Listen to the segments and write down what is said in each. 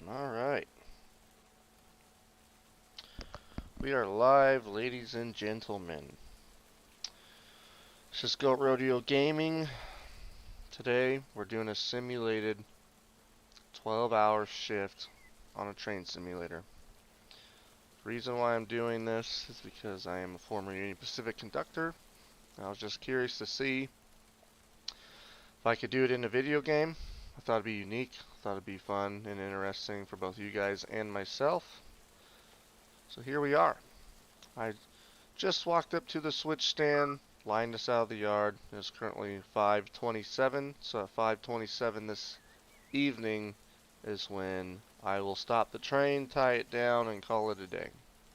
All right. We are live, ladies and gentlemen. This is Goat Rodeo Gaming. Today, we're doing a simulated 12-hour shift on a train simulator. The reason why I'm doing this is because I am a former Union Pacific conductor. I was just curious to see if I could do it in a video game. I thought it'd be unique. I thought it'd be fun and interesting for both you guys and myself. So here we are. I just walked up to the switch stand, lined us out of the yard. It's currently 5:27, so at 5:27 this evening is when I will stop the train, tie it down, and call it a day.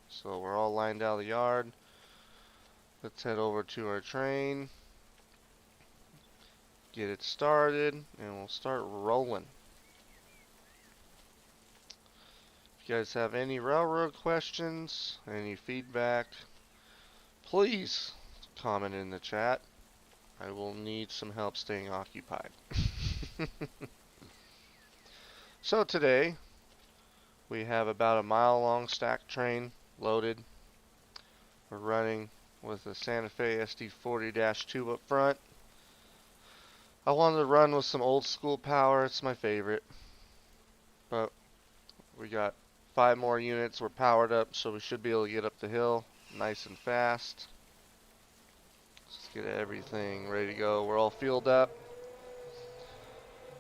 So we're all lined out of the yard. Let's head over to our train, get it started, and we'll start rolling. If you guys have any railroad questions, any feedback, please comment in the chat. I will need some help staying occupied. So today, we have about a mile-long stack train loaded. We're running with a Santa Fe SD40-2 up front. I wanted to run with some old school power. It's my favorite. But we got 5 more units. We're powered up, so we should be able to get up the hill nice and fast. Let's get everything ready to go. We're all fueled up.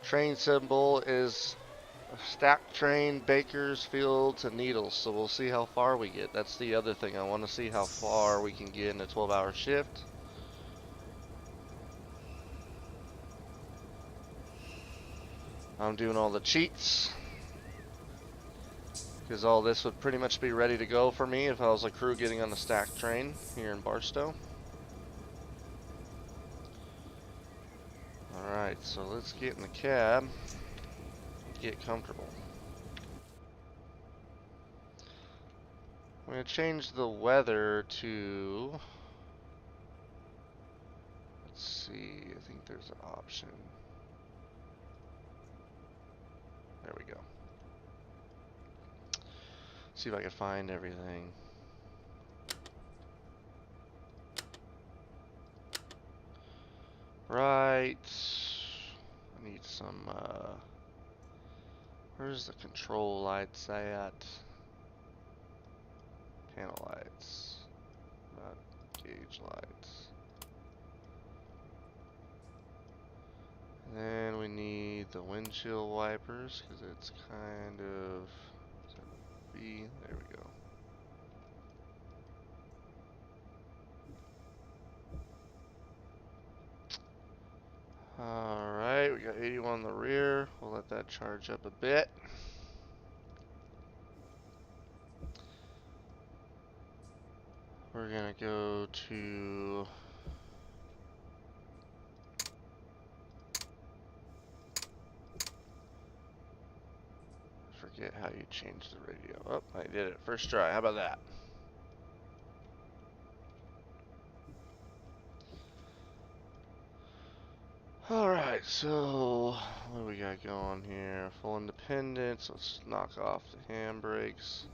Train symbol is stacked train, bakers, fields, and needles. So we'll see how far we get. That's the other thing. I want to see how far we can get in a 12-hour shift. I'm doing all the cheats, because all this would pretty much be ready to go for me if I was a crew getting on the stacked train here in Barstow. Alright, so let's get in the cab and get comfortable. I'm going to change the weather to, let's see, I think there's an option. There we go. See if I can find everything. Right. I need some, where's the control lights at? Panel lights, not gauge lights. And then we need the windshield wipers, because it's kind of, is that B? There we go. Alright, we got 81 on the rear. We'll let that charge up a bit. We're gonna go to, forget how you change the radio. Oh, I did it. First try. How about that? Alright, so what do we got going here? Full independence. Let's knock off the handbrakes.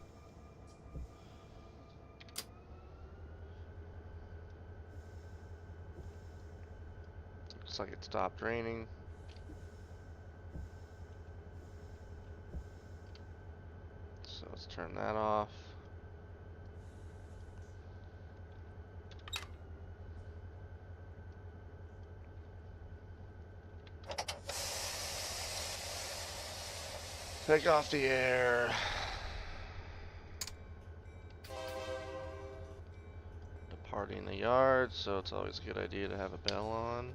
Looks like it stopped raining. So let's turn that off. Take off the air. Departing the yard, so it's always a good idea to have a bell on.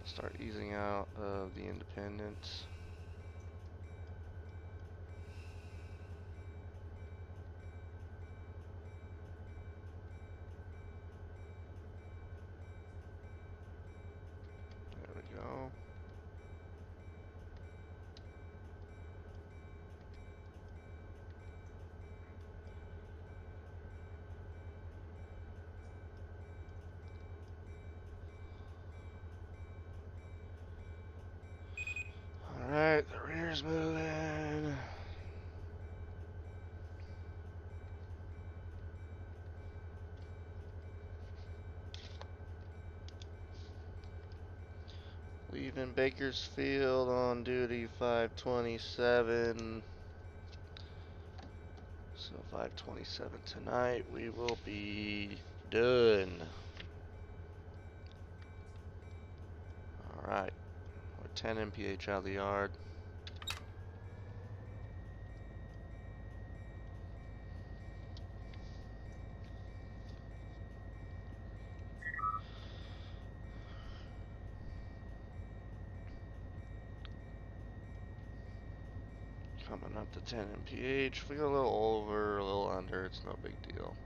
Start easing out of the independent. There we go. Everything's moving. Leaving Bakersfield on duty 527. So 527 tonight, we will be done. Alright, we're 10 mph out of the yard. Coming up to 10 mph. If we go a little over, a little under, it's no big deal.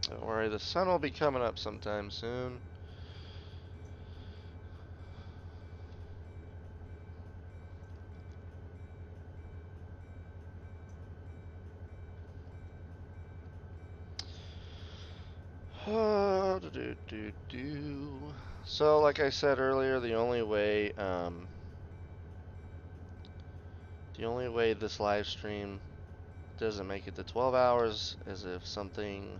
Don't worry, the sun will be coming up sometime soon. So, like I said earlier, the only way this live stream doesn't make it to 12 hours is if something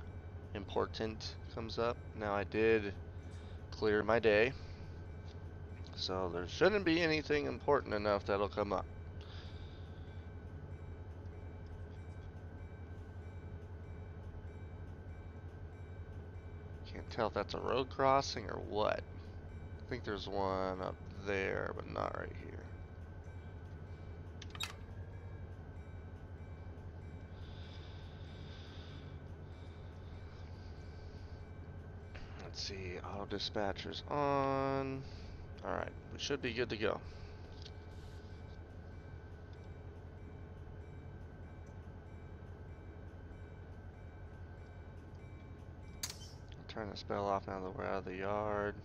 important comes up. Now, I did clear my day, so there shouldn't be anything important enough that'll come up. Can't tell if that's a road crossing or what. I think there's one up there, but not right here. Let's see, auto dispatcher's on. Alright, we should be good to go. I'll turn the spell off now that we're out of the yard.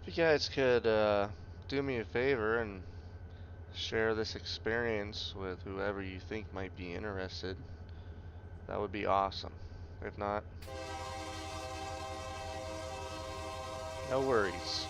If you guys could do me a favor and share this experience with whoever you think might be interested, that would be awesome. If not, no worries.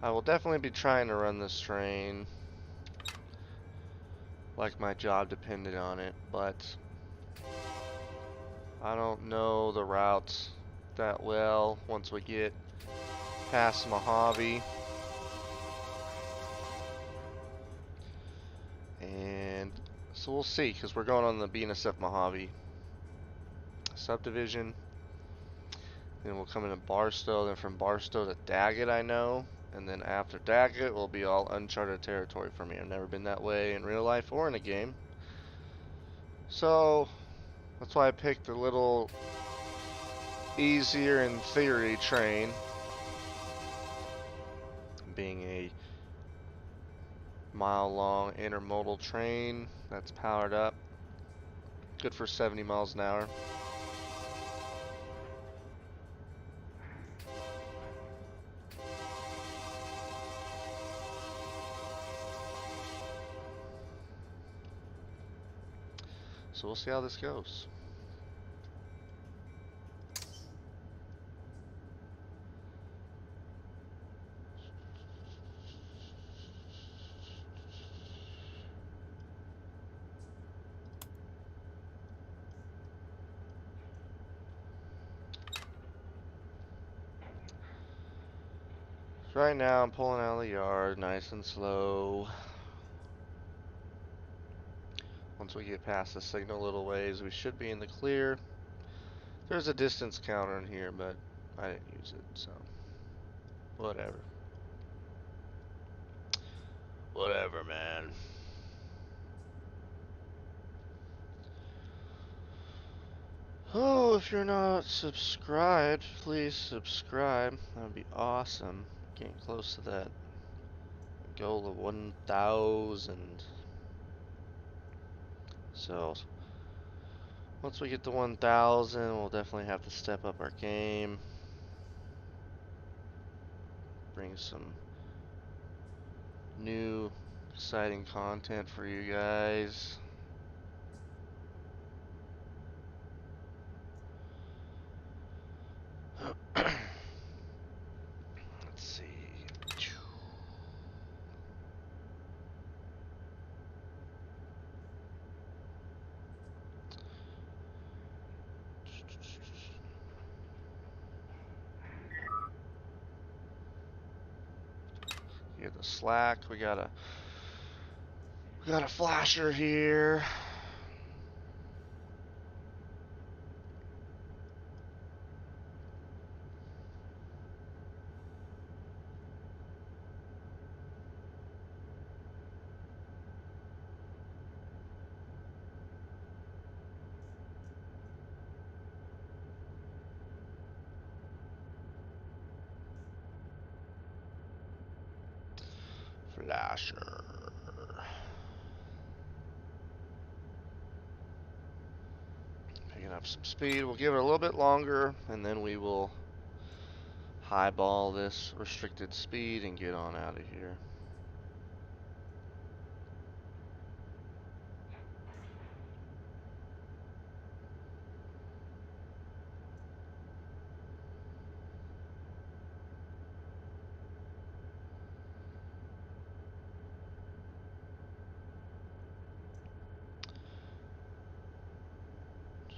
I will definitely be trying to run this train like my job depended on it, but I don't know the routes that well once we get past Mojave. And so we'll see, because we're going on the BNSF Mojave subdivision. Then we'll come into Barstow, then from Barstow to Daggett, I know. And then after Daggett will be all uncharted territory for me. I've never been that way in real life or in a game. So that's why I picked a little easier in theory train, being a mile-long intermodal train that's powered up, good for 70 miles an hour. So we'll see how this goes. Right now I'm pulling out of the yard nice and slow. Once we get past the signal a little ways, we should be in the clear. There's a distance counter in here, but I didn't use it, so whatever. Whatever, man. Oh, if you're not subscribed, please subscribe. That would be awesome. Getting close to that goal of 1,000. So, once we get to 1,000, we'll definitely have to step up our game. Bring some new, exciting content for you guys. Let's see. Get the slack. We got a flasher here. Flasher. Picking up some speed. We'll give it a little bit longer, and then we will highball this restricted speed and get on out of here.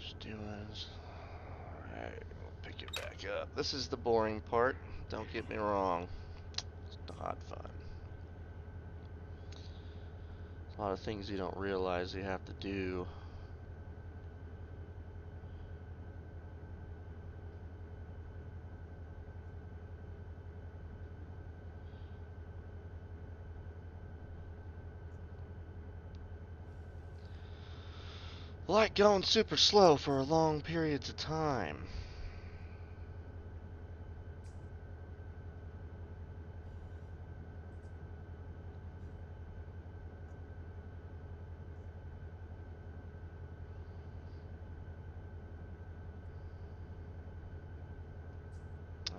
Just doing this. Alright, we'll pick it back up. This is the boring part. Don't get me wrong. It's not fun. A lot of things you don't realize you have to do. Like going super slow for long periods of time.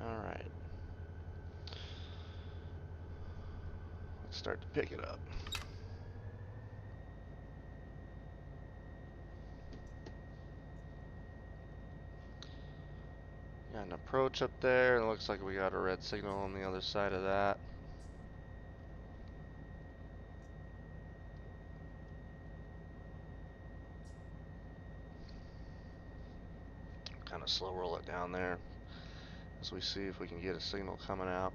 Alright. Let's start to pick it up. Got an approach up there, and it looks like we got a red signal on the other side of that. Kind of slow roll it down there as we see if we can get a signal coming out.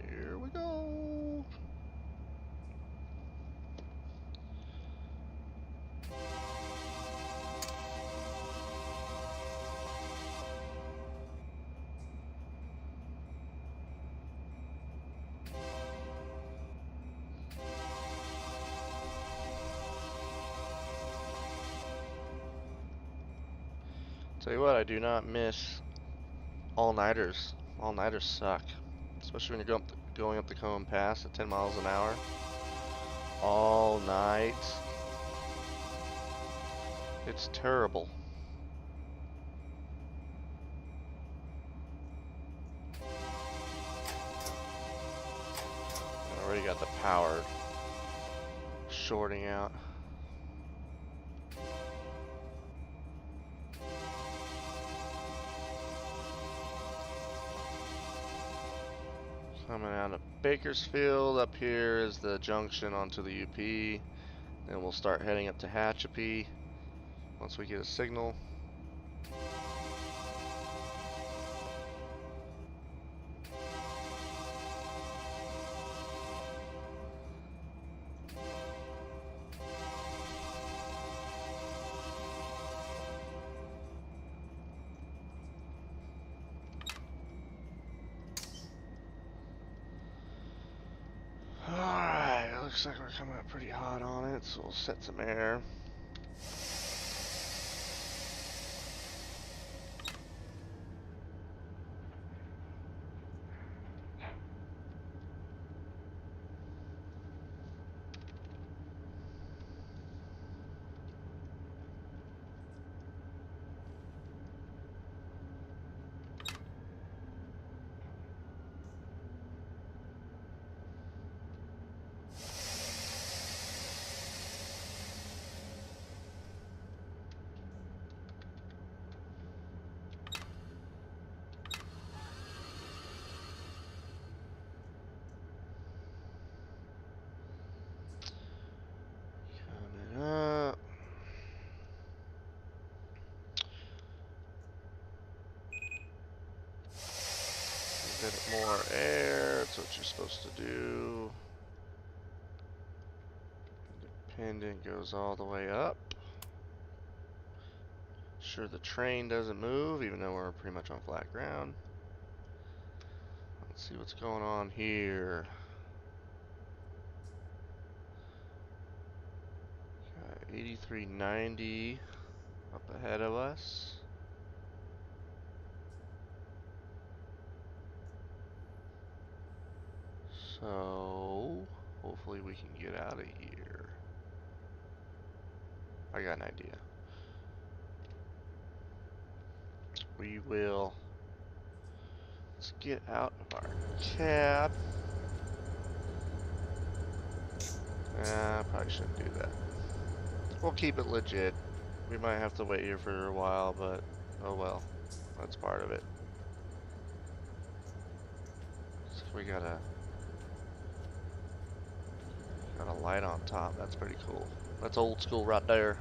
Here we go. Tell you what, I do not miss all-nighters. All-nighters suck. Especially when you're going up the Cone Pass at 10 miles an hour. All night. It's terrible. I already got the power shorting out. Coming out of Bakersfield, up here is the junction onto the UP. Then we'll start heading up to Hatchapee once we get a signal. Alright, looks like we're coming up pretty hot on it, so we'll set some air. Coming up. A bit more air, that's what you're supposed to do. Independent goes all the way up. Sure the train doesn't move, even though we're pretty much on flat ground. Let's see what's going on here. Got 8390 up ahead of us. So, hopefully we can get out of here. I got an idea. We will, let's get out of our cab. Probably shouldn't do that. We'll keep it legit. We might have to wait here for a while, but oh well. That's part of it. So we got a light on top. That's pretty cool. That's old school right there.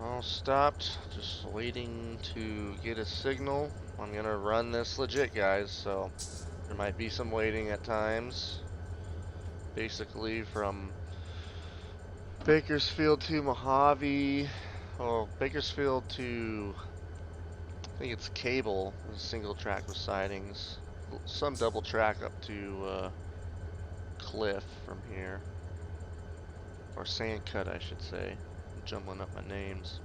All stopped. Just waiting to get a signal. I'm gonna run this legit, guys, so there might be some waiting at times. Basically from Bakersfield to Mojave, well, Bakersfield to, I think it's Cable, a single track with sidings. Some double track up to Cliff from here. Or Sandcut, I should say. I'm jumbling up my names.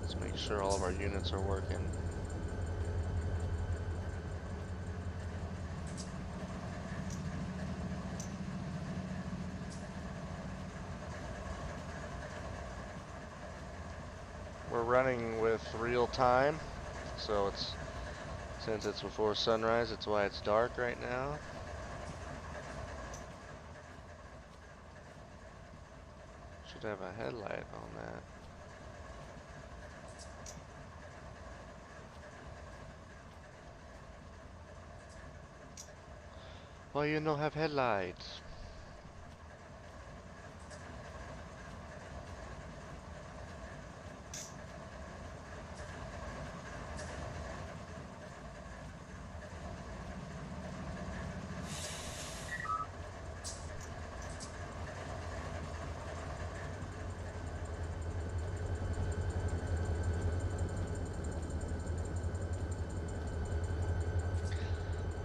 Let's make sure all of our units are working. We're running with real time, so since it's before sunrise, that's why it's dark right now. Should have a headlight on that. Why you no have headlights?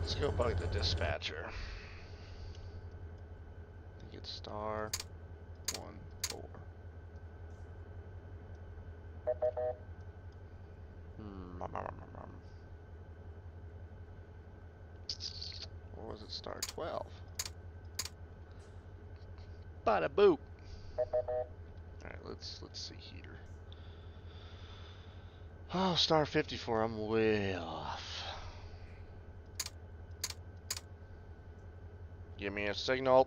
Let's go bug the dispatcher. I think it's star 14. Or was it star 12? Bada boop. Alright, let's see here. Oh, star 54, I'm way off. Give me a signal.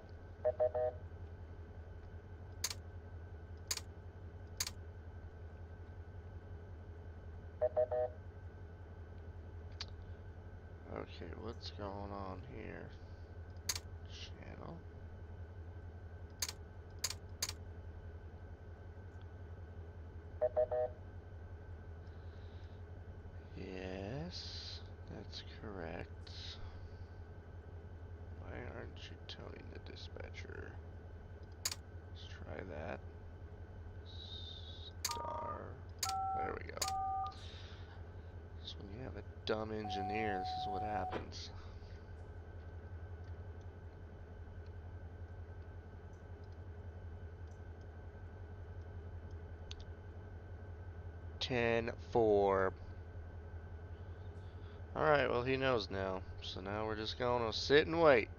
Okay, what's going on here? Channel. Yes, that's correct. Why aren't you telling the dispatcher? Let's try that. Star. There we go. So when you have a dumb engineer, this is what happens. Ten four. Alright, well he knows now. So now we're just gonna sit and wait.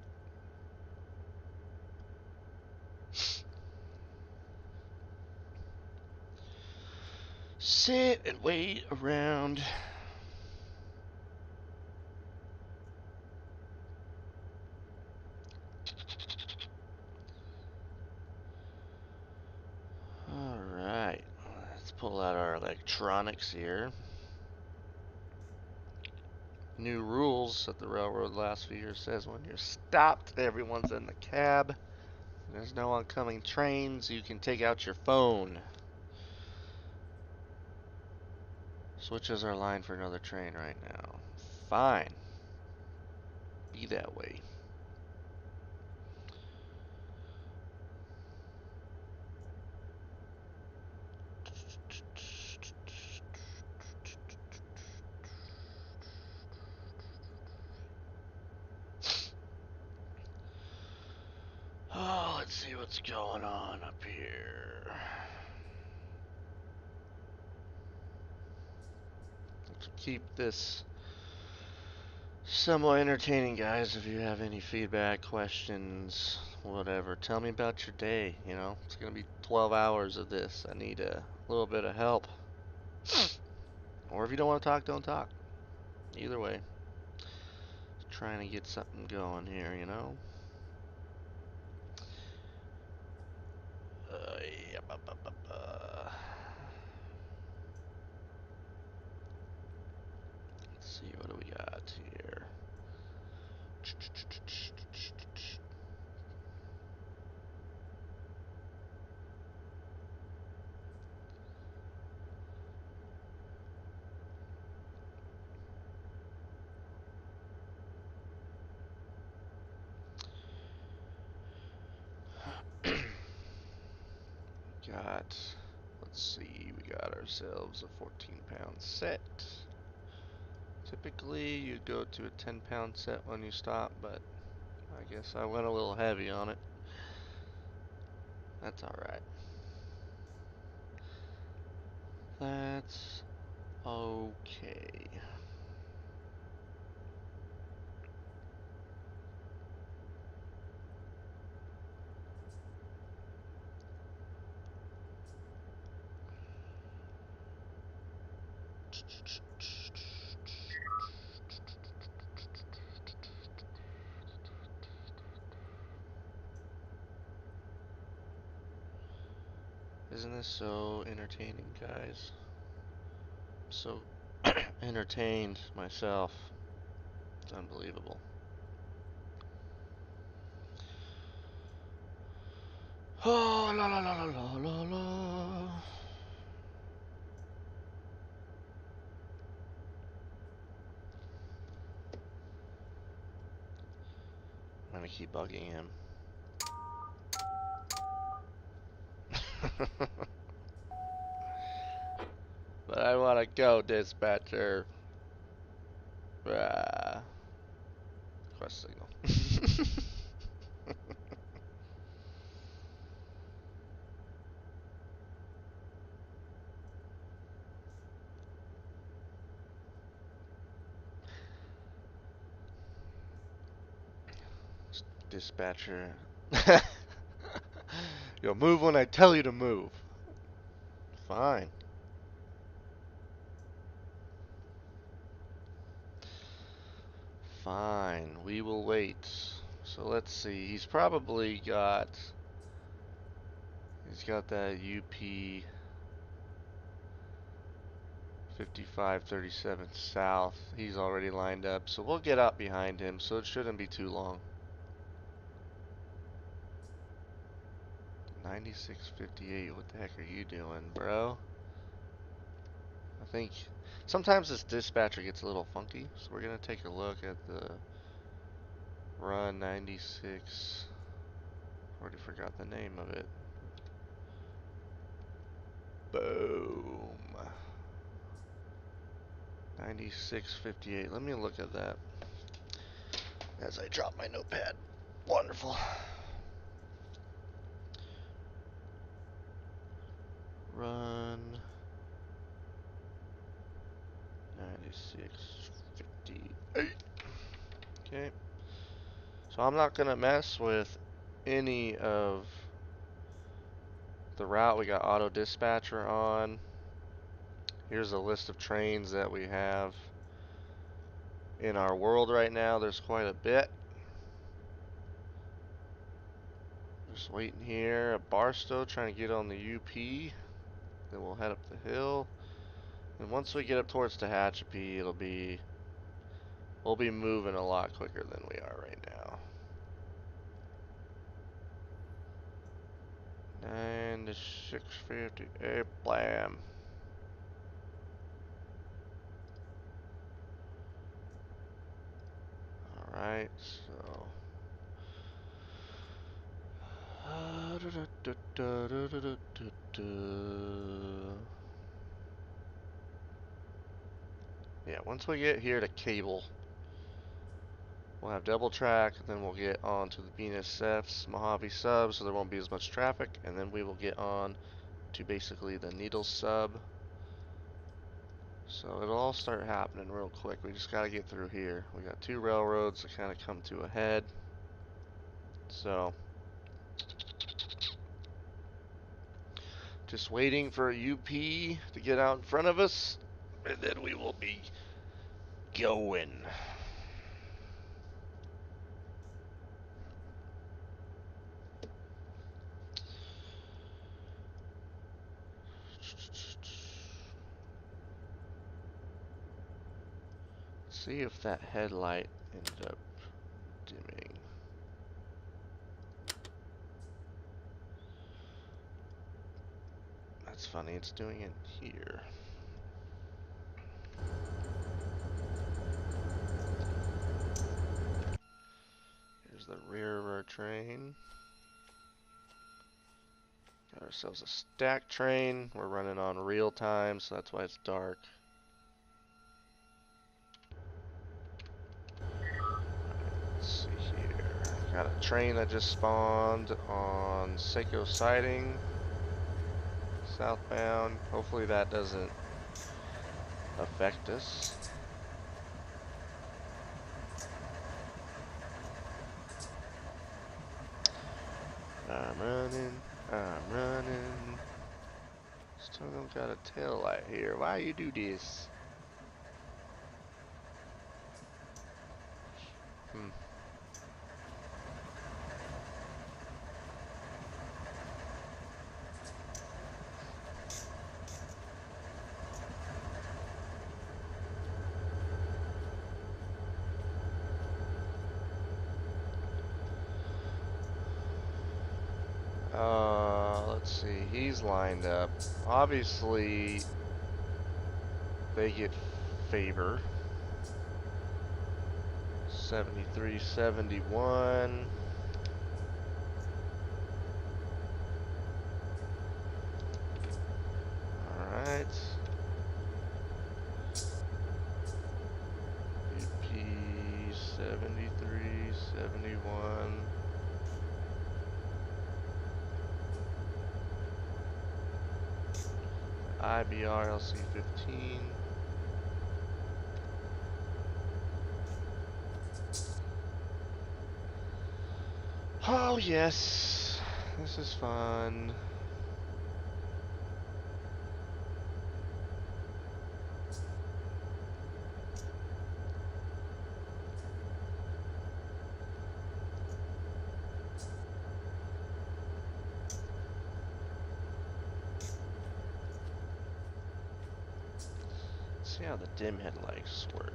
Sit and wait around. Alright, let's pull out our electronics here. New rules that the railroad last few years says when you're stopped, everyone's in the cab. There's no oncoming trains. You can take out your phone. Switches our line for another train right now. Fine. Be that way. Oh, let's see what's going on up here. Let's keep this somewhat entertaining, guys. If you have any feedback, questions, whatever, tell me about your day. You know, it's gonna be 12 hours of this. I need a little bit of help. Or if you don't want to talk, don't talk. Either way, just trying to get something going here, you know. Yeah, Let's see, what do we got here? Got, let's see, we got ourselves a 14-pound set. Typically, you go to a 10-pound set when you stop, but I guess I went a little heavy on it. That's alright. That's okay. Isn't this so entertaining, guys? I'm so entertained myself. It's unbelievable. Oh, la la la la la la la. I'm gonna keep bugging him. But I wanna go, dispatcher. Quest signal. Dispatcher. You'll move when I tell you to move. Fine. Fine. We will wait. So let's see. He's got that UP 5537 south. He's already lined up, so we'll get out behind him, so it shouldn't be too long. 9658, what the heck are you doing, bro? I think sometimes this dispatcher gets a little funky, so we're gonna take a look at the run 96. Already forgot the name of it. Boom. 9658. Let me look at that as I drop my notepad. Wonderful. Run 9658. Okay. So I'm not gonna mess with any of the route. We got auto dispatcher on. Here's a list of trains that we have in our world right now. There's quite a bit. Just waiting here. A Barstow trying to get on the UP. Then we'll head up the hill. And once we get up towards Tehachapi, we'll be moving a lot quicker than we are right now. 9658, blam. Alright, so. Yeah, once we get here to Cable, we'll have double track, and then we'll get on to the BNSF's Mojave sub, so there won't be as much traffic, and then we will get on to basically the Needles sub. So it'll all start happening real quick. We just gotta get through here. We got two railroads that kind of come to a head. So just waiting for a UP to get out in front of us, and then we will be going. See if that headlight ended up dimming. That's funny, it's doing it here. Here's the rear of our train. Got ourselves a stack train. We're running on real time, so that's why it's dark. Let's see here. Got a train that just spawned on Seiko siding, southbound. Hopefully that doesn't affect us. I'm running. Still don't got a tail light here. Why you do this? Let's see. He's lined up. Obviously, they get favor. 73, 71. Alright. UP 73, 71. IBR LC 15. Oh yes, this is fun. See how the dim headlights work.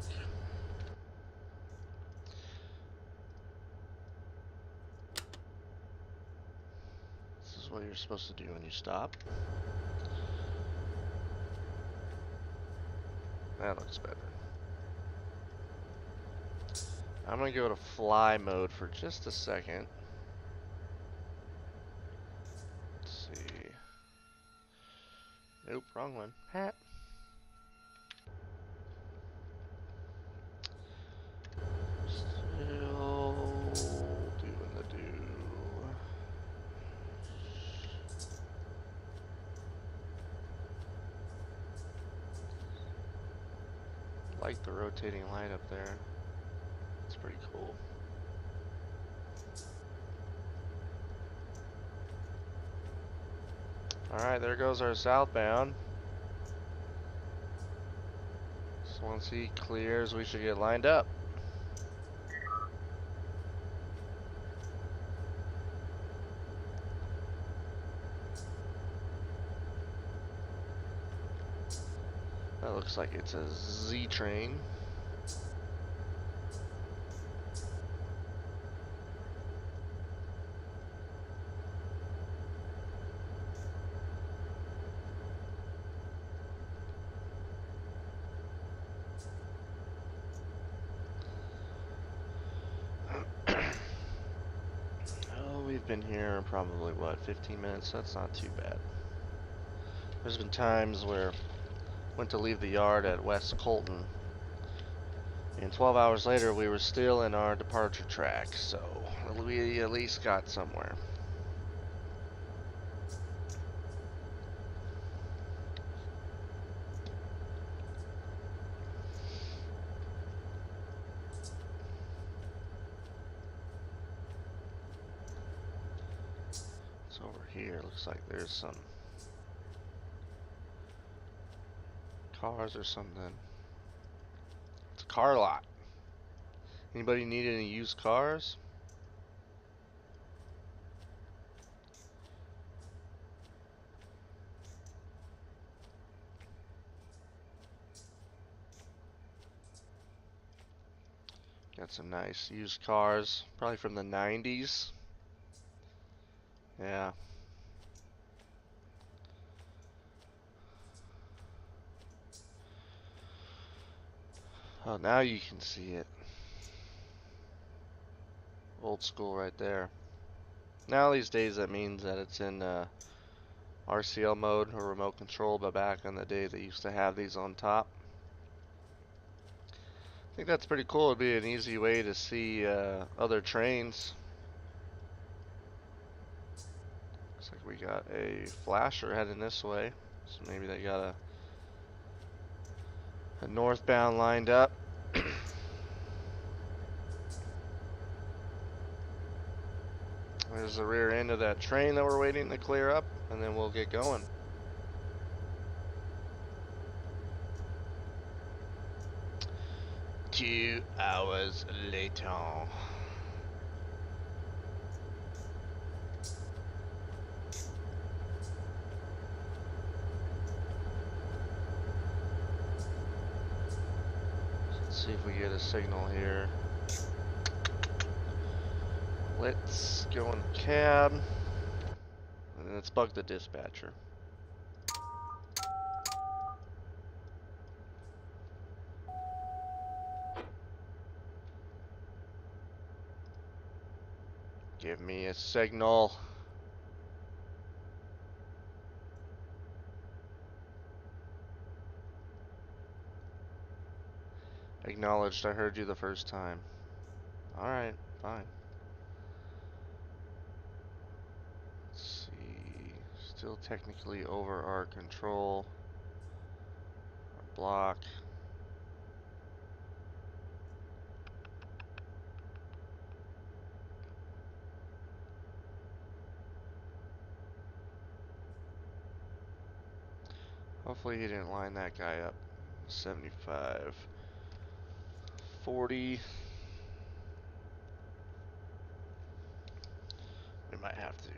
This is what you're supposed to do when you stop. That looks better. I'm gonna go to fly mode for just a second. Let's see. Nope, wrong one. Hat. Still doing the do. Like the rotating light up there. It's pretty cool. Alright, there goes our southbound. So once he clears, we should get lined up. That looks like it's a Z train. Oh, we've been here probably, what, 15 minutes? That's not too bad. There's been times where I went to leave the yard at West Colton, and 12 hours later we were still in our departure track, so we at least got somewhere. It's over here. Looks like there's some cars or something. It's a car lot. Anybody need any used cars? Got some nice used cars, probably from the 90s. Yeah. Oh, now you can see it. Old school right there. Now these days that means that it's in RCL mode or remote control, but back in the day they used to have these on top. I think that's pretty cool. It'd be an easy way to see other trains. Looks like we got a flasher heading this way, so maybe they got a northbound lined up. There's the rear end of that train that we're waiting to clear up, and then we'll get going. Two hours later. Let's see if we get a signal here. Let's go in the cab, and let's bug the dispatcher. Give me a signal. Acknowledged, I heard you the first time. Alright, fine. Let's see. Still technically over our control. Our block. Hopefully he didn't line that guy up. 75. 40. We might have to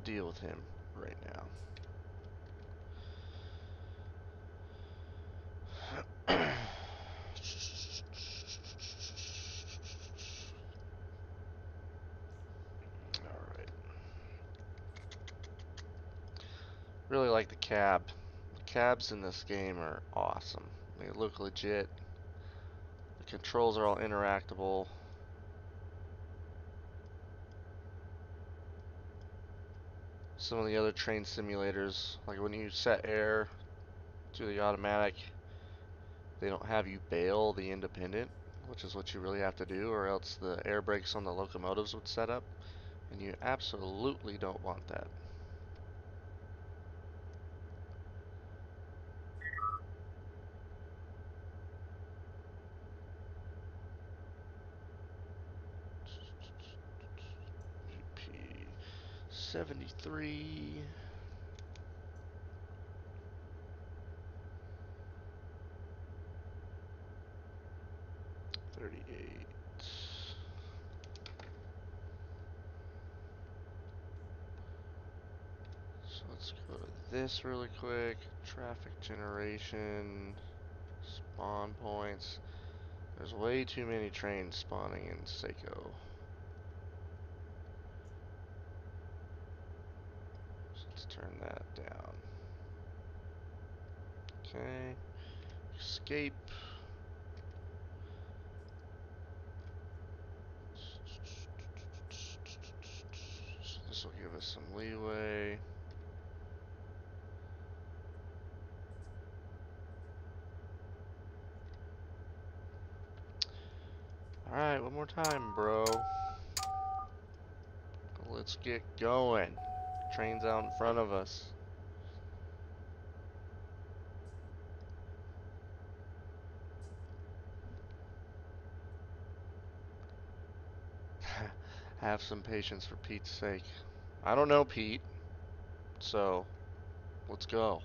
deal with him right now. Really like the cab. The cabs in this game are awesome. They look legit. The controls are all interactable. Some of the other train simulators, like when you set air to the automatic, they don't have you bail the independent, which is what you really have to do, or else the air brakes on the locomotives would set up, and you absolutely don't want that. VP 73. 38. So let's go to this really quick. Traffic generation, spawn points. There's way too many trains spawning in Seiko. So let's turn that down. Okay. Escape. So this will give us some leeway. Alright, one more time, bro. Let's get going. Train's out in front of us. Have some patience for Pete's sake. I don't know Pete, so let's go.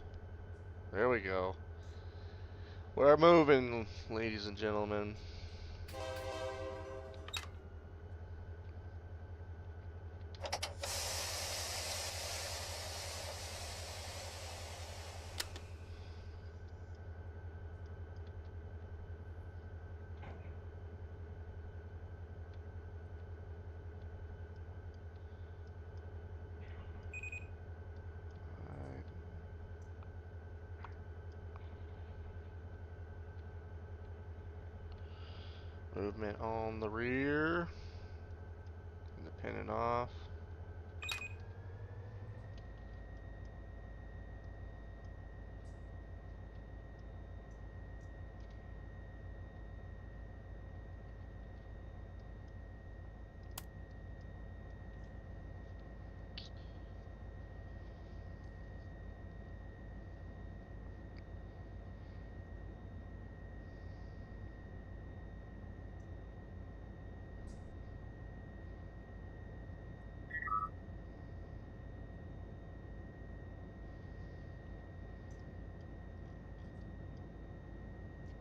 There we go. We're moving, ladies and gentlemen. Alright. Movement on the rear. Independent off.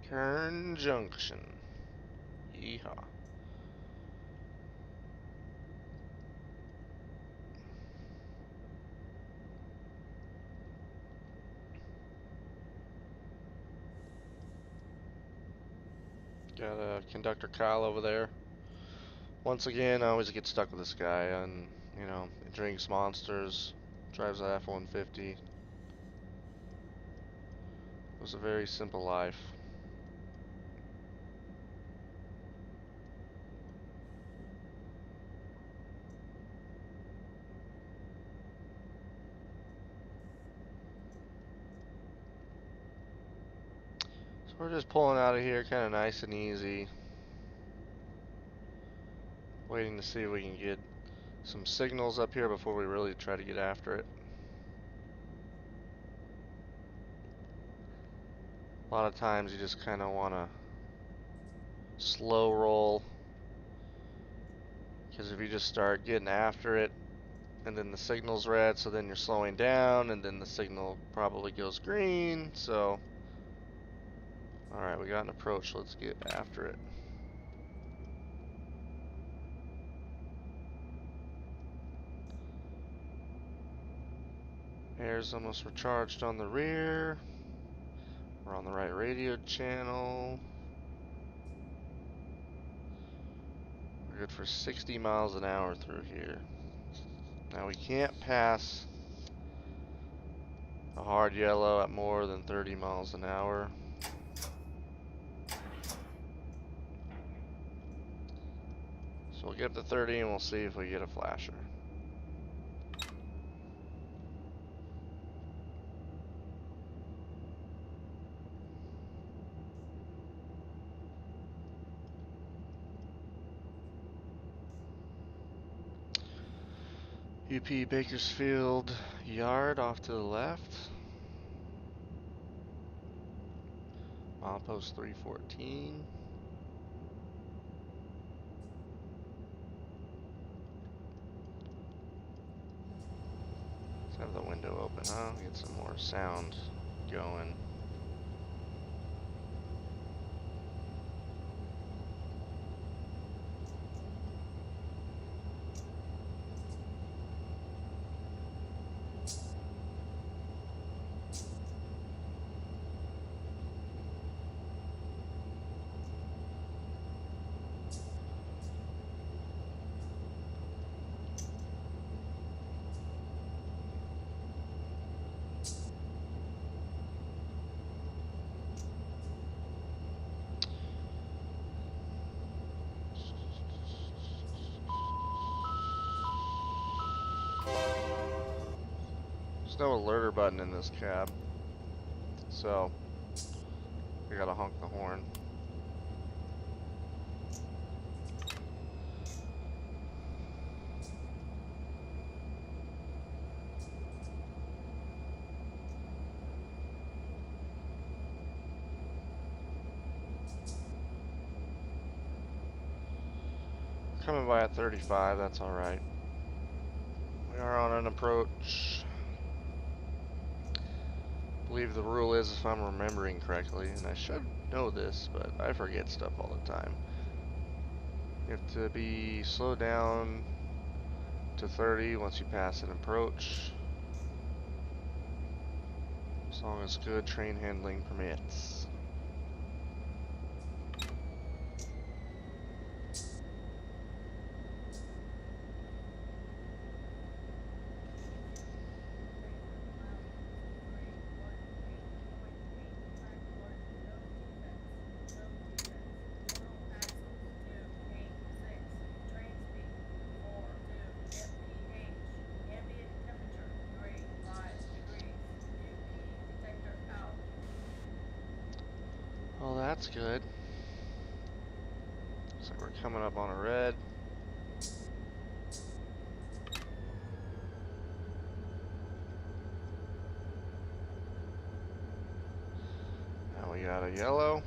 Kern Junction. Yeehaw. Got a Conductor Kyle over there. Once again, I always get stuck with this guy, and you know, he drinks monsters, drives a F-150. It was a very simple life. So we're just pulling out of here kind of nice and easy. Waiting to see if we can get some signals up here before we really try to get after it. A lot of times you just kind of want to slow roll, because if you just start getting after it and then the signal's red, so then you're slowing down and then the signal probably goes green. So alright, we got an approach, let's get after it. Air's almost recharged on the rear. We're on the right radio channel. We're good for 60 miles an hour through here. Now we can't pass A hard yellow at more than 30 miles an hour. So we'll get up to 30 and we'll see if we get a flasher. UP Bakersfield Yard off to the left. Milepost 314. Let's have the window open, huh? Get some more sound going. There's no alerter button in this cab, so I gotta honk the horn. Coming by at 35, that's alright. We are on an approach. I believe the rule is, if I'm remembering correctly, and I should know this, but I forget stuff all the time. You have to be slowed down to 30 once you pass an approach, as long as good train handling permits. Well, that's good. Looks like we're coming up on a red. Now we got a yellow.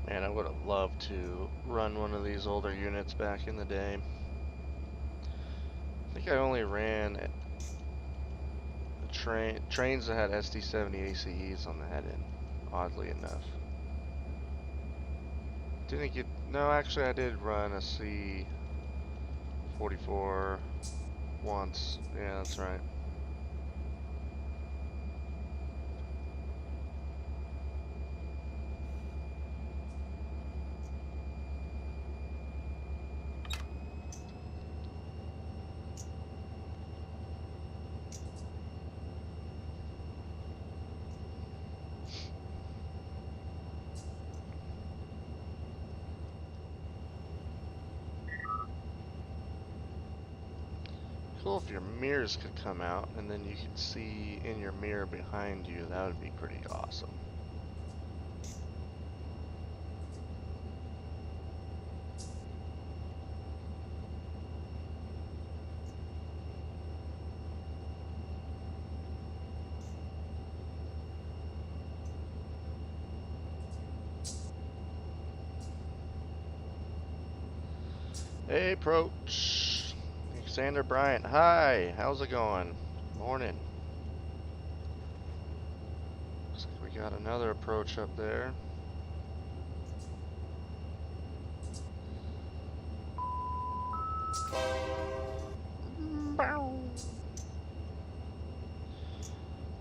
Man, I would have loved to run one of these older units back in the day. I think I only ran trains that had SD70 ACEs on the head end, oddly enough. Didn't get, no, actually I did run a C44 once. Yeah, that's right. Cool if your mirrors could come out and then you could see in your mirror behind you. That would be pretty awesome. Hey, approach. Alexander Bryant. Hi, how's it going? Morning. Looks like we got another approach up there.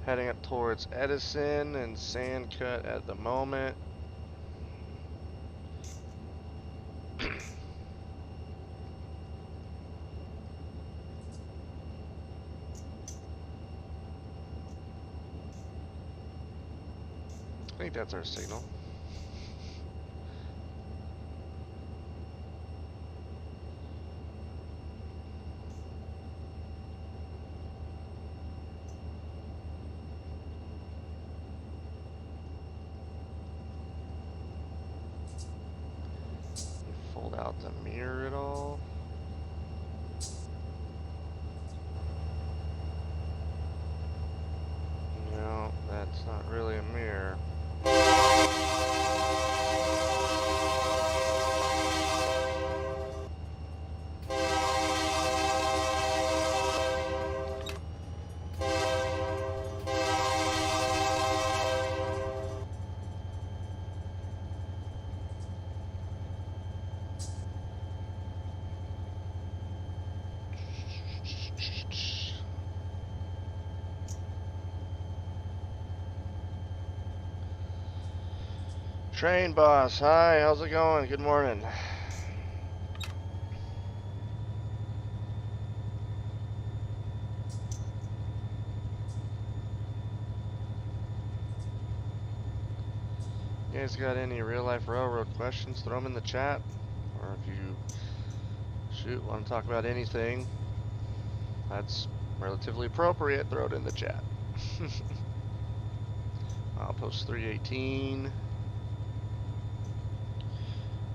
Heading up towards Edison and Sandcut at the moment. I think that's our signal. Fold out the mirror at all. No, that's not really a mirror. Train boss, hi, how's it going? Good morning. You guys got any real life railroad questions? Throw them in the chat. Or if you want to talk about anything that's relatively appropriate, throw it in the chat. Outpost 318.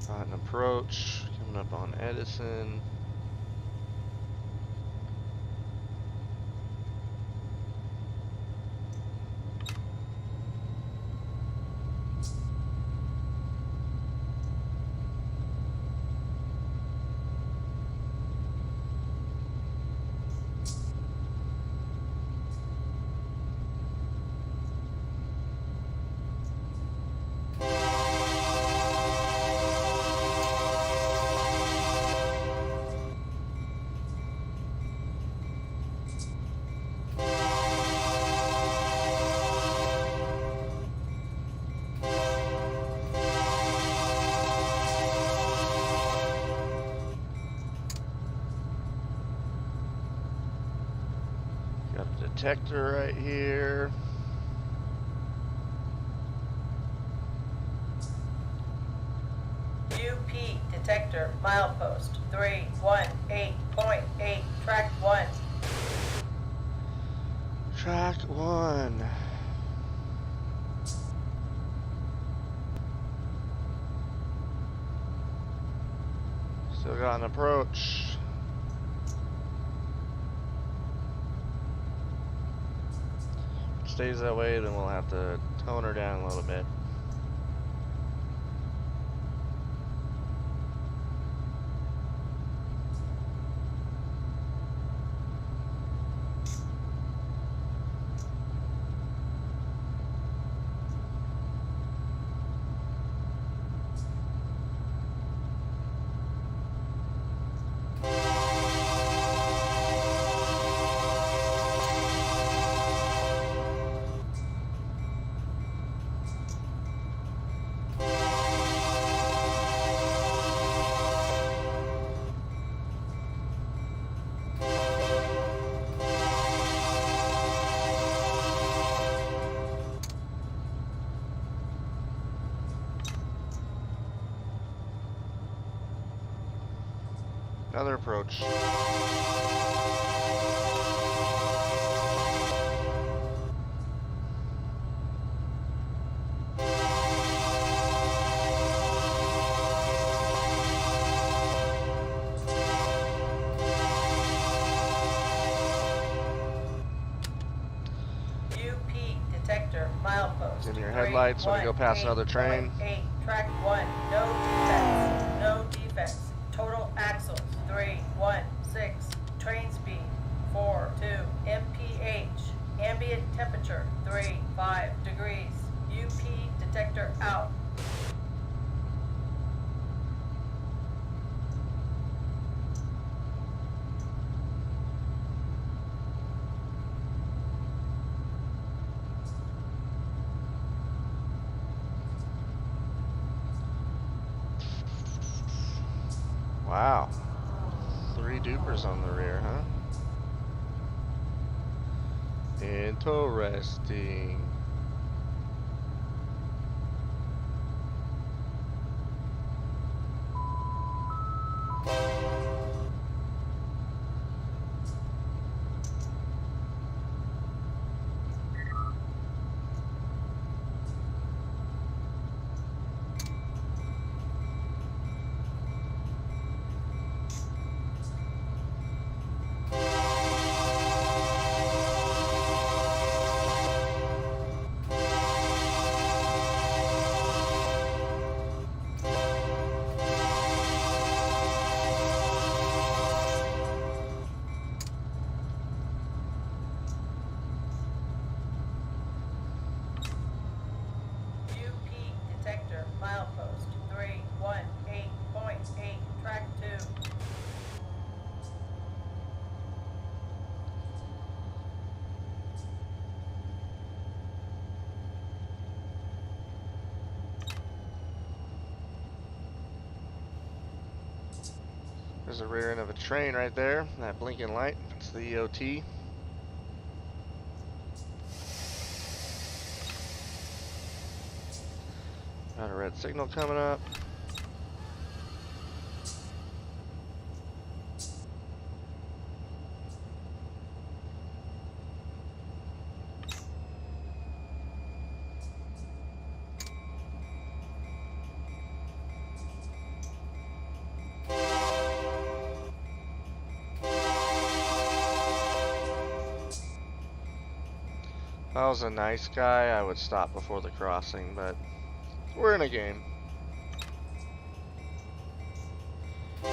Got an approach coming up on Edison. Got a detector right here. UP detector milepost 318.8 track 1. Track 1. Still got an approach. If it stays that way, then we'll have to tone her down a little bit. Another approach. UP detector milepost. Dim your headlights when we go past another train. 8 track 1. No defects. No defects. Total axles, 316. Train speed, 42 mph. Ambient temperature, 35 degrees. UP detector out. Wow. 3 dupers on the rear, huh? Interesting. UP detector milepost 318.8 track 2. There's the rear end of a train right there. That blinking light. It's the EOT. Got a red signal coming up. If I was a nice guy, I would stop before the crossing, but we're in a game. UP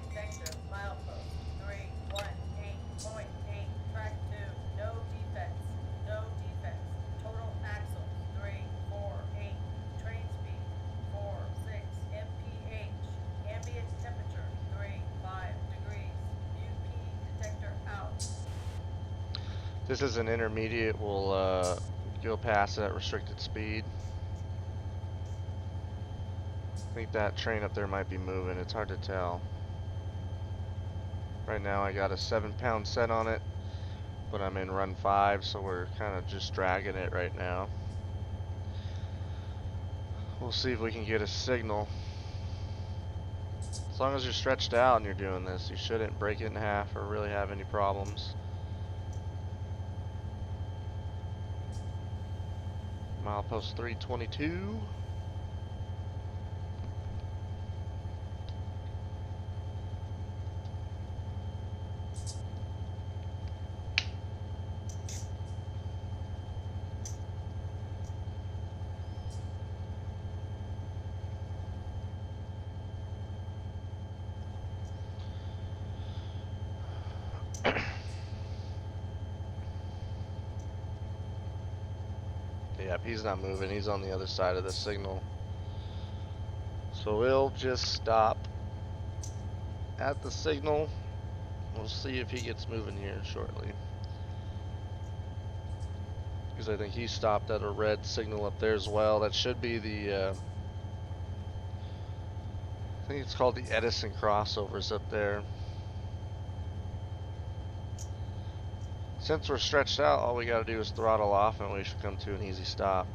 detector milepost 318.8 track 2. No defects. No defects. Total axles 348. Train speed 46 mph. Ambient temperature 35 degrees. UP detector out. This is an intermediate. We'll go past it at restricted speed. I think that train up there might be moving. It's hard to tell. Right now I got a 7-pound set on it, but I'm in run 5, so we're kind of just dragging it right now. We'll see if we can get a signal. As long as you're stretched out and you're doing this, you shouldn't break it in half or really have any problems. Milepost 322. Yep, he's not moving. He's on the other side of the signal. So we'll just stop at the signal. We'll see if he gets moving here shortly. Because I think he stopped at a red signal up there as well. That should be the, I think it's called the Edison crossovers up there. Since we're stretched out, all we got to do is throttle off and we should come to an easy stop.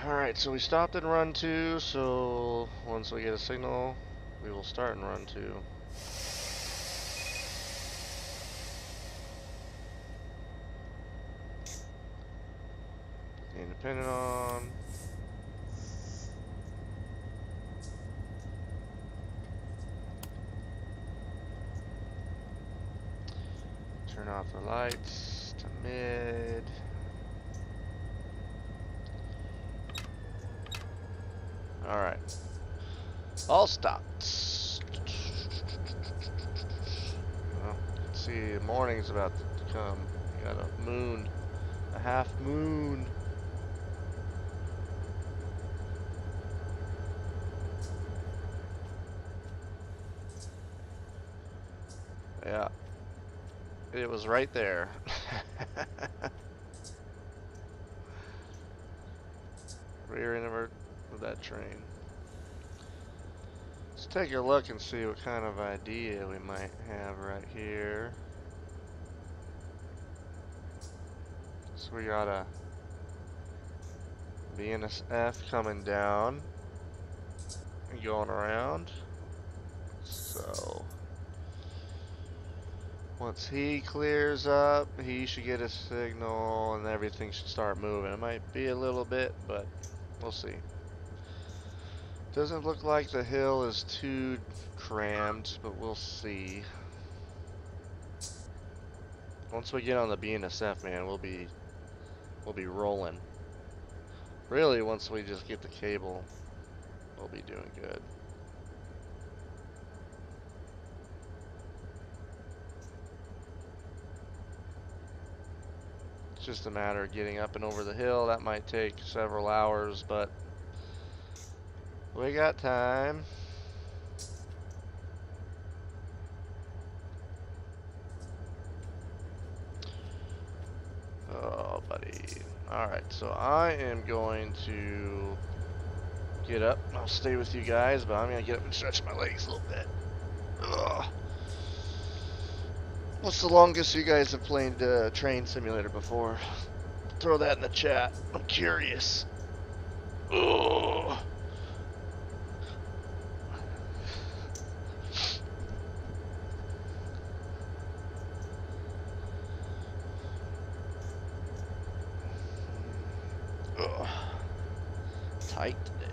Alright, so we stopped in run 2, so once we get a signal, we will start in run 2. Put the independent on. Turn off the lights to mid. Alright. All stopped. Well, you can see the morning's about to come. You got a moon. A half moon. Yeah. It was right there. Rear end of that train. Let's take a look and see what kind of idea we might have right here. So we got a BNSF coming down and going around. So once he clears up, he should get a signal and everything should start moving. It might be a little bit, but we'll see. Doesn't look like the hill is too crammed, but we'll see. Once we get on the BNSF, man, we'll be rolling. Really, once we just get the cable, we'll be doing good. It's just a matter of getting up and over the hill. That might take several hours, but we got time. Oh, buddy. Alright, so I am going to get up. I'll stay with you guys, but I'm going to get up and stretch my legs a little bit. Ugh. What's the longest you guys have played Train Simulator before? Throw that in the chat. I'm curious. Ugh. Ugh. Tight today.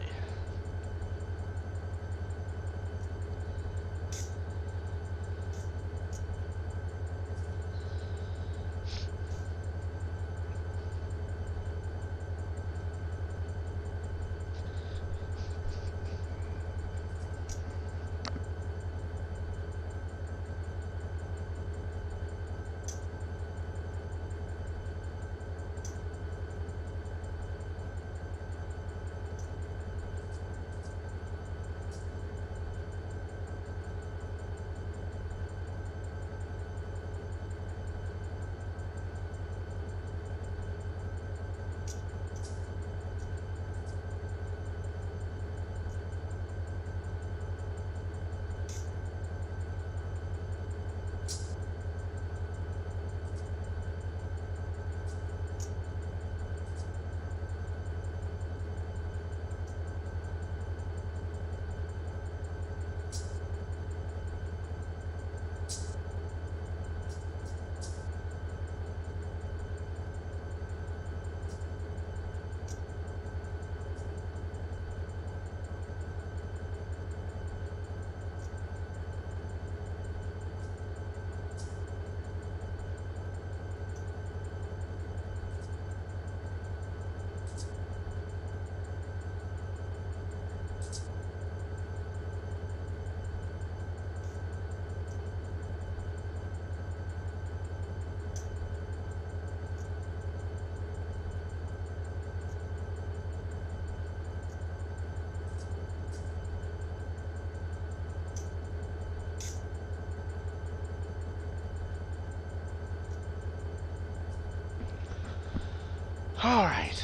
Alright.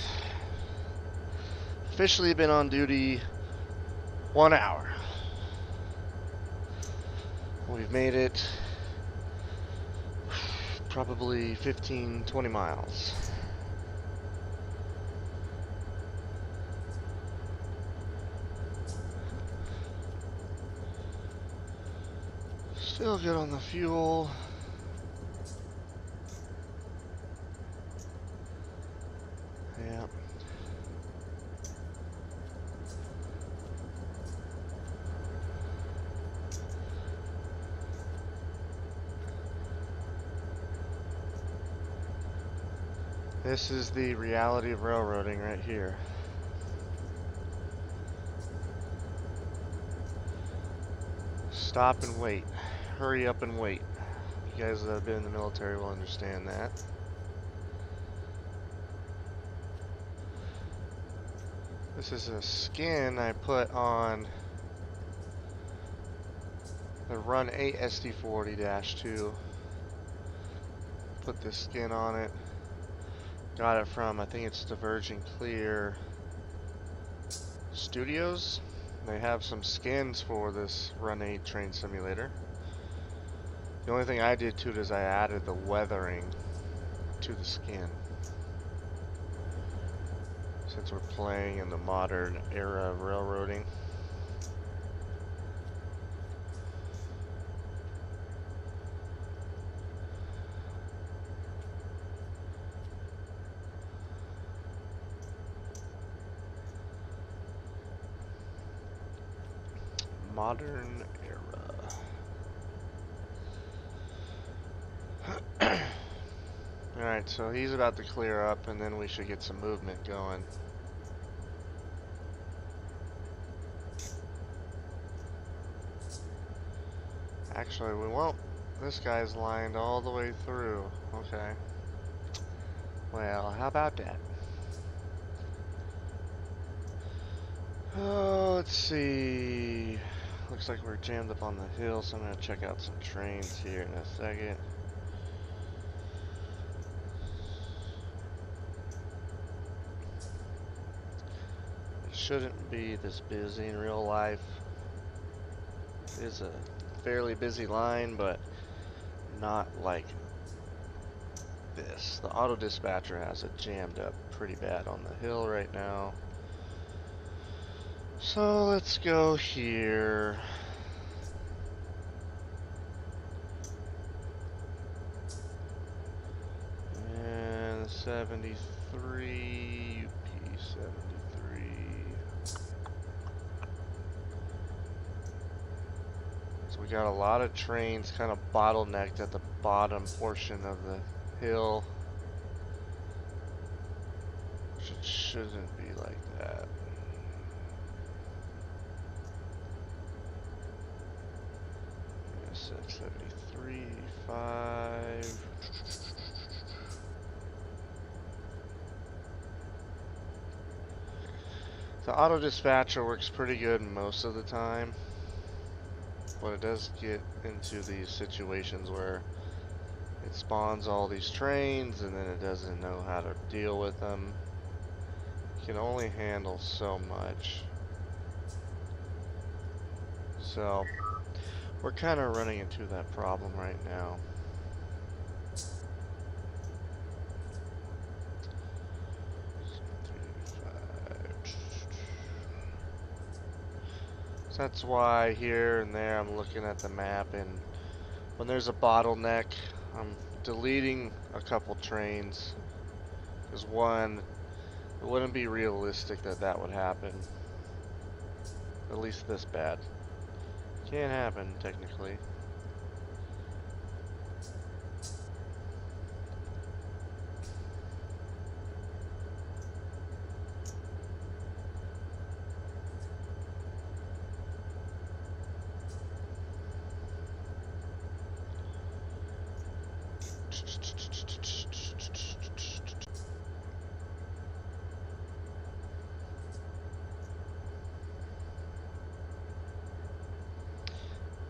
Officially been on duty 1 hour. We've made it probably 15, 20 miles. Still good on the fuel. Yeah. This is the reality of railroading right here. Stop and wait. Hurry up and wait. You guys that have been in the military will understand that. This is a skin I put on the Run 8 SD40-2. Put this skin on it. Got it from, I think it's Diverging Clear Studios. They have some skins for this Run 8 train simulator. The only thing I did to it is I added the weathering to the skin. Since we're playing in the modern era of railroading. Modern era. Alright, so he's about to clear up and then we should get some movement going. Actually, we won't. This guy's lined all the way through. Okay. Well, how about that? Oh, let's see. Looks like we're jammed up on the hill, so I'm going to check out some trains here in a second. It shouldn't be this busy in real life. It is a fairly busy line, but not like this. The auto dispatcher has it jammed up pretty bad on the hill right now. So let's go here. And 73, UP 73. So we got a lot of trains kind of bottlenecked at the bottom portion of the hill. Which it shouldn't be like that. Yes, 73, 85. The auto dispatcher works pretty good most of the time, but it does get into these situations where it spawns all these trains and then it doesn't know how to deal with them. It can only handle so much. So we're kind of running into that problem right now. So that's why here and there I'm looking at the map, and when there's a bottleneck, I'm deleting a couple trains. Because one, it wouldn't be realistic that that would happen. At least this bad. Can't happen, technically.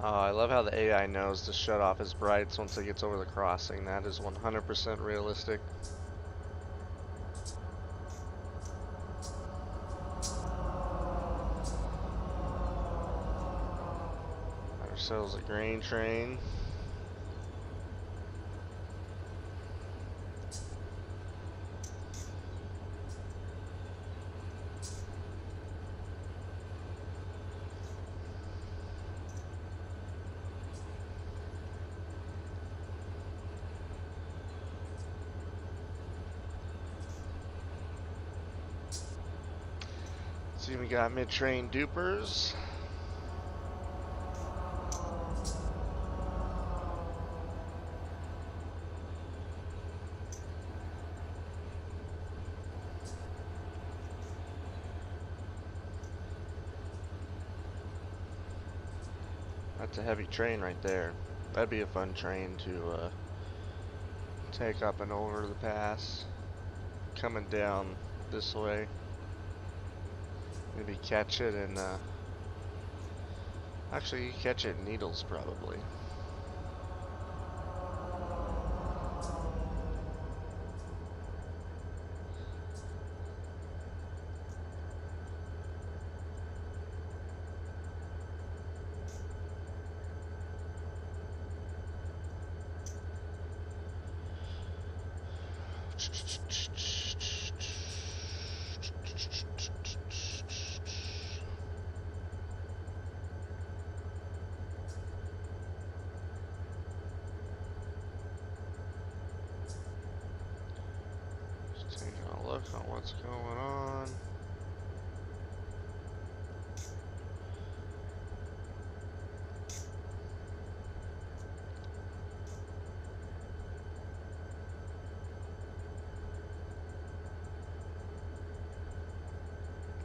I love how the AI knows to shut off his brights once it gets over the crossing. That is 100% realistic. Got ourselves a grain train. See, we got mid-train dupers. That's a heavy train right there. That'd be a fun train to take up and over the pass. Coming down this way. Maybe catch it in, actually, you catch it in Needles probably. Just taking a look on what's going on.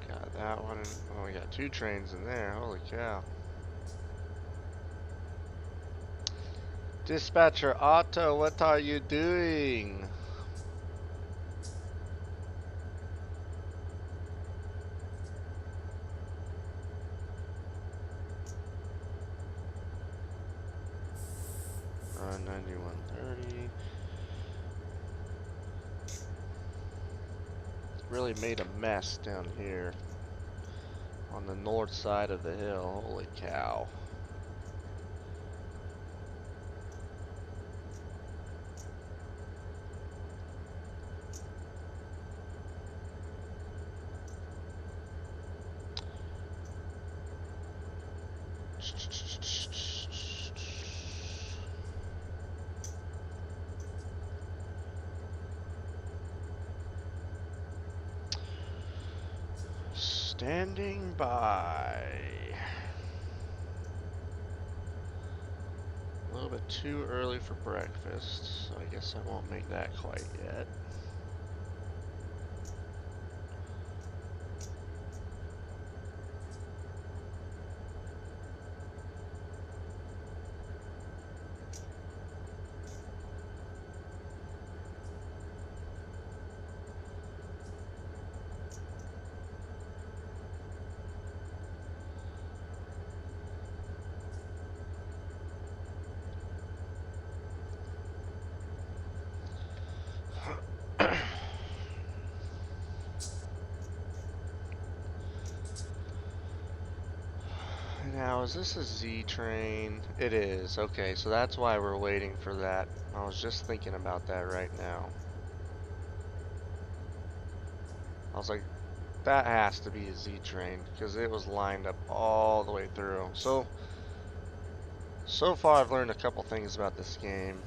Got that one. Oh, we got two trains in there. Holy cow. Dispatcher Otto, what are you doing? Run 9130. Really made a mess down here on the north side of the hill. Holy cow. Standing by. A little bit too early for breakfast, so I guess I won't make that quite yet. Now, is this a Z train? It is. Okay, so that's why we're waiting for that. I was just thinking about that right now. I was like, that has to be a Z train because it was lined up all the way through. So far I've learned a couple things about this game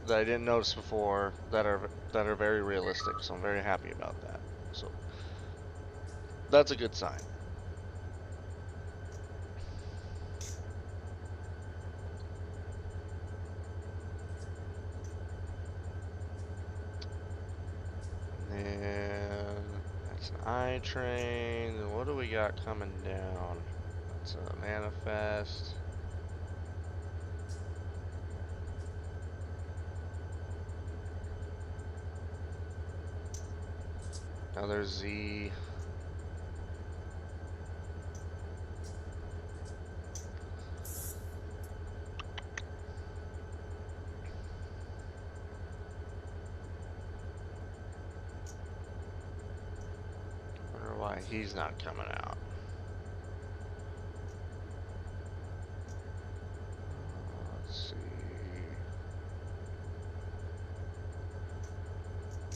that I didn't notice before that are very realistic. So I'm very happy about that. So that's a good sign. And then that's an I train. And what do we got coming down? That's a manifest. Another Z. Wonder why he's not coming out. Let's see.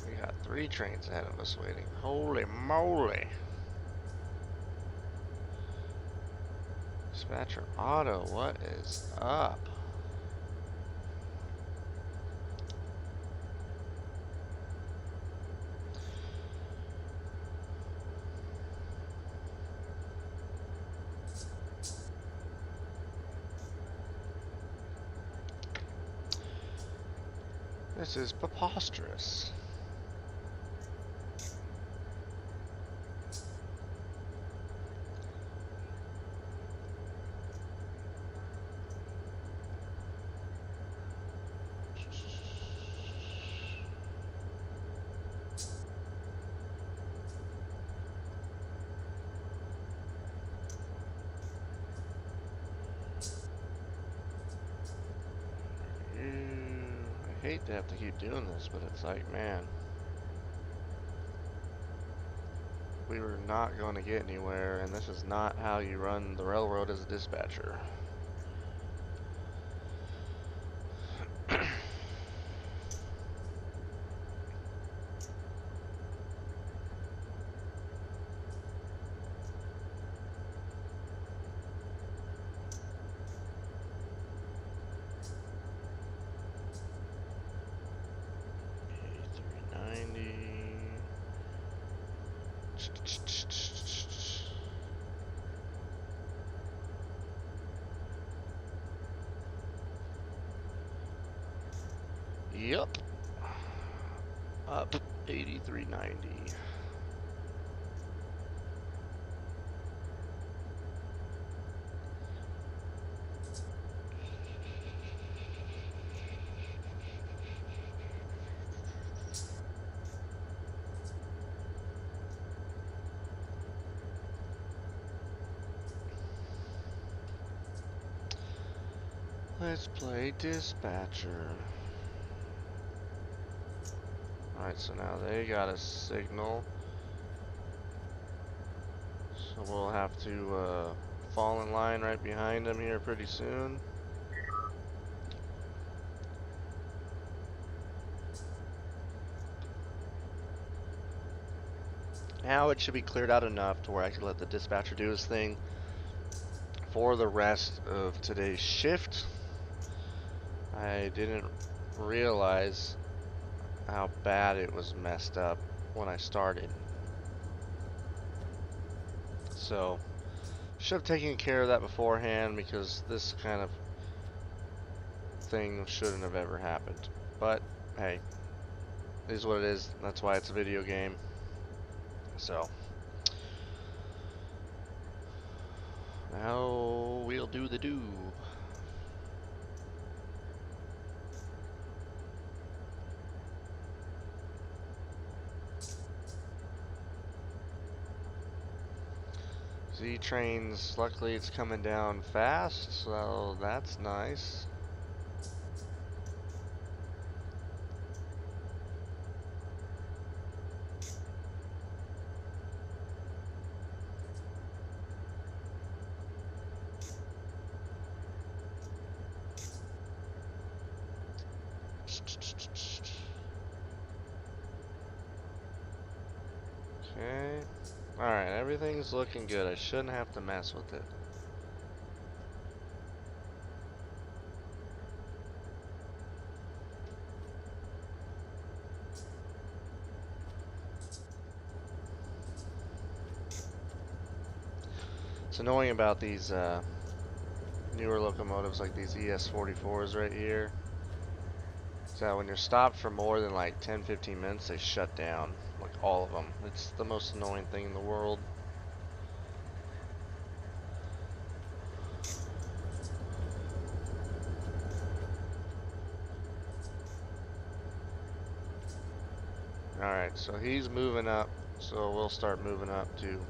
We got 3 trains ahead of us waiting. Holy moly. Dispatcher Auto, what is up? This is preposterous. I hate to have to keep doing this, but it's like, man, we were not going to get anywhere, and this is not how you run the railroad as a dispatcher. Yup. Up 8390. Let's play dispatcher. Alright, so now they got a signal. So we'll have to fall in line right behind them here pretty soon. Now it should be cleared out enough to where I can let the dispatcher do his thing for the rest of today's shift. I didn't realize how bad it was messed up when I started. So, should have taken care of that beforehand because this kind of thing shouldn't have ever happened. But, hey, it is what it is. That's why it's a video game. So, now we'll do the do. Z trains, luckily it's coming down fast, so that's nice. Okay. Alright, everything's looking good. I shouldn't have to mess with it. It's annoying about these newer locomotives like these ES44s right here. So when you're stopped for more than like 10-15 minutes, they shut down. Like all of them. It's the most annoying thing in the world. Alright, so he's moving up. So we'll start moving up too.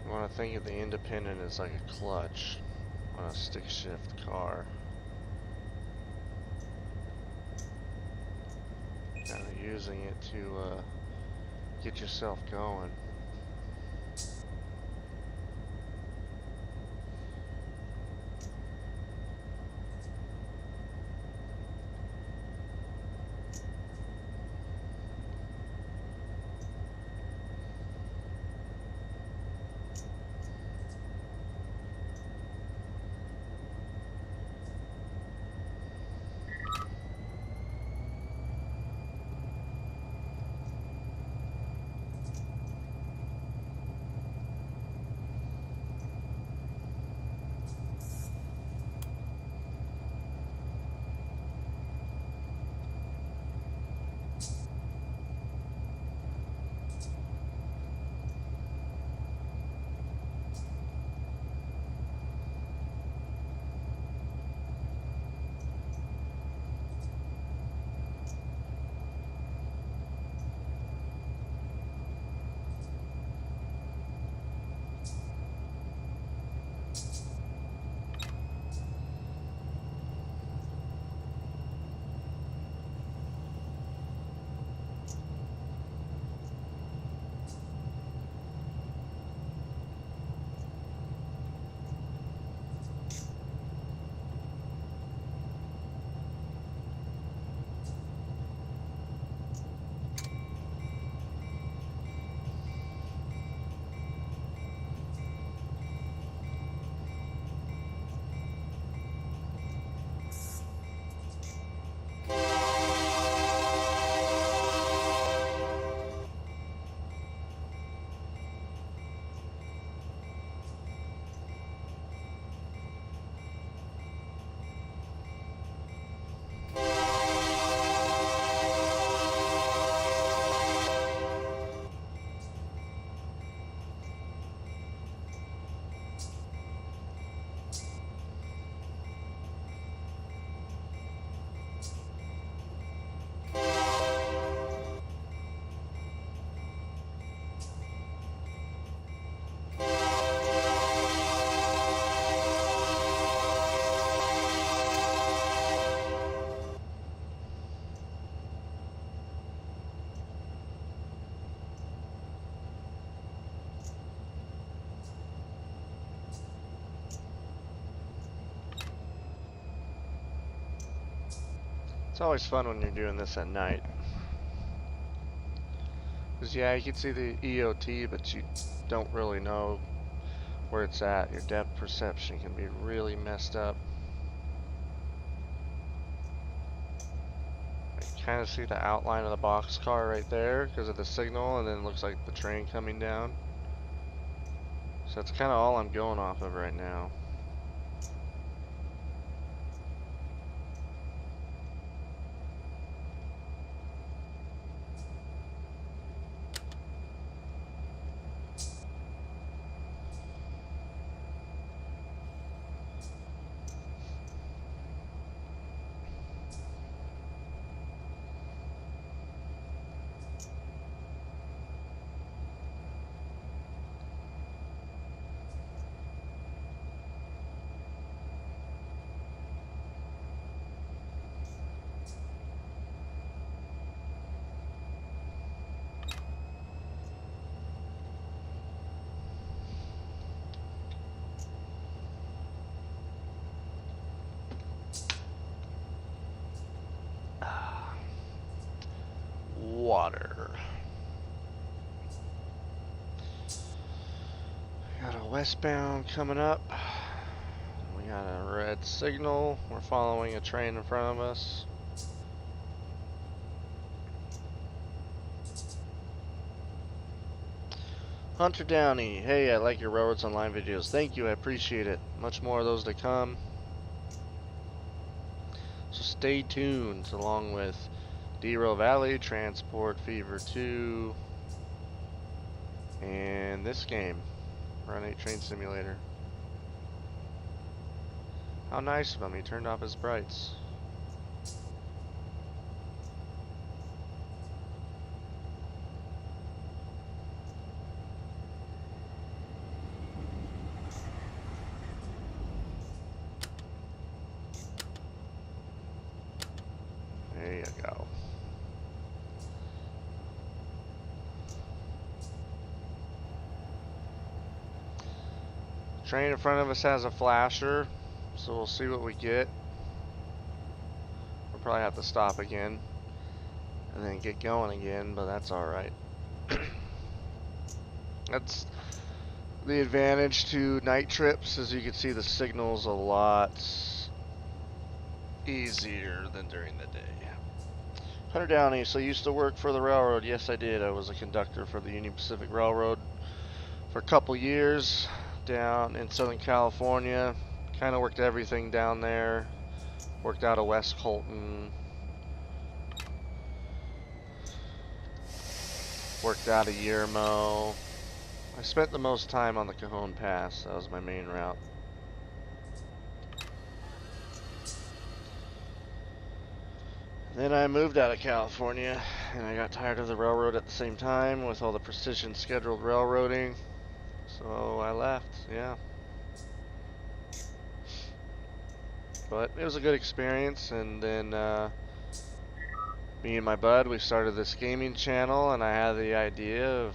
I want to think of the Independent as like a clutch on a stick shift car. Kind of using it to get yourself going. It's always fun when you're doing this at night. Because, yeah, you can see the EOT, but you don't really know where it's at. Your depth perception can be really messed up. I kind of see the outline of the boxcar right there because of the signal, and then it looks like the train coming down. So that's kind of all I'm going off of right now. Water. Got a westbound coming up. We got a red signal. We're following a train in front of us. Hunter Downey, hey, I like your Railroads Online videos. Thank you, I appreciate it. Much more of those to come. So stay tuned, along with Dero Valley, Transport Fever 2, and this game, Run 8 Train Simulator. How nice of him, he turned off his brights. There you go. Train in front of us has a flasher, so we'll see what we get. We'll probably have to stop again and then get going again, but that's alright. That's the advantage to night trips, as you can see the signal's a lot easier than during the day. Hunter Downey, so you used to work for the railroad? Yes, I did. I was a conductor for the Union Pacific Railroad for a couple years down in Southern California. Kind of worked everything down there. Worked out of West Colton. Worked out of Yermo. I spent the most time on the Cajon Pass. That was my main route. Then I moved out of California, and I got tired of the railroad at the same time with all the precision scheduled railroading. So I left, yeah. But it was a good experience, and then me and my bud, we started this gaming channel, and I had the idea of,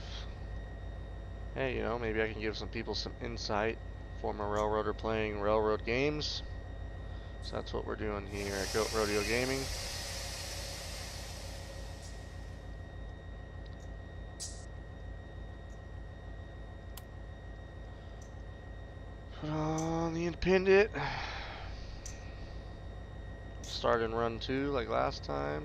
hey, you know, maybe I can give some people some insight. Former railroader playing railroad games. So that's what we're doing here at Goat Rodeo Gaming. Put on the independent. Start and run 2 like last time.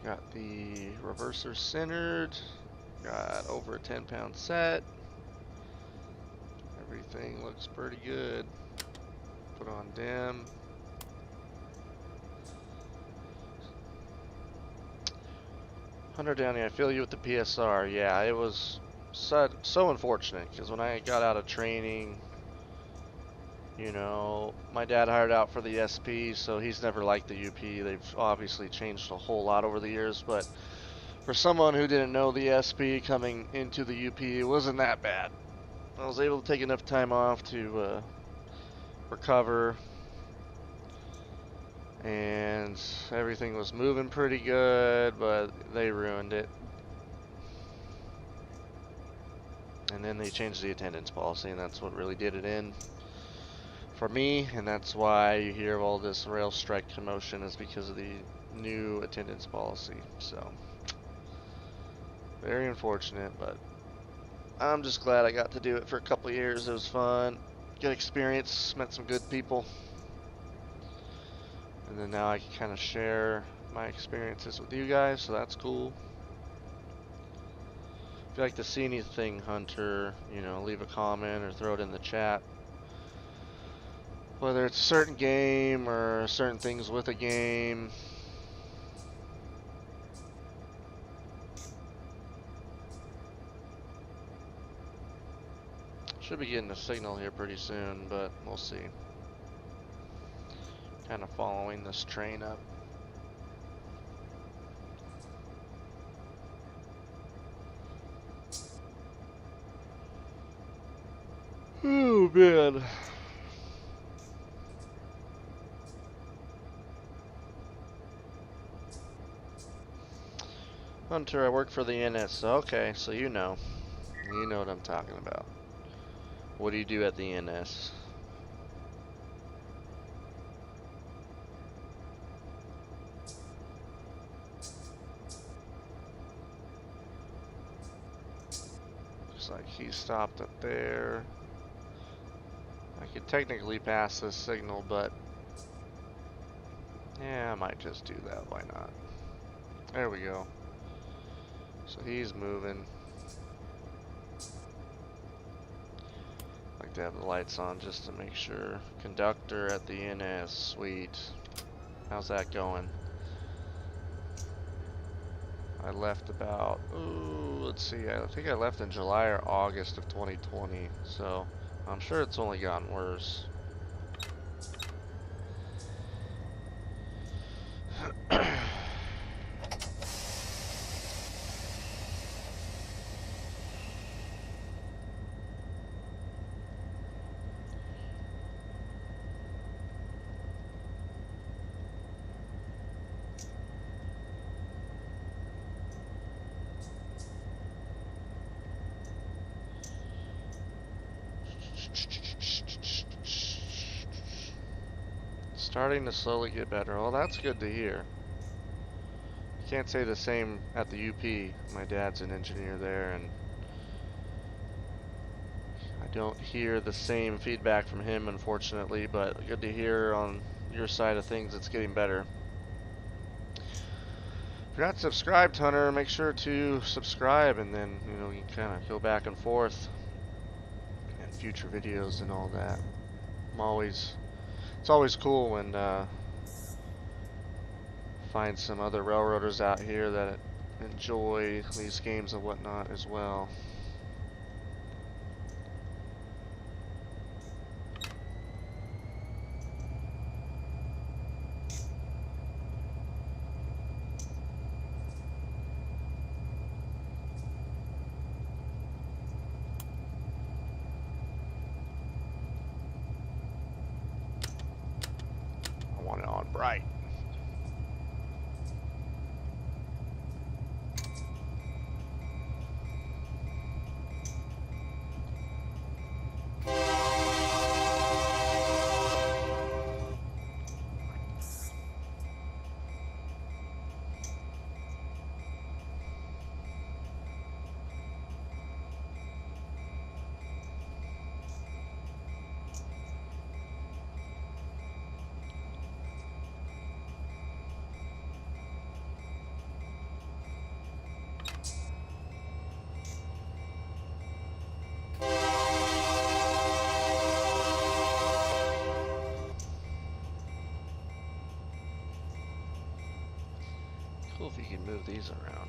Got the reverser centered. Got over a 10-pound set. Everything looks pretty good. Put on dim. Hunter Downey, I feel you with the PSR. Yeah, it was so unfortunate because when I got out of training, you know, my dad hired out for the SP, so he's never liked the UP. They've obviously changed a whole lot over the years, but for someone who didn't know the SP coming into the UP, it wasn't that bad. I was able to take enough time off to recover, and everything was moving pretty good, but they ruined it. And then they changed the attendance policy, and that's what really did it in for me. And that's why you hear all this rail strike commotion, is because of the new attendance policy. So very unfortunate, but I'm just glad I got to do it for a couple years. It was fun, good experience, met some good people, and then now I can kind of share my experiences with you guys, so that's cool. If you'd like to see anything, Hunter, leave a comment or throw it in the chat. Whether it's a certain game or certain things with a game. Should be getting a signal here pretty soon, but we'll see. Kind of following this train up. Oh man. Hunter, I work for the NS. Okay, so you know. You know what I'm talking about. What do you do at the NS? Looks like he stopped up there. I could technically pass this signal, but yeah, I might just do that. Why not? There we go. So he's moving. Like to have the lights on just to make sure. Conductor at the NS. Sweet. How's that going? I left about, let's see, I think I left in July or August of 2020, so I'm sure it's only gotten worse. Starting to slowly get better. Well, that's good to hear. Can't say the same at the UP. My dad's an engineer there, and I don't hear the same feedback from him, unfortunately, but good to hear on your side of things it's getting better. If you're not subscribed, Hunter, make sure to subscribe, and then, you can kind of go back and forth and future videos and all that. It's always cool when find some other railroaders out here that enjoy these games and whatnot as well. I want it on bright. Cool if you can move these around.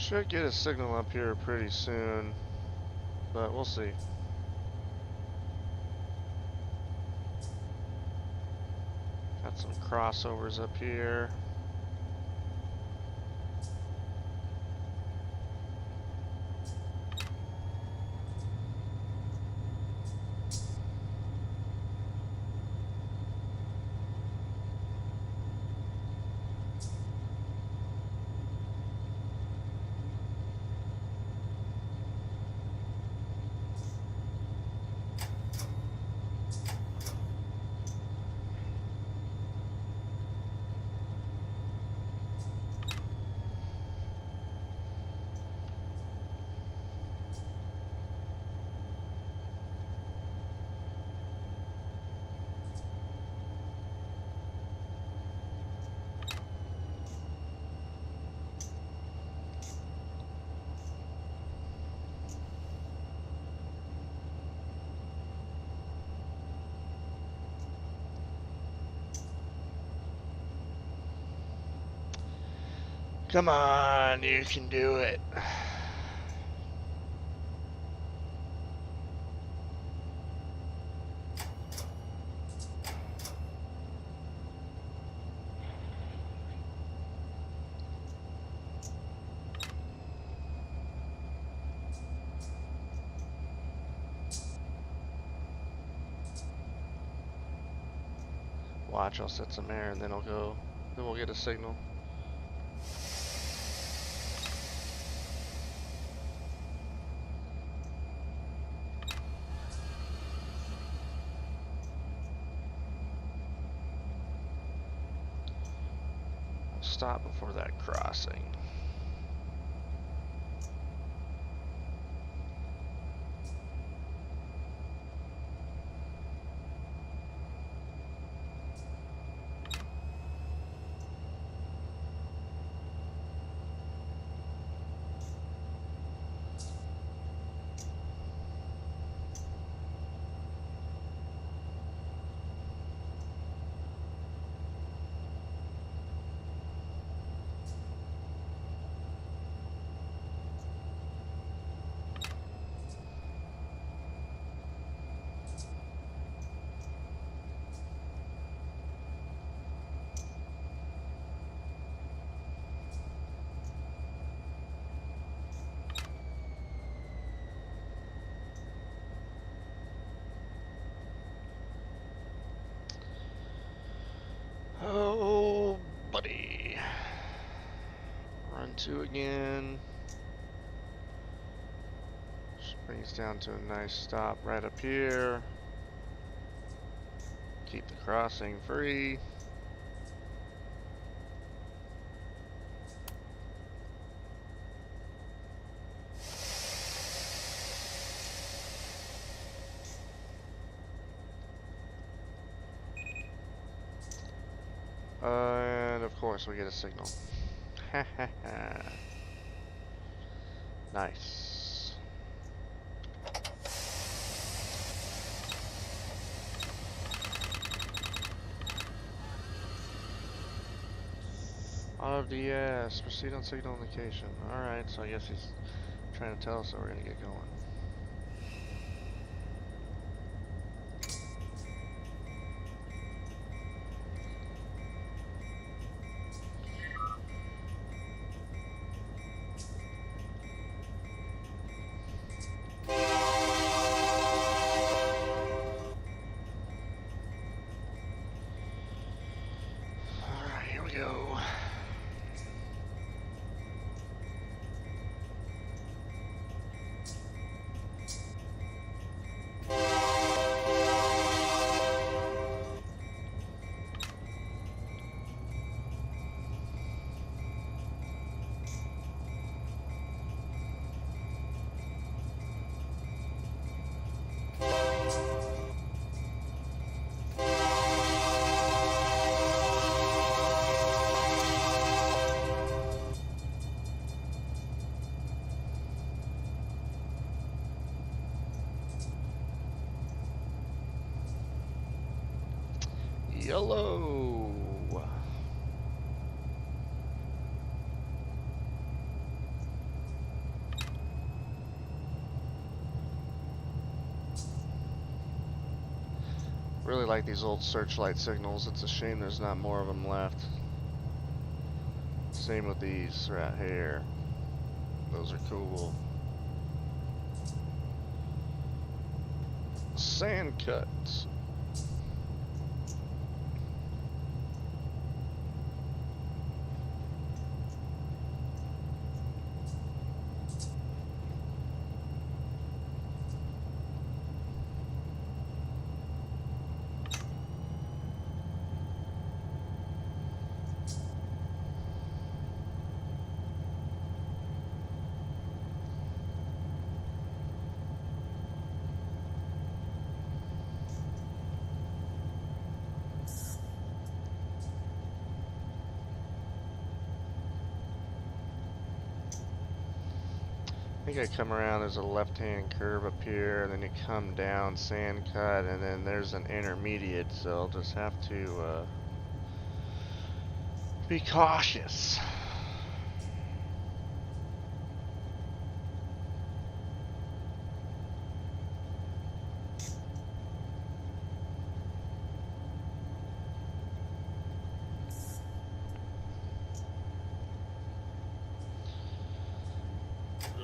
Should get a signal up here pretty soon, but we'll see. Got some crossovers up here. Come on, you can do it. Watch, I'll set some air and then then we'll get a signal. We'll stop before that crossing. Oh, buddy. Run 2 again. Just brings down to a nice stop right up here. Keep the crossing free. And of course we get a signal. Nice. Auto DS, proceed on signal indication. Alright, so I guess he's trying to tell us that we're gonna get going. Alright, here we go. Yellow. really like these old searchlight signals. It's a shame there's not more of them left. Same with these right here. Those are cool. Sand cuts. I think I come around, there's a left-hand curve up here, and then you come down, sand cut, and then there's an intermediate, so I'll just have to be cautious.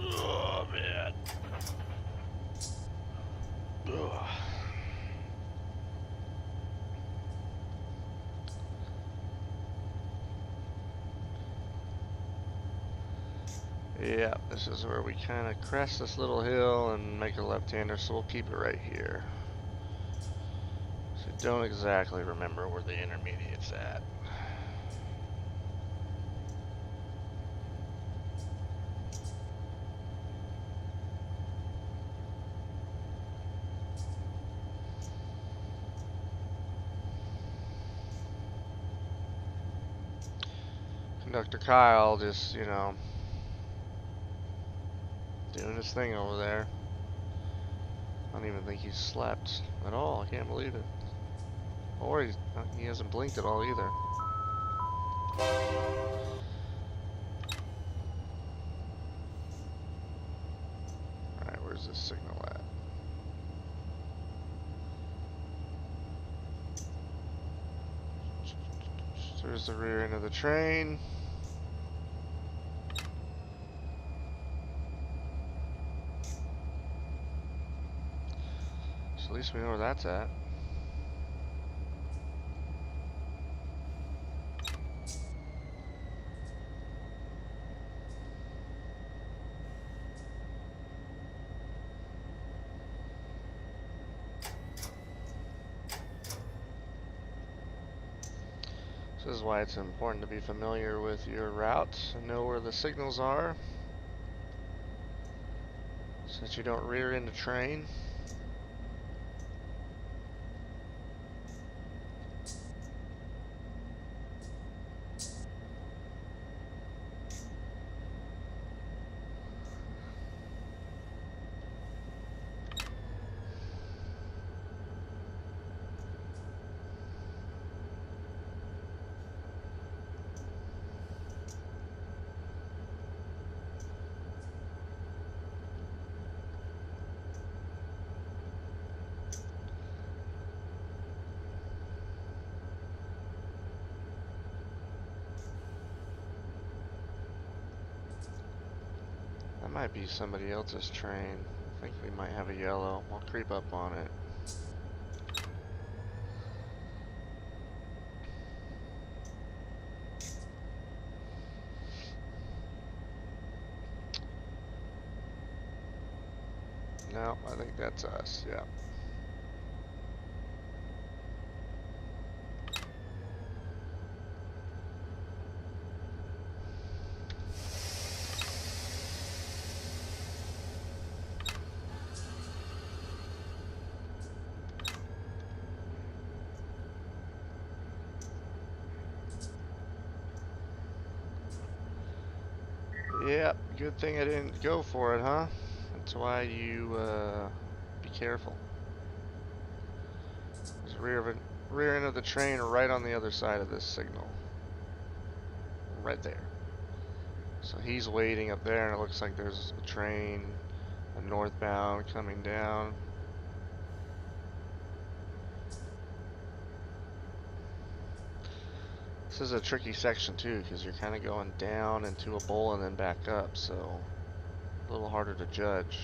Oh, man. Ugh. Yeah, this is where we kind of crest this little hill and make a left-hander, so we'll keep it right here. So don't exactly remember where the intermediate's at. Conductor Kyle just, you know, doing his thing over there. I don't even think he's slept at all. I can't believe it. Or he hasn't blinked at all either. Alright, where's this signal at? There's the rear end of the train. So at least we know where that's at. This is why it's important to be familiar with your route and know where the signals are, so that you don't rear end a train. That might be somebody else's train. I think we might have a yellow. I'll creep up on it. No, I think that's us, yeah. Yep, good thing I didn't go for it, huh? That's why you be careful. There's a rear end of the train right on the other side of this signal. Right there. So he's waiting up there, and it looks like there's a train, a northbound coming down. This is a tricky section too, because you're kind of going down into a bowl and then back up, so a little harder to judge.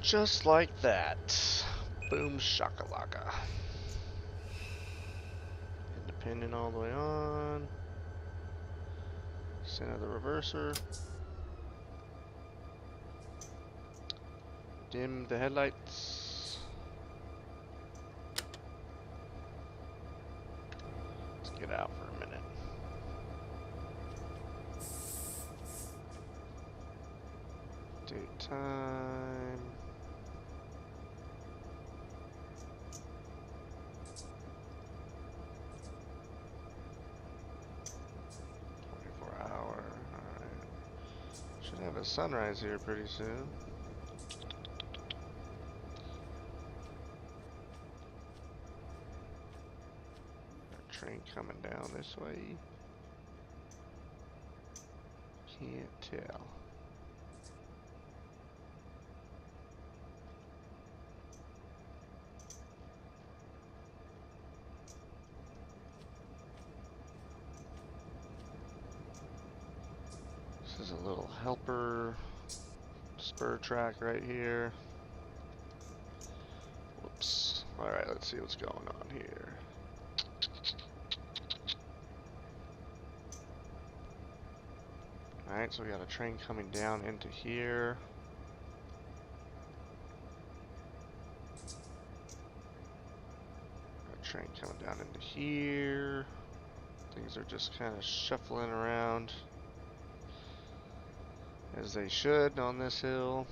Just like that. Boom shakalaka. Independent all the way on. Center the reverser. Dim the headlights. Let's get out for a minute. Date time. Hour. Alright. Should have a sunrise here pretty soon. Train coming down this way. Can't tell. This is a little helper spur track right here. Whoops. Alright, let's see what's going on here. Alright, so we got a train coming down into here. Got a train coming down into here. Things are just kind of shuffling around as they should on this hill.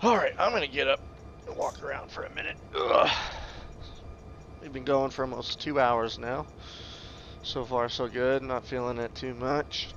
Alright, I'm gonna get up and walk around for a minute. Ugh. We've been going for almost 2 hours now. So far so good, not feeling it too much.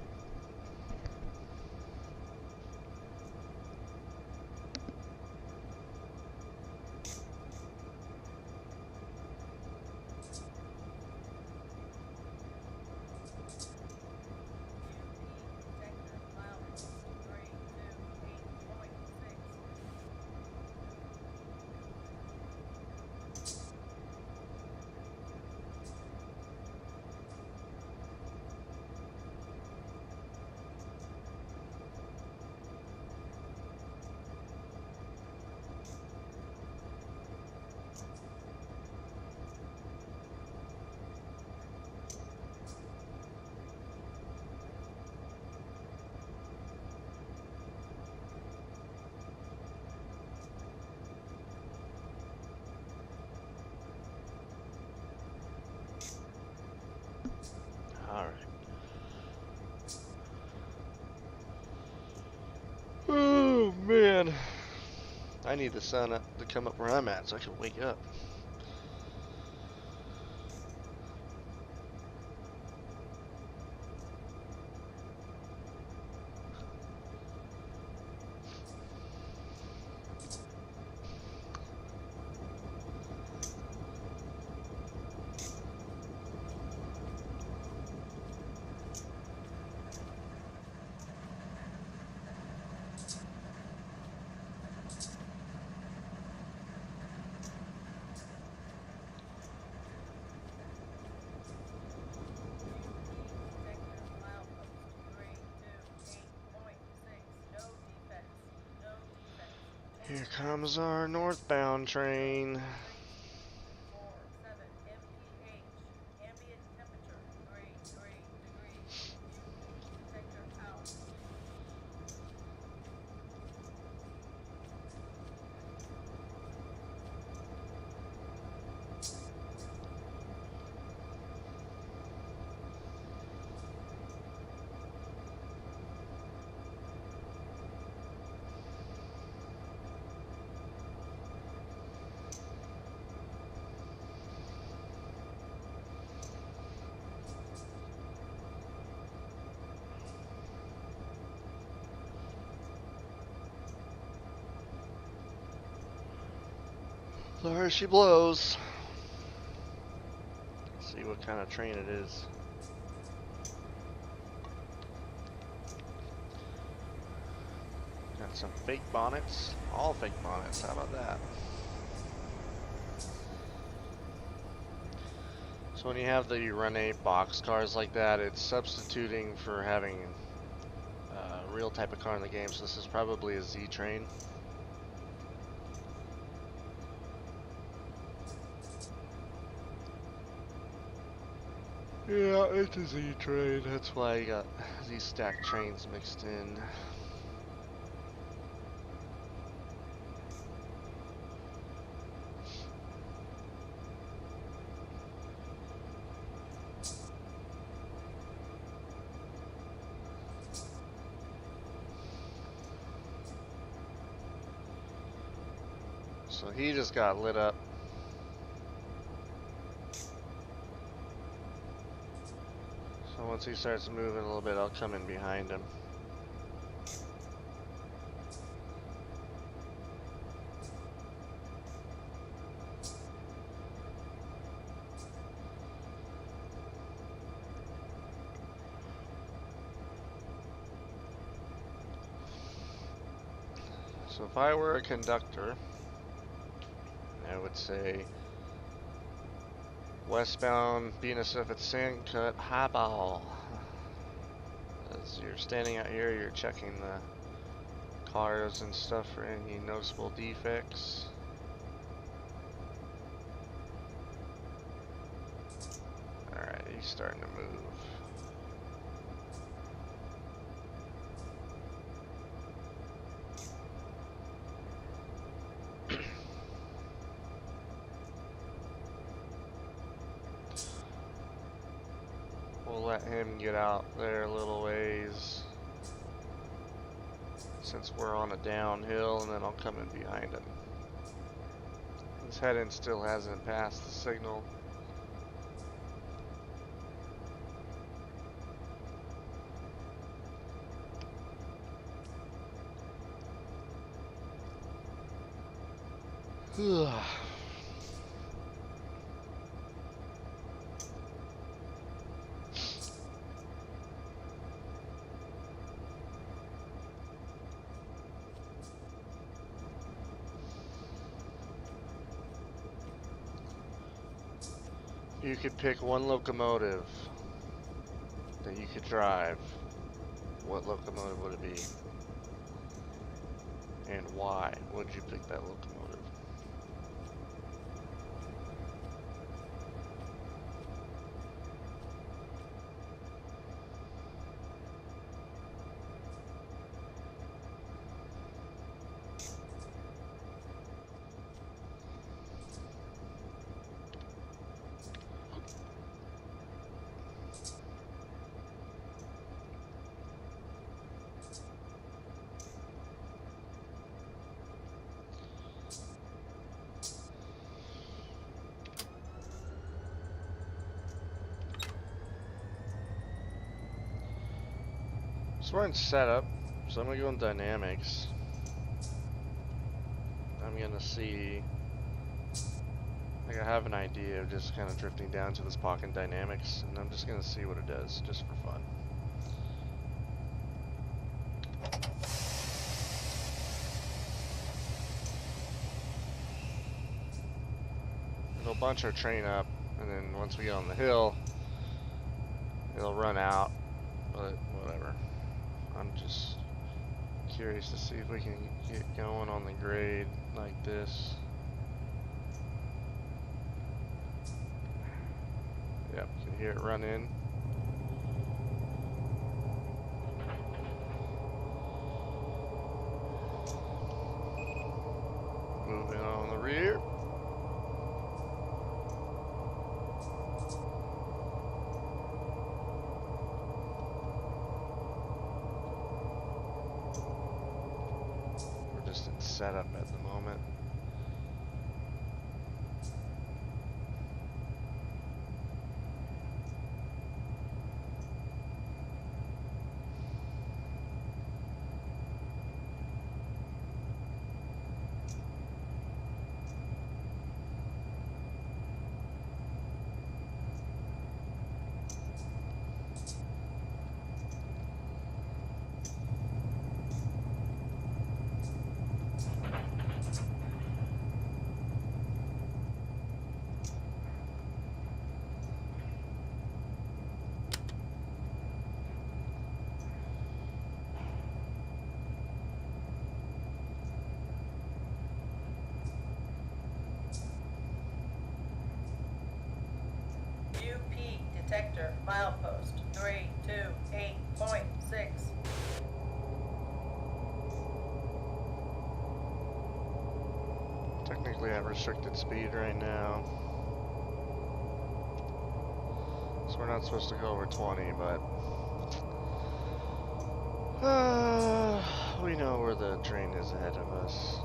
Alright. Oh man. I need the sun to come up where I'm at so I can wake up. Here comes our northbound train. 47 mph. Ambient temperature 33 degrees. Detector The harder she blows. Let's see what kind of train it is. Got some fake bonnets. All fake bonnets. How about that? So when you have the Rene box cars like that, it's substituting for having a real type of car in the game. So this is probably a Z train. Yeah, it's a Z train. That's why you got these stacked trains mixed in. So he just got lit up. So once he starts moving a little bit, I'll come in behind him. So if I were a conductor, I would say westbound Benacific Sand Cut Highball. As you're standing out here, you're checking the cars and stuff for any noticeable defects. Alright, he's starting to move. We'll let him get out there a little ways since we're on a downhill, and then I'll come in behind him. His head-end still hasn't passed the signal. You could pick one locomotive that you could drive. What locomotive would it be? And why would you pick that locomotive? So we're in setup, so I'm gonna go in dynamics. I'm gonna see, like I have an idea of just kind of drifting down to this pocket dynamics, and I'm just gonna see what it does, just for fun. It'll bunch our train up, and then once we get on the hill, it'll run out, but whatever. I'm just curious to see if we can get going on the grade like this. Yep, you can hear it run in. Moving on the rear. We're just in setup at the moment. detector milepost 328.6. Technically at restricted speed right now. So we're not supposed to go over 20, but we know where the train is ahead of us.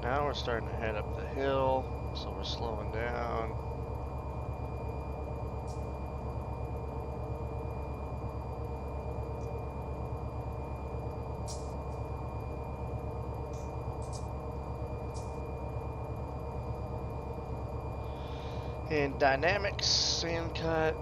Now we're starting to head up the hill, so we're slowing down. And dynamics, sand cut.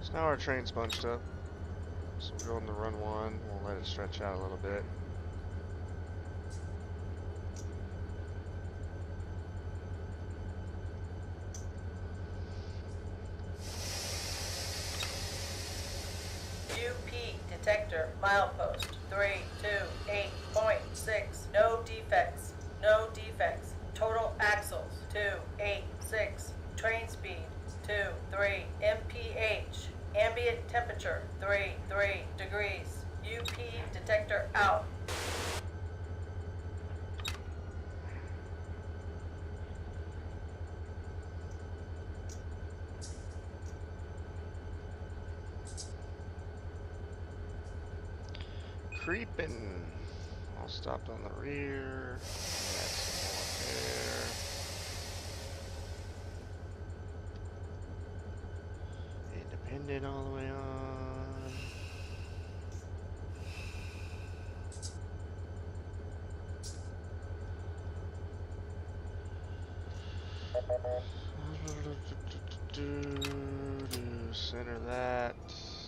So now our train's bunched up. So we're going to run one. We'll let it stretch out a little bit. UP detector milepost 328.6. No defects. No defects. Total axles 286. Train speed 23 mph. Ambient temperature 33 degrees. UP detector out. Creeping. All stopped on the rear. Add some more air. Independent all the way on. Center that.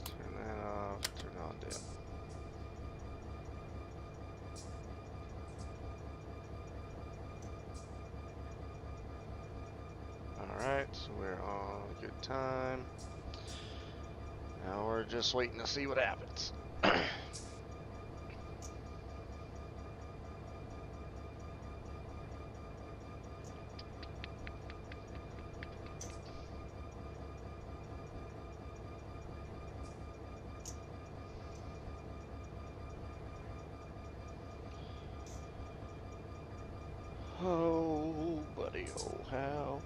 Turn that off. Turn it on dim. Alright, so we're on a good time. Now we're just waiting to see what happens. Oh, buddy, oh, how.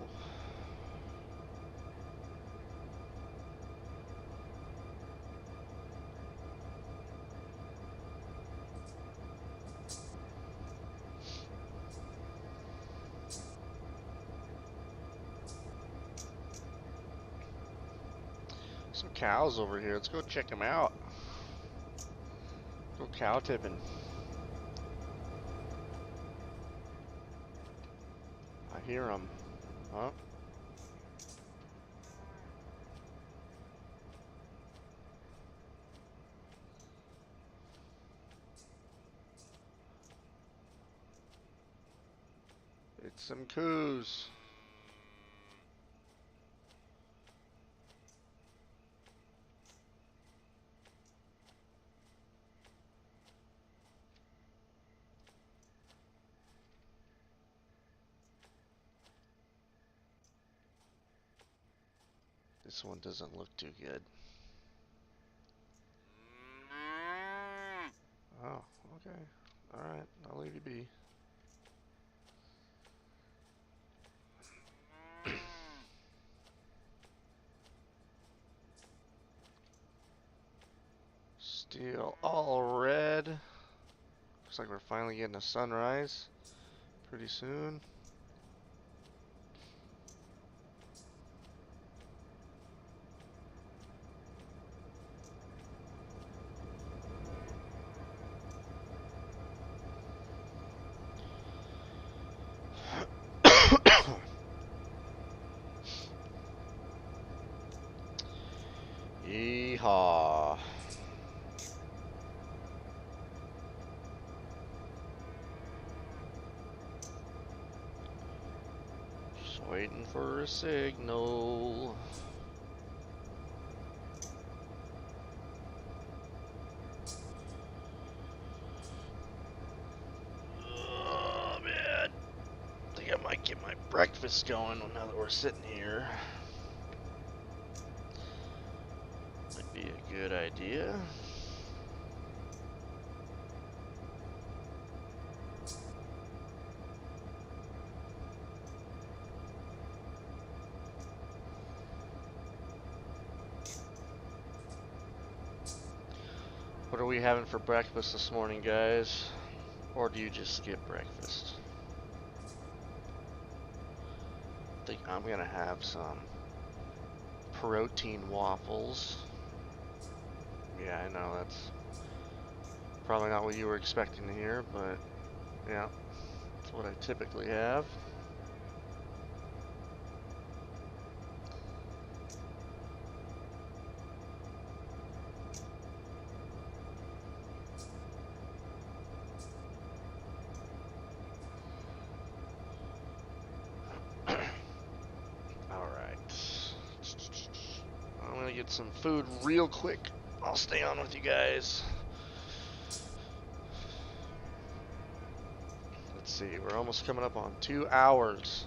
Some cows over here. Let's go check them out. Go cow tipping. I hear them. Huh? Some coos. This one doesn't look too good. Oh, okay. Alright, I'll leave you be. Still all red. Looks like we're finally getting a sunrise pretty soon. Yeehaw. Just waiting for a signal. Oh man. I think I might get my breakfast going now that we're sitting here. Might be a good idea. What are we having for breakfast this morning, guys? Or do you just skip breakfast? I think I'm gonna have some protein waffles. Yeah, I know that's probably not what you were expecting to hear, but yeah, that's what I typically have. I'm gonna get some food real quick. I'll stay on with you guys. Let's see, we're almost coming up on 2 hours.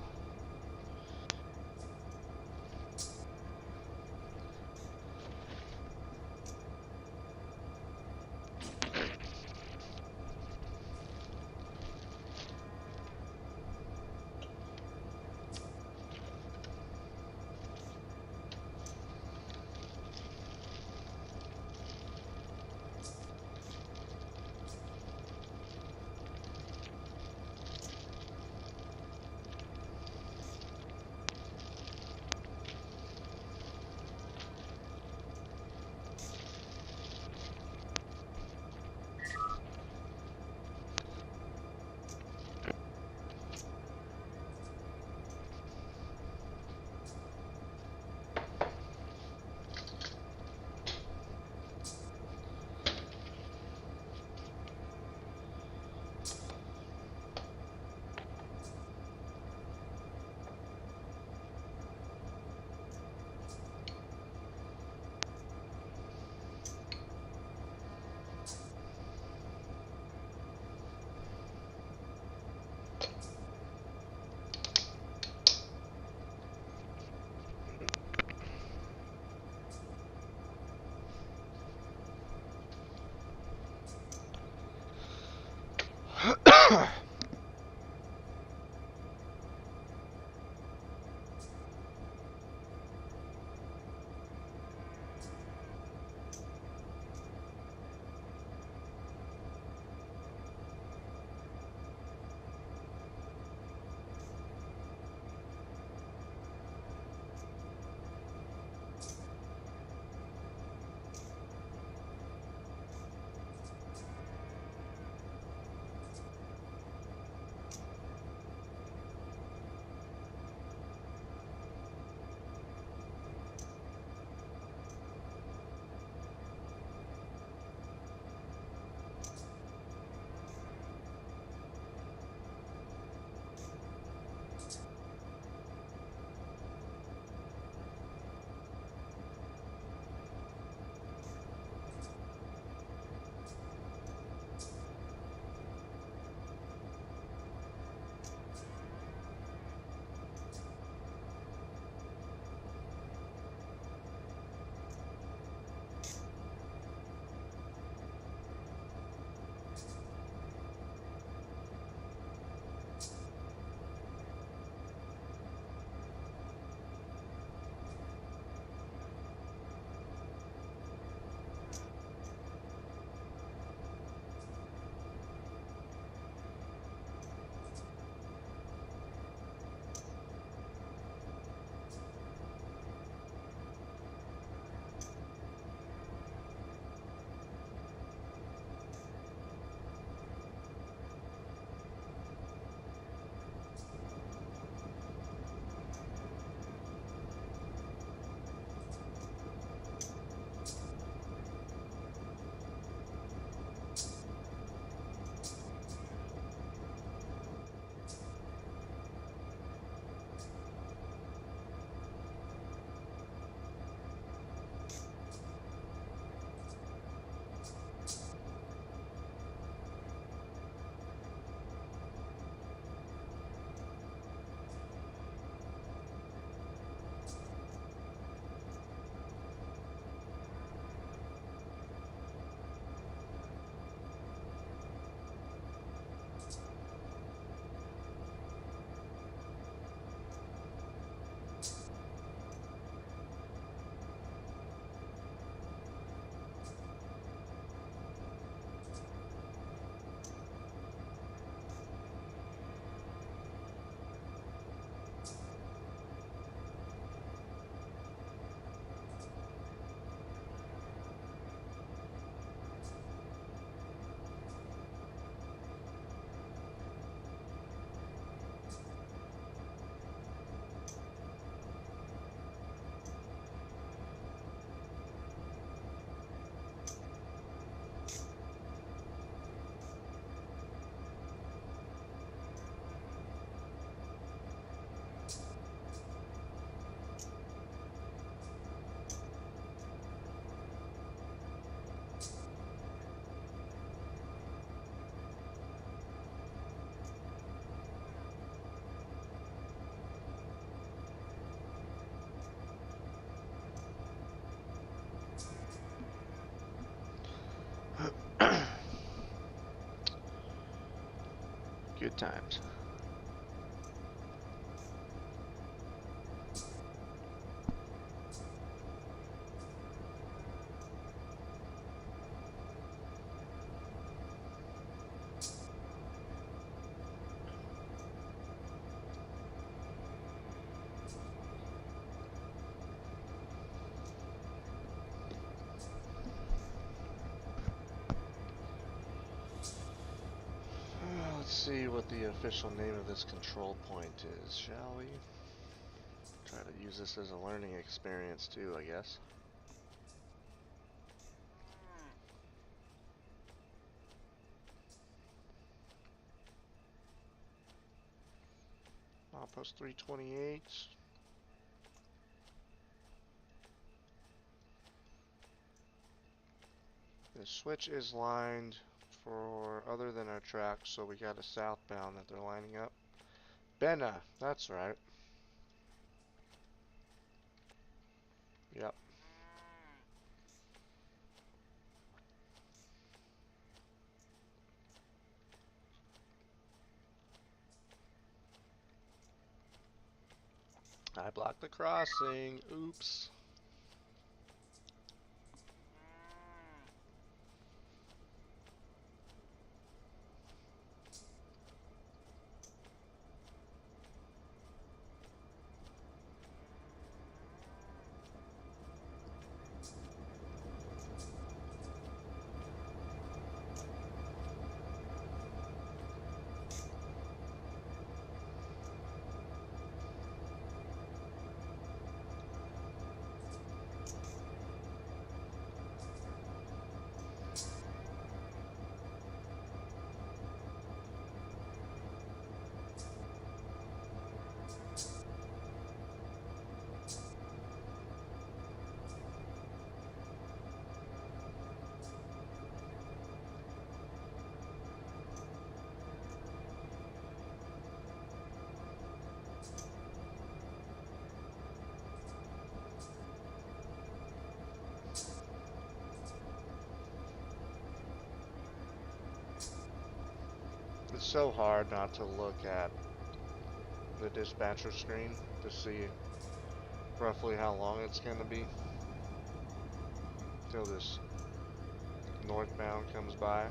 Good times. Let's see what the official name of this control point is, shall we? Try to use this as a learning experience too, I guess. Outpost 328. The switch is lined for other than our tracks, so we got a southbound that they're lining up. Benna, that's right. Yep. I blocked the crossing. Oops. It's so hard not to look at the dispatcher screen to see roughly how long it's going to be till this northbound comes by.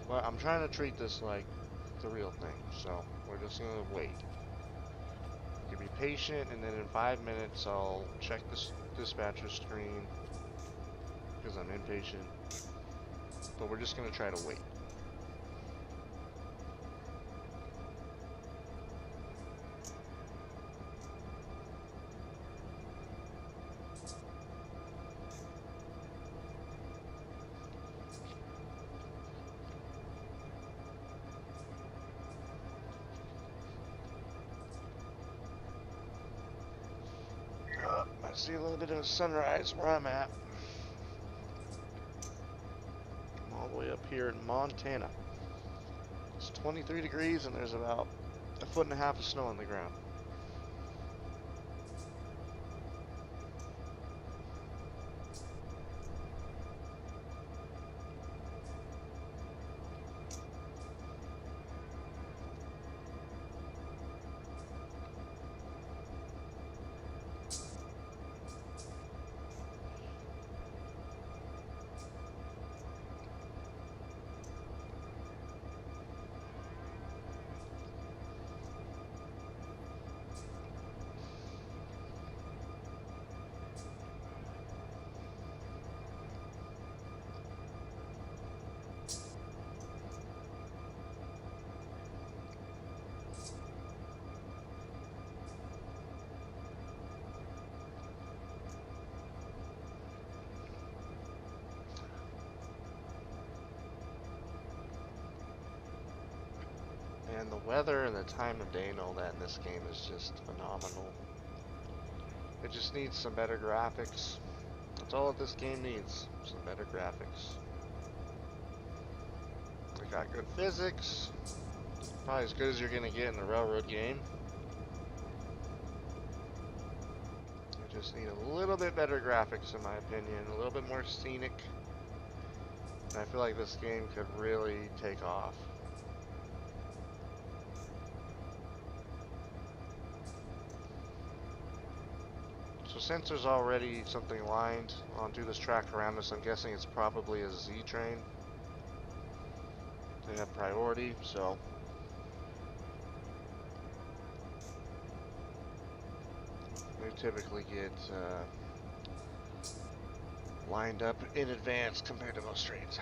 But I'm trying to treat this like the real thing, so we're just going to wait. You can be patient, and then in 5 minutes I'll check this dispatcher screen because I'm impatient. But we're just going to try to wait. I see a little bit of sunrise where I'm at. I'm all the way up here in Montana. It's 23 degrees and there's about 1.5 feet of snow on the ground. And the weather and the time of day and all that in this game is just phenomenal. It just needs some better graphics. That's all that this game needs, some better graphics. It got good physics, probably as good as you're going to get in a railroad game. You just need a little bit better graphics in my opinion, a little bit more scenic. And I feel like this game could really take off. So since there's already something lined onto this track around us, I'm guessing it's probably a Z train. They have priority, so they typically get lined up in advance compared to most trains.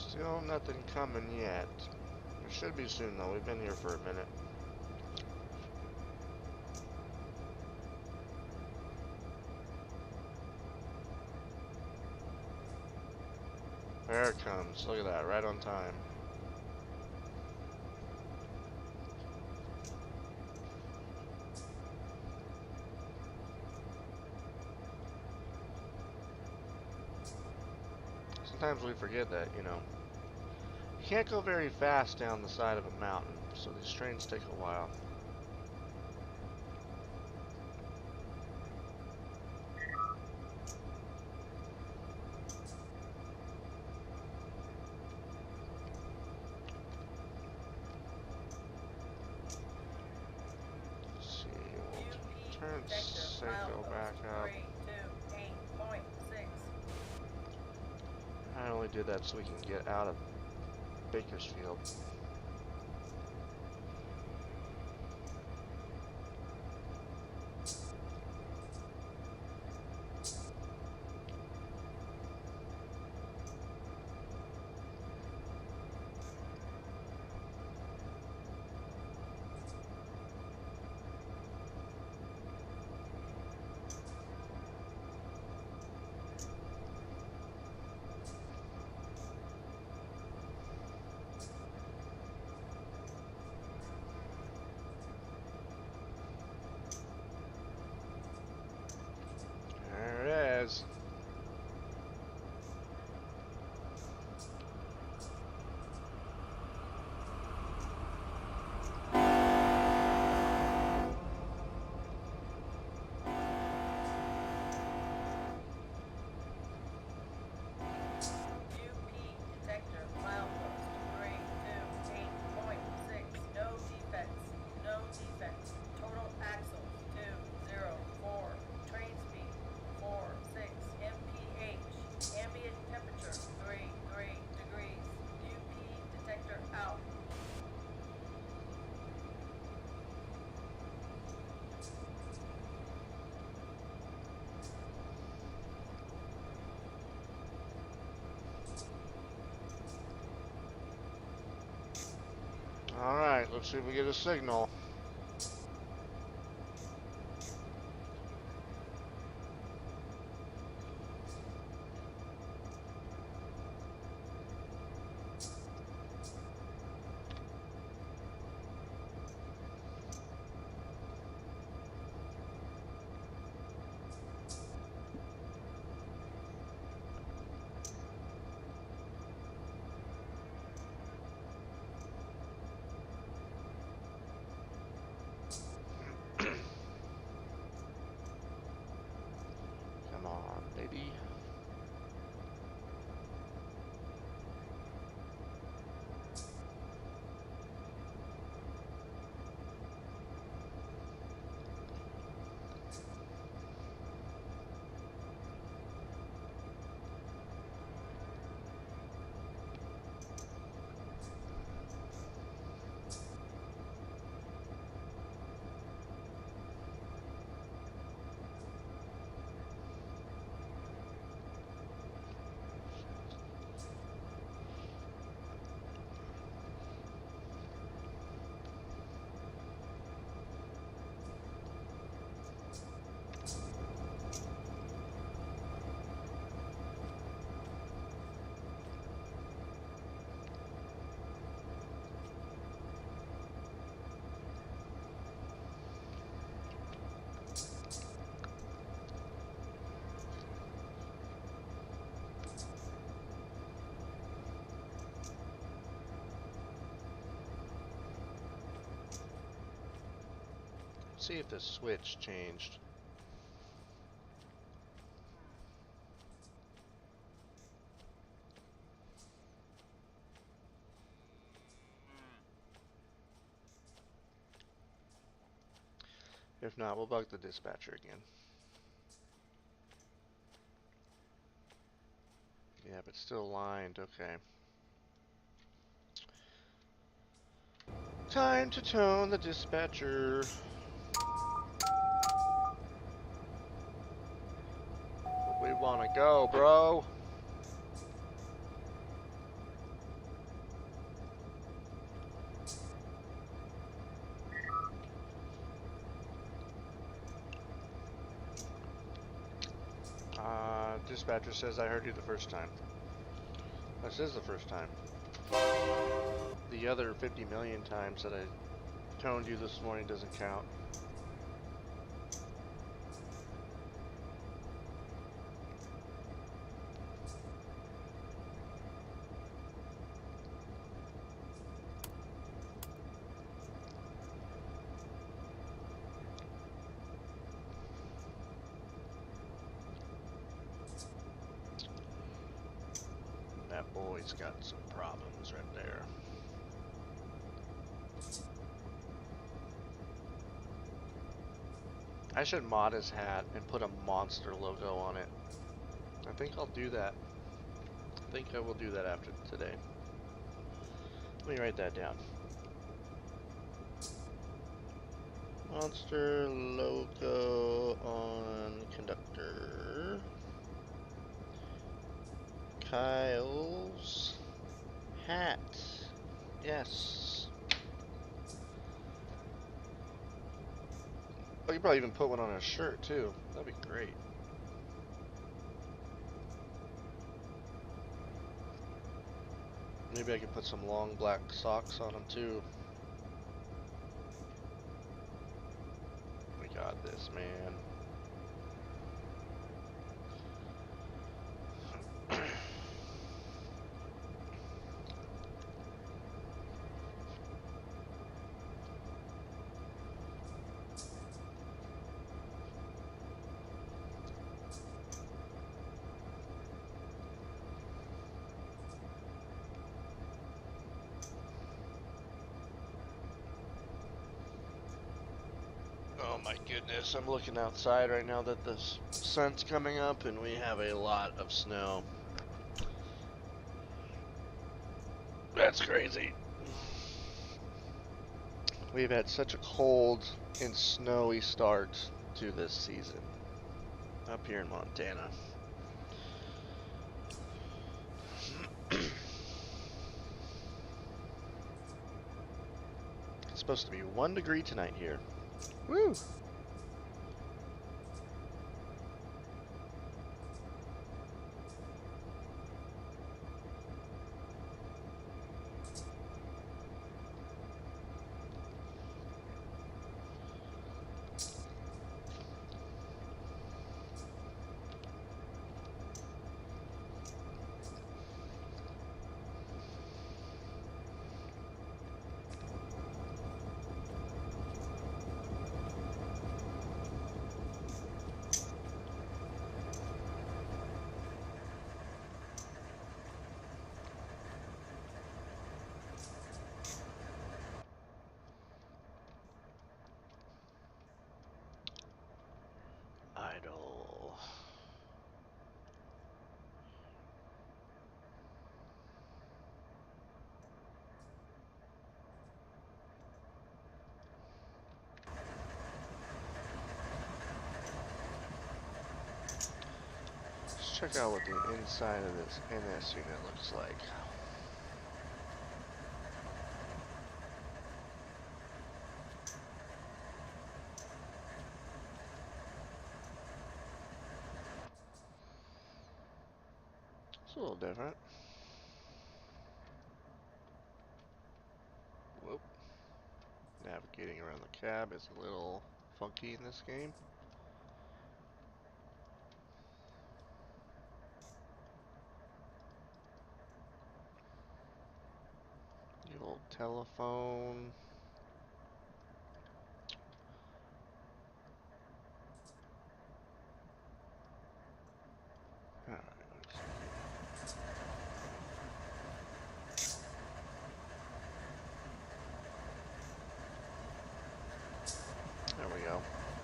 Still nothing coming yet. There should be soon though. We've been here for a minute. There it comes. Look at that, right on time. Sometimes we forget that, you know. You can't go very fast down the side of a mountain, so these trains take a while. Let's see, we'll turn Seiko back up. 328.6. I only did that so we can get out of Bakersfield. There it is. UP detector milepost 328.6. No defects. No defects. Total axles 204. Train speed 46 mph. Ambient temperature 33 degrees. UP detector out. Alright, let's see if we get a signal. Come on, baby. Let's see if the switch changed. If not, we'll bug the dispatcher again. Yeah, but still lined. Okay. Time to tone the dispatcher. We want to go, bro. Dispatcher says I heard you the first time. This is the first time. The other 50 million times that I toned you this morning doesn't count. That boy's got some problems right there. I should mod his hat and put a monster logo on it. I think I'll do that. I think I will do that after today. Let me write that down. Monster logo on Conductor. Kyle's hat. Yes. Oh, you probably even put one on a shirt too. That'd be great. Maybe I could put some long black socks on him too. We got this, man. Oh my goodness, I'm looking outside right now that the sun's coming up and we have a lot of snow. That's crazy. We've had such a cold and snowy start to this season up here in Montana. It's supposed to be 1 degree tonight here. Woo! Idle. Let's check out what the inside of this NS unit looks like. It's a little different. Whoop. Navigating around the cab is a little funky in this game. The old telephone.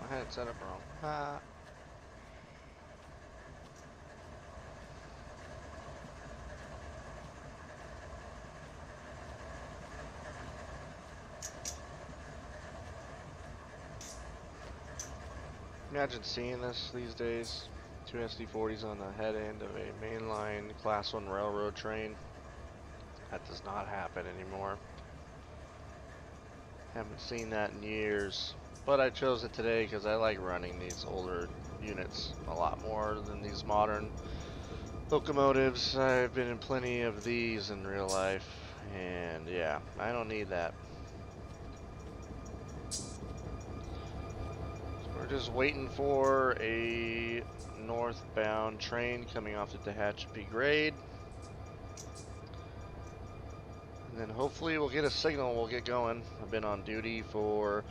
I had it set up wrong. Ah. Imagine seeing this these days. Two SD40s on the head end of a mainline Class 1 railroad train. That does not happen anymore. Haven't seen that in years. But I chose it today because I like running these older units a lot more than these modern locomotives. I've been in plenty of these in real life. And yeah, I don't need that. We're just waiting for a northbound train coming off the Tehachapi grade. And then hopefully we'll get a signal, we'll get going. I've been on duty for,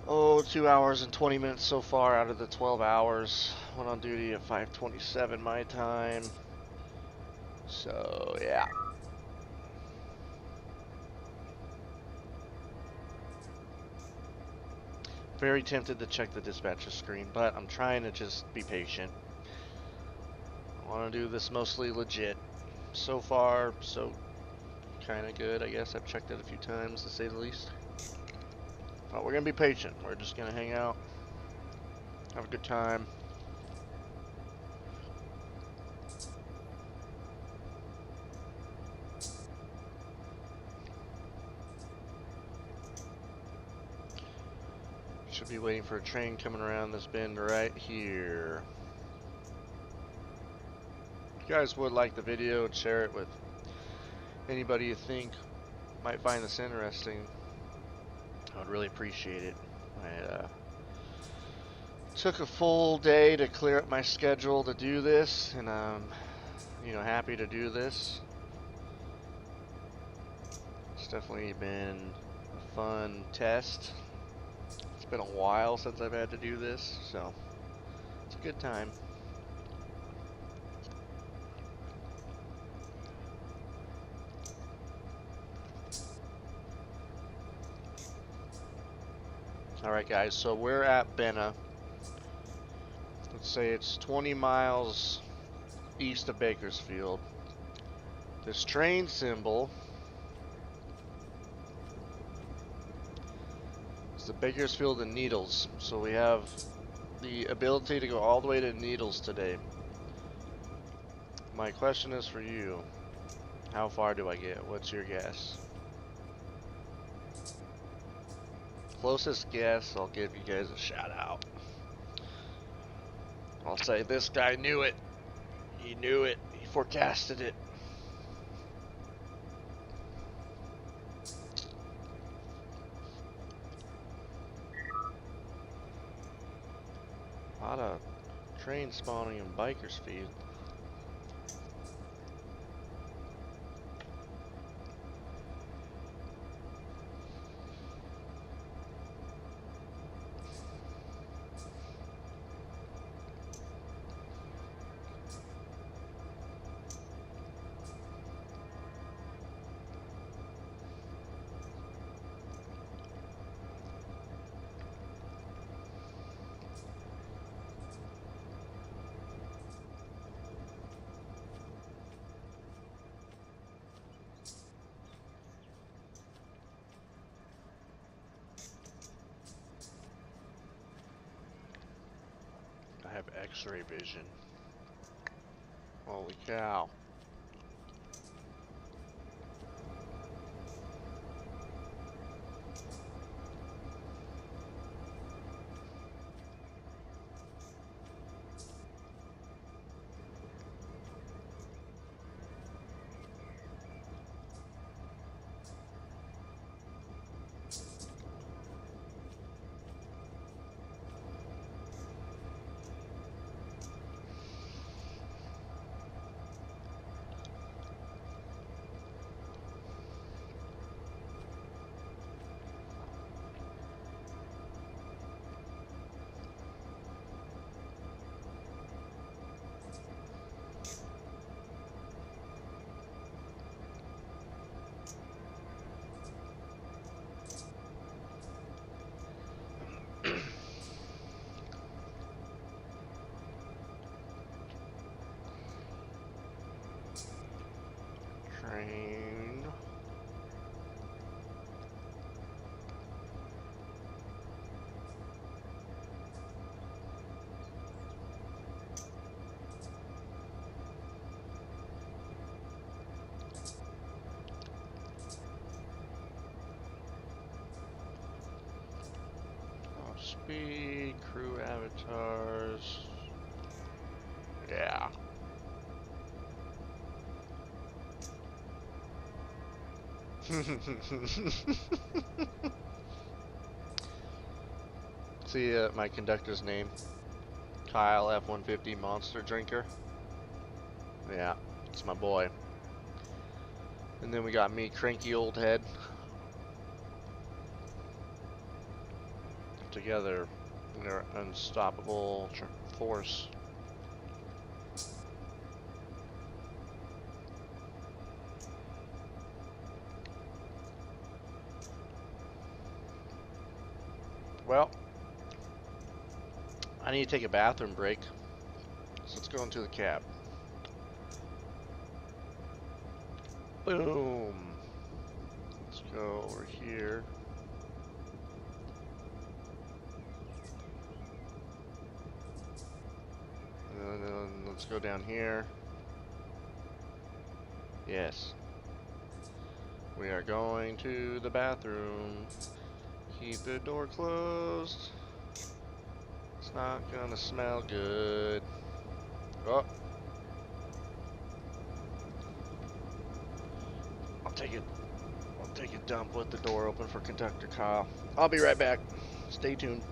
2 hours and 20 minutes so far out of the 12 hours. Went on duty at 5:27 my time. So, yeah. Very tempted to check the dispatcher screen, but I'm trying to just be patient. I want to do this mostly legit. So far, so kind of good, I guess. I've checked it a few times, to say the least. But we're going to be patient. We're just going to hang out, have a good time. Should be waiting for a train coming around this bend right here. If you guys would like the video and share it with anybody you think might find this interesting, I would really appreciate it. I took a full day to clear up my schedule to do this, and I'm, happy to do this. It's definitely been a fun test. It's been a while since I've had to do this, so it's a good time. Alright guys, so we're at Benna. Let's say it's 20 miles east of Bakersfield. This train symbol is the Bakersfield and Needles. So we have the ability to go all the way to Needles today. My question is for you. How far do I get? What's your guess? Closest guess, I'll give you guys a shout out. I'll say this guy knew it. He knew it. He forecasted it. A lot of train spawning in Bakersfield. I have X-ray vision. Holy cow. train. Oh, speed, crew avatars. Yeah. See my conductor's name? Kyle F-150 Monster Drinker. Yeah, it's my boy. And then we got me, Cranky Old Head. Together, they're unstoppable force. Well, I need to take a bathroom break, so let's go into the cab. Boom. Let's go over here. And then let's go down here. Yes. We are going to the bathroom. Keep the door closed. It's not gonna smell good. Oh. I'll take it. I'll take a dump with the door open for Conductor Kyle. I'll be right back. Stay tuned.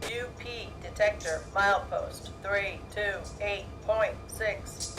UP detector milepost 328.6.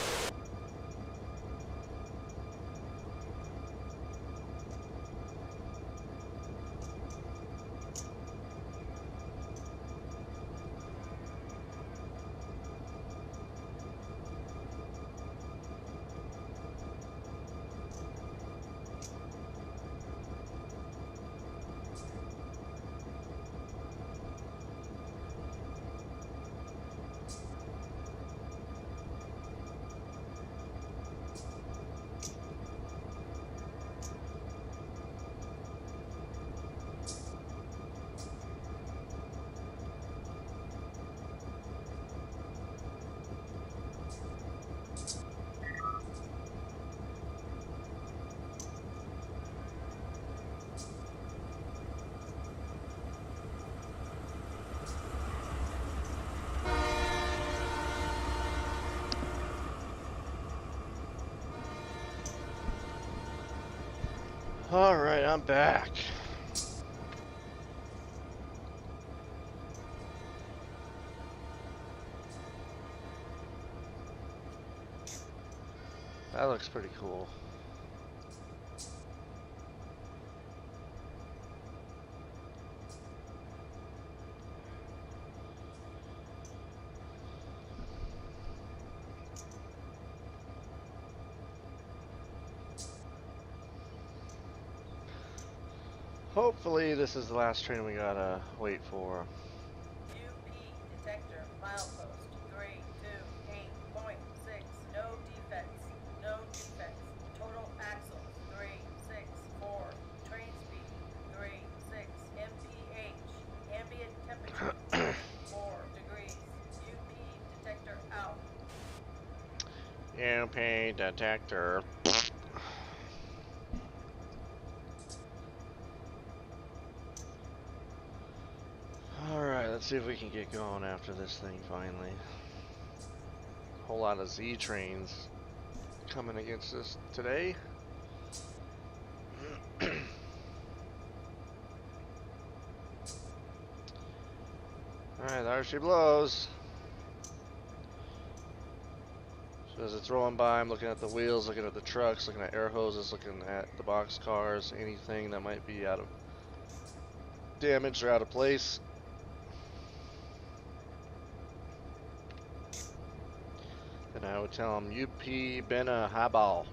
Alright, I'm back. That looks pretty cool. Hopefully this is the last train we gotta wait for. UP detector milepost 328.6. No defects. No defects. Total axles 364. Train speed 36 mph. Ambient temperature 4 degrees. UP detector out. UP detector. Alright, let's see if we can get going after this thing finally. Whole lot of Z trains coming against us today. Alright, there she blows. So as it's rolling by, I'm looking at the wheels, looking at the trucks, looking at air hoses, looking at the box cars, anything that might be out of damaged or out of place. Then I would tell them, UP been a highball.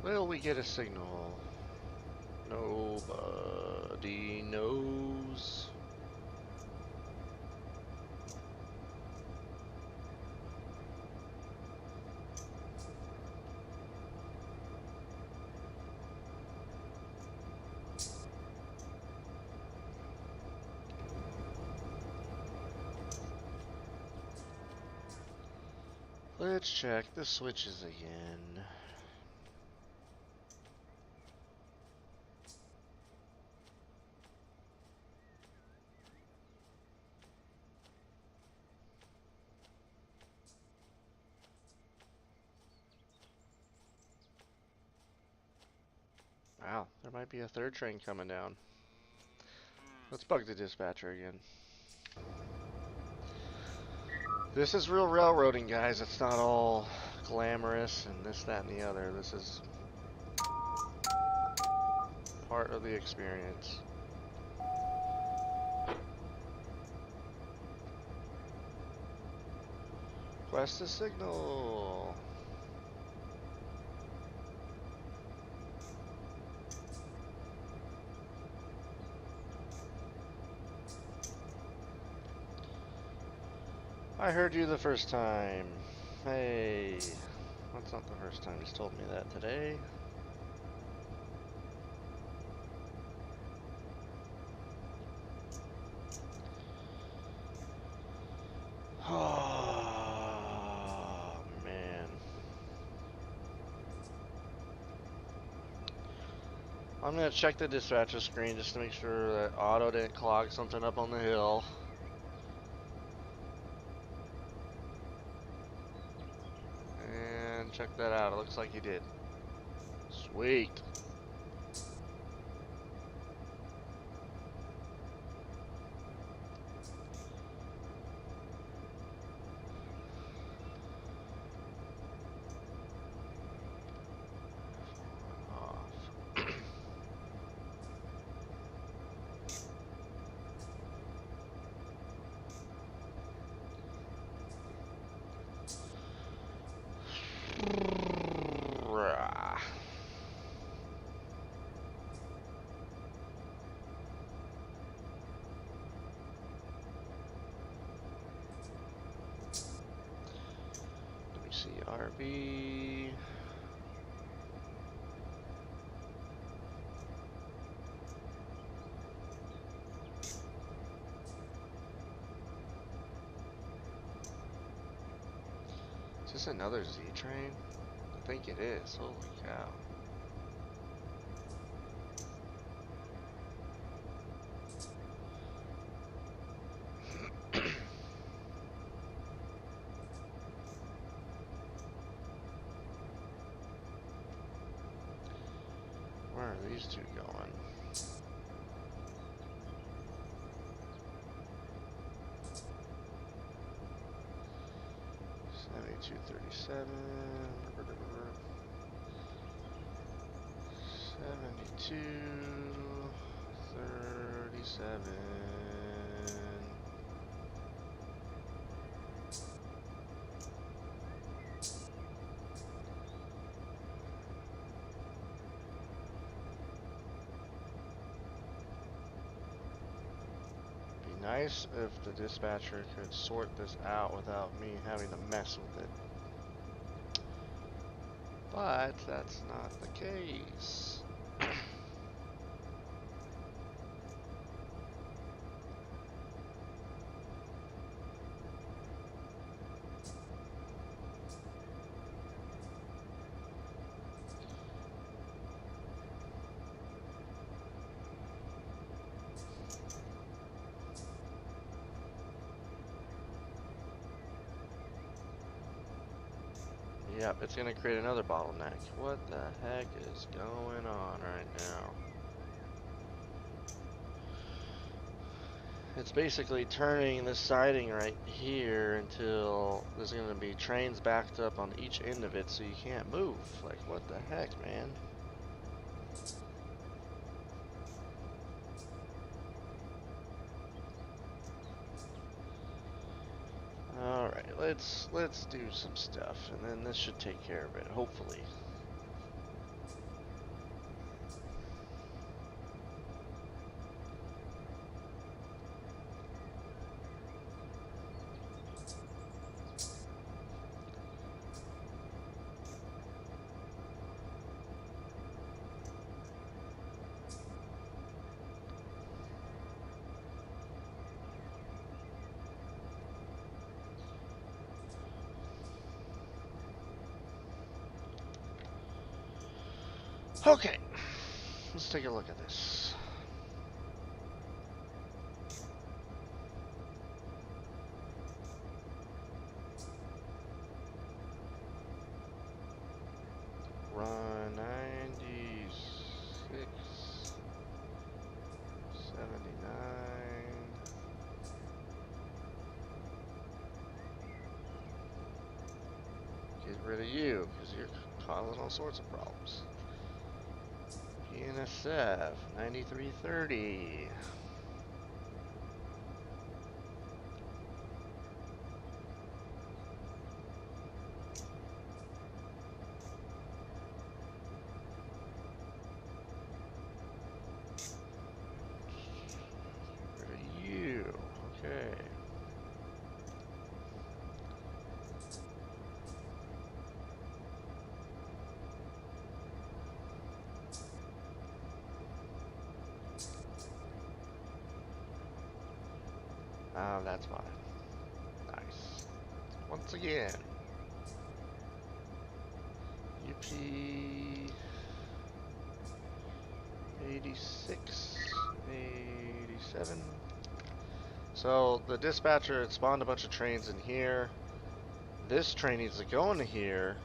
Will we get a signal? Nobody knows. Let's check the switches again. Wow, there might be a third train coming down. Let's bug the dispatcher again. This is real railroading, guys. It's not all glamorous and this, that, and the other. This is part of the experience. Request a signal. I heard you the first time. Hey, that's not the first time he's told me that today. Oh, man. I'm gonna check the dispatcher screen just to make sure that Otto didn't clog something up on the hill. And check that out. It looks like he did. Sweet. Let me see, RB. Is this another Z train? I think it is. Holy cow. Where are these two going? 7237. 7237. Be nice if the dispatcher could sort this out without me having to mess with it. But that's not the case. Yep, it's gonna create another bottleneck. What the heck is going on right now? It's basically turning the siding right here until there's gonna be trains backed up on each end of it so you can't move. Like, what the heck, man? Alright, let's do some stuff, and then this should take care of it, hopefully. Okay, let's take a look at this. Run 96, 79. Get rid of you, because you're causing all sorts of problems. PNSF 9330. Rid of you. Okay. Oh, that's fine. Nice. Once again. UP 86, 87. So the dispatcher had spawned a bunch of trains in here. This train needs to go into here.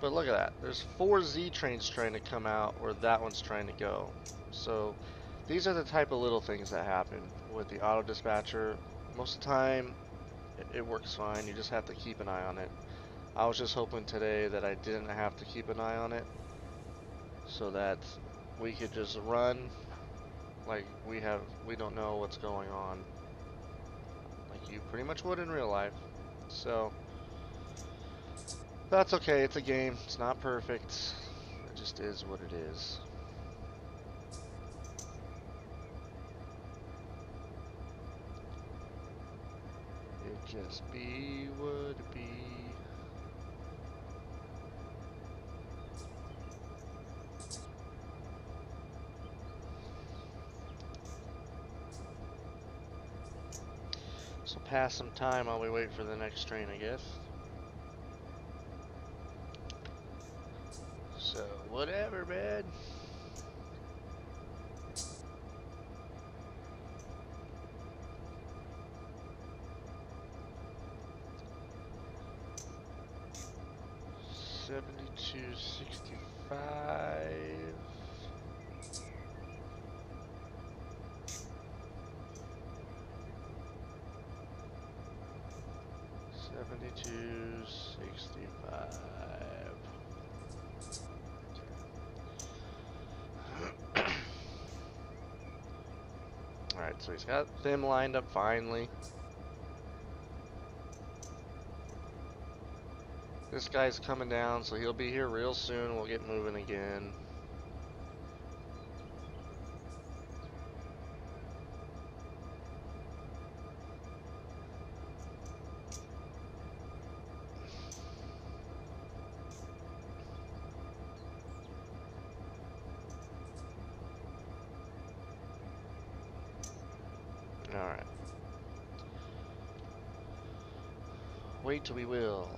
But look at that. There's 4 Z trains trying to come out where that one's trying to go. So these are the type of little things that happen with the auto dispatcher. Most of the time it works fine. You just have to keep an eye on it. I was just hoping today that I didn't have to keep an eye on it so that we could just run like we don't know what's going on like you pretty much would in real life. So that's okay. It's a game. It's not perfect. It just is what it is. It just be what it be. So pass some time while we wait for the next train, I guess. So whatever, man. $72.65. 7265. Alright, so he's got them lined up finally. This guy's coming down, so he'll be here real soon. We'll get moving again. Alright. Wait, we will.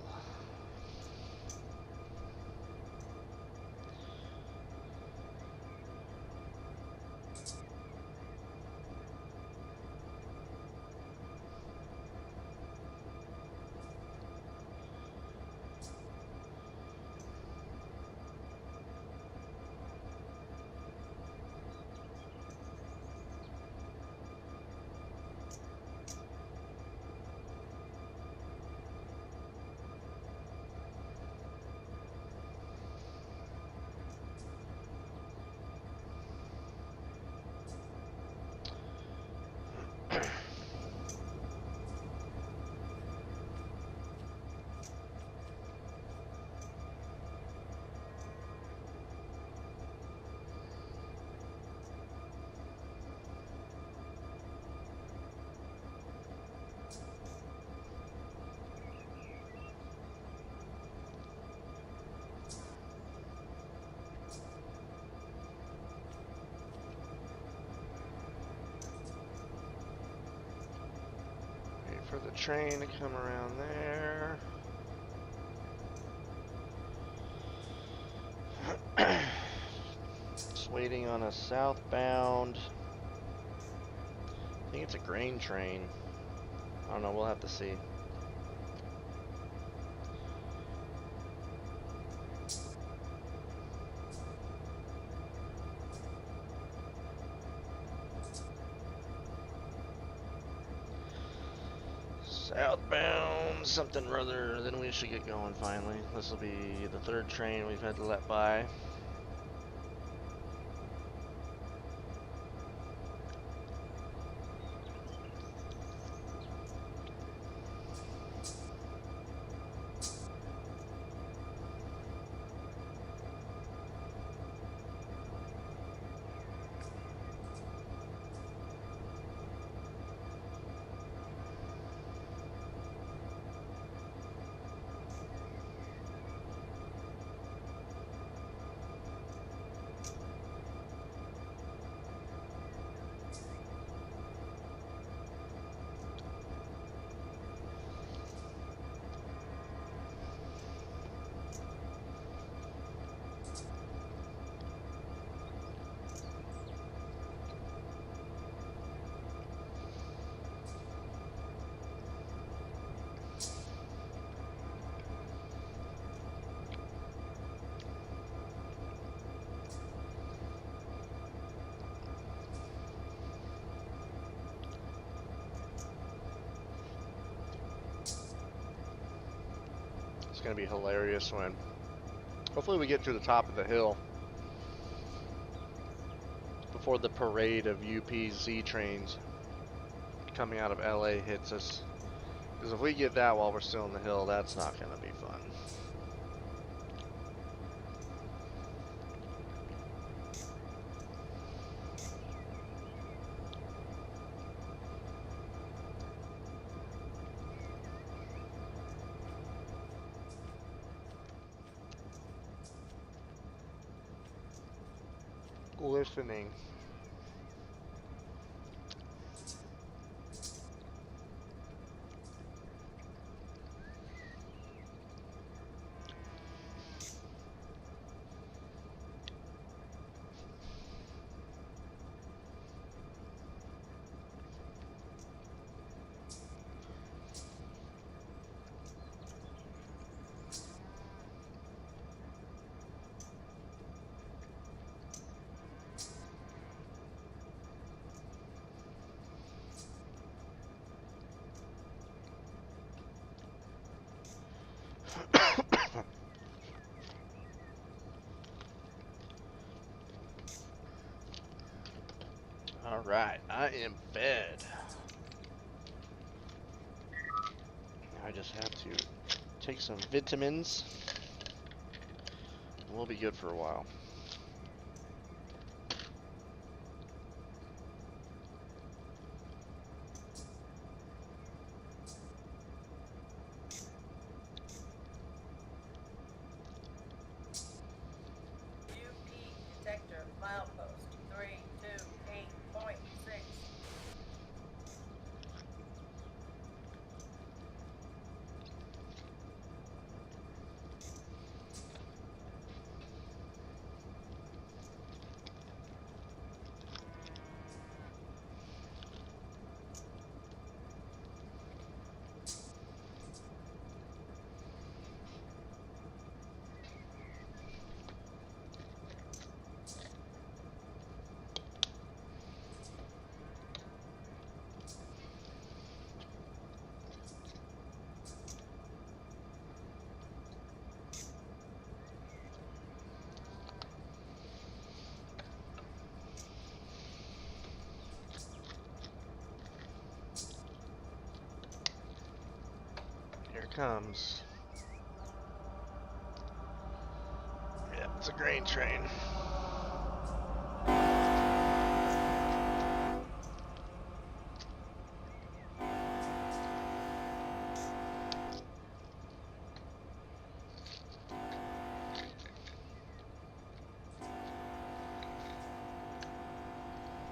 For the train to come around there. Just waiting on a southbound. I think it's a grain train. I don't know, we'll have to see. Southbound something or other, then we should get going finally. This will be the third train we've had to let by. It's gonna be hilarious when hopefully we get to the top of the hill before the parade of UPZ trains coming out of LA hits us. Because if we get that while we're still in the hill, that's not gonna be fun. Listening. Alright, I am fed. Now I just have to take some vitamins. And we'll be good for a while. UP detector milepost 328.6. Here it comes. Yep, it's a grain train.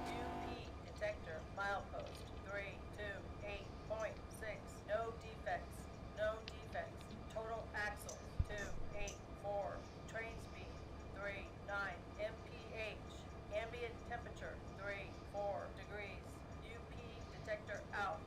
UP detector milepost 328.6. No defects. No defects. Total axles 284. Train speed 39 mph. Ambient temperature 34 degrees. UP detector out.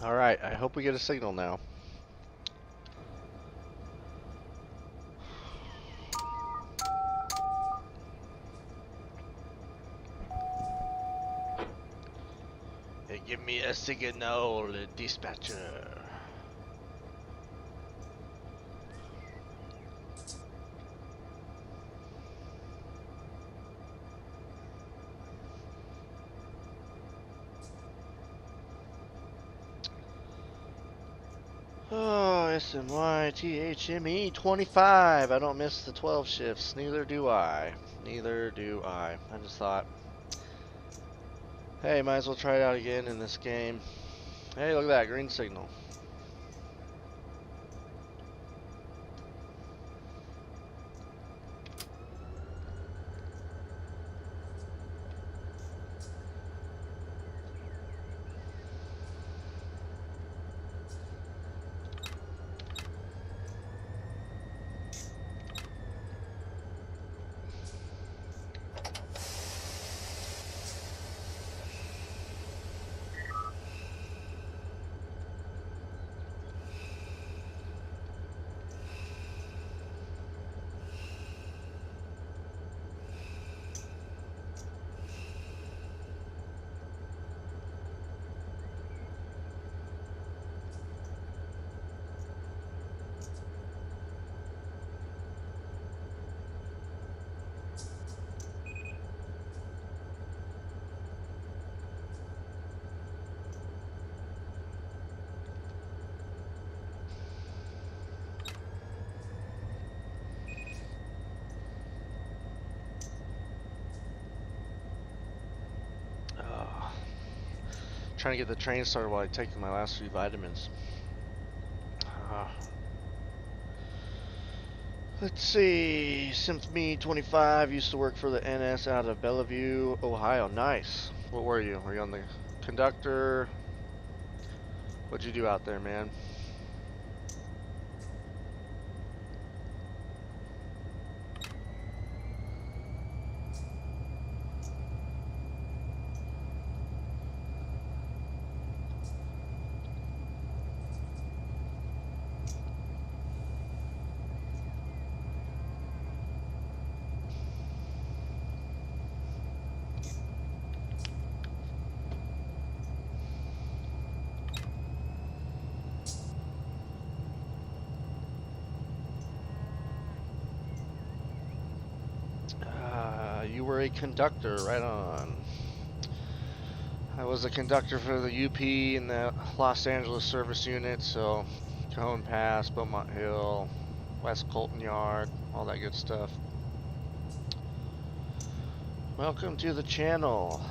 Alright, I hope we get a signal now. Hey, give me a signal, dispatcher. Oh, SMYTHME 25. I don't miss the 12 shifts. Neither do I. Neither do I. I just thought, hey, might as well try it out again in this game. Hey, look at that green signal. Oh, trying to get the train started while I take my last 3 vitamins. Let's see. Symphony 25 used to work for the NS out of Bellevue, Ohio. Nice. What were you? Were you on the conductor? What'd you do out there, man? You were a conductor, right on. I was a conductor for the UP in the Los Angeles service unit, so Cajon Pass, Beaumont Hill, West Colton Yard, all that good stuff. Welcome to the channel.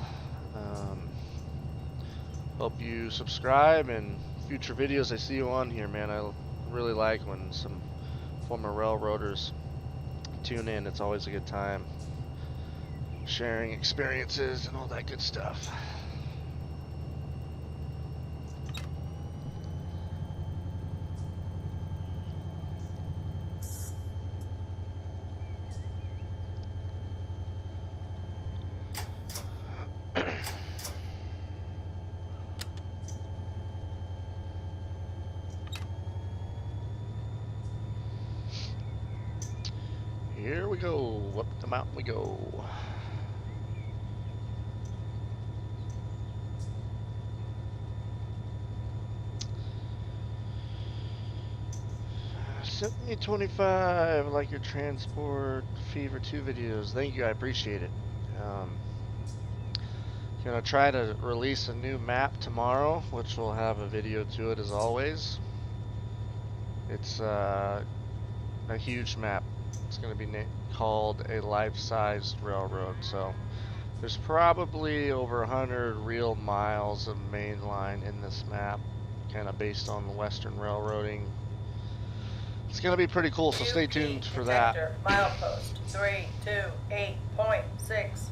Hope you subscribe and future videos I see you on here, man. I really like when some former railroaders tune in. It's always a good time sharing experiences and all that good stuff. Here we go. Up the mountain we go. Sent me 25. I like your transport fever 2 videos. Thank you. I appreciate it. Gonna try to release a new map tomorrow, which will have a video to it as always. It's a huge map. It's gonna be called a life-sized railroad. So there's probably over 100 real miles of main line in this map, kind of based on the Western railroading. It's gonna be pretty cool, so stay tuned for that. Milepost 328.6.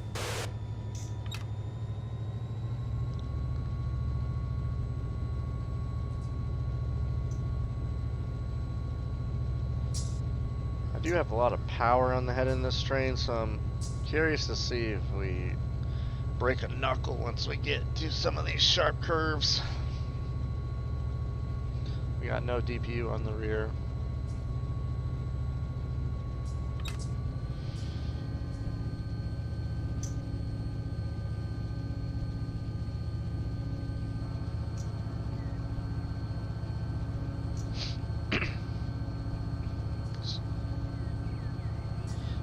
I do have a lot of power on the head in this train, so I'm curious to see if we break a knuckle once we get to some of these sharp curves. We got no DPU on the rear.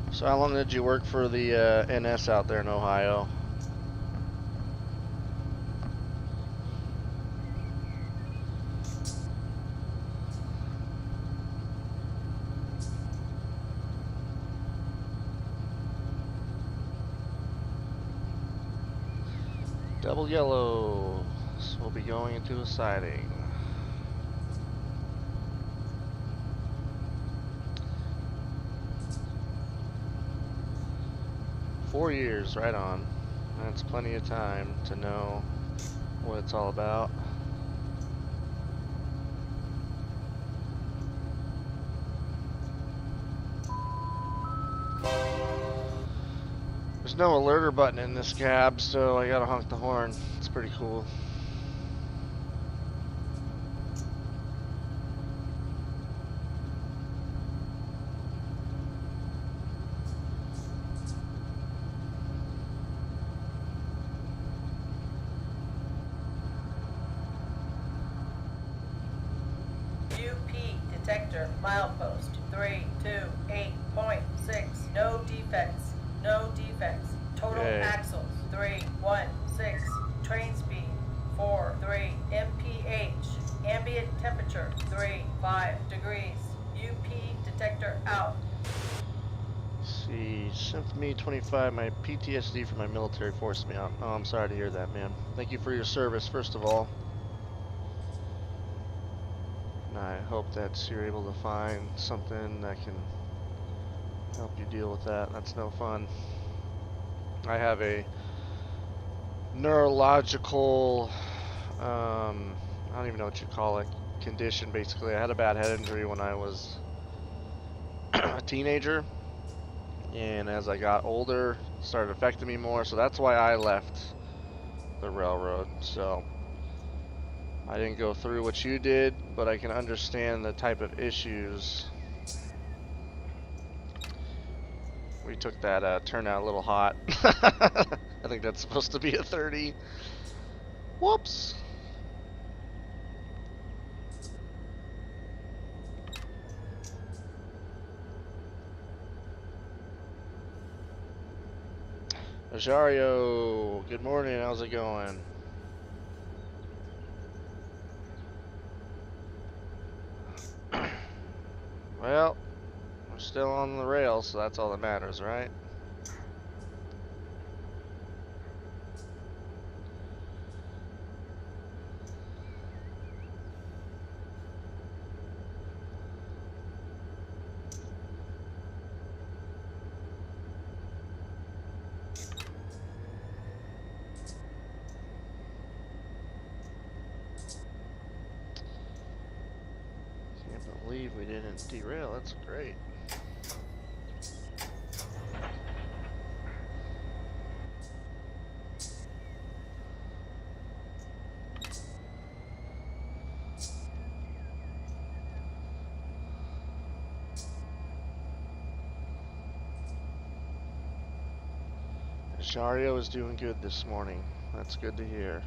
So how long did you work for the NS out there in Ohio? Double yellow. So we'll be going into a siding. Four years, right on. That's plenty of time to know what it's all about. There's no alerter button in this cab, so I gotta honk the horn. It's pretty cool. UP detector milepost 328.6. No defects. No defects. Total axles 316. Train speed 43 mph. Ambient temperature 35 degrees. UP detector out. See, sent me 25. My PTSD from my military forced me out. Oh, I'm sorry to hear that, man. Thank you for your service, first of all. And I hope that you're able to find something that can help you deal with that. That's no fun. I have a neurological, I don't even know what you call it, condition basically. I had a bad head injury when I was a teenager, and as I got older, it started affecting me more, so that's why I left the railroad. So I didn't go through what you did, but I can understand the type of issues. We took that turnout a little hot. I think that's supposed to be a 30. Whoops. Ajario, good morning, how's it going? Well, we're still on the rails, so that's all that matters, right? Can't believe we didn't derail, that's great. Ajario is doing good this morning, that's good to hear.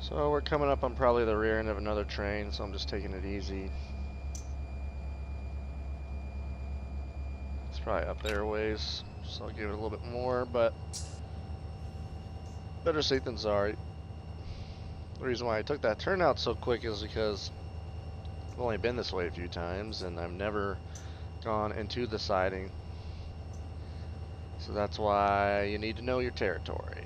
So we're coming up on probably the rear end of another train, so I'm just taking it easy. It's probably up there a ways, so I'll give it a little bit more, but better safe than sorry. The reason why I took that turnout so quick is because I've only been this way a few times, and I've never gone into the siding. So that's why you need to know your territory.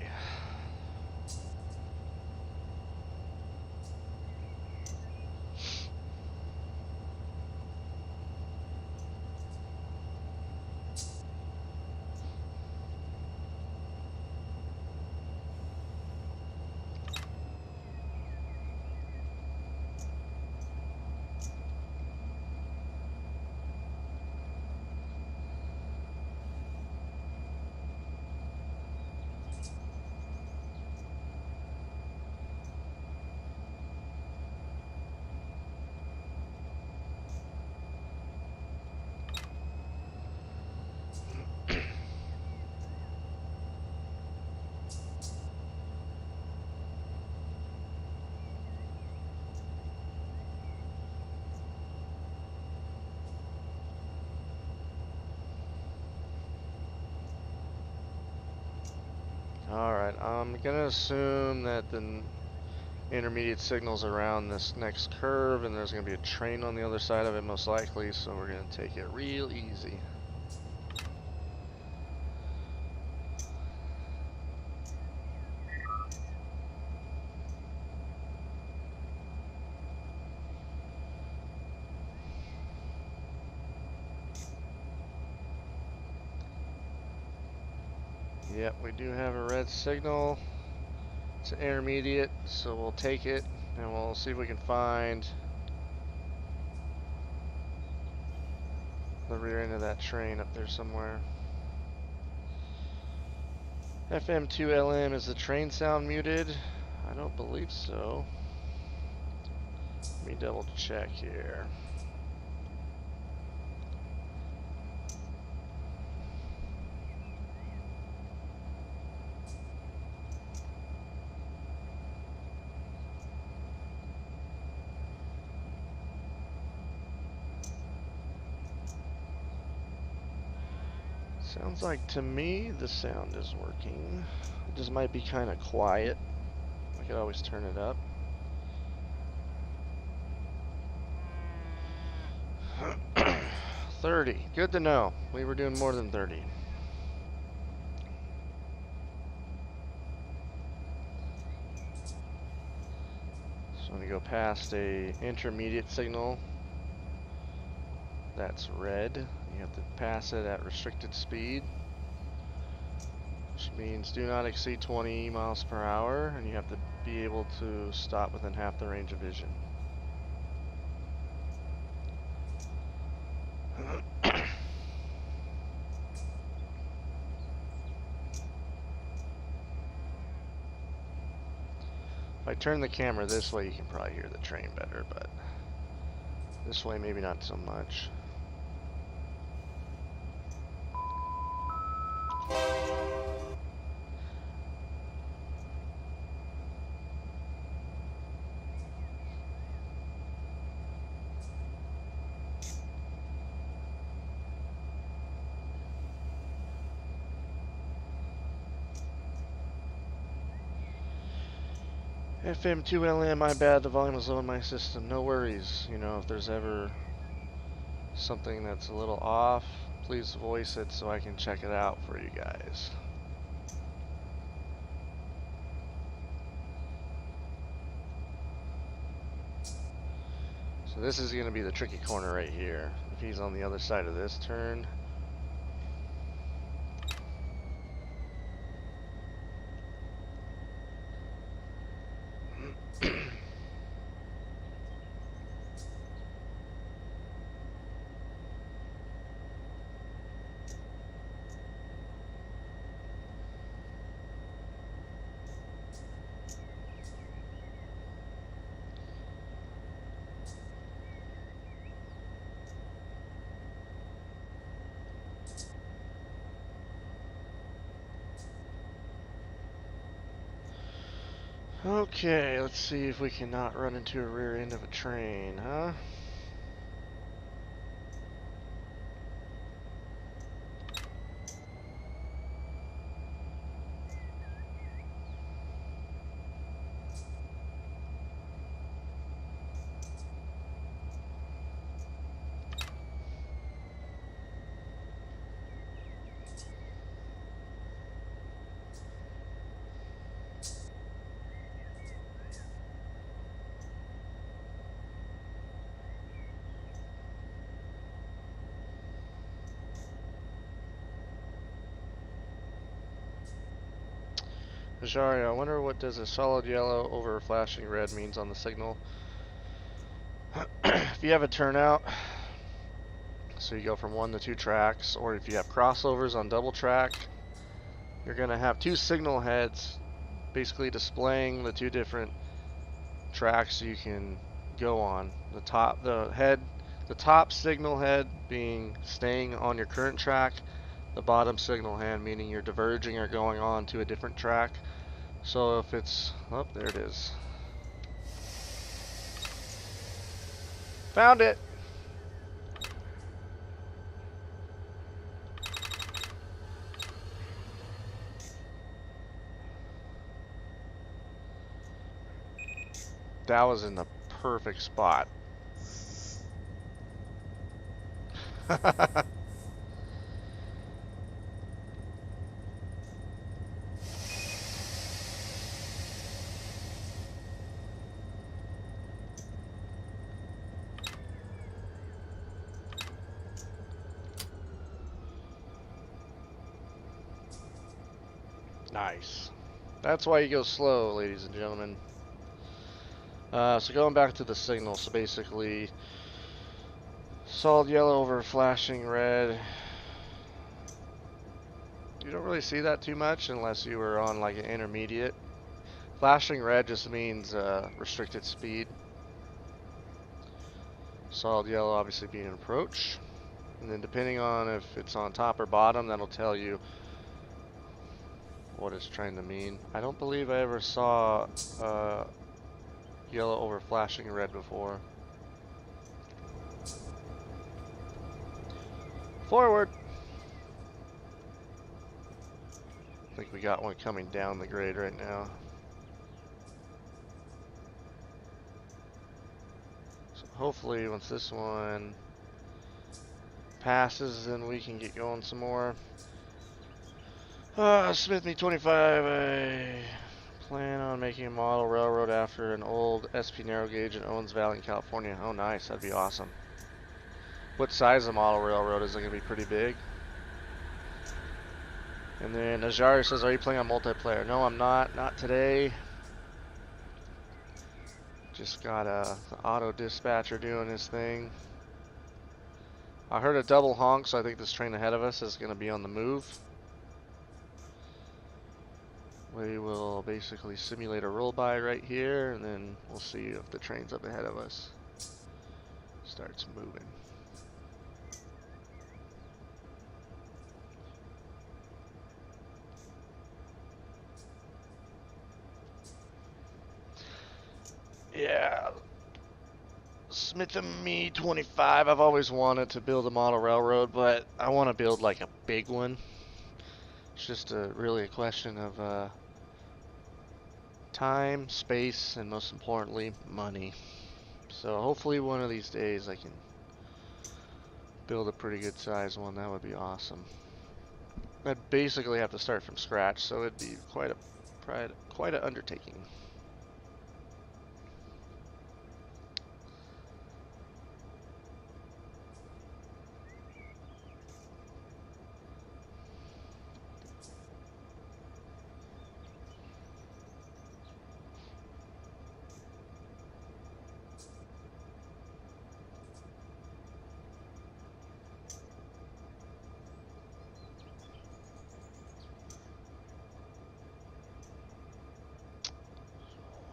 Alright, I'm gonna assume that the intermediate signal's around this next curve, and there's gonna be a train on the other side of it most likely, so we're gonna take it real easy. Yep, we do have a red signal. It's an intermediate, so we'll take it, and we'll see if we can find the rear end of that train up there somewhere. FM2LM, is the train sound muted? I don't believe so. Let me double check here. Sounds like to me the sound is working. It just might be kind of quiet. I could always turn it up. $30. Good to know. We were doing more than 30. So I'm going to go past a intermediate signal. That's red. You have to pass it at restricted speed, which means do not exceed 20 miles per hour, and you have to be able to stop within half the range of vision. If I turn the camera this way, you can probably hear the train better, but this way maybe not so much. FM2LM, my bad, the volume was low in my system. No worries. You know, if there's ever something that's a little off, please voice it so I can check it out for you guys. So this is going to be the tricky corner right here. If he's on the other side of this turn. Okay, let's see if we can not run into a rear end of a train, huh? Ajari, I wonder what does a solid yellow over a flashing red means on the signal. If you have a turnout, so you go from 1 to 2 tracks, or if you have crossovers on double track, you're going to have 2 signal heads basically displaying the 2 different tracks you can go on. The top signal head being staying on your current track, the bottom signal head meaning you're diverging or going on to a different track. So if it's, oh, there it is. Found it! That was in the perfect spot. Nice. That's why you go slow, ladies and gentlemen. So going back to the signal, so basically solid yellow over flashing red. You don't really see that too much unless you were on like an intermediate. Flashing red just means restricted speed. Solid yellow obviously being an approach. And then depending on if it's on top or bottom, that'll tell you what it's trying to mean. I don't believe I ever saw yellow over flashing red before. Forward! I think we got one coming down the grade right now. So hopefully once this one passes, then we can get going some more. Smithy 25, I plan on making a model railroad after an old SP narrow gauge in Owens Valley in California. Oh nice, that'd be awesome. What size of model railroad? Is it going to be pretty big? And then Ajari says, are you playing on multiplayer? No, I'm not. Not today. Just got the auto dispatcher doing his thing. I heard a double honk, so I think this train ahead of us is going to be on the move. We will basically simulate a roll by right here, and then we'll see if the train's up ahead of us starts moving. Yeah, Smith and Me 25. I've always wanted to build a model railroad, but I want to build like a big one. It's just really a question of time, space, and most importantly, money. So hopefully one of these days I can build a pretty good size one. That would be awesome. I'd basically have to start from scratch, so it'd be quite an undertaking.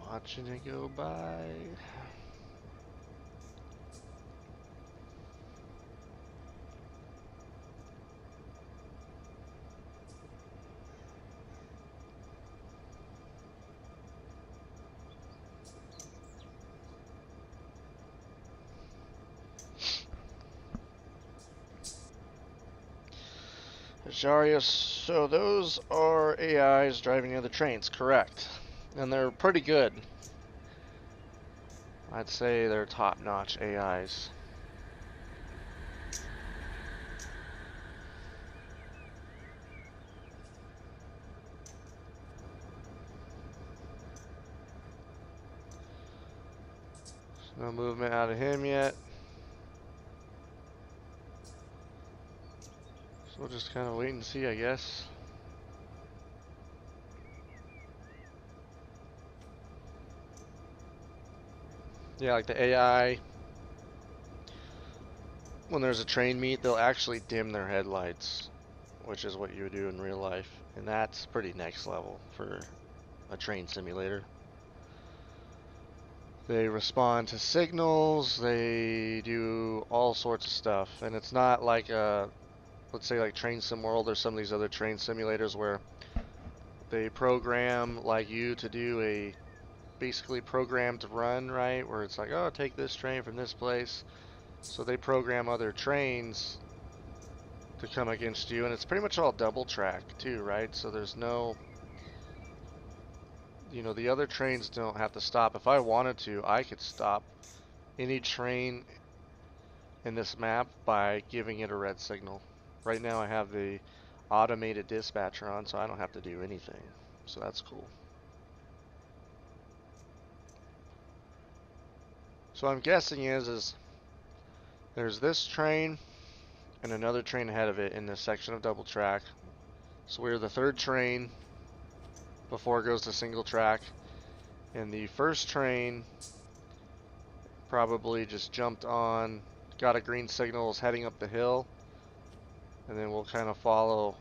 Watching it go by. Jarius, so those are AIs driving the other trains, correct? And they're pretty good. I'd say they're top-notch AIs. No movement out of him yet. So we'll just kind of wait and see, I guess. Yeah, like the AI, when there's a train meet, they'll actually dim their headlights, which is what you would do in real life. And that's pretty next level for a train simulator. They respond to signals, they do all sorts of stuff. And it's not like let's say like Train Sim World or some of these other train simulators where they program like you to do a basically programmed run, right? Where it's like, oh, take this train from this place. So they program other trains to come against you, and it's pretty much all double track too, right? So there's no, the other trains don't have to stop. If I wanted to, I could stop any train in this map by giving it a red signal. Right now I have the automated dispatcher on, so I don't have to do anything. So that's cool. So what I'm guessing is there's this train and another train ahead of it in this section of double track. So we're the third train before it goes to single track. And the first train probably just jumped on, got a green signal, is heading up the hill. And then we'll kind of follow,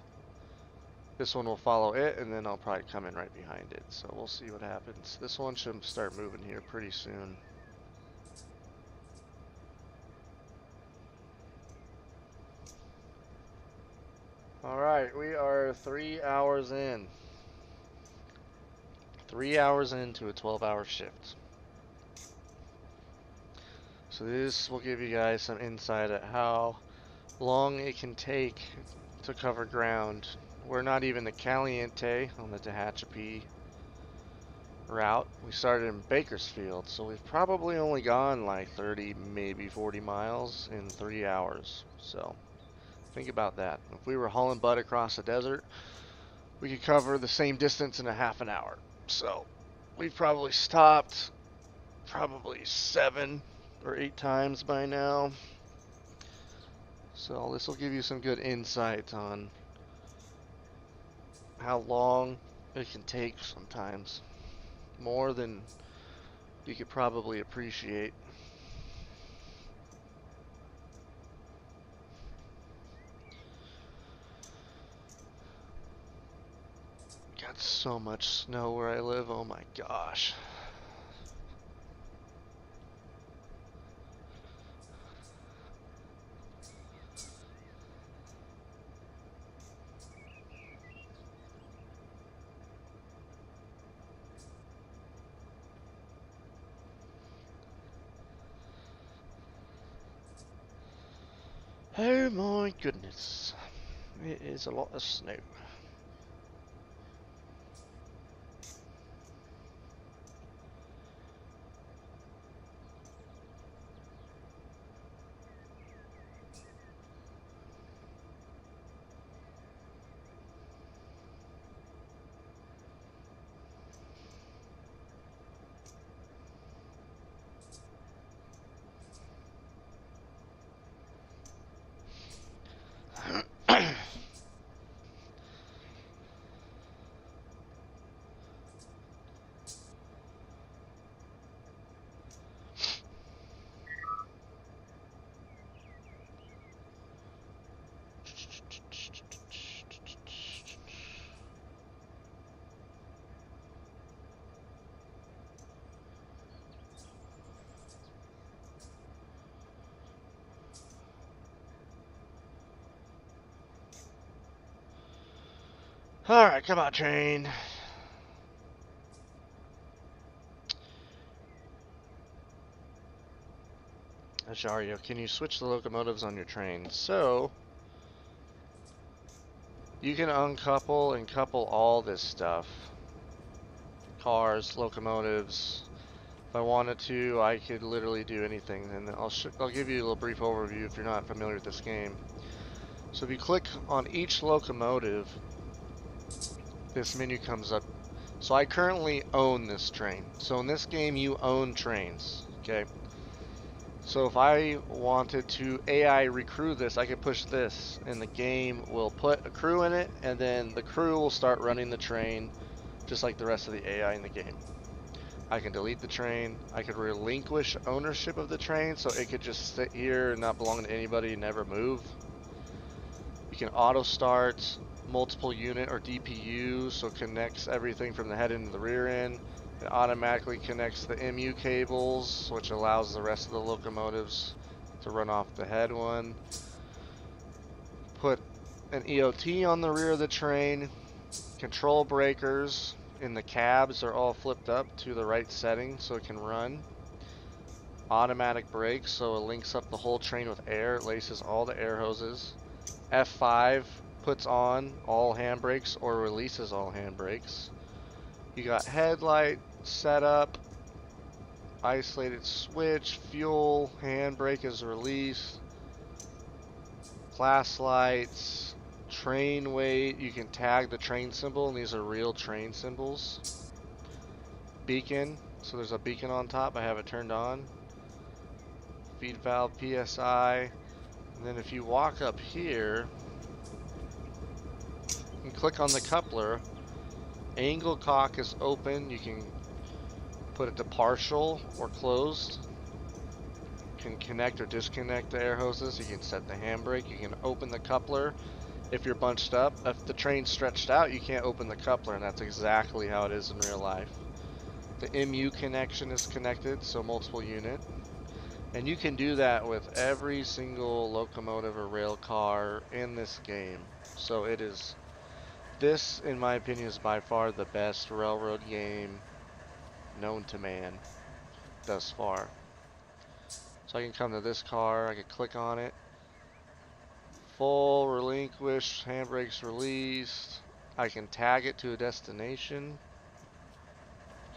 this one will follow it, and then I'll probably come in right behind it. So we'll see what happens. This one should start moving here pretty soon. Alright, we are 3 hours in. 3 hours into a 12-hour shift. So this will give you guys some insight at how long it can take to cover ground. We're not even the Caliente on the Tehachapi route. We started in Bakersfield, so we've probably only gone like 30, maybe 40 miles in 3 hours. So think about that. If we were hauling butt across the desert, we could cover the same distance in a half an hour. So we've probably stopped probably 7 or 8 times by now. So this will give you some good insight on how long it can take sometimes. More than you could probably appreciate. It's so much snow where I live, oh my gosh. Oh my goodness. It is a lot of snow. Alright, come on, train. Ajario, can you switch the locomotives on your train? So, you can uncouple and couple all this stuff. Cars, locomotives. If I wanted to, I could literally do anything. And I'll give you a little brief overview if you're not familiar with this game. So if you click on each locomotive, this menu comes up. So I currently own this train. So in this game, you own trains, okay? So if I wanted to AI recrew this, I could push this, and the game will put a crew in it, and then the crew will start running the train, just like the rest of the AI in the game. I can delete the train. I could relinquish ownership of the train, so it could just sit here and not belong to anybody and never move. You can auto start multiple unit or DPU, so it connects everything from the head end to the rear end. It automatically connects the MU cables, which allows the rest of the locomotives to run off the head one. Put an EOT on the rear of the train. Control breakers in the cabs are all flipped up to the right setting so it can run. Automatic brakes, so it links up the whole train with air. It laces all the air hoses. F5 puts on all handbrakes or releases all handbrakes. You got headlight setup, isolated switch, fuel, handbrake is released, class lights, train weight. You can tag the train symbol, and these are real train symbols. Beacon, so there's a beacon on top. I have it turned on. Feed valve, PSI, and then if you walk up here and click on the coupler, angle cock is open. You can put it to partial or closed. You can connect or disconnect the air hoses. You can set the handbrake. You can open the coupler if you're bunched up. If the train's stretched out, you can't open the coupler, and that's exactly how it is in real life. The MU connection is connected, so multiple unit. And you can do that with every single locomotive or rail car in this game. So it is, this in my opinion is by far the best railroad game known to man thus far. So I can come to this car, I can click on it. Full relinquish, handbrakes released. I can tag it to a destination.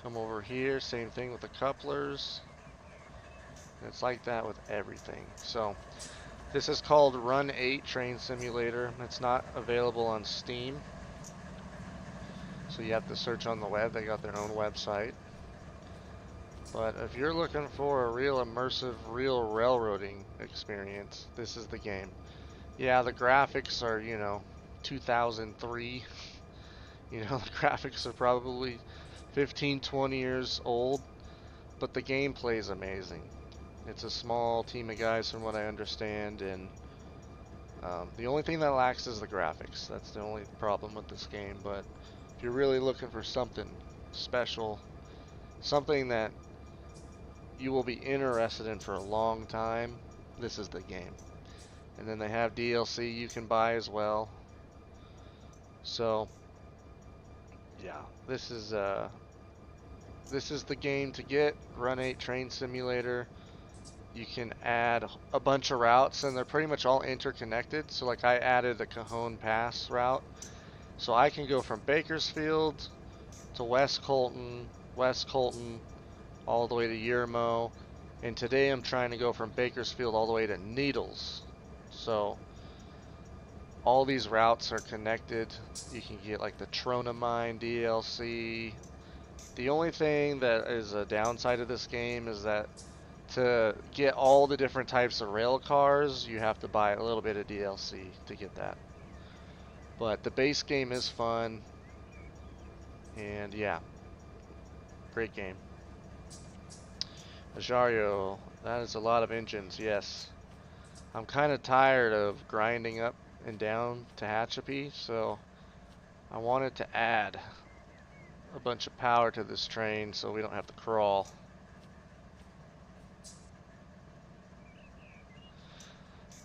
Come over here, same thing with the couplers. It's like that with everything. So this is called Run 8 Train Simulator. It's not available on Steam, so you have to search on the web. They got their own website. But if you're looking for a real immersive, real railroading experience, this is the game. Yeah, the graphics are, 2003. The graphics are probably 15, 20 years old, but the gameplay is amazing. It's a small team of guys from what I understand, and the only thing that lacks is the graphics. That's the only problem with this game, but if you're really looking for something special, something that you will be interested in for a long time, this is the game. And then they have DLC you can buy as well. So, yeah, this is the game to get. Run 8 Train Simulator. You can add a bunch of routes, and they're pretty much all interconnected. So, like, I added the Cajon Pass route, so I can go from Bakersfield to West Colton, all the way to Yermo, and today I'm trying to go from Bakersfield all the way to Needles. So all these routes are connected. You can get like the Trona Mine DLC. The only thing that is a downside of this game is that to get all the different types of rail cars, you have to buy a little bit of DLC to get that. But the base game is fun, and yeah, great game. Ajario, that is a lot of engines, yes. I'm kind of tired of grinding up and down Tehachapi, so I wanted to add a bunch of power to this train so we don't have to crawl.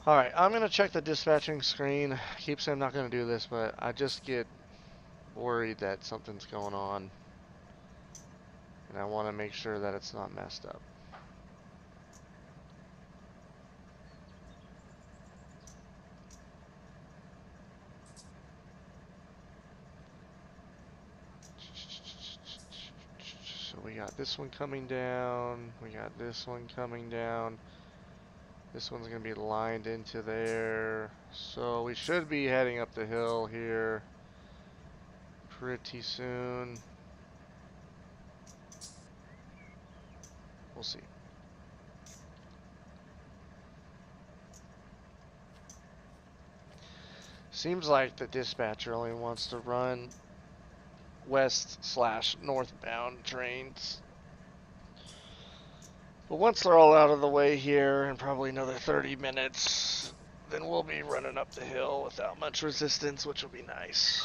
Alright, I'm going to check the dispatching screen. I keep saying I'm not going to do this, but I just get worried that something's going on. And I want to make sure that it's not messed up. So we got this one coming down. We got this one coming down. This one's going to be lined into there. So we should be heading up the hill here pretty soon. We'll see. Seems like the dispatcher only wants to run west/northbound trains. But once they're all out of the way here, in probably another 30 minutes, then we'll be running up the hill without much resistance, which will be nice.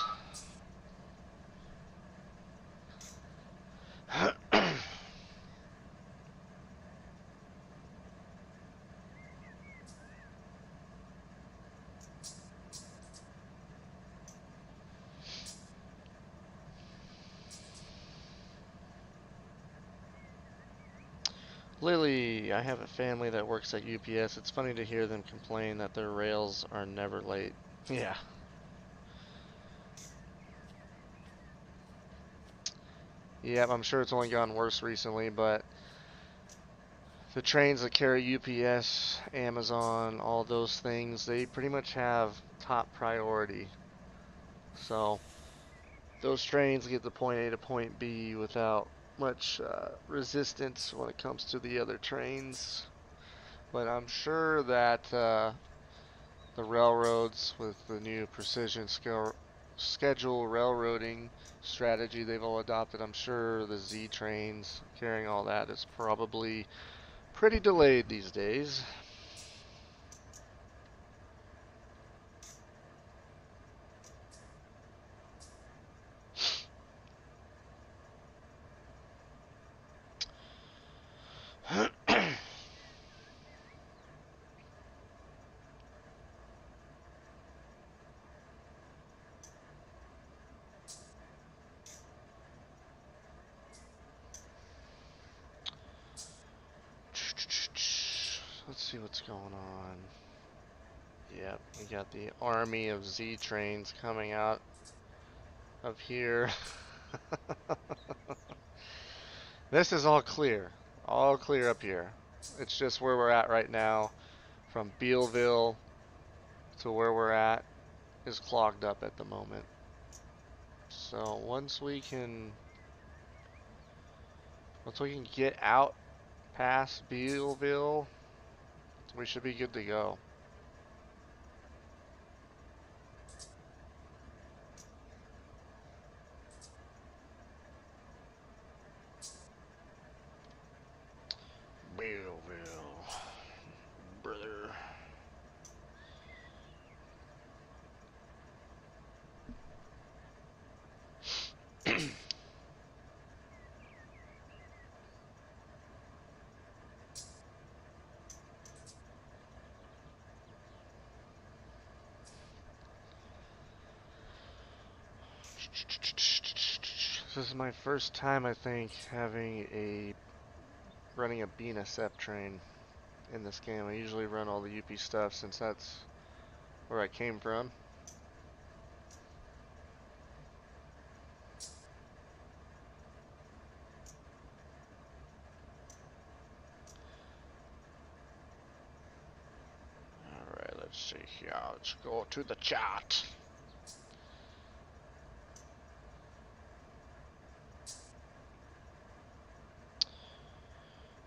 Lily, I have a family that works at UPS. It's funny to hear them complain that their rails are never late. Yeah. Yeah, I'm sure it's only gotten worse recently, but the trains that carry UPS, Amazon, all those things, they pretty much have top priority. So those trains get to point A to point B without much resistance when it comes to the other trains. But I'm sure that the railroads, with the new precision schedule railroading strategy they've all adopted, I'm sure the Z trains carrying all that is probably pretty delayed these days. Let's see what's going on. Yep, we got the army of Z trains coming out of here. This is all clear up here. It's just where we're at right now, from Bealville to where we're at is clogged up at the moment. So once we can get out past Bealville, we should be good to go. Bealville, brother. This is my first time, I think, running a BNSF train in this game. I usually run all the UP stuff since that's where I came from. Alright, let's see here. Let's go to the chat.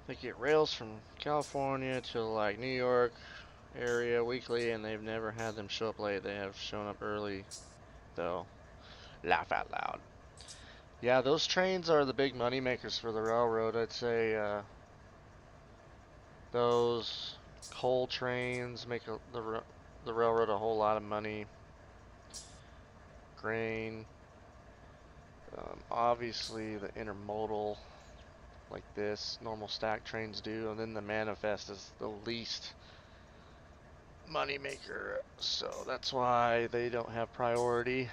They get rails from California to like New York area weekly, and they've never had them show up late. They have shown up early, though. Laugh out loud. Yeah, those trains are the big money makers for the railroad. I'd say those coal trains make the railroad a whole lot of money. Grain, obviously the intermodal, like this, normal stack trains do, and then the manifest is the least money maker, so that's why they don't have priority.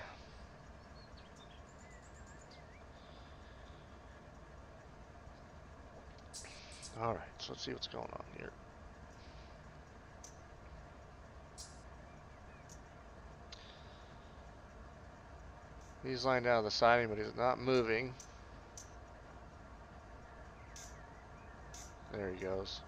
Alright, so let's see what's going on here. He's lined out of the siding, but he's not moving. There he goes.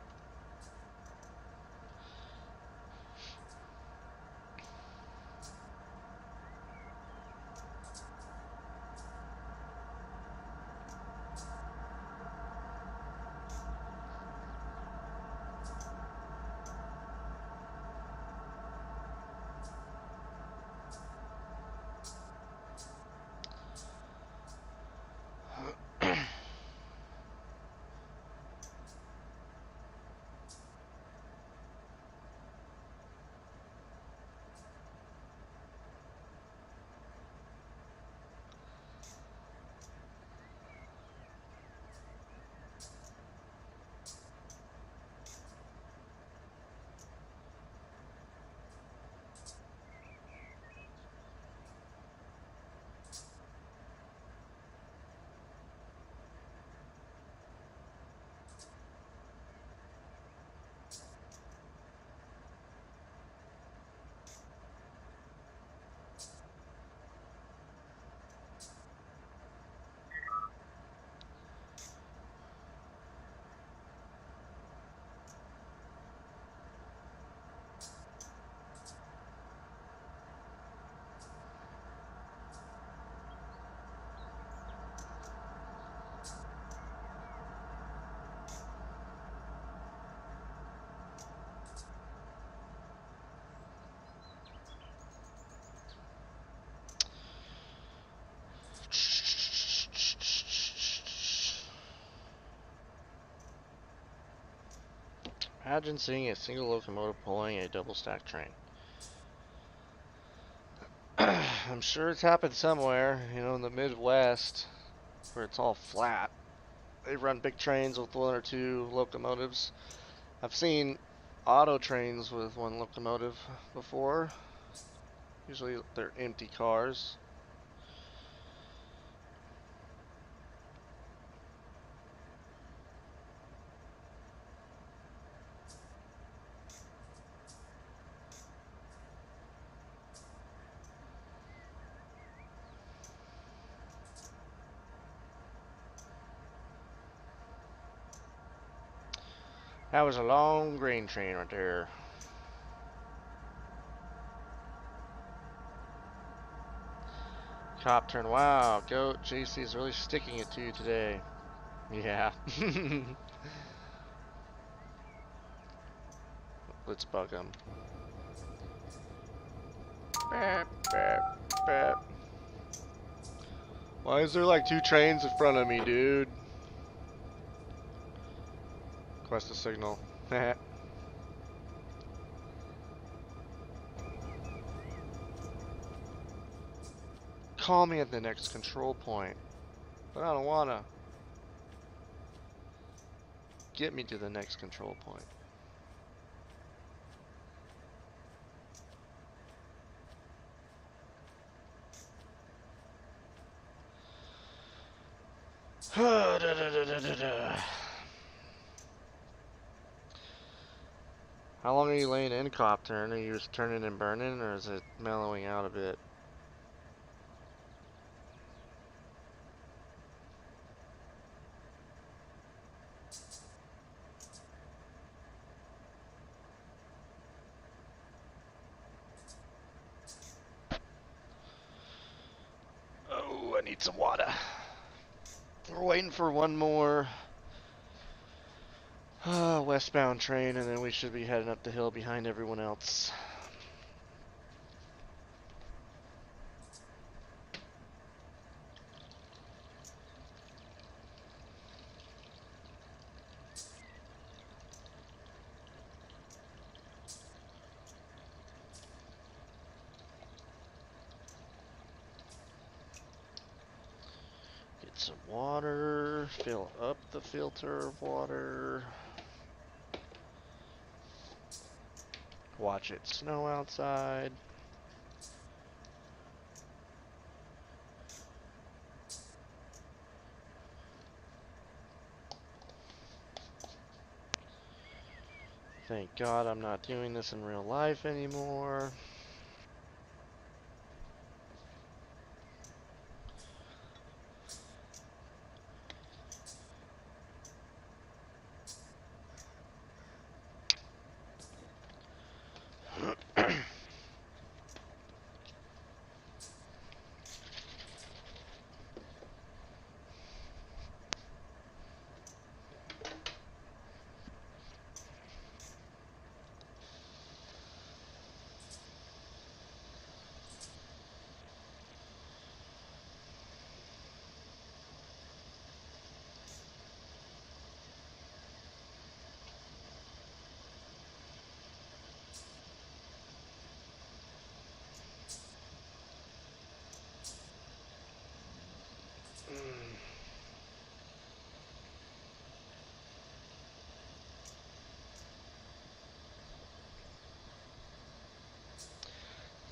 Imagine seeing a single locomotive pulling a double stack train. I'm sure it's happened somewhere, you know, in the Midwest, where it's all flat. They run big trains with one or two locomotives. I've seen auto trains with one locomotive before. Usually they're empty cars. That was a long grain train right there. Cop turn. Wow, Goat JC is really sticking it to you today. Yeah. Let's bug him. Bap, bap, bap. Why is there like two trains in front of me, dude? Request a signal. Call me at the next control point. But I don't wanna. Get me to the next control point. How long are you laying in cop turn? Are you just turning and burning, or is it mellowing out a bit? Oh, I need some water. We're waiting for one more westbound train, and then we should be heading up the hill behind everyone else. Get some water, fill up the filter of water. Watch it snow outside. Thank God I'm not doing this in real life anymore.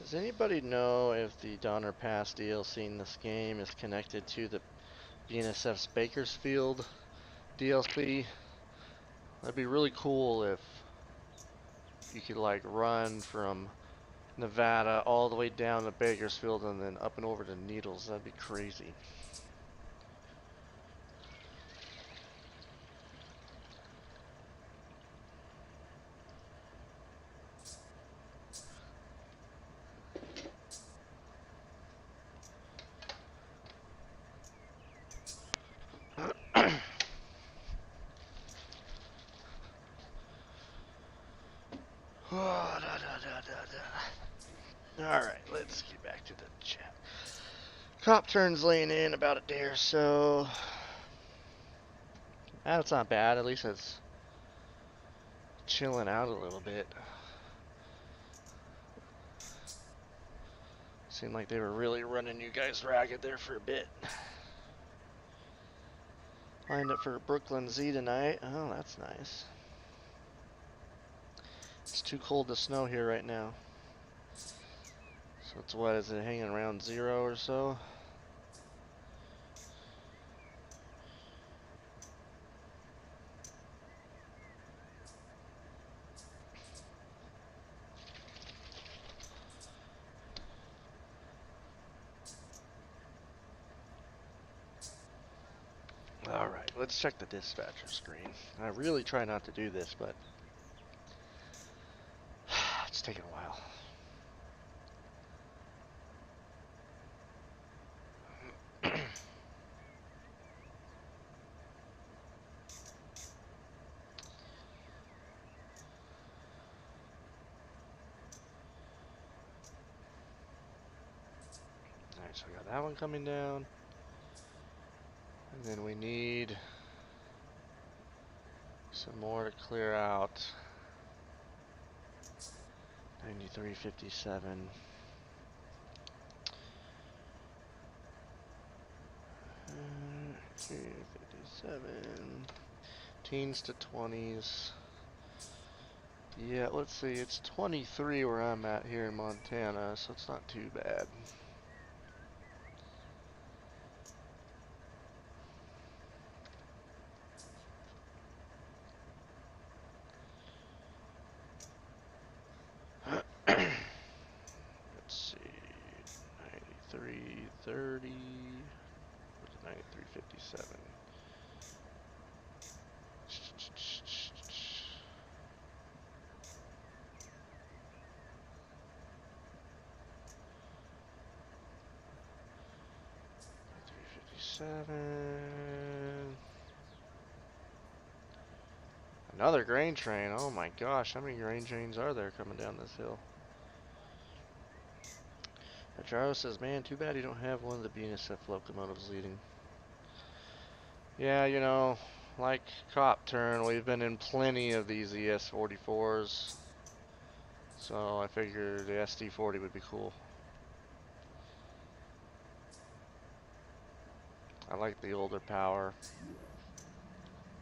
Does anybody know if the Donner Pass DLC in this game is connected to the BNSF's Bakersfield DLC? That'd be really cool if you could like run from Nevada all the way down to Bakersfield and then up and over to Needles. That'd be crazy. Alright, let's get back to the chat. Cop turns laying in about a day or so. That's not bad, at least it's chilling out a little bit. Seemed like they were really running you guys ragged there for a bit. Lined up for Brooklyn Z tonight. Oh, that's nice. It's too cold to snow here right now. So it's what, is it hanging around 0 or so? Alright, let's check the dispatcher screen. I really try not to do this, but it's taking a while. Alright, so I got that one coming down. And then we need some more to clear out. 9357. 357. Teens to 20s. Yeah, let's see, it's 23 where I'm at here in Montana, so it's not too bad. 9330. Where's the 9357? Another grain train. Oh my gosh, how many grain trains are there coming down this hill? Petraro says, man, too bad you don't have one of the BNSF locomotives leading. Yeah, you know, like Cop Turn, we've been in plenty of these ES44s. So I figured the SD40 would be cool. I like the older power.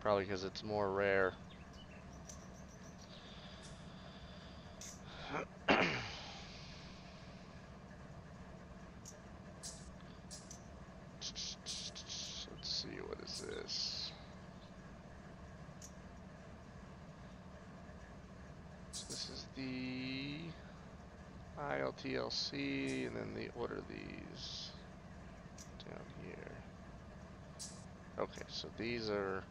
Probably because it's more rare. Let's see, what is this? So this is the ILTLC, and then what are these down here? Okay, so these are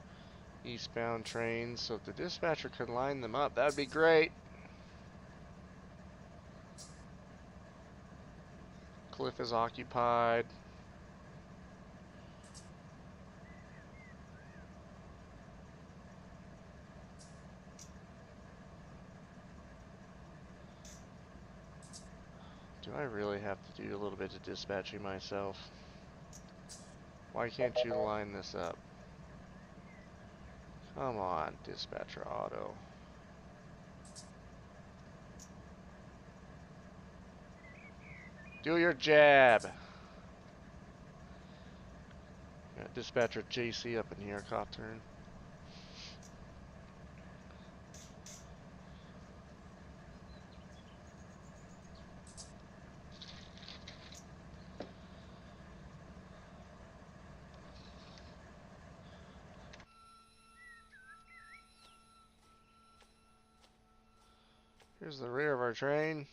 eastbound trains, so if the dispatcher could line them up, that'd be great. Cliff is occupied. Do I really have to do a little bit of dispatching myself? Why can't you line this up? Come on, dispatcher auto. Do your jab. Got dispatcher JC up in here, cop turn. Here's the rear of our train.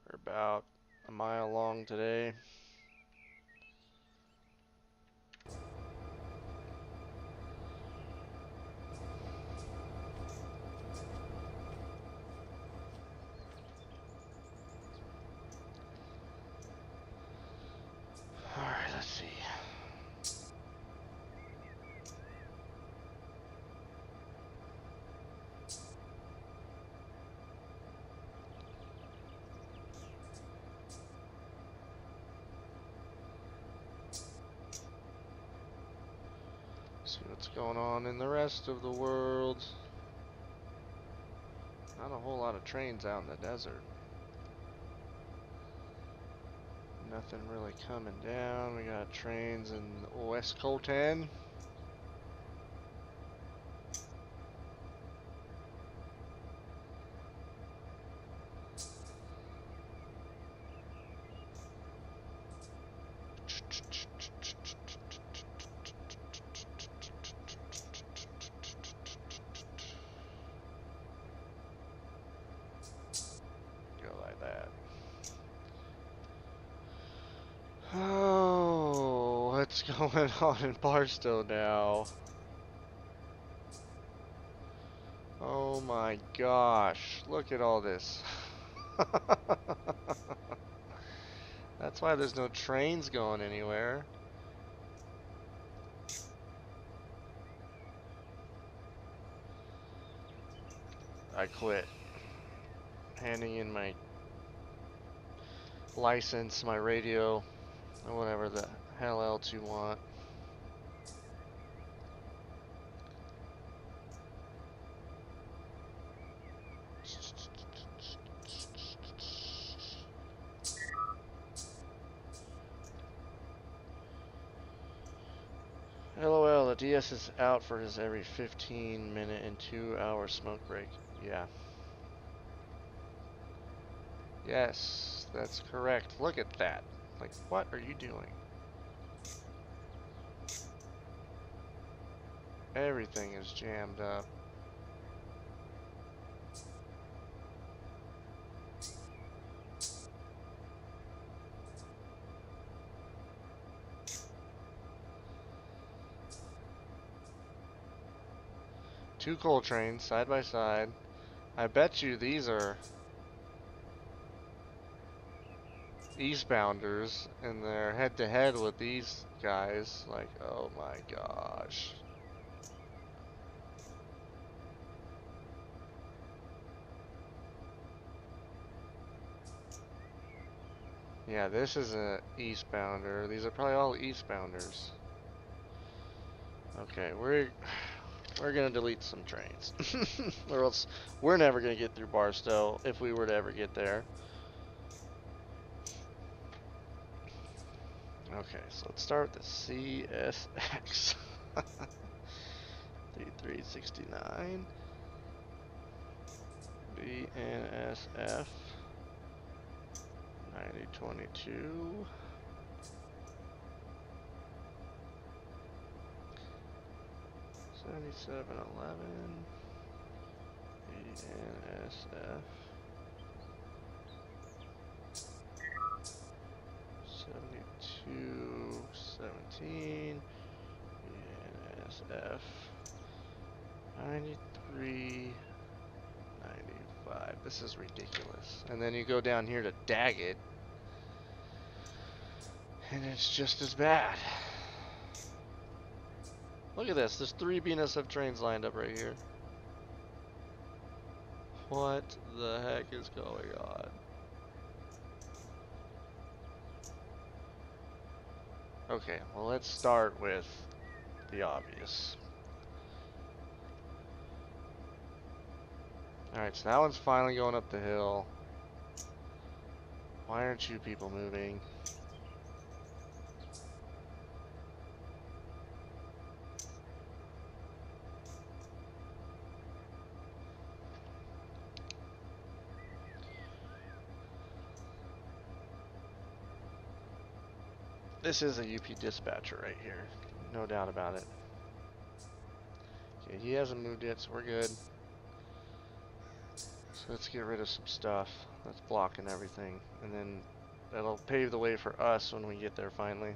We're about a mile long today. Alright, let's see. See what's going on in the rest of the world. Not a whole lot of trains out in the desert. Nothing really coming down. We got trains in West Colton. Go like that. Oh, what's going on in Barstow now? Oh my gosh, look at all this. That's why there's no trains going anywhere. I quit. Handing in my license, my radio, or whatever the hell else you want. LOL, the DS is out for his every 15-minute and 2-hour smoke break. Yeah. Yes, that's correct. Look at that. Like, what are you doing? Everything is jammed up. two coal trains side by side. I bet you these are eastbounders and they're head to head with these guys. Like, oh my gosh. Yeah, this is a eastbounder. These are probably all eastbounders. Okay, we're gonna delete some trains, or else we're never gonna get through Barstow if we were to ever get there. Okay, so let's start with the CSX. 3369 BNSF 9022 7711 BNSF 7217 BNSF 9395. This is ridiculous. And then you go down here to Daggett, and it's just as bad. Look at this. There's 3 BNSF trains lined up right here. What the heck is going on? Okay, well, let's start with the obvious. Alright, so that one's finally going up the hill. Why aren't you people moving? This is a UP dispatcher right here. No doubt about it. Okay, he hasn't moved yet, so we're good. So let's get rid of some stuff that's blocking everything. And then that'll pave the way for us when we get there finally.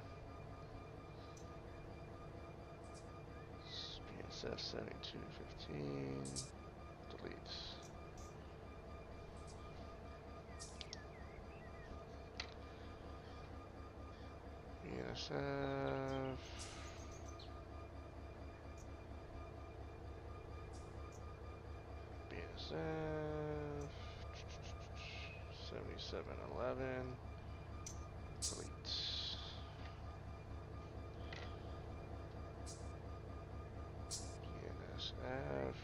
BSF 7215. Delete. BSF. BSF 7711. Delete. BNSF.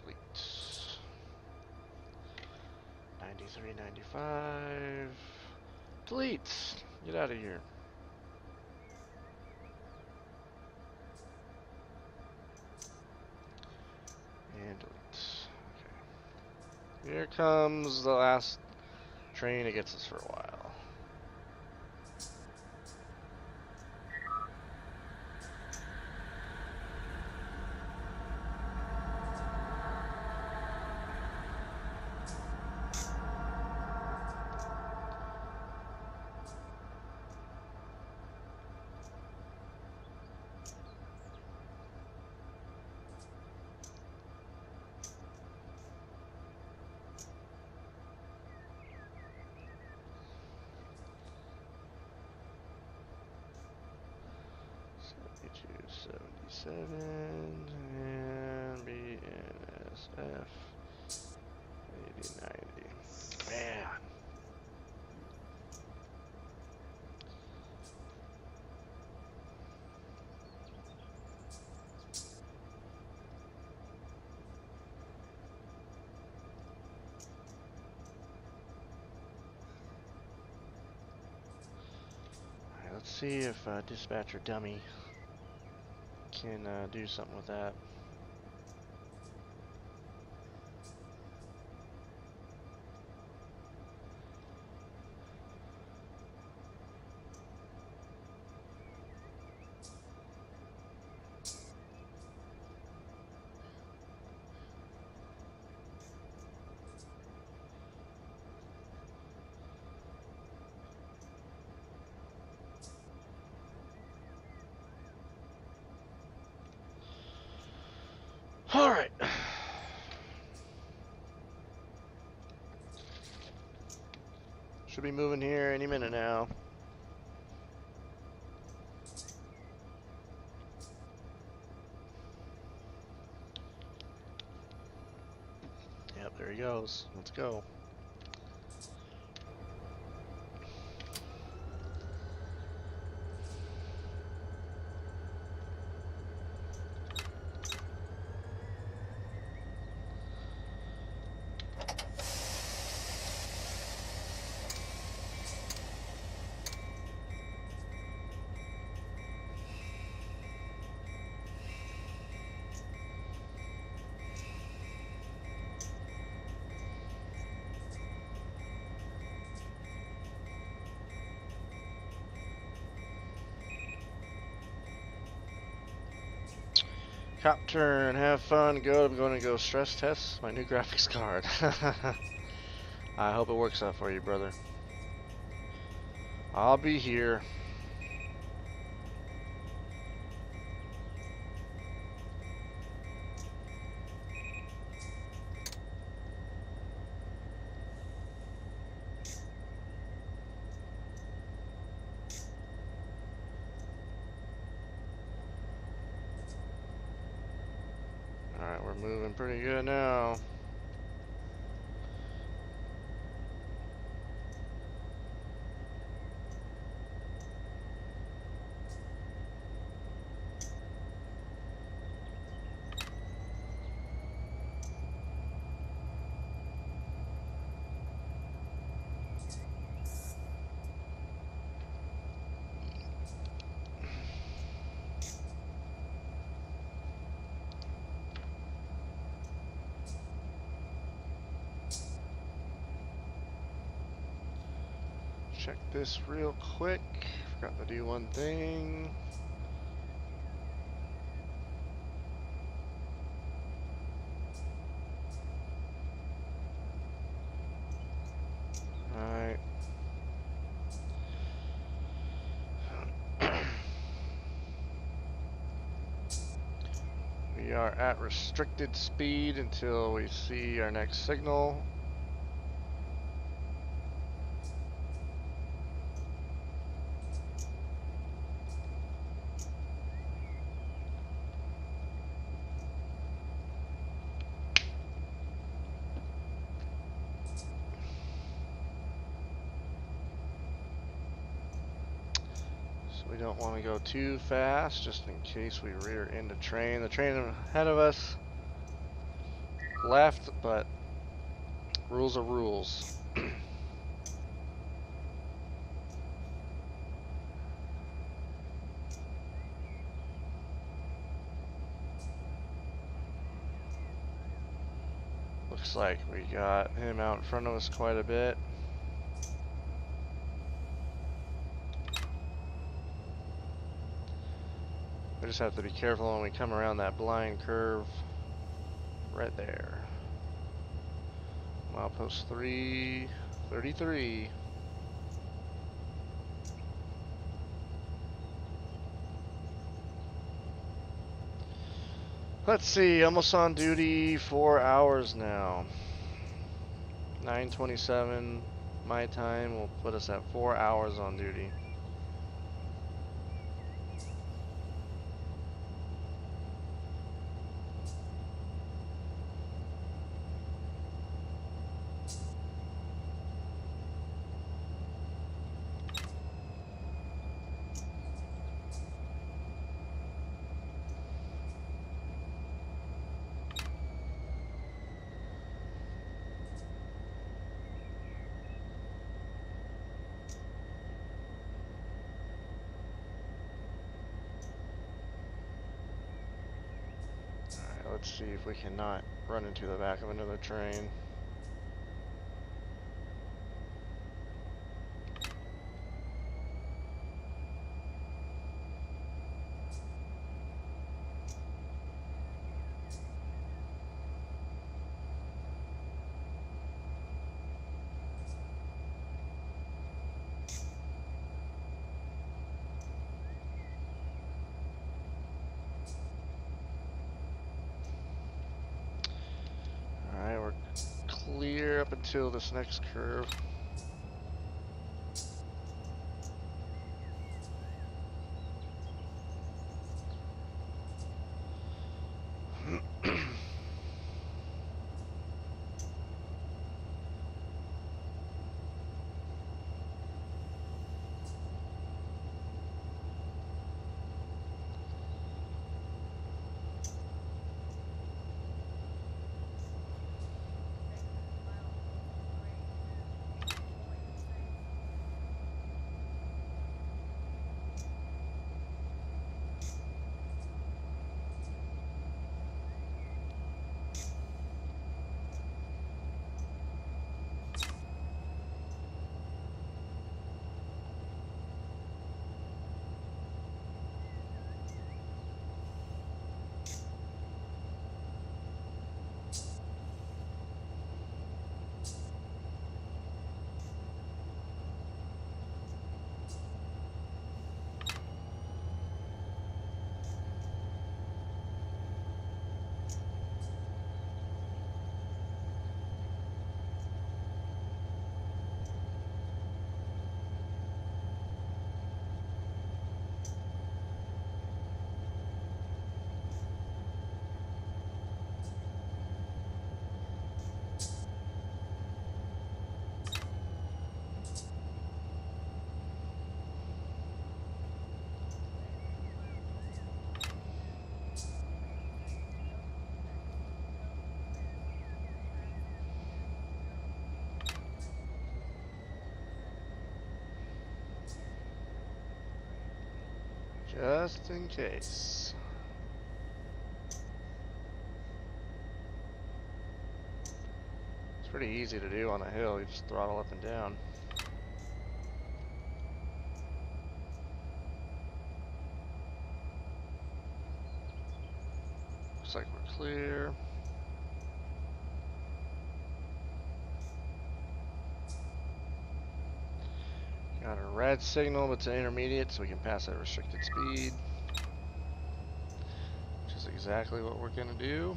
Delete. 9395. Delete. Get out of here. And delete. Okay. Here comes the last train. It gets us for a while. Seven and BNSF 8090. Man. Alright, let's see if dispatcher dummy can do something with that. Alright. Should be moving here any minute now. Yep, there he goes. Let's go. Cop turn, have fun, go. I'm going to go stress test my new graphics card. I hope it works out for you, brother. I'll be here. Alright, we're moving pretty good now. Check this real quick. Forgot to do one thing. Alright. We are at restricted speed until we see our next signal. We don't want to go too fast, just in case we rear into train. The train ahead of us left, but rules are rules. Looks like we got him out in front of us quite a bit. We just have to be careful when we come around that blind curve right there. Milepost 333. Let's see, almost on duty, 4 hours now. 9:27 my time will put us at 4 hours on duty. Let's see if we cannot run into the back of another train. until this next curve. Just in case. It's pretty easy to do on a hill. You just throttle up and down. Looks like we're clear. Got a red signal, but it's an intermediate, so we can pass that restricted speed. Which is exactly what we're gonna do.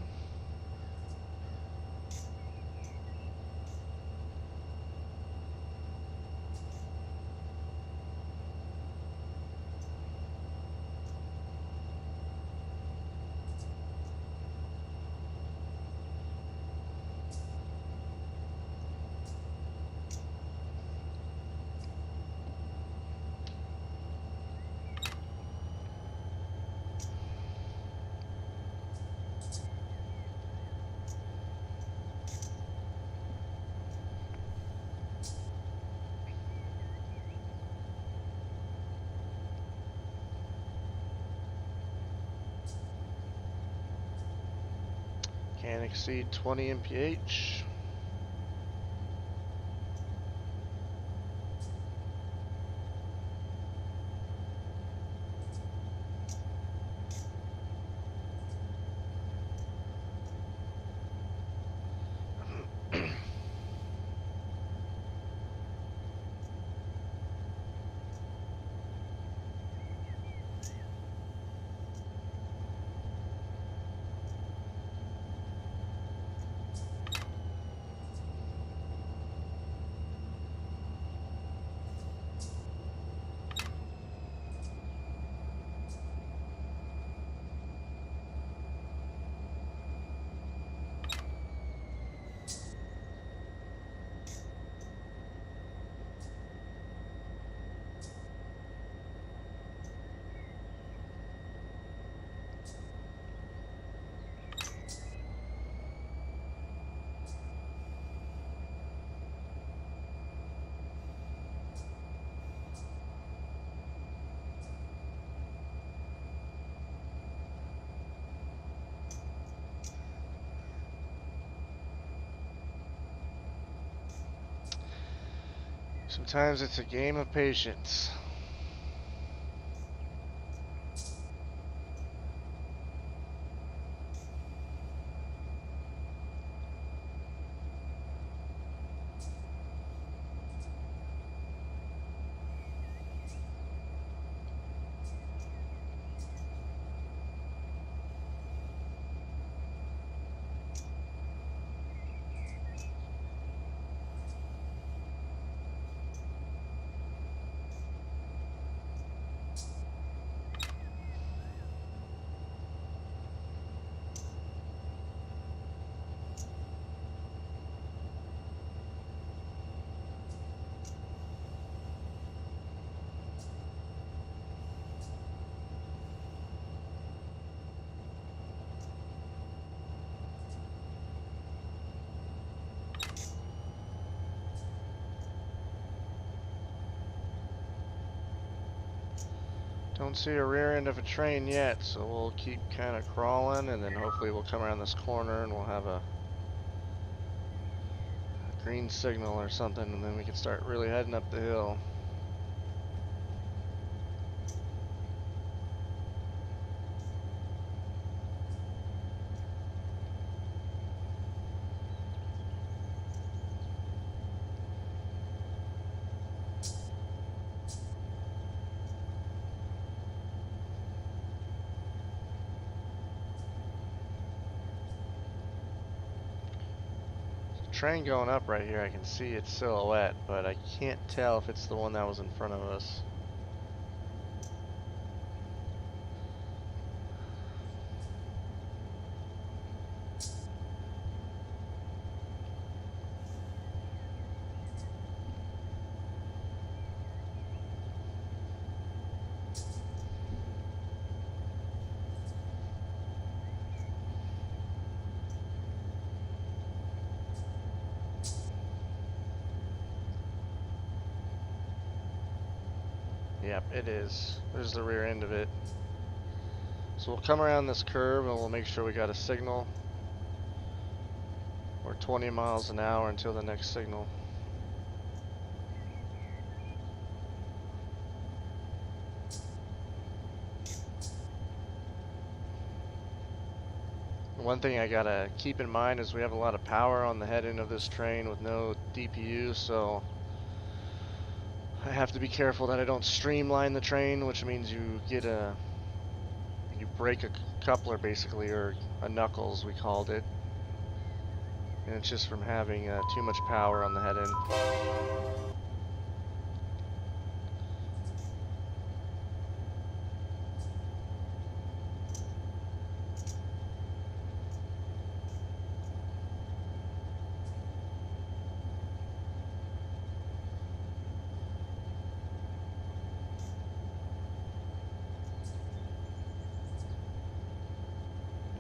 Can't exceed 20 mph. Sometimes it's a game of patience. Don't see a rear end of a train yet, so we'll keep kind of crawling, and then hopefully we'll come around this corner and we'll have a green signal or something, and then we can start really heading up the hill. Train going up right here, I can see its silhouette, but I can't tell if it's the one that was in front of us. Yep, it is. There's the rear end of it. So we'll come around this curve and we'll make sure we got a signal. We're 20 miles an hour until the next signal. One thing I gotta keep in mind is we have a lot of power on the head end of this train with no DPU, so I have to be careful that I don't streamline the train, which means you break a coupler basically, or a knuckles we called it, and it's just from having too much power on the head end.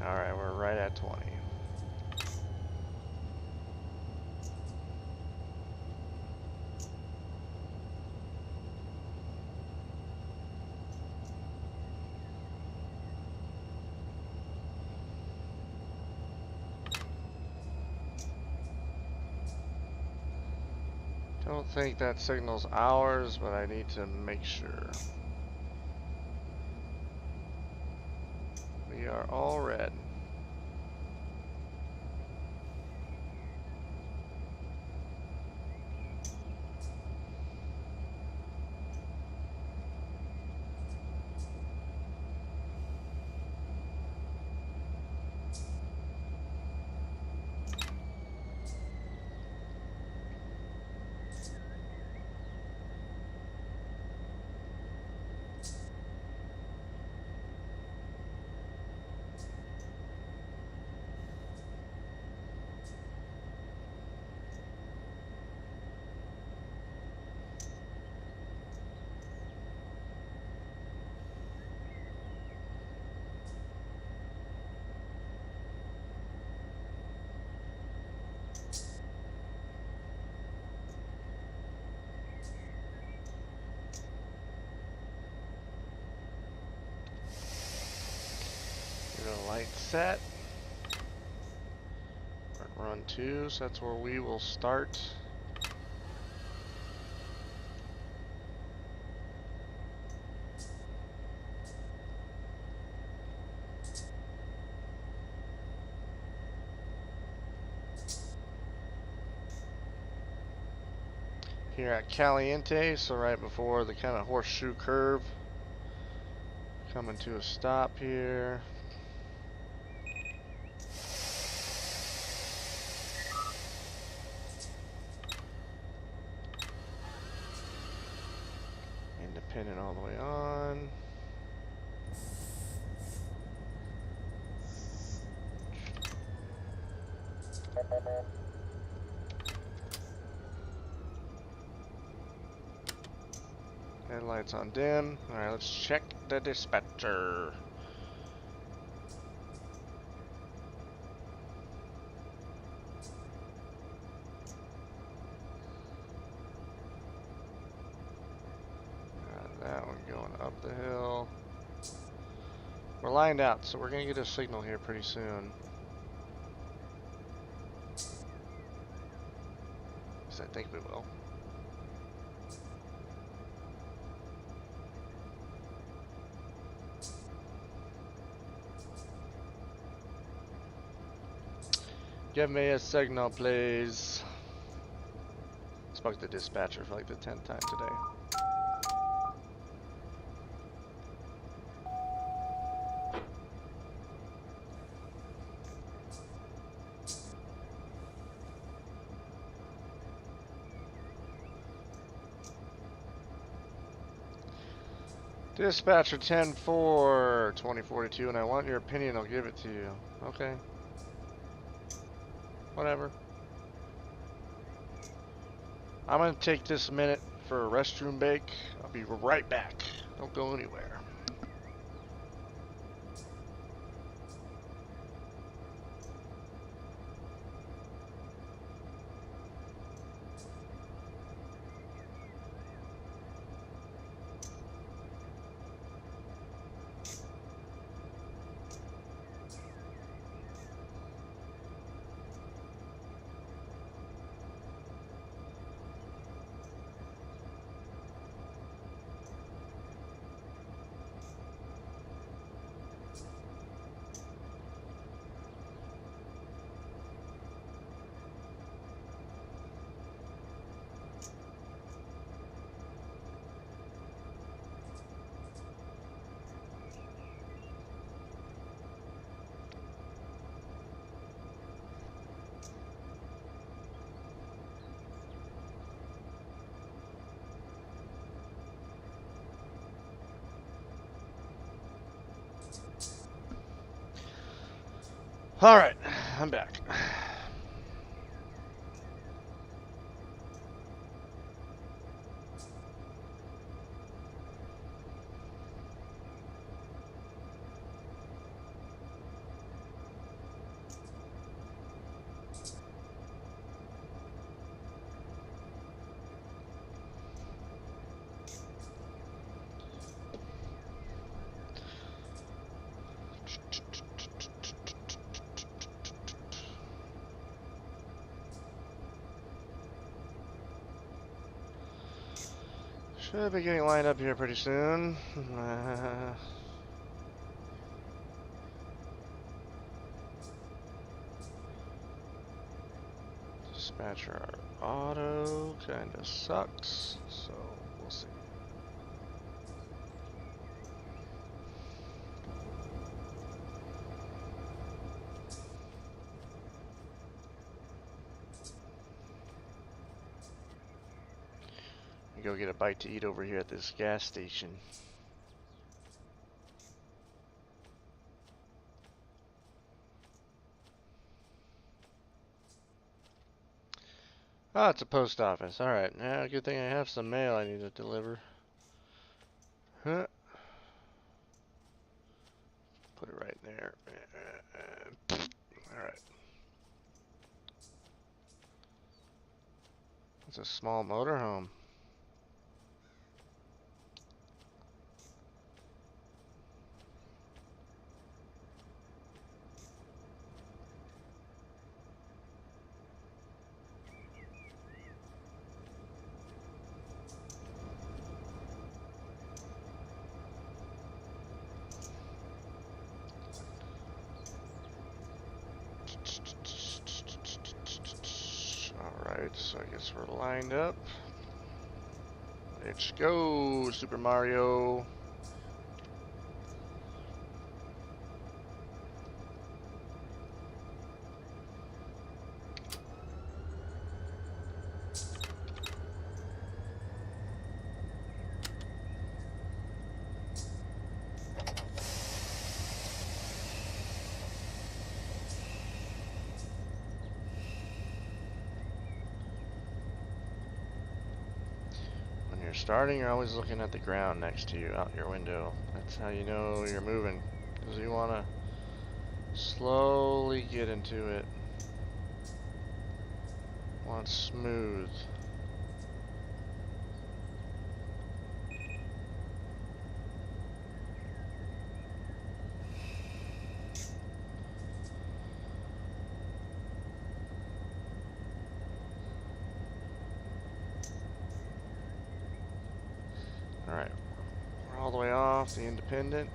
Alright, we're right at 20. Don't think that signal's ours, but I need to make sure. We are all red. Get a light set. We're at run 2, so that's where we will start. Here at Caliente, so right before the kind of horseshoe curve. Coming to a stop here. Independent all the way on. Headlights on dim. Alright, let's check the dispatcher. Got that one going up the hill. We're lined out, so we're gonna get a signal here pretty soon. At least I think we will. Give me a signal, please. Spoke to the dispatcher for like the 10th time today. Dispatcher 10-4, 2042, and I want your opinion, I'll give it to you. Okay. Whatever. I'm gonna take this minute for a restroom break. I'll be right back. Don't go anywhere. Alright, I'm back. Should be getting lined up here pretty soon. Dispatcher auto kinda sucks, so we'll see. Go get a bite to eat over here at this gas station. Oh, it's a post office. Alright, yeah, good thing I have some mail I need to deliver. Huh. Put it right there. Alright. It's a small motorhome. Alright, so I guess we're lined up. Let's go, Super Mario. You're starting, you're always looking at the ground next to you, out your window. That's how you know you're moving, because you want to slowly get into it. Want smooth. all the way off the independent.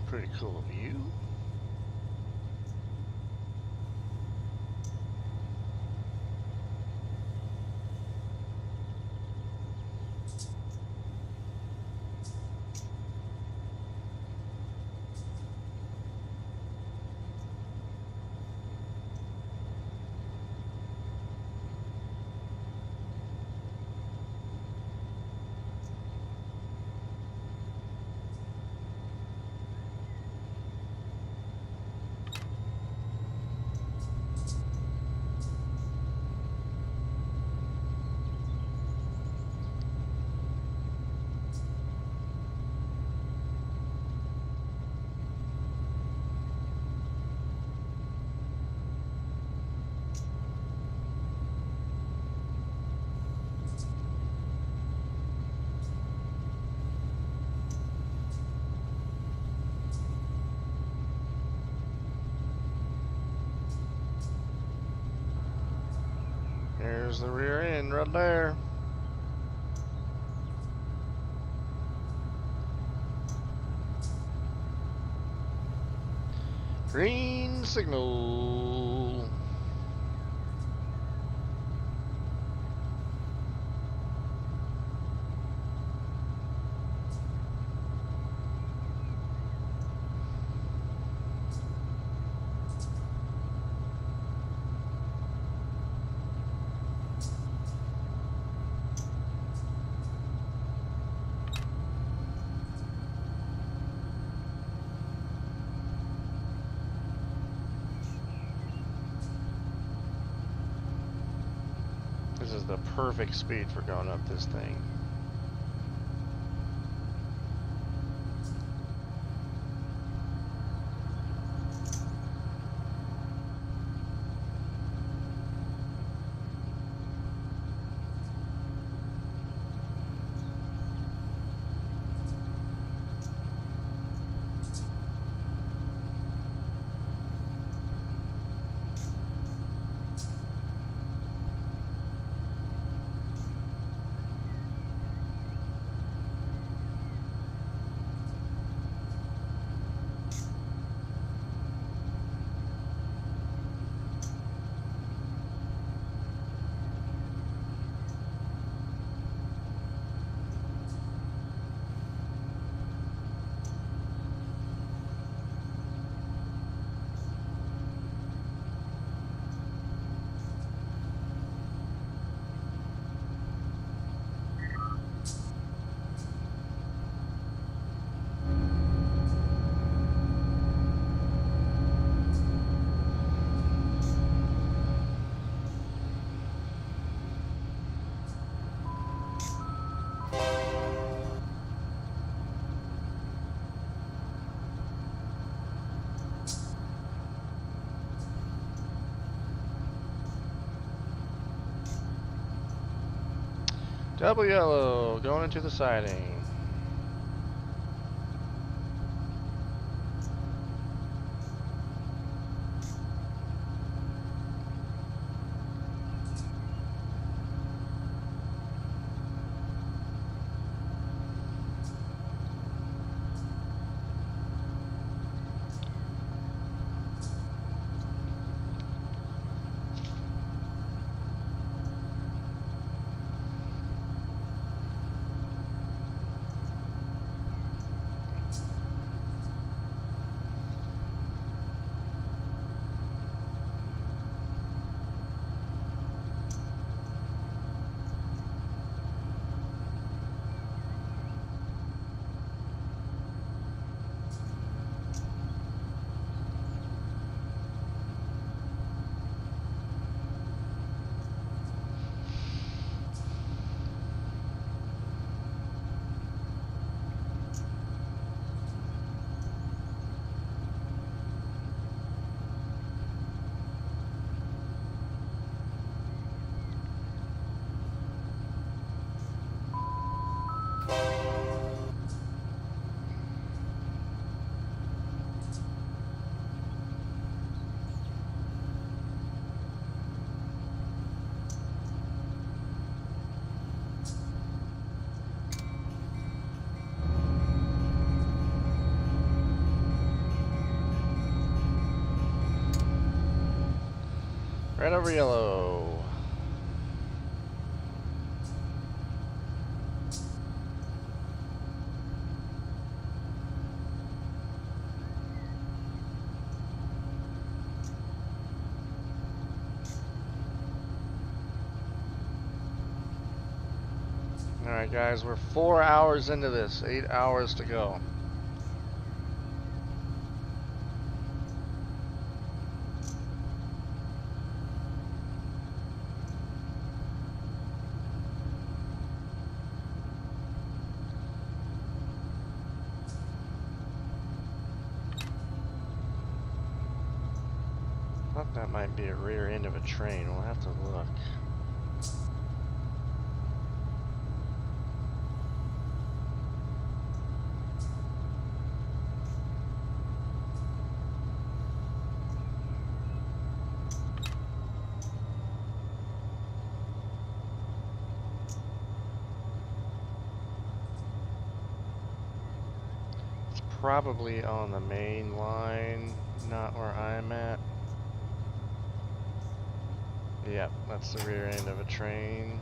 Pretty cool view. There's the rear end right there. Green signal. This is the perfect speed for going up this thing. Double yellow going into the siding. Red over yellow. Alright guys, we're 4 hours into this, 8 hours to go. I thought that might be a rear end of a train, we'll have to look. Probably on the main line, not where I'm at. Yep, that's the rear end of a train.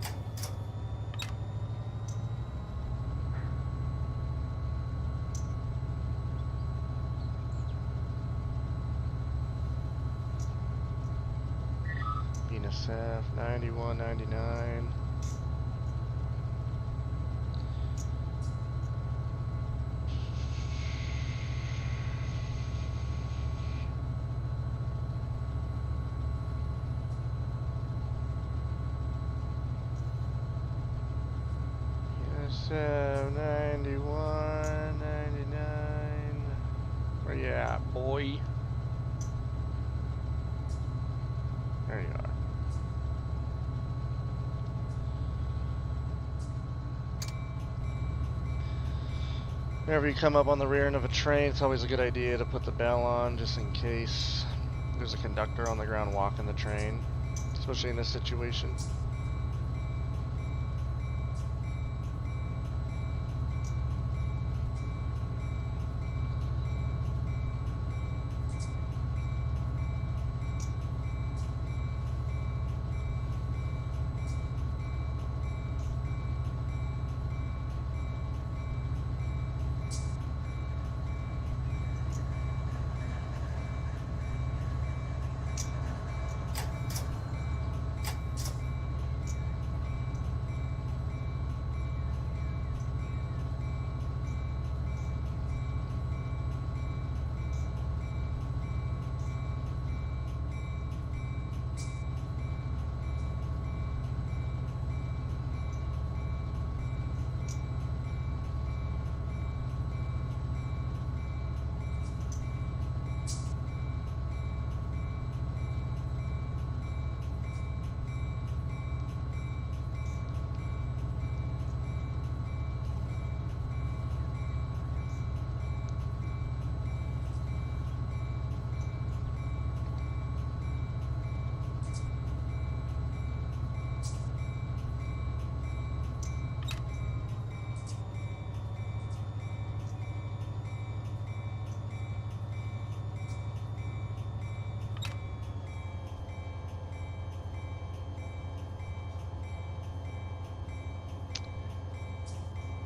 BNSF 9199. BNSF 9199. Where you at, boy? There you are. Whenever you come up on the rear end of a train, it's always a good idea to put the bell on just in case there's a conductor on the ground walking the train, especially in this situation.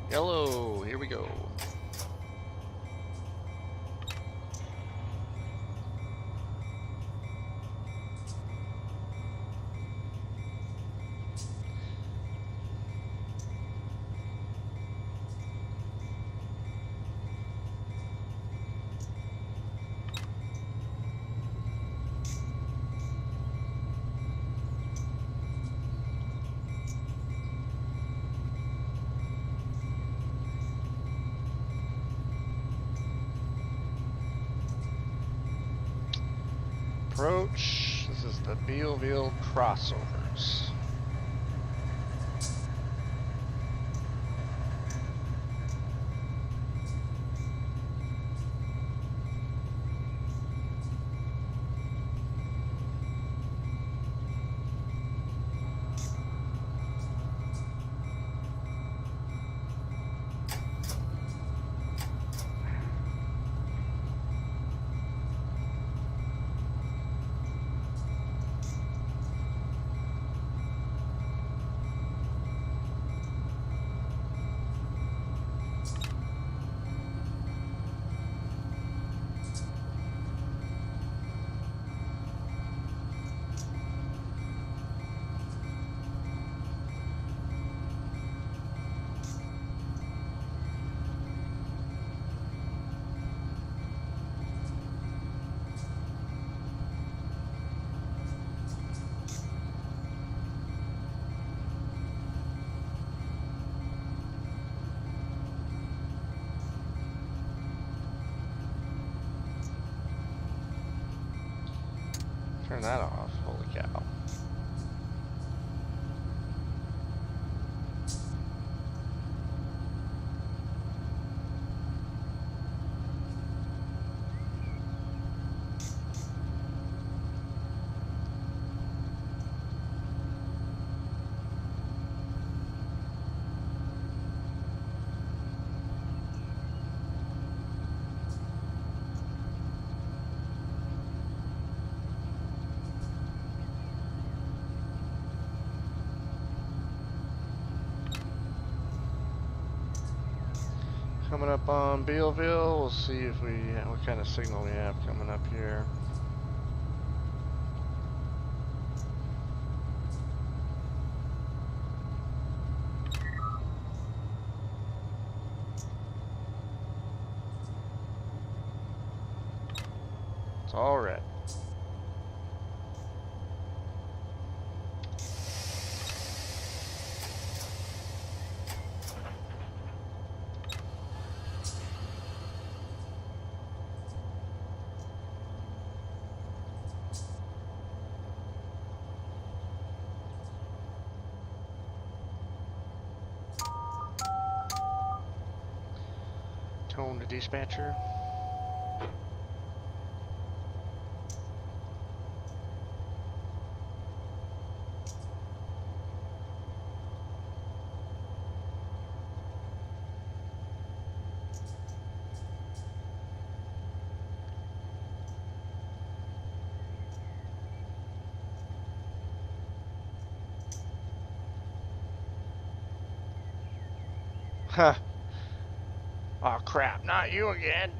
Yellow, here we go. Approach. This is the Bealville crossovers. Turn that off. Holy cow. Coming up on Bealville, we'll see if what kind of signal we have coming up here. It's all red. Tone to dispatcher. Huh. Oh crap, not you again.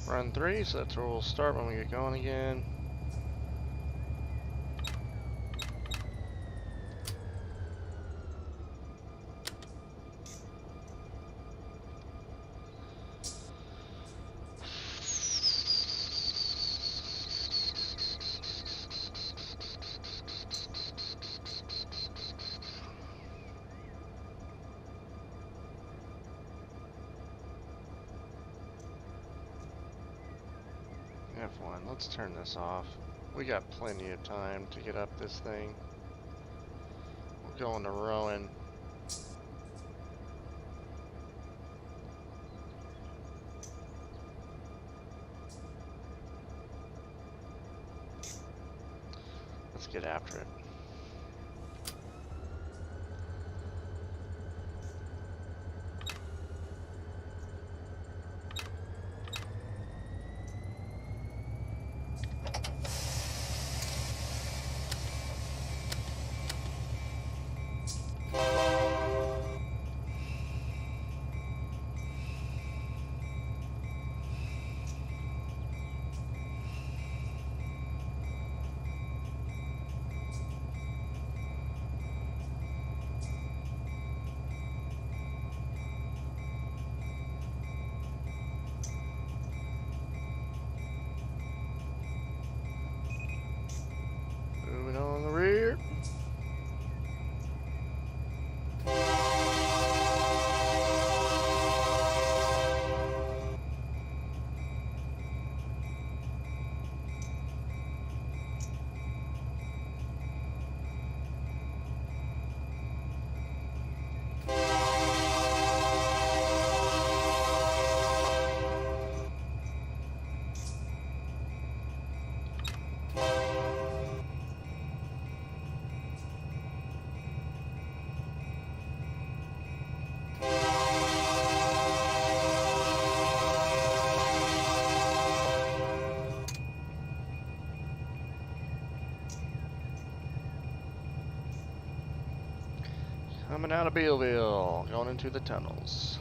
Run 3, so that's where we'll start when we get going again. F1, let's turn this off. We got plenty of time to get up this thing. We're going to Rowan. Let's get after it. Coming out of Bealville, going into the tunnels.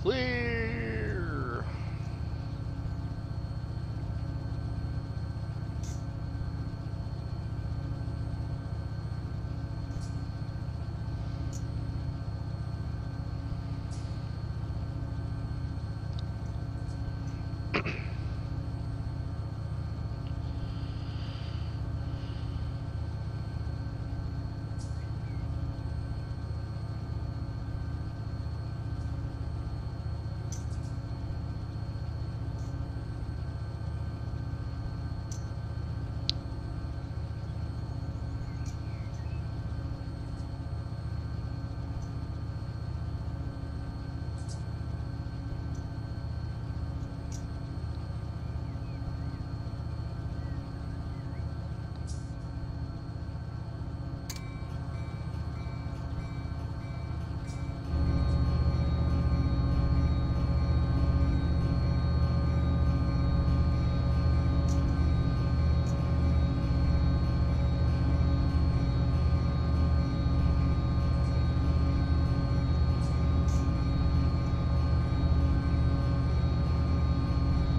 Clear!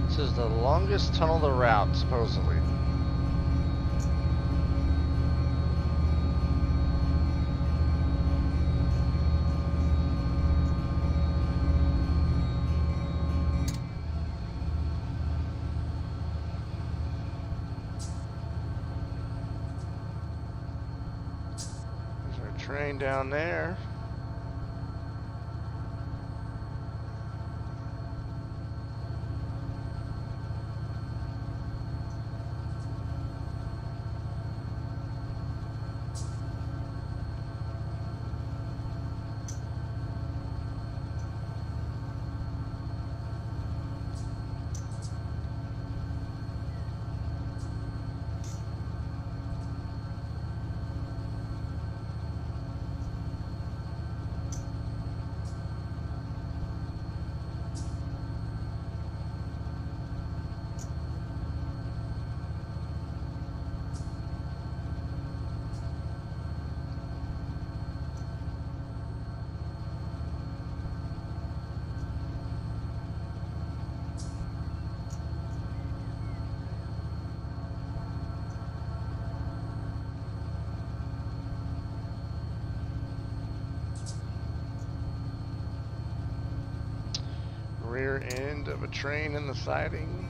This is the longest tunnel of the route, supposedly. There's our train down there. Rear end of a train in the siding.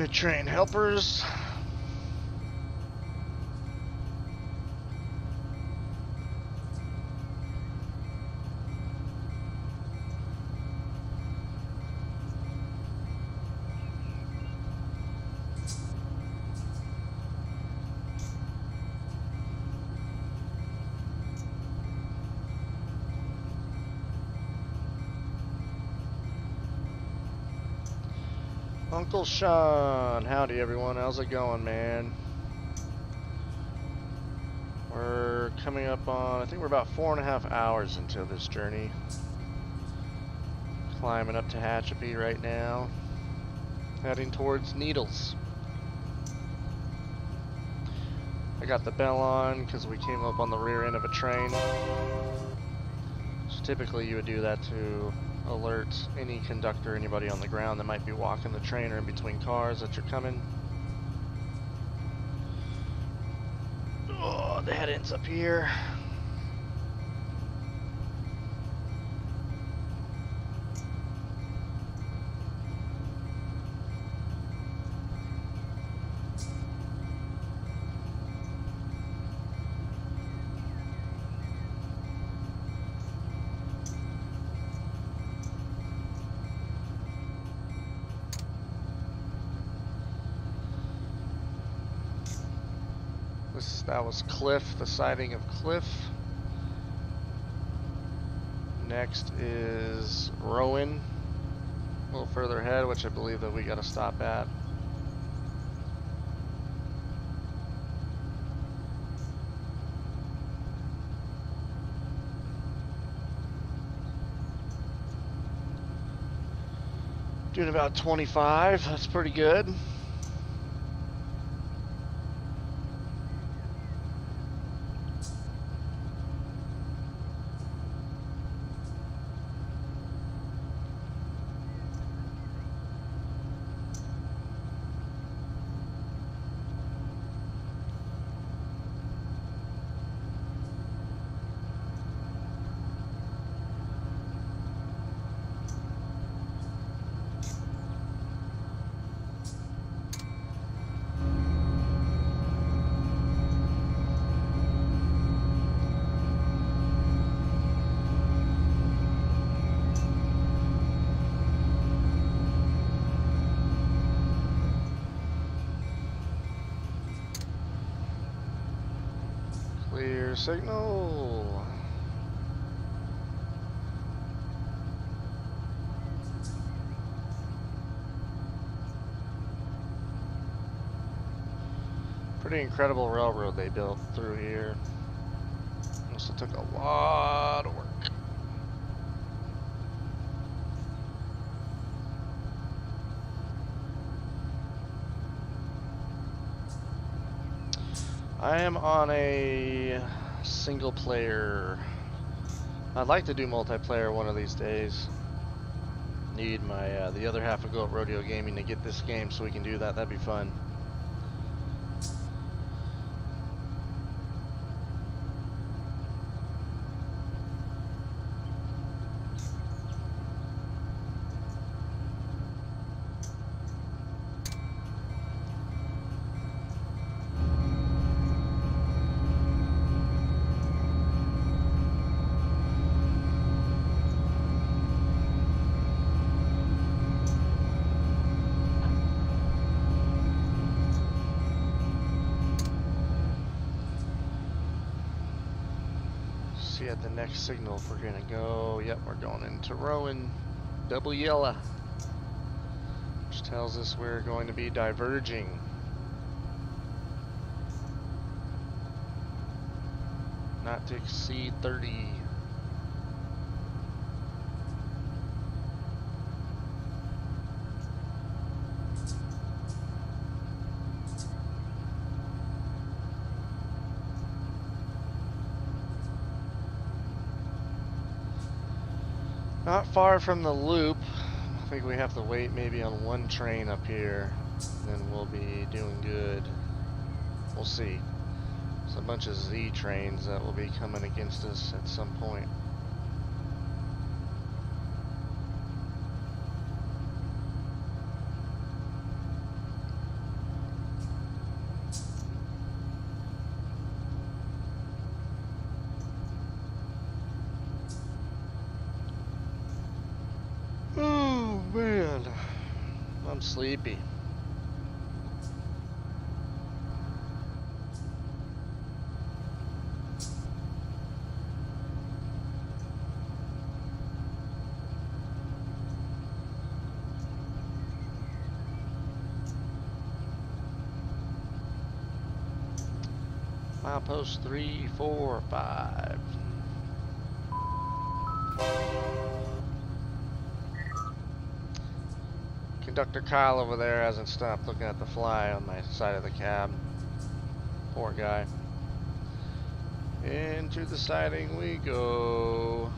Mid-train helpers. Uncle Sean, howdy everyone, how's it going, man? We're coming up on, I think we're about 4.5 hours into this journey. Climbing up to Tehachapi right now, heading towards Needles. I got the bell on because we came up on the rear end of a train. So typically you would do that to alert any conductor, anybody on the ground that might be walking the train or in between cars that you're coming. Oh, the head ends up here. That was Cliff, the siding of Cliff. Next is Rowan, a little further ahead, which I believe that we got to stop at. Doing about 25, that's pretty good. Clear signal. Pretty incredible railroad they built through here. Must have took a lot of work. I am on a single player. I'd like to do multiplayer one of these days. Need my the other half of Go at Rodeo Gaming to get this game so we can do that. That'd be fun. See at the next signal if we're gonna go. Yep, we're going into Rowan. Double yellow. Which tells us we're going to be diverging. Not to exceed 30. Not far from the loop. I think we have to wait maybe on one train up here, then we'll be doing good. We'll see. There's a bunch of Z trains that will be coming against us at some point. sleepy. Milepost 3, 4, 5. Conductor Kyle over there hasn't stopped looking at the fly on my side of the cab. Poor guy. Into the siding we go.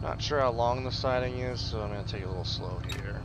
Not sure how long the siding is, so I'm going to take it a little slow here.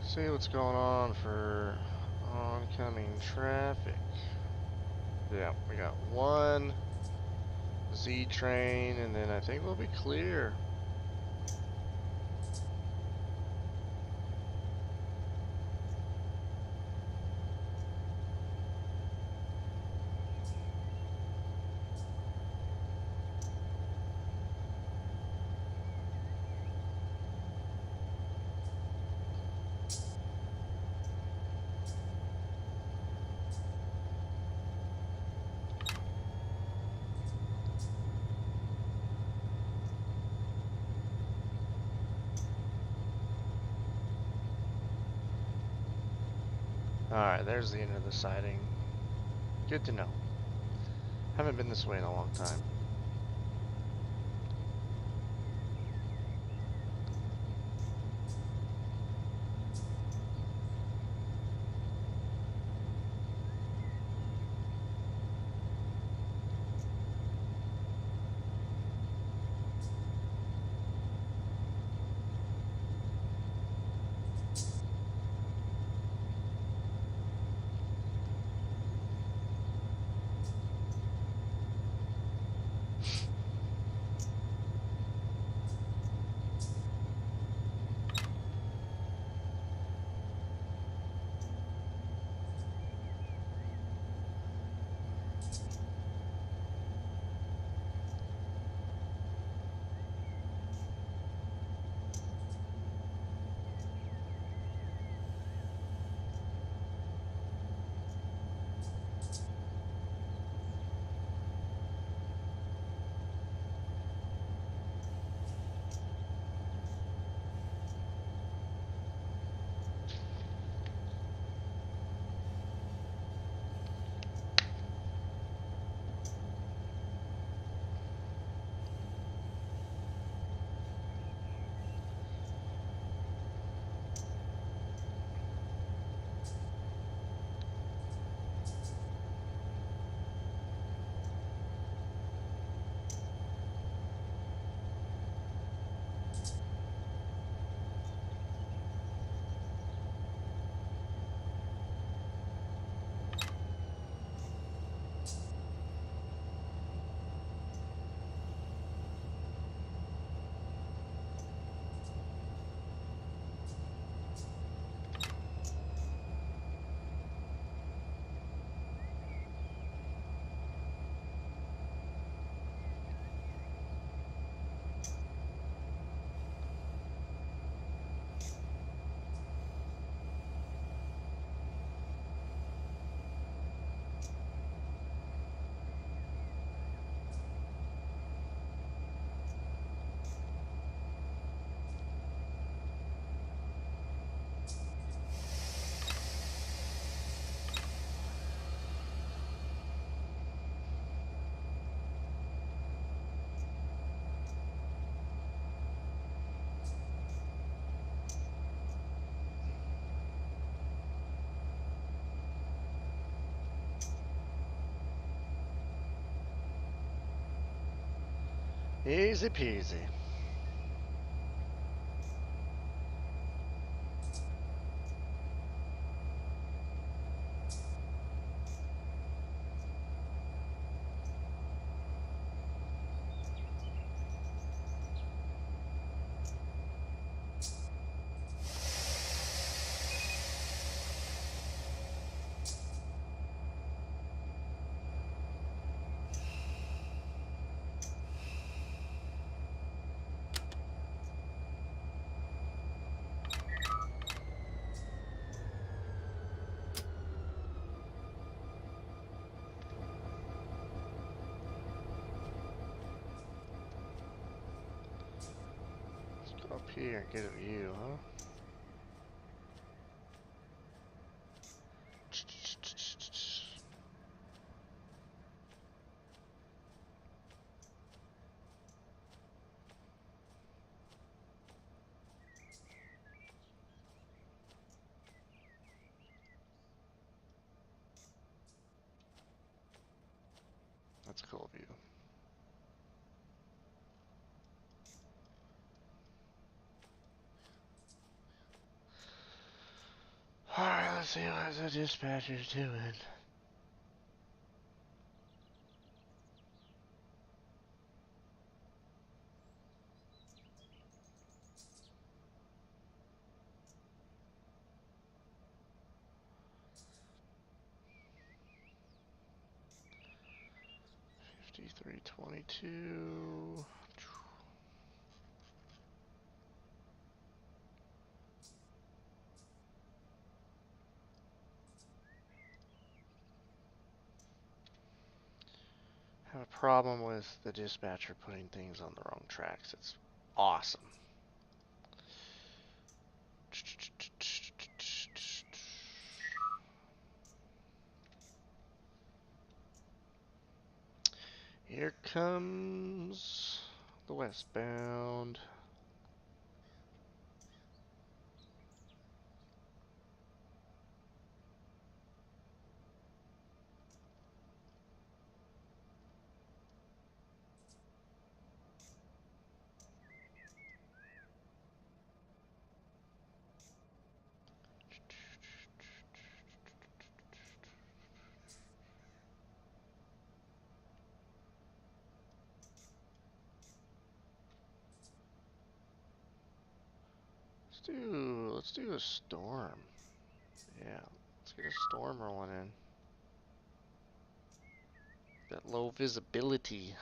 See what's going on for oncoming traffic. Yeah, we got one Z train, and then I think we'll be clear. Alright, there's the end of the siding. Good to know. Haven't been this way in a long time. Easy peasy. Up here and get a view, huh? That's a cool view. Alright, let's see what the dispatcher's doing. $53.22. Have a problem with the dispatcher putting things on the wrong tracks. It's awesome. Here comes the westbound. Let's do a storm. Yeah, let's get a storm rolling in. That low visibility.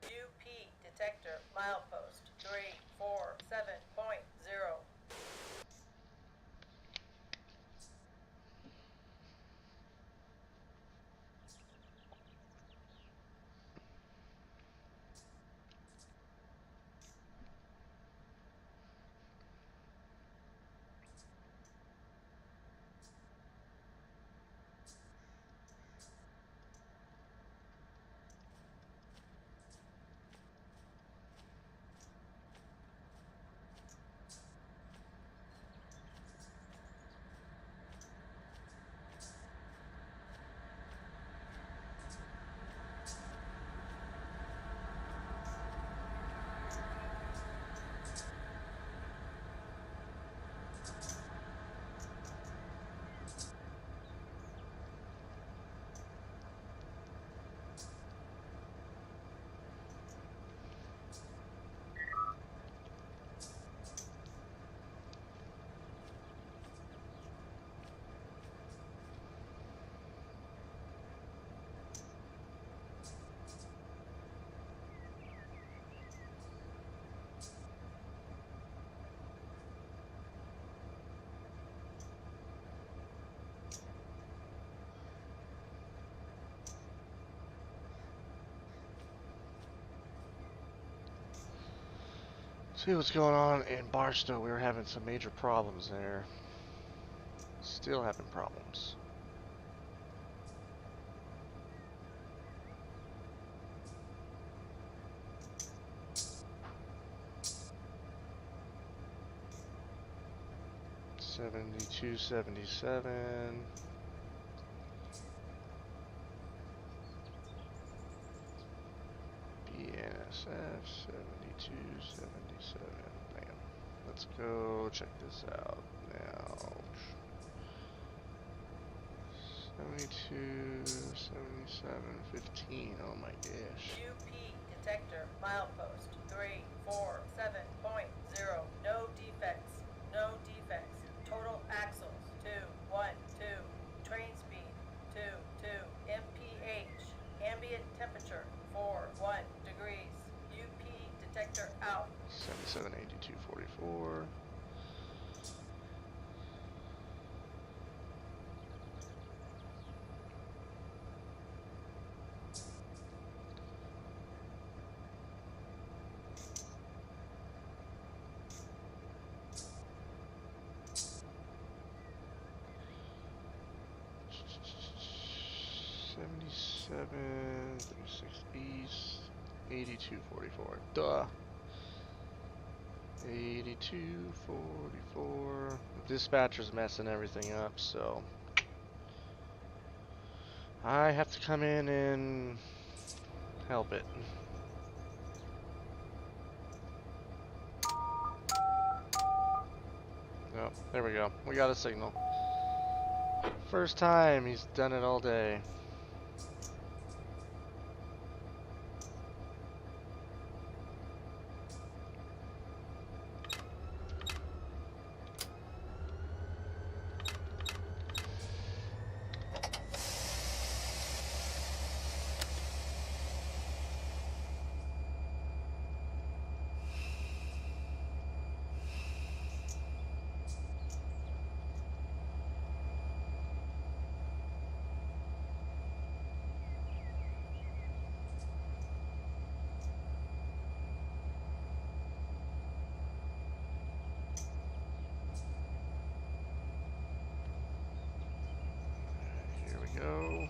UP detector milepost 347.0. See what's going on in Barstow. We were having some major problems there. Still having problems. $72.77. BNSF 72.77. Bam. Let's go check this out now. 72.77.15. Oh my gosh. UP detector milepost 347.0. No defects. No defects. Total axles 212. Train speed 22. MPH. Ambient temperature 41 degrees. UP detector out. 77.82.44. Seven 36 east 82.44. Duh. 82.44. Dispatcher's messing everything up, so I have to come in and help it. Oh, there we go. We got a signal. First time he's done it all day. Here we go.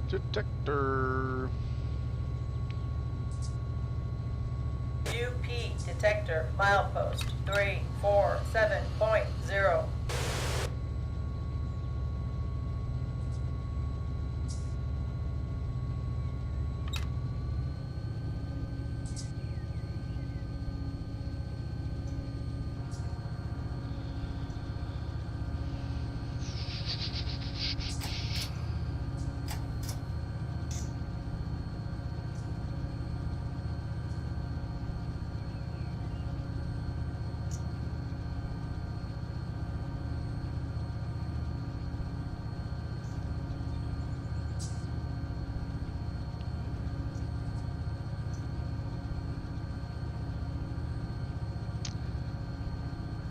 Detector. UP detector milepost 347.0.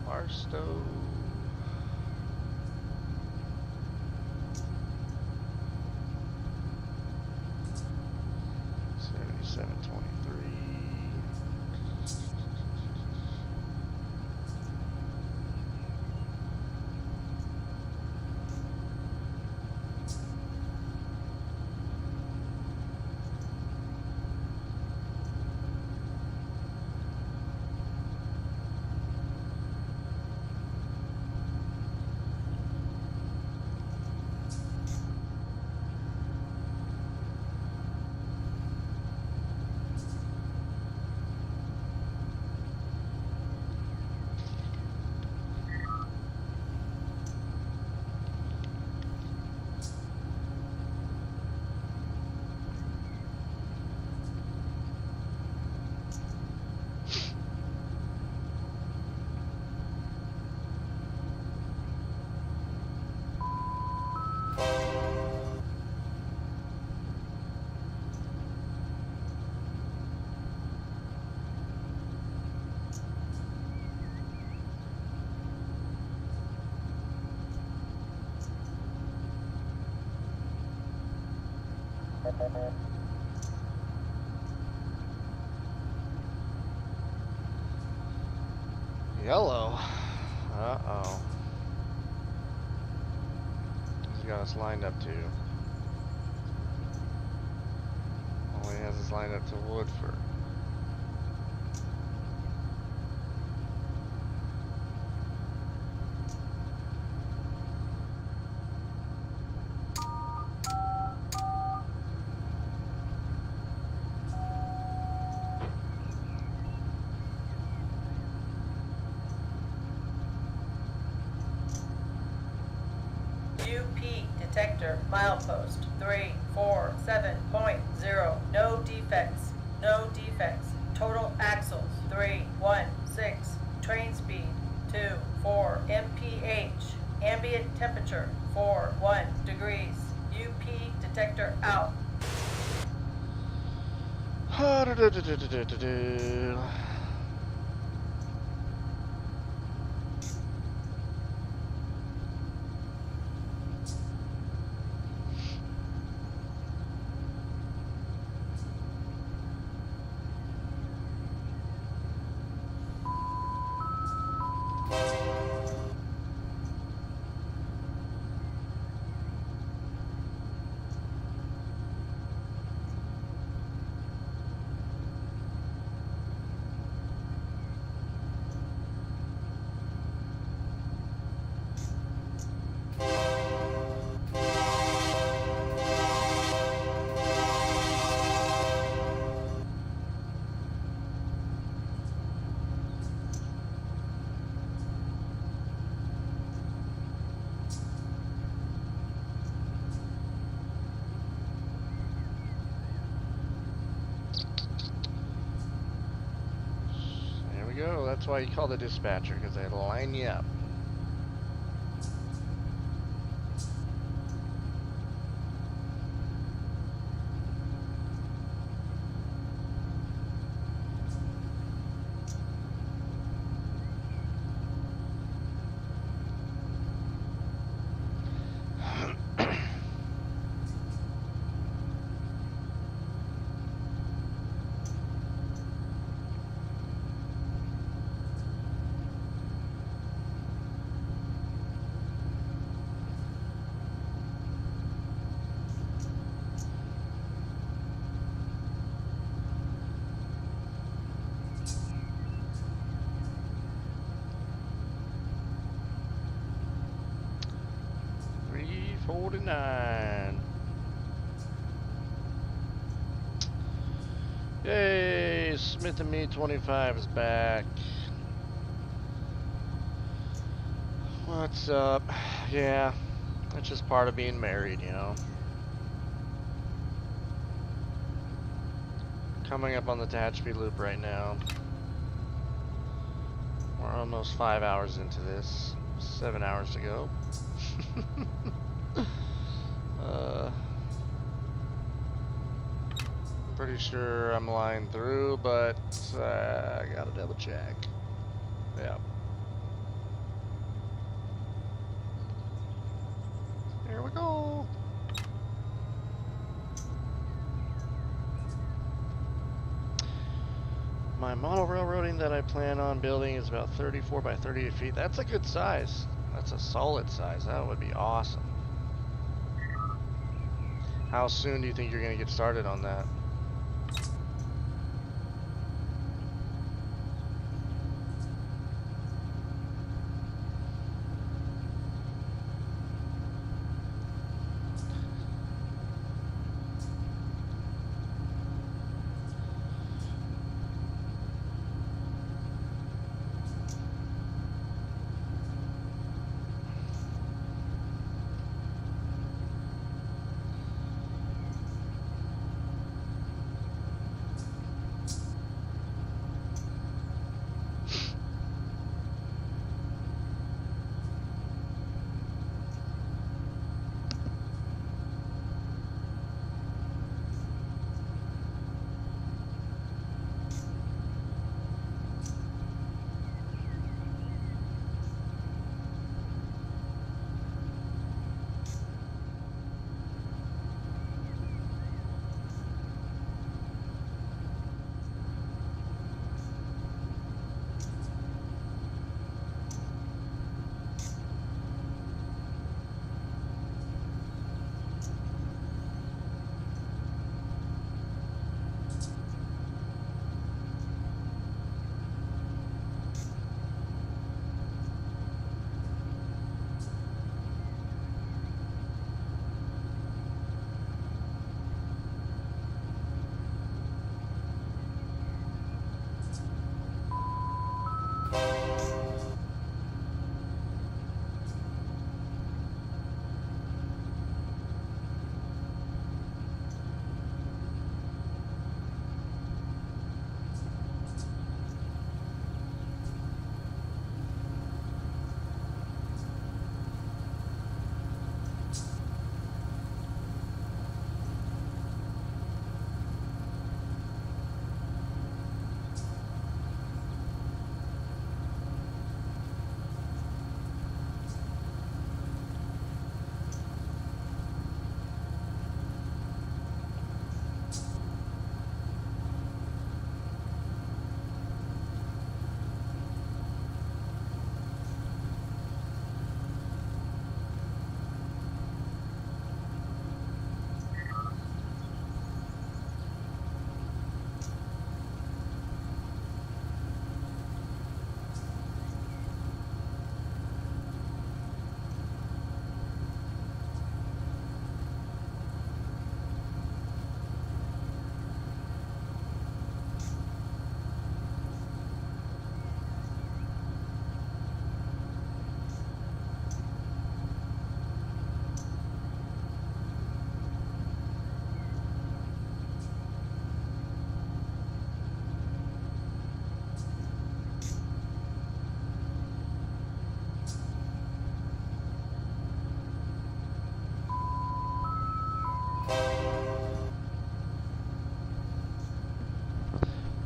Barstow. Yellow. Uh-oh. He's got us lined up to. All he has is lined up to Woodford. UP detector milepost 347.0. No defects. No defects. Total axles 316. Train speed 24 mph. Ambient temperature 41 degrees. UP detector out. There we go. That's why you call the dispatcher, because they line you up. $3.49. Yay! Smith and Me 25 is back. What's up? Yeah, that's just part of being married, you know. Coming up on the Tehachapi Loop right now. We're almost 5 hours into this. 7 hours to go. I'm pretty sure I'm lined through, but I gotta double check. Yeah. Here we go. My model railroading that I plan on building is about 34 by 38 feet. That's a good size. That's a solid size. That would be awesome. How soon do you think you're going to get started on that?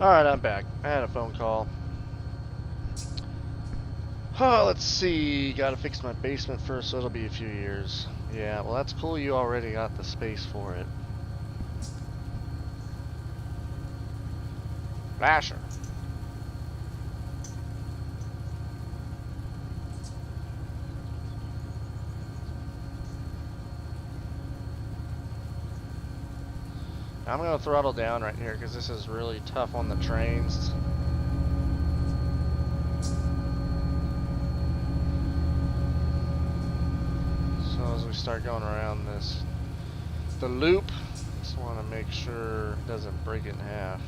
Alright, I'm back. I had a phone call. Oh, let's see. Gotta fix my basement first, so it'll be a few years. Yeah, well, that's cool. You already got the space for it. Basher. I'm gonna throttle down right here because this is really tough on the trains. So as we start going around the loop, just want to make sure it doesn't break it in half.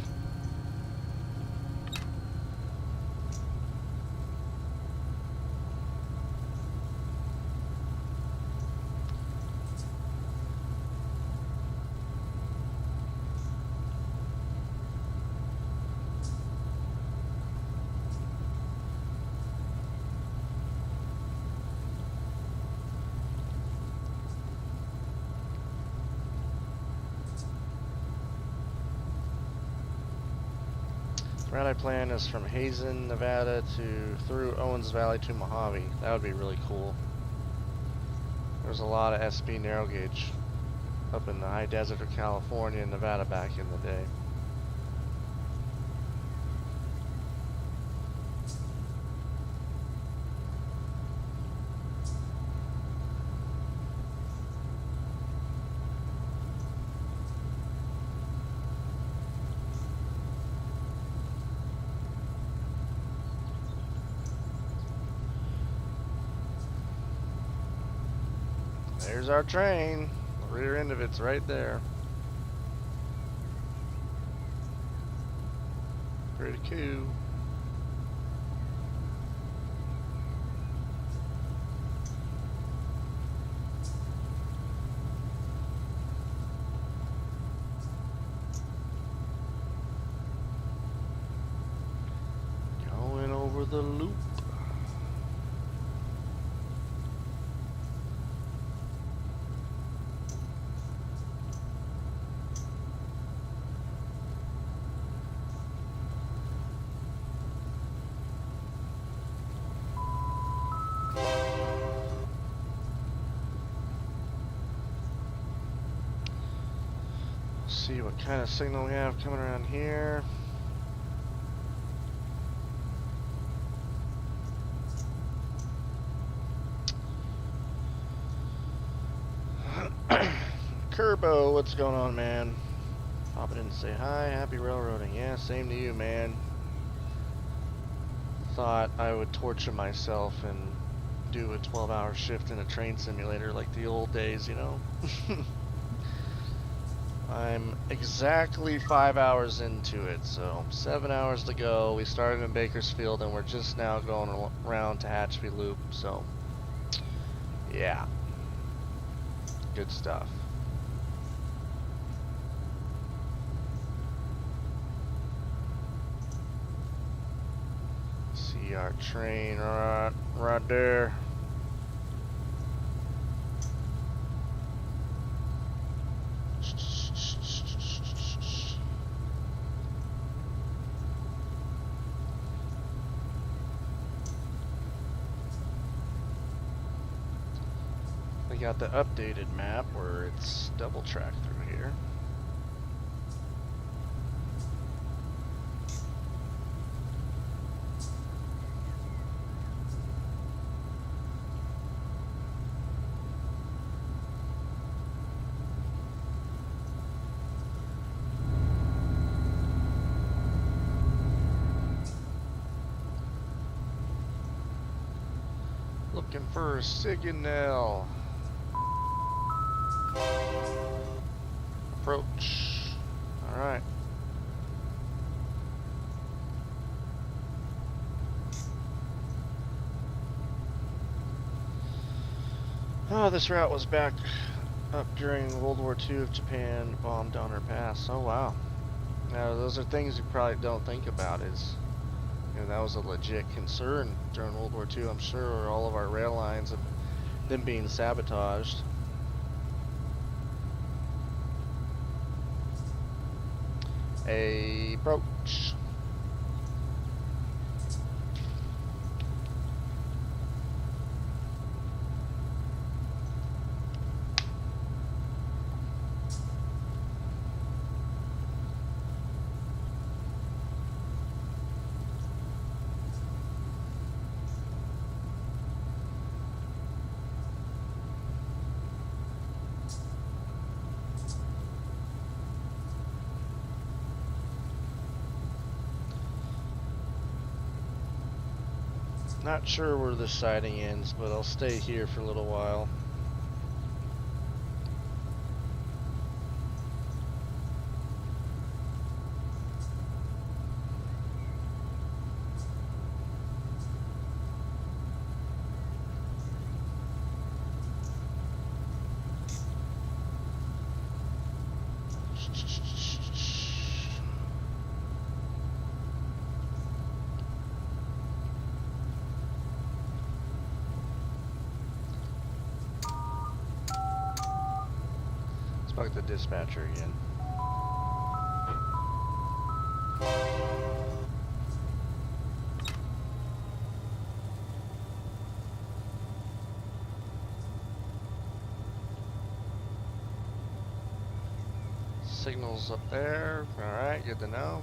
The route I plan is from Hazen, Nevada through Owens Valley to Mojave. That would be really cool. There's a lot of SB narrow gauge up in the high desert of California and Nevada back in the day. There's our train. The rear end of it's right there. Pretty cool. Going over the loop. See what kind of signal we have coming around here. Kerbo, what's going on, man? Popping in to say hi. Happy railroading. Yeah, same to you, man. Thought I would torture myself and do a 12-hour shift in a train simulator like the old days, you know? I'm exactly 5 hours into it, so 7 hours to go. We started in Bakersfield and we're just now going around to Hatchby Loop, so yeah, good stuff. See our train right there. We got the updated map where it's double track through here. Looking for a signal. Approach. Alright. Oh, this route was back up during World War II if Japan bombed Donner Pass. Oh, wow. Now, those are things you probably don't think about is, you know, that was a legit concern during World War II. I'm sure all of our rail lines have them being sabotaged. Approach. Not sure where the siding ends, but I'll stay here for a little while. Let's bug the dispatcher again. Signals up there. Alright, good to know.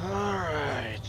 Alright.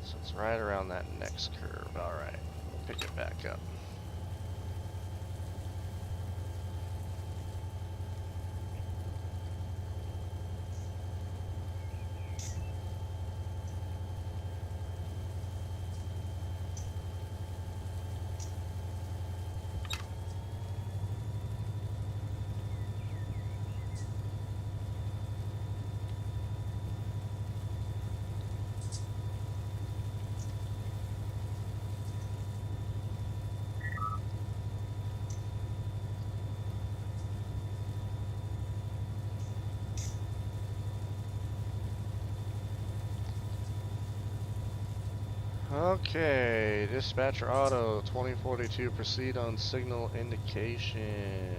So it's right around that next curve. Alright, we'll pick it back up. Okay, dispatcher auto 2042, proceed on signal indication.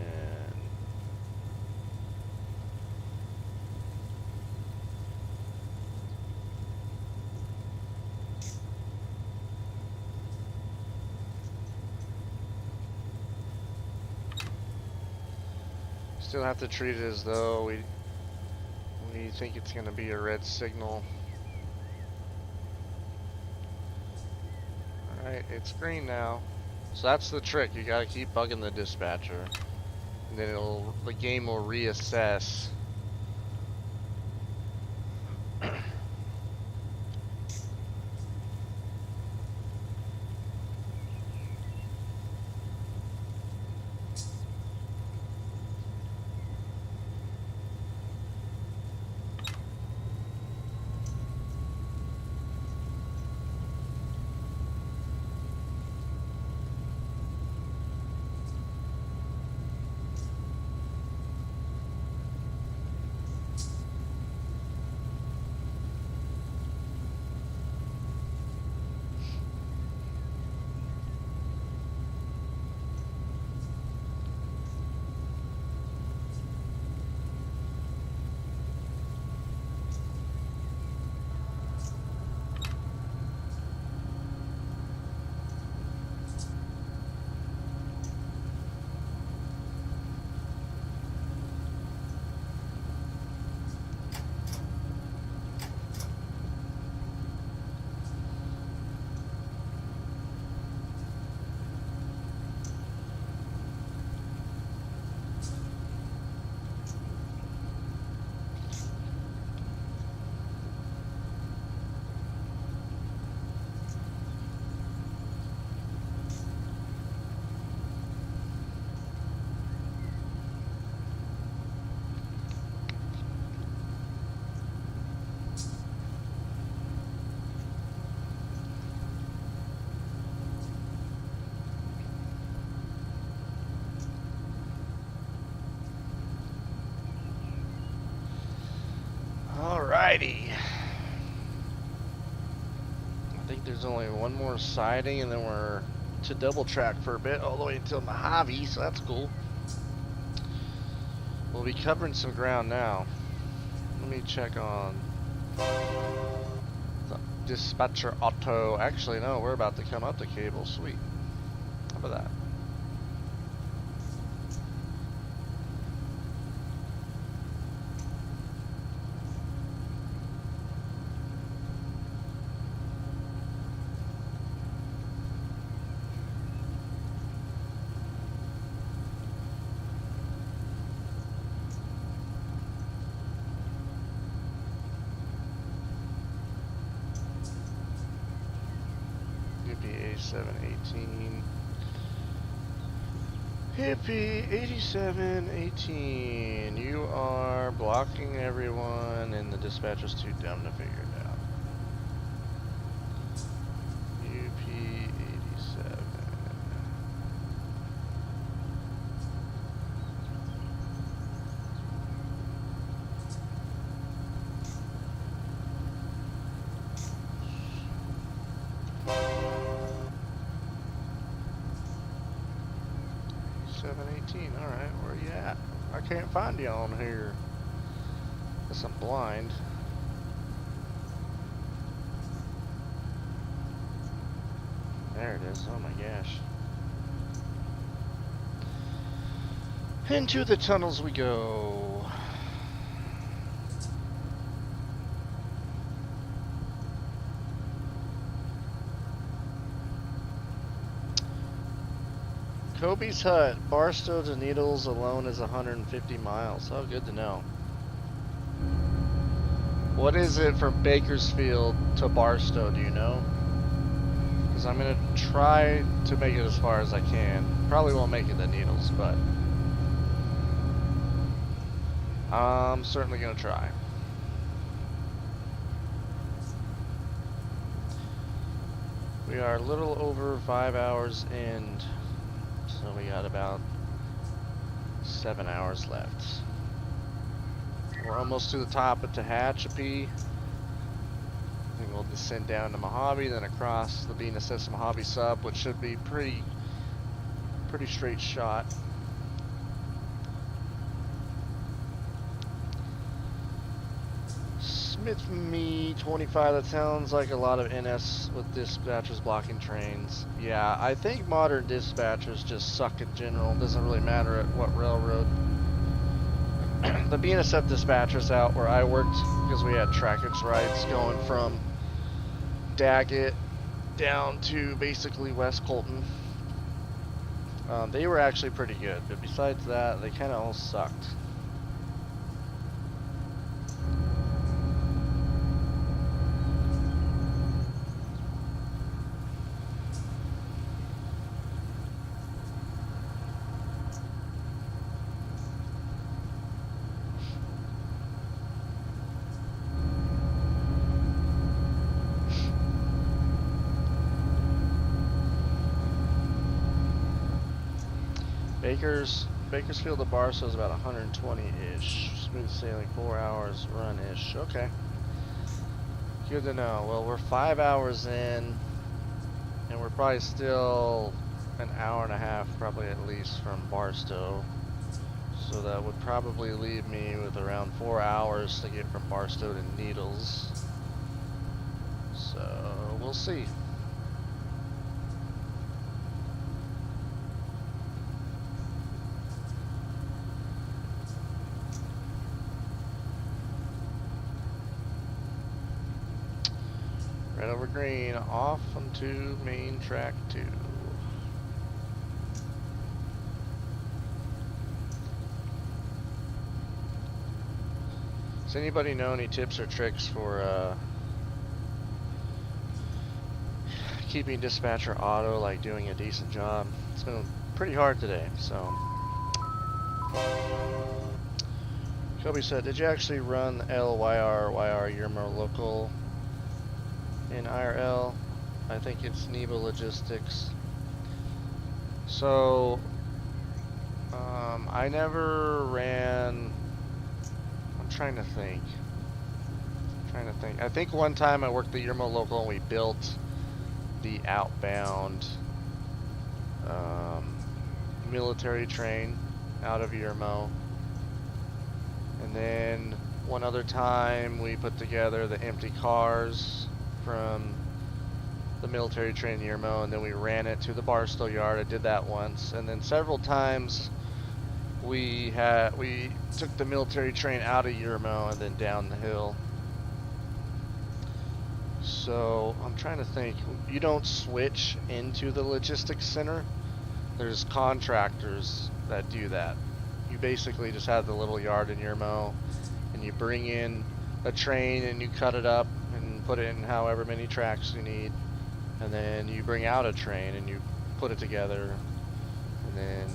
Still have to treat it as though we think it's going to be a red signal. Alright, it's green now. So that's the trick, you gotta keep bugging the dispatcher. And then the game will reassess. Alrighty. I think there's only one more siding, and then we're to double track for a bit, all the way until Mojave, so that's cool. We'll be covering some ground now. Let me check on the dispatcher auto. Actually, no, we're about to come up the cable. Sweet. How about that? UPA 718. Hippie 8718. You are blocking everyone, and the dispatcher's too dumb to figure it out. UP 87. Alright, where you at? I can't find you on here. Guess I'm blind. There it is. Oh my gosh. Into the tunnels we go. Kobe's Hut, Barstow to Needles alone is 150 miles. Oh, good to know. What is it from Bakersfield to Barstow, do you know? Because I'm going to try to make it as far as I can. Probably won't make it to Needles, but I'm certainly going to try. We are a little over 5 hours in. So we got about 7 hours left. We're almost to the top of Tehachapi. I think we'll descend down to Mojave, then across the Venus S Mojave sub, which should be pretty straight shot. Smith Me 25, that sounds like a lot of NS with dispatchers blocking trains. Yeah, I think modern dispatchers just suck in general. Doesn't really matter at what railroad. The BNSF dispatchers out where I worked, because we had trackage rides going from Daggett down to basically West Colton. They were actually pretty good, but besides that, they kind of all sucked. Bakersfield to Barstow is about 120-ish. Smooth sailing, 4 hours run-ish. Okay. Good to know. Well, we're 5 hours in, and we're probably still an hour and a half, probably at least, from Barstow. So that would probably leave me with around 4 hours to get from Barstow to Needles. So, we'll see. Red over green, off onto main track 2. Does anybody know any tips or tricks for keeping dispatcher auto, like doing a decent job? It's been pretty hard today, so. Kobe said, did you actually run LYR, you're more local? In IRL, I think it's Nebo Logistics. So, I never ran, I'm trying to think. Trying to think. I think one time I worked the Yermo local and we built the outbound military train out of Yermo. And then one other time we put together the empty cars from the military train in Yermo, and then we ran it to the Barstow yard. I did that once. And then several times we took the military train out of Yermo and then down the hill. So I'm trying to think. You don't switch into the logistics center. There's contractors that do that. You basically just have the little yard in Yermo, and you bring in a train and you cut it up and put it in however many tracks you need, and then you bring out a train and you put it together, and then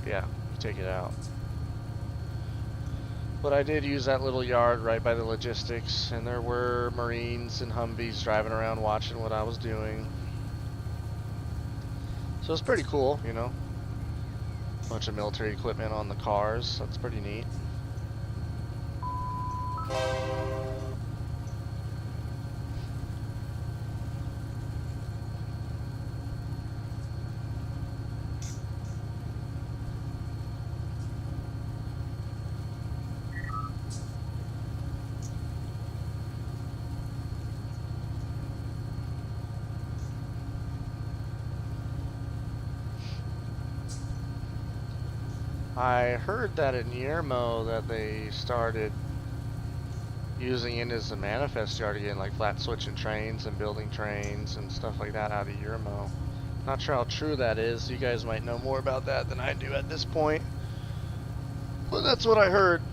yeah, you take it out. But I did use that little yard right by the logistics, and there were Marines and Humvees driving around watching what I was doing. So it's pretty cool, you know. Bunch of military equipment on the cars. That's pretty neat. I heard that in Yermo that they started using it as a manifest yard again, like flat switching trains and building trains and stuff like that out of Yermo. Not sure how true that is. You guys might know more about that than I do at this point. But that's what I heard.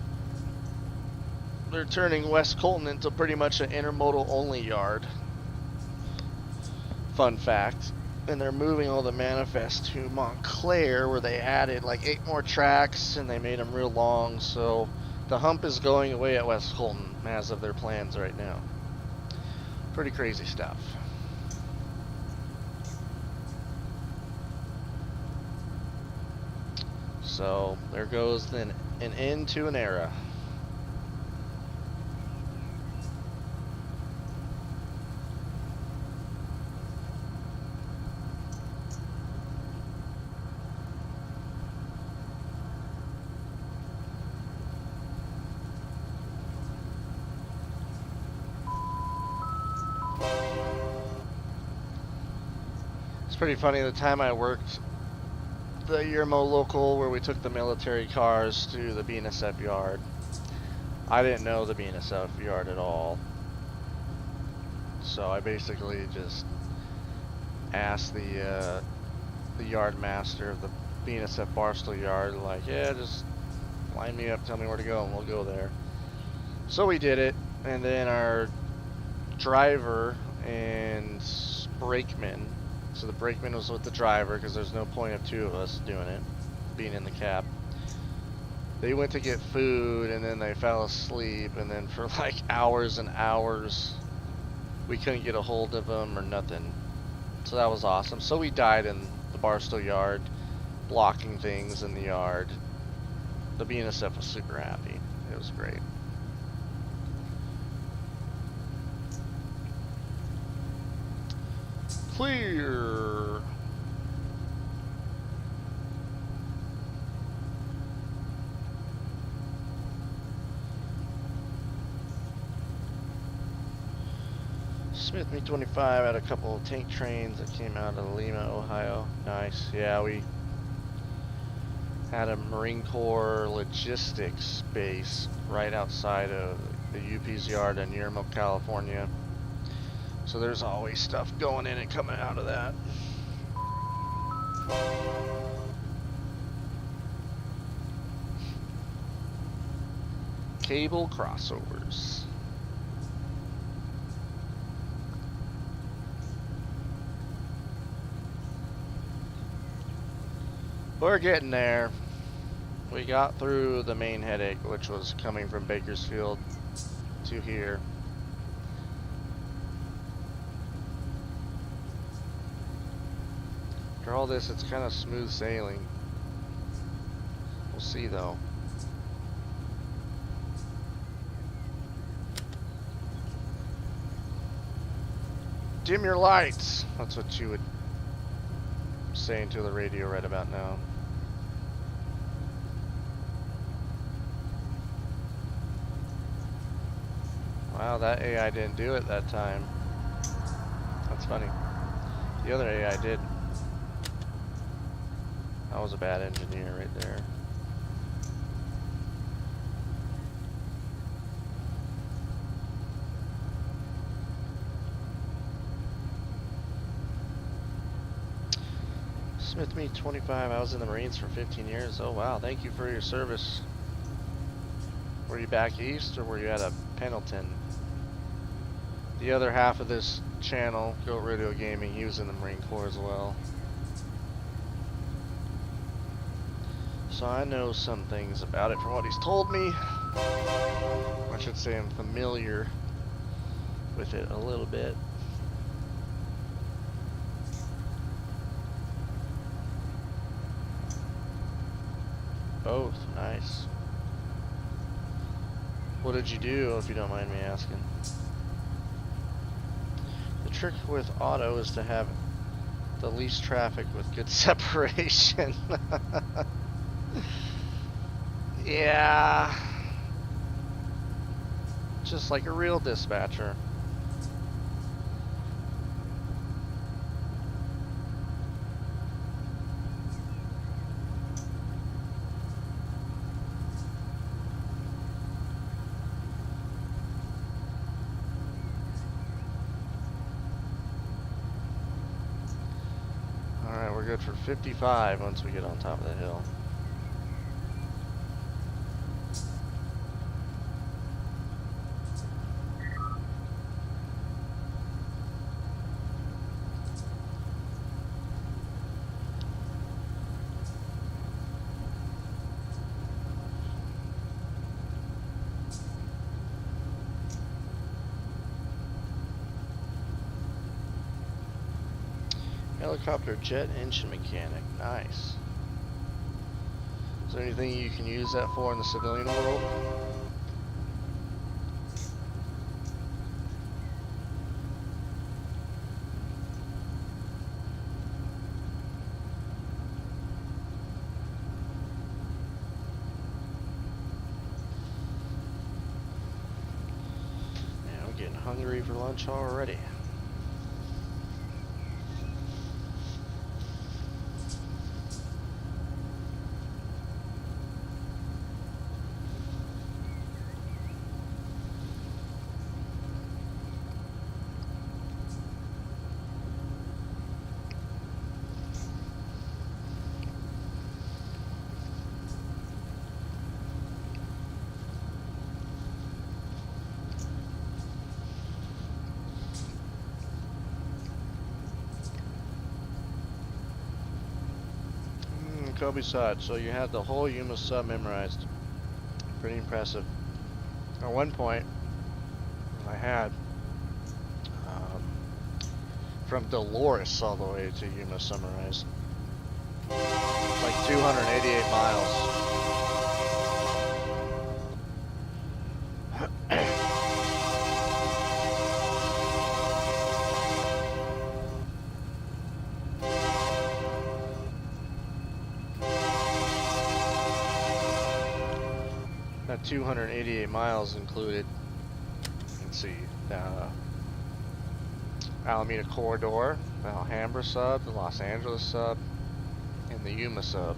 They're turning West Colton into pretty much an intermodal only yard. Fun fact. And they're moving all the manifests to Montclair, where they added like 8 more tracks and they made them real long. So the hump is going away at West Colton as of their plans right now. Pretty crazy stuff. So there goes then an end to an era. Pretty funny, the time I worked the Yermo local where we took the military cars to the BNSF yard, I didn't know the BNSF yard at all. So I basically just asked the yard master of the BNSF Barstow yard, like, yeah, just line me up, tell me where to go, and we'll go there. So we did it, and then our driver and brakeman, so the brakeman was with the driver because there's no point of 2 of us doing it, being in the cab. They went to get food and then they fell asleep, and then for like hours and hours we couldn't get a hold of them or nothing. So that was awesome. So we died in the Barstow yard, blocking things in the yard. The BNSF was super happy. It was great. Clear. Smith Me-25 had a couple of tank trains that came out of Lima, Ohio. Nice. Yeah, we had a Marine Corps logistics base right outside of the UP's yard in Yermo, California. So there's always stuff going in and coming out of that. Cable crossovers. We're getting there. We got through the main headache, which was coming from Bakersfield to here. After all this, it's kind of smooth sailing. We'll see though. Dim your lights! That's what you would say into the radio right about now. Wow, that AI didn't do it that time. That's funny. The other AI did. That was a bad engineer right there. Smith me 25. I was in the Marines for 15 years. Oh wow, thank you for your service. Were you back east or were you at a Pendleton? The other half of this channel, Goat Radio Gaming, he was in the Marine Corps as well. So I know some things about it from what he's told me. I should say I'm familiar with it a little bit. Both, nice. What did you do, if you don't mind me asking? The trick with auto is to have the least traffic with good separation. Yeah. Just like a real dispatcher. Alright, we're good for 55 once we get on top of the hill. Helicopter jet engine mechanic, nice. Is there anything you can use that for in the civilian world? Man, I'm getting hungry for lunch already. Kobe side, so you had the whole Yuma sub memorized. Pretty impressive. At one point, I had from Dolores all the way to Yuma summarized. Like 288 miles. That 288 miles included, let's see, the Alameda Corridor, the Alhambra sub, the Los Angeles sub, and the Yuma sub.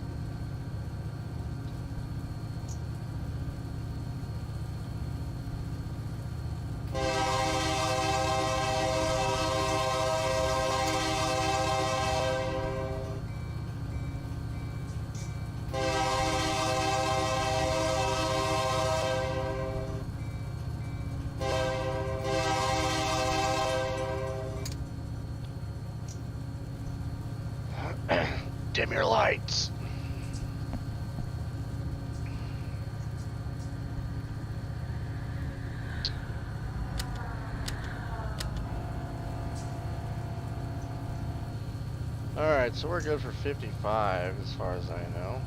Dim your lights. Alright, so we're good for 55 as far as I know.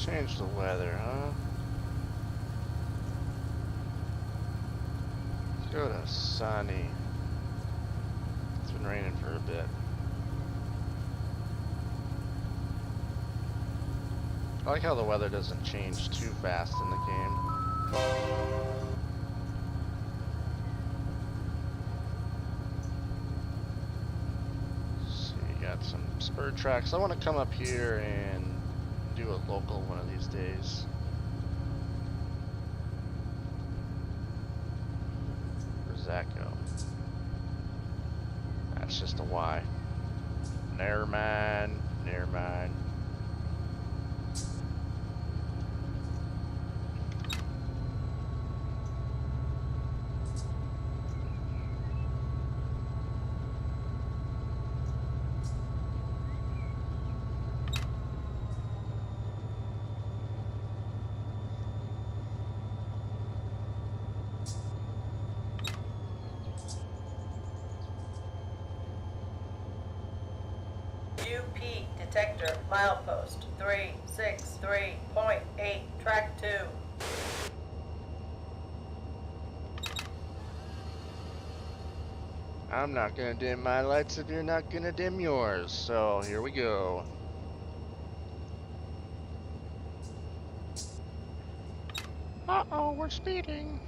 change the weather, huh? Let's go to sunny. It's been raining for a bit. I like how the weather doesn't change too fast in the game. So you got some spur tracks. I want to come up here and do a local one of these days. Where's that go? That's just a Y. Never mind. Never mind. UP detector milepost 363.8 track 2. I'm not gonna dim my lights if you're not gonna dim yours. So here we go. Uh-oh, we're speeding.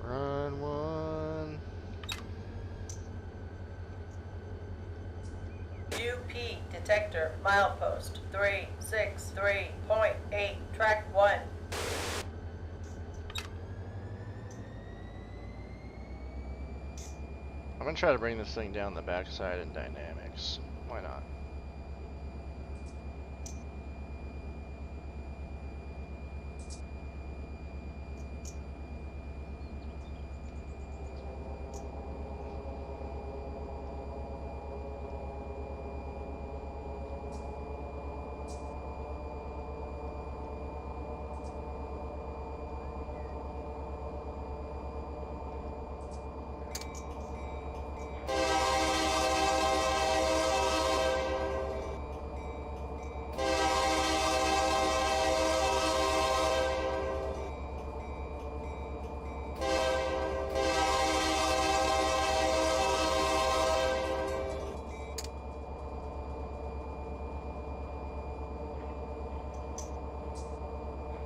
Run one. UP detector milepost 363.8 track 1. I'm gonna try to bring this thing down the backside in dynamics. Why not?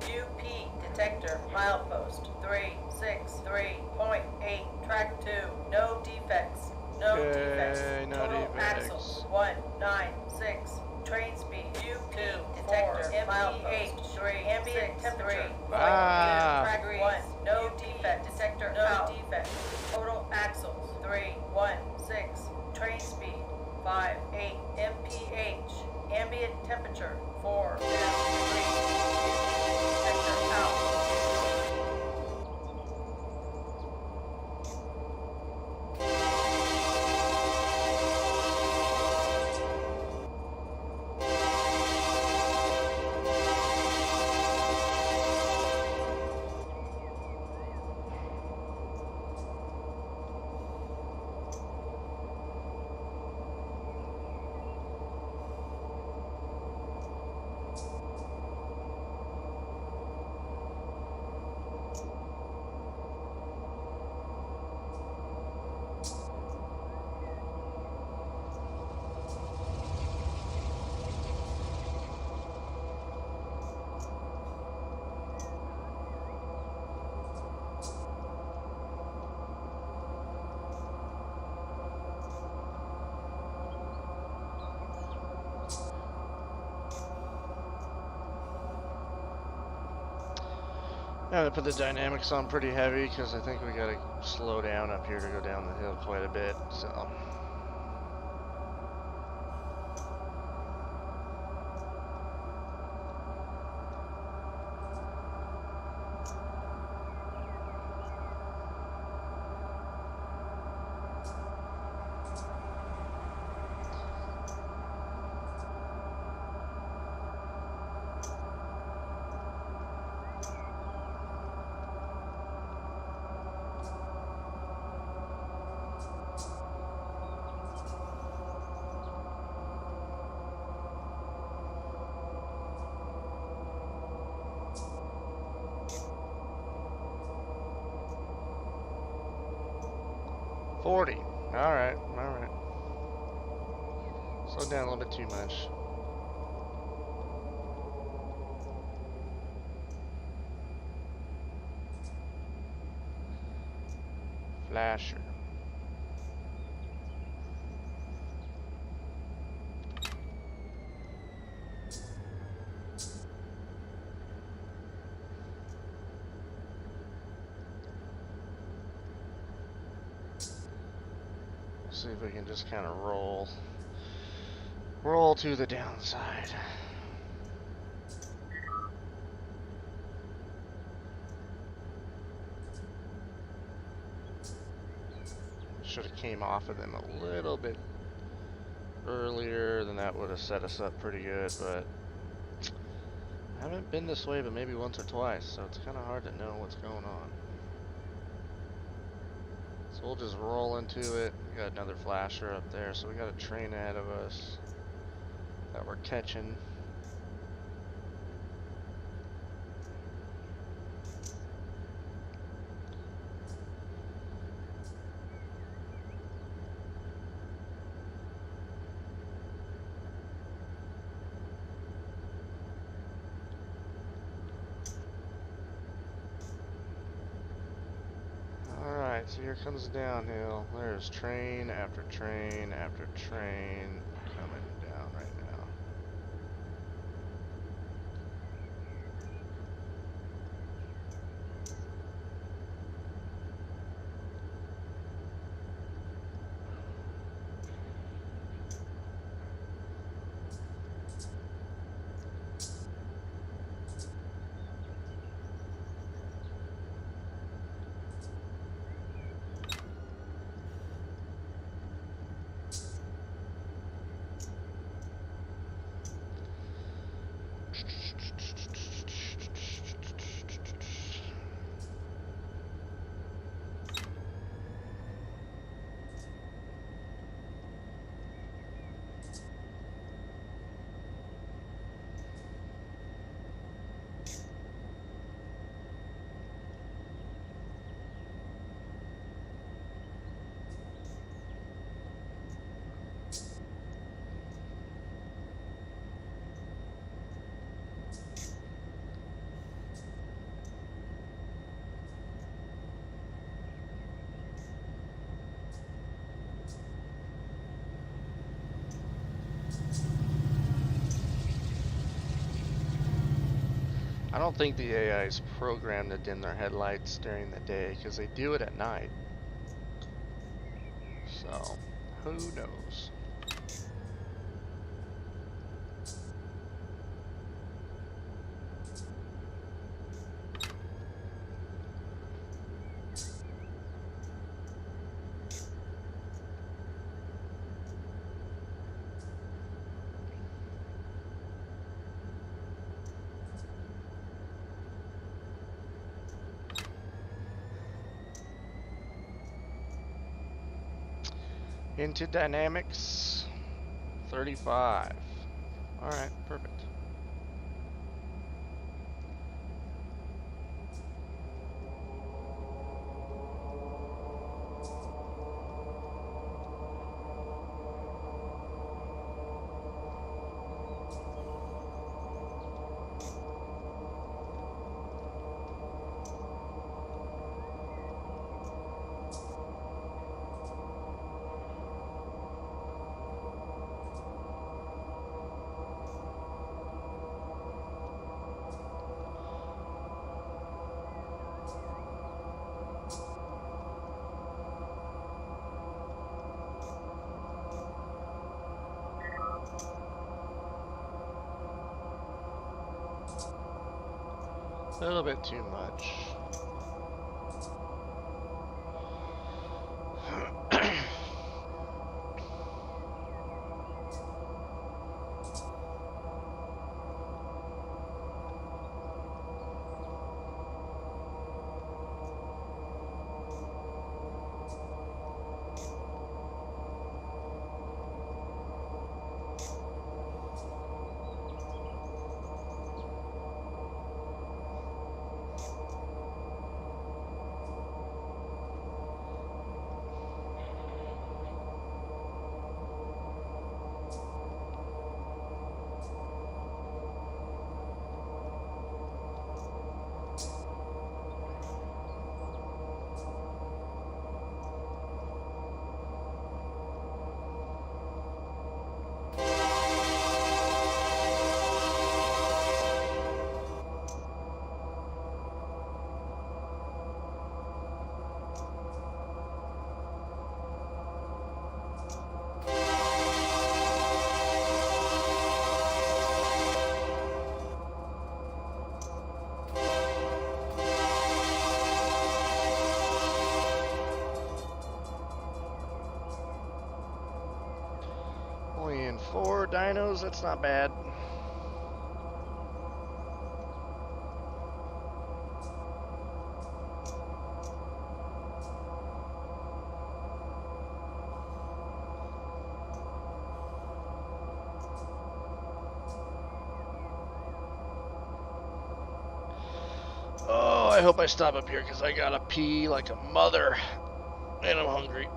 UP detector milepost 363.8 track 2. No defects. No defects. No Total defects. axles 196. Train speed UP detector milepost 3 ambient temperature. Track 1. No defect. Detector no defect. Total axles 316. Train speed 58 mph. Ambient temperature 4 degrees. Detector out. I'm gonna put the dynamics on pretty heavy because I think we gotta slow down up here to go down the hill quite a bit. So. 40. Alright, alright. Slow down a little bit too much. Flasher. See if we can just kind of roll to the downside. Should have came off of them a little bit earlier, then that would have set us up pretty good, but I haven't been this way but maybe once or twice, so it's kind of hard to know what's going on. So we'll just roll into it. We got another flasher up there, so we got a train ahead of us that we're catching. Alright, so here comes the downhill. There's train after train after train coming down right now. I don't think the AI is programmed to dim their headlights during the day because they do it at night. So, who knows? Into dynamics, 35. Alright, perfect. A little bit too much. only in 4 dynos, that's not bad. Oh, I hope I stop up here because I gotta pee like a mother. And I'm hungry.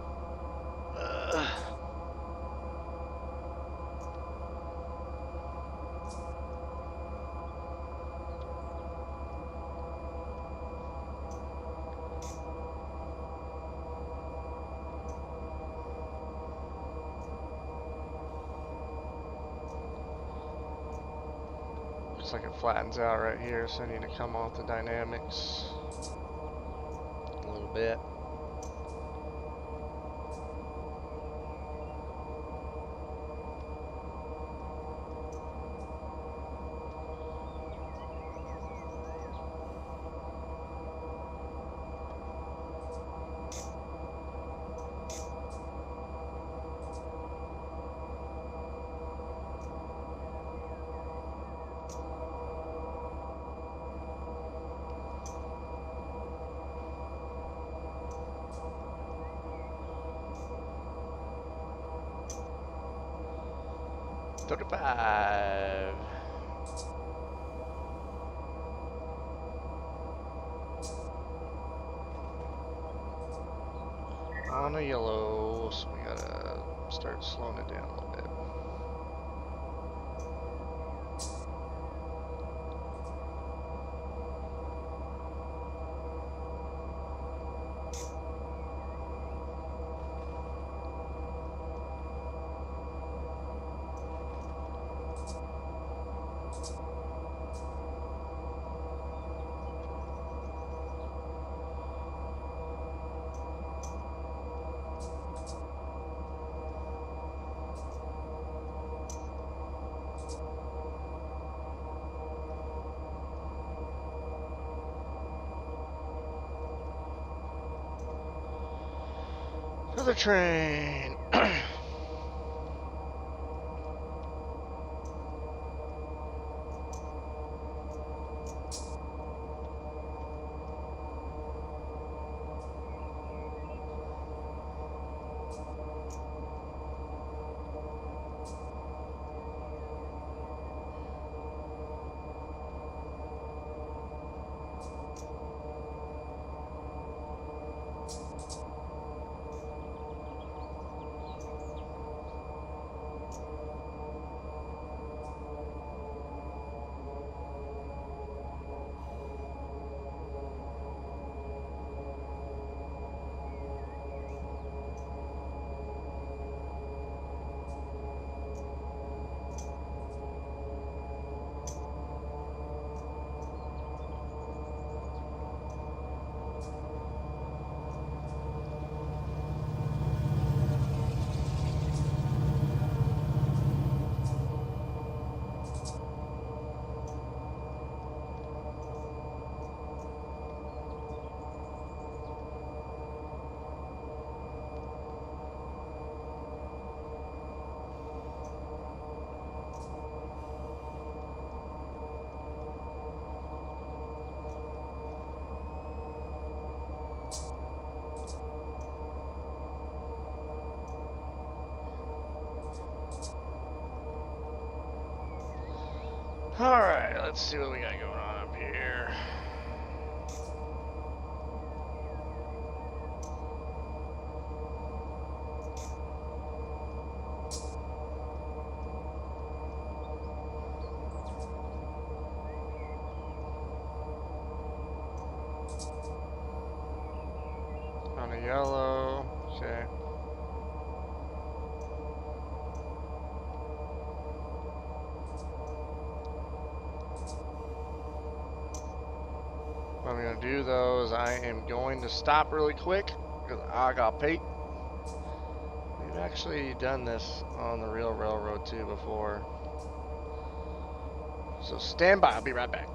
Looks like it flattens out right here, so I need to come off the dynamics a little bit. $35. On a yellow, so we gotta start slowing it down a little bit. Another train. Alright, let's see what we got going on up here. On a yellow, okay. What I'm gonna do though is I am going to stop really quick because I got pee. We've actually done this on the real railroad too before. So stand by, I'll be right back.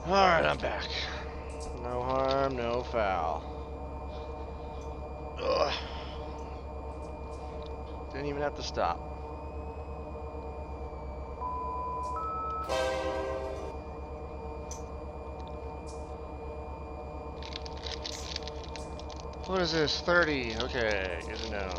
Alright, I'm back. No harm, no foul. Ugh. Didn't even have to stop. What is this? 30. Okay, good to know.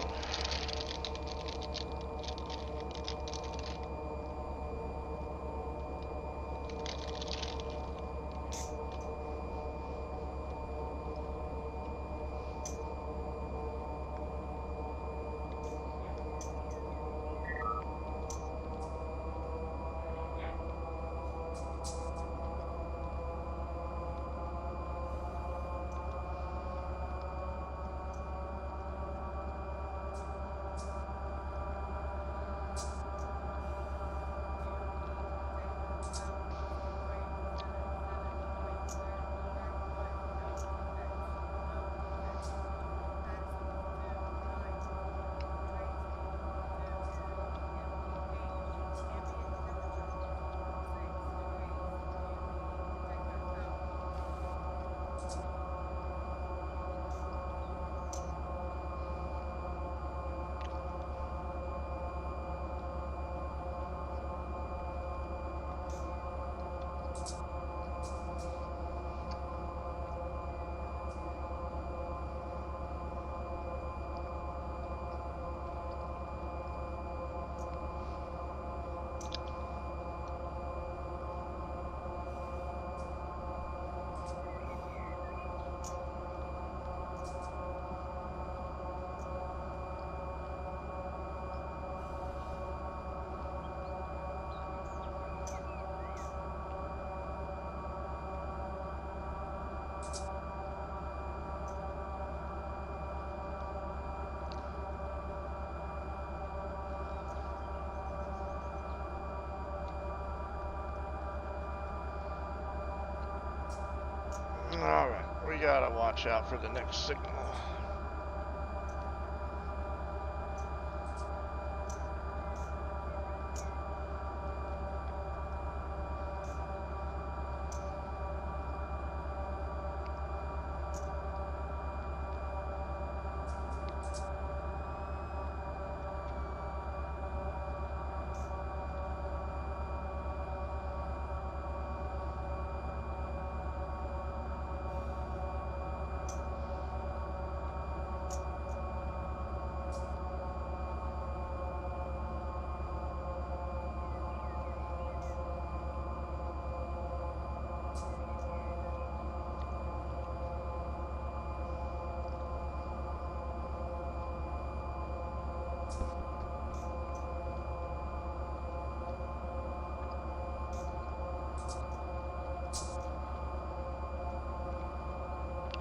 Alright, we gotta watch out for the next signal.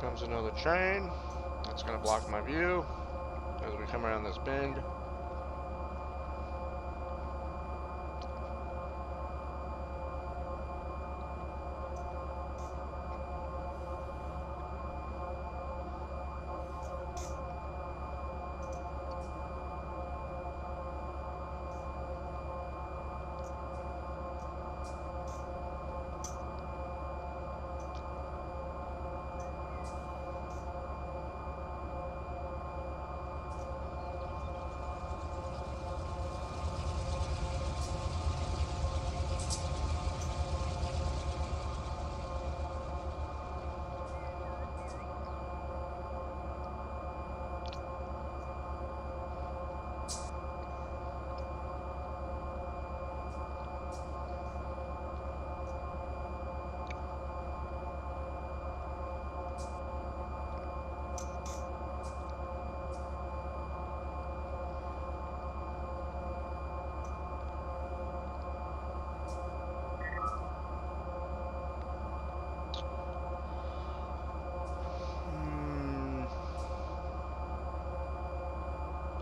Comes another train. That's gonna block my view as we come around this bend.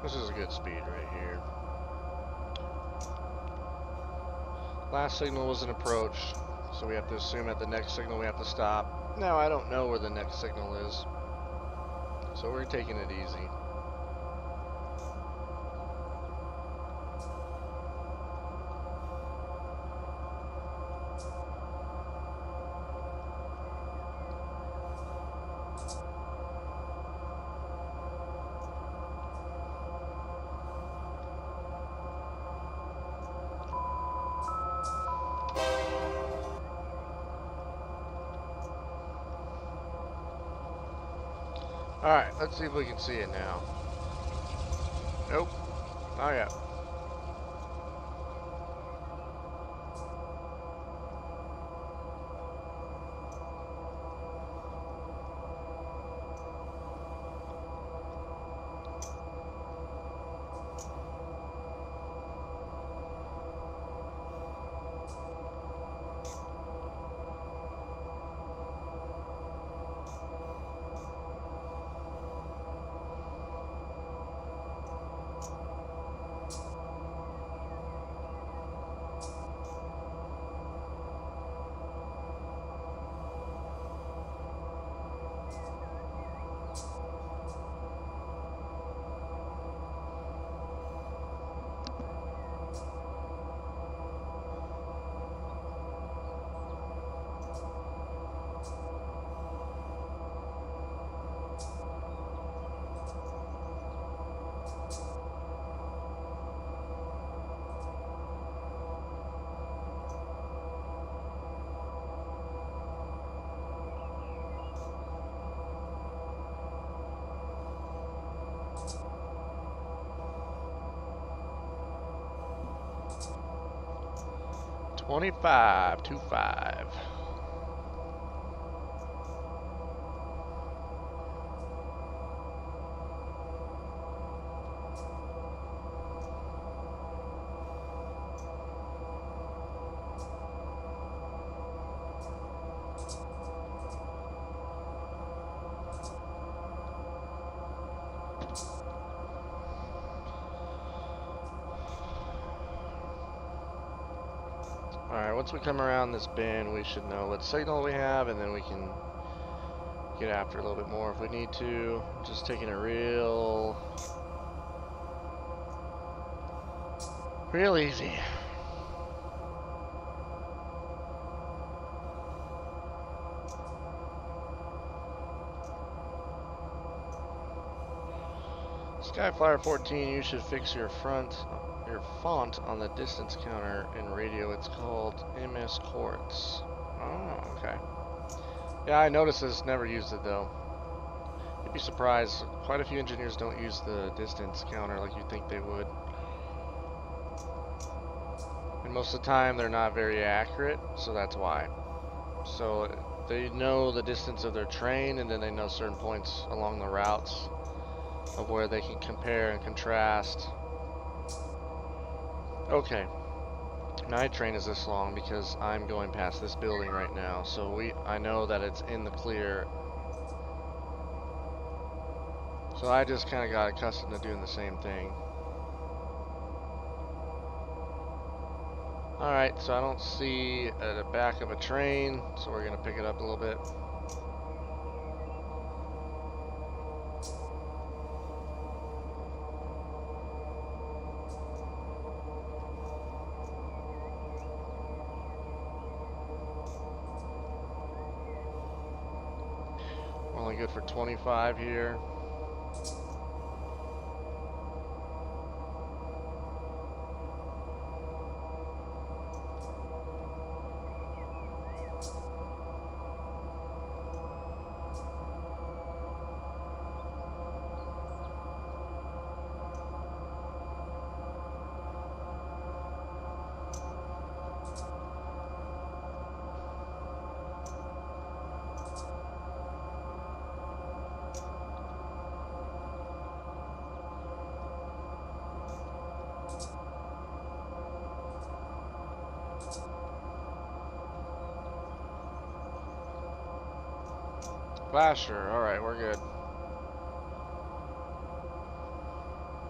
This is a good speed right here. Last signal was an approach, so we have to assume at the next signal we have to stop. Now I don't know where the next signal is, so we're taking it easy. Alright, let's see if we can see it now. Nope. Not yet. $25 to 5. Alright, once we come around this bend, we should know what signal we have, and then we can get after a little bit more if we need to. Just taking it real easy. Skyflyer 14, you should fix your font on the distance counter in radio. It's called MS Quartz. Oh, okay. Yeah, I noticed this. Never used it though. You'd be surprised. Quite a few engineers don't use the distance counter like you'd think they would. And most of the time, they're not very accurate, so that's why. So they know the distance of their train, and then they know certain points along the routes of where they can compare and contrast. Okay, my train is this long because I'm going past this building right now, so I know that it's in the clear. So I just kind of got accustomed to doing the same thing. Alright, so I don't see the back of a train, so we're going to pick it up a little bit. We're only good for 25 here. Flasher, alright, we're good.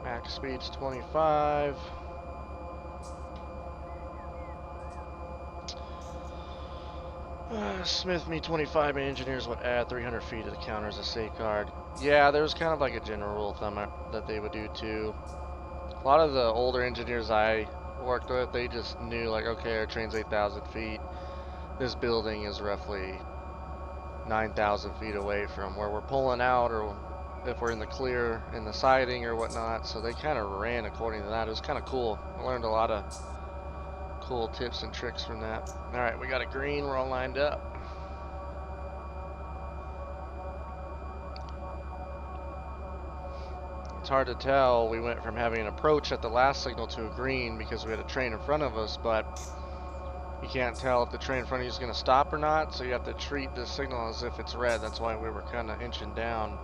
Max speed's 25. Smith me 25 and engineers would add 300 feet to the counter as a safeguard. Yeah, there was kind of like a general rule of thumb that they would do too. A lot of the older engineers I worked with, they just knew like, okay, our train's 8,000 feet. This building is roughly 9,000 feet away from where we're pulling out, or if we're in the clear in the siding or whatnot. So they kind of ran according to that. It was kind of cool. I learned a lot of cool tips and tricks from that. Alright, we got a green, we're all lined up. It's hard to tell. We went from having an approach at the last signal to a green because we had a train in front of us, but you can't tell if the train in front of you is going to stop or not, so you have to treat the signal as if it's red. That's why we were kind of inching down.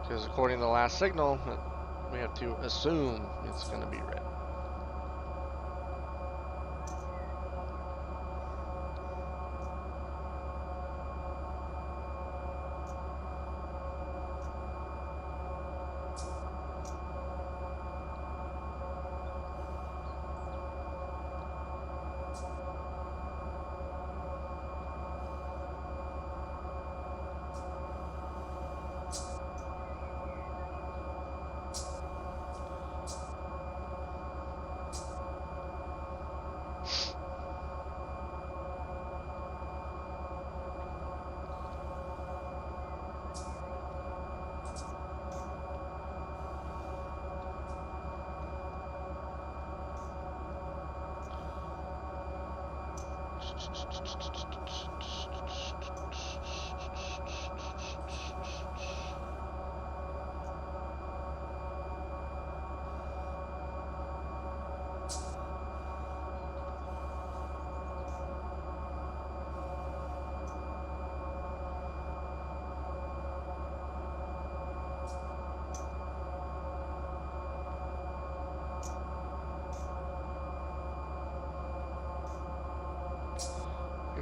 Because according to the last signal, we have to assume it's going to be red.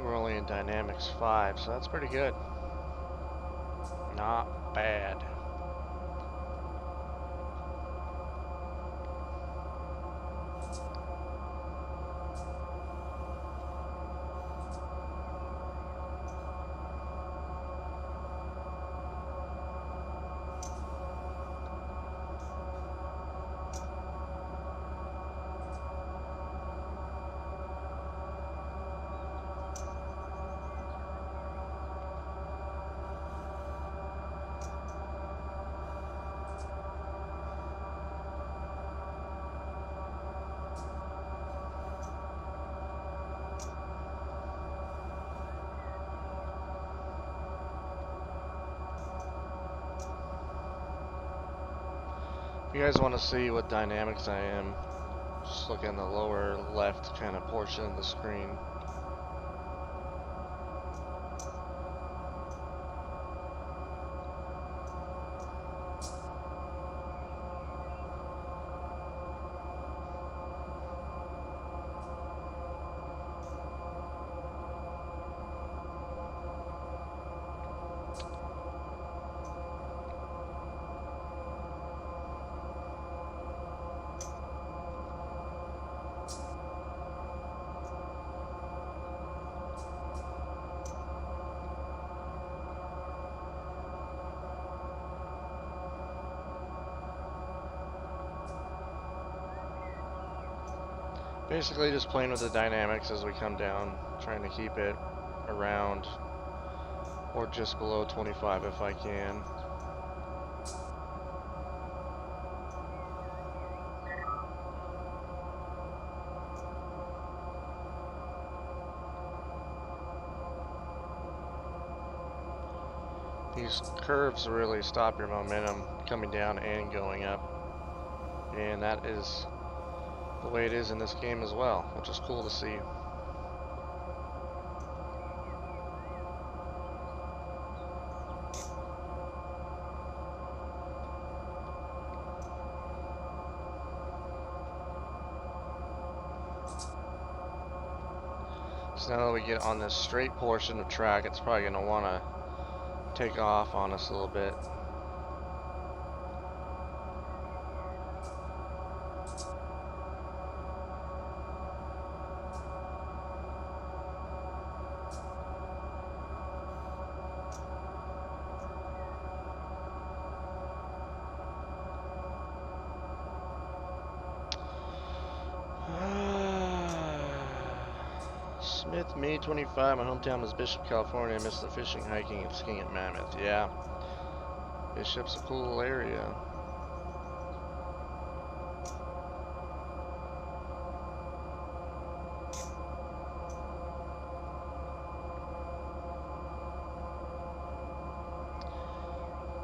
We're only in Dynamics 5, so that's pretty good. Not bad. If you guys want to see what dynamics I am, just look in the lower left kind of portion of the screen. Basically just playing with the dynamics as we come down, trying to keep it around or just below 25 if I can. These curves really stop your momentum coming down and going up, and that is the way it is in this game as well, which is cool to see. So now that we get on this straight portion of track, it's probably going to want to take off on us a little bit. Smith, May 25. My hometown is Bishop, California. I miss the fishing, hiking, and skiing at Mammoth. Yeah. Bishop's a cool area.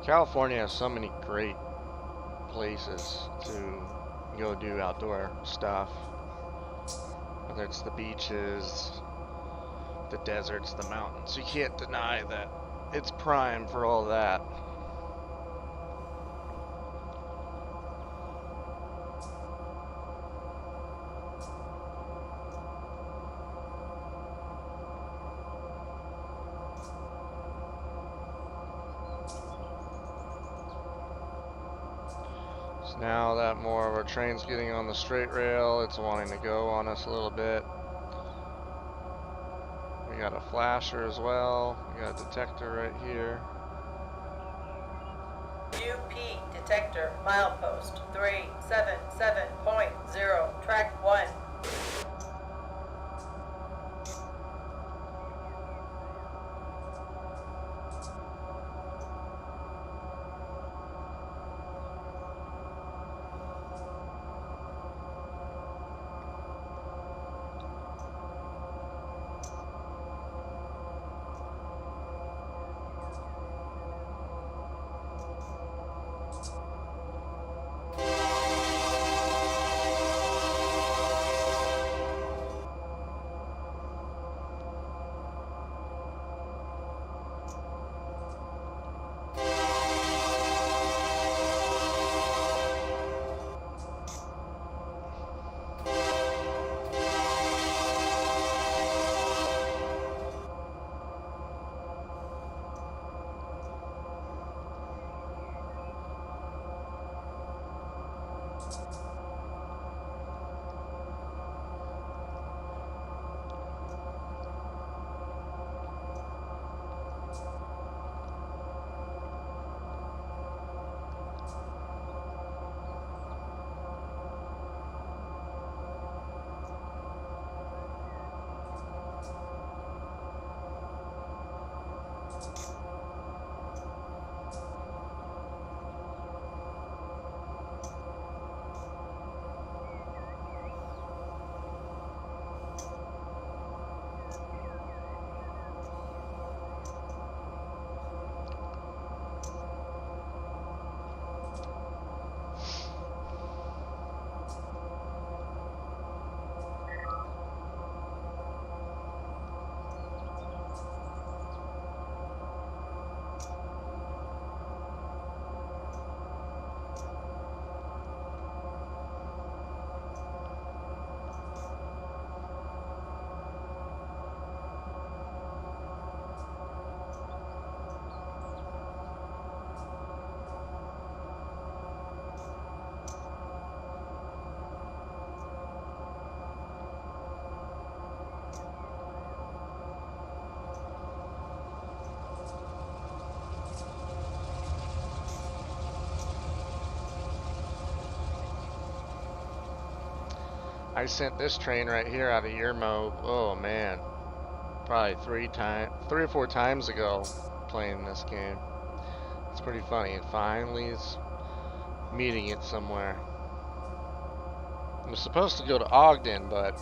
California has so many great places to go do outdoor stuff. Whether it's the beaches, the deserts, the mountains. You can't deny that it's prime for all that. So now that more of our train's getting on the straight rail, it's wanting to go on us a little bit. We got a flasher as well. We got a detector right here. UP detector milepost 377.0 track 1. I sent this train right here out of Yermo. Oh man, probably 3 or 4 times ago playing this game. It's pretty funny. It finally is meeting it somewhere. It was supposed to go to Ogden, but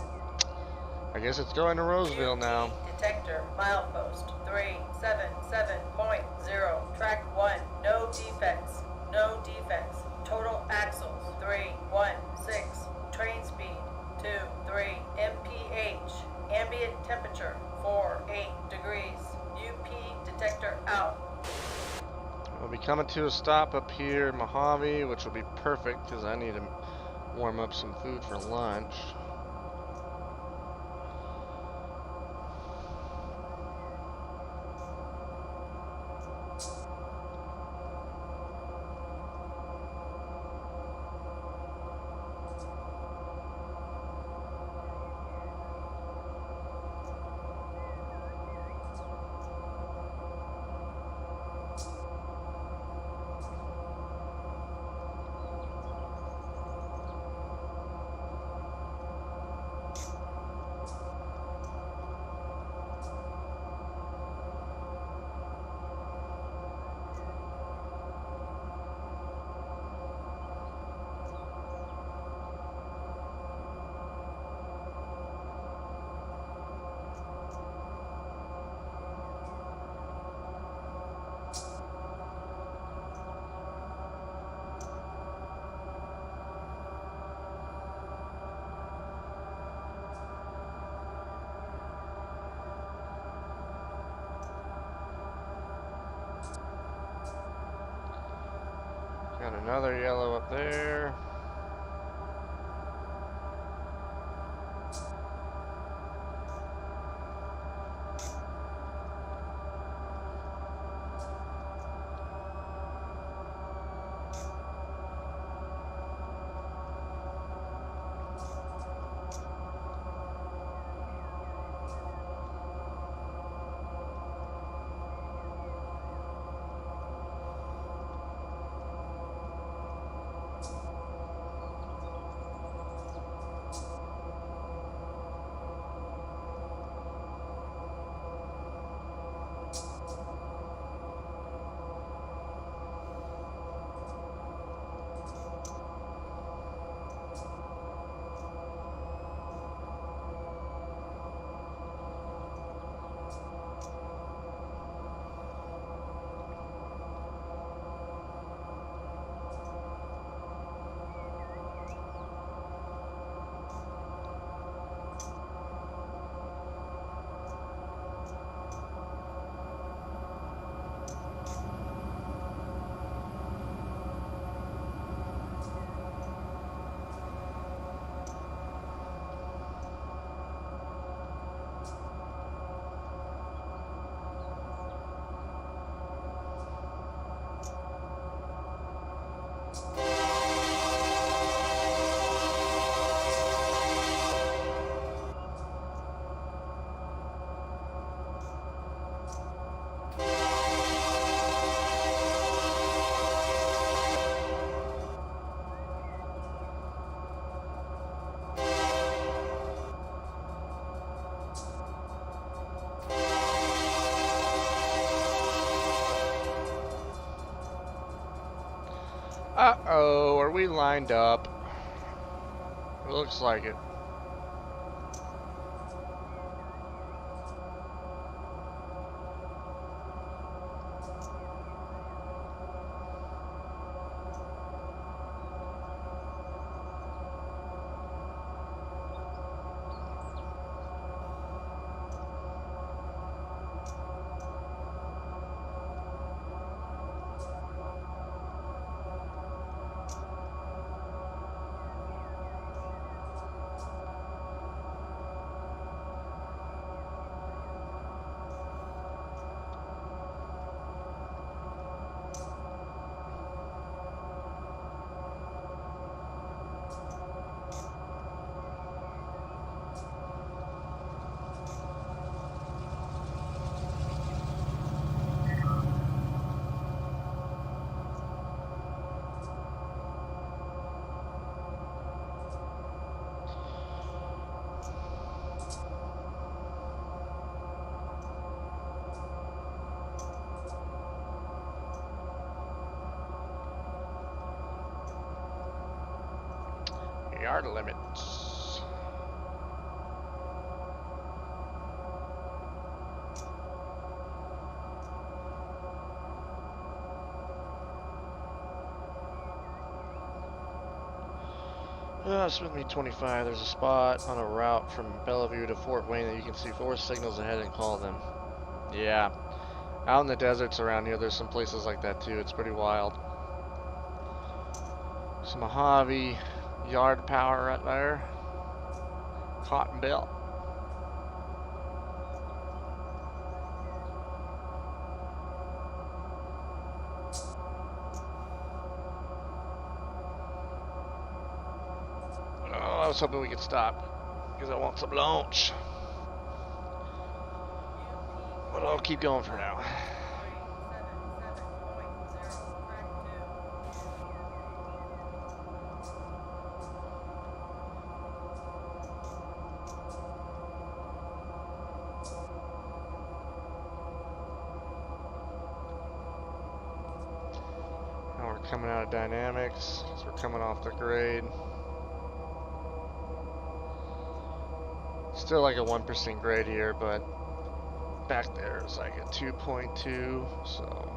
I guess it's going to Roseville now. Detector milepost 377.0 track 1. No defects. No defects. Total axles 316. Train speed 23 mph. Ambient temperature 48 degrees. UP detector out. We'll be coming to a stop up here in Mojave, which will be perfect because I need to warm up some food for lunch. Got another yellow up there. Uh-oh, are we lined up? It looks like it. Yard limits. Smith me 25. There's a spot on a route from Bellevue to Fort Wayne that you can see 4 signals ahead and call them. Yeah. Out in the deserts around here, there's some places like that too. It's pretty wild. Some Mojave yard power right there. Cotton belt. Oh, I was hoping we could stop because I want some lunch. But I'll keep going for now. Now we're coming out of dynamics because we're coming off the grade. Still like a 1% grade here, but back there is like a 2.2, so.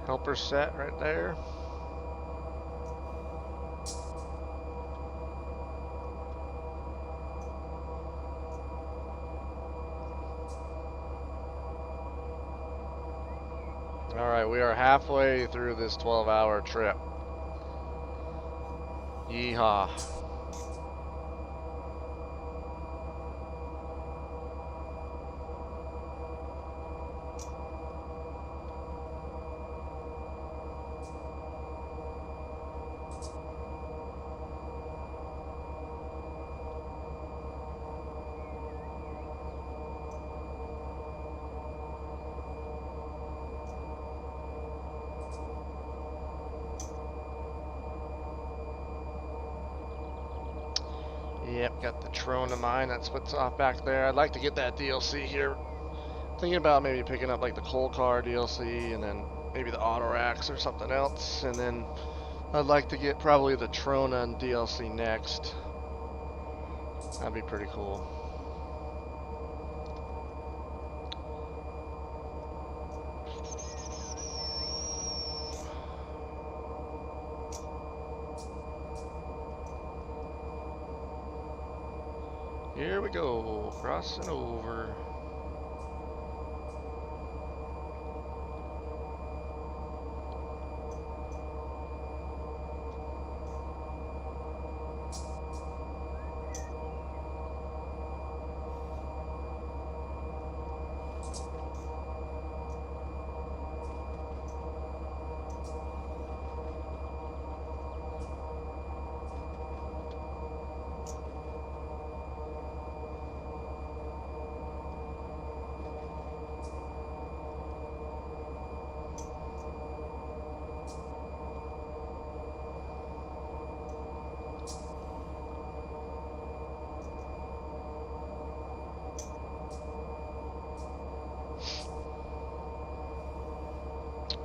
Helper set right there. Alright, we are halfway through this 12-hour trip. Yeehaw. Yep, got the Trone of mine that splits off back there. I'd like to get that DLC here. Thinking about maybe picking up like the coal car DLC and then maybe the auto racks or something else. And then I'd like to get probably the Trona DLC next. That'd be pretty cool. Here we go, crossing over.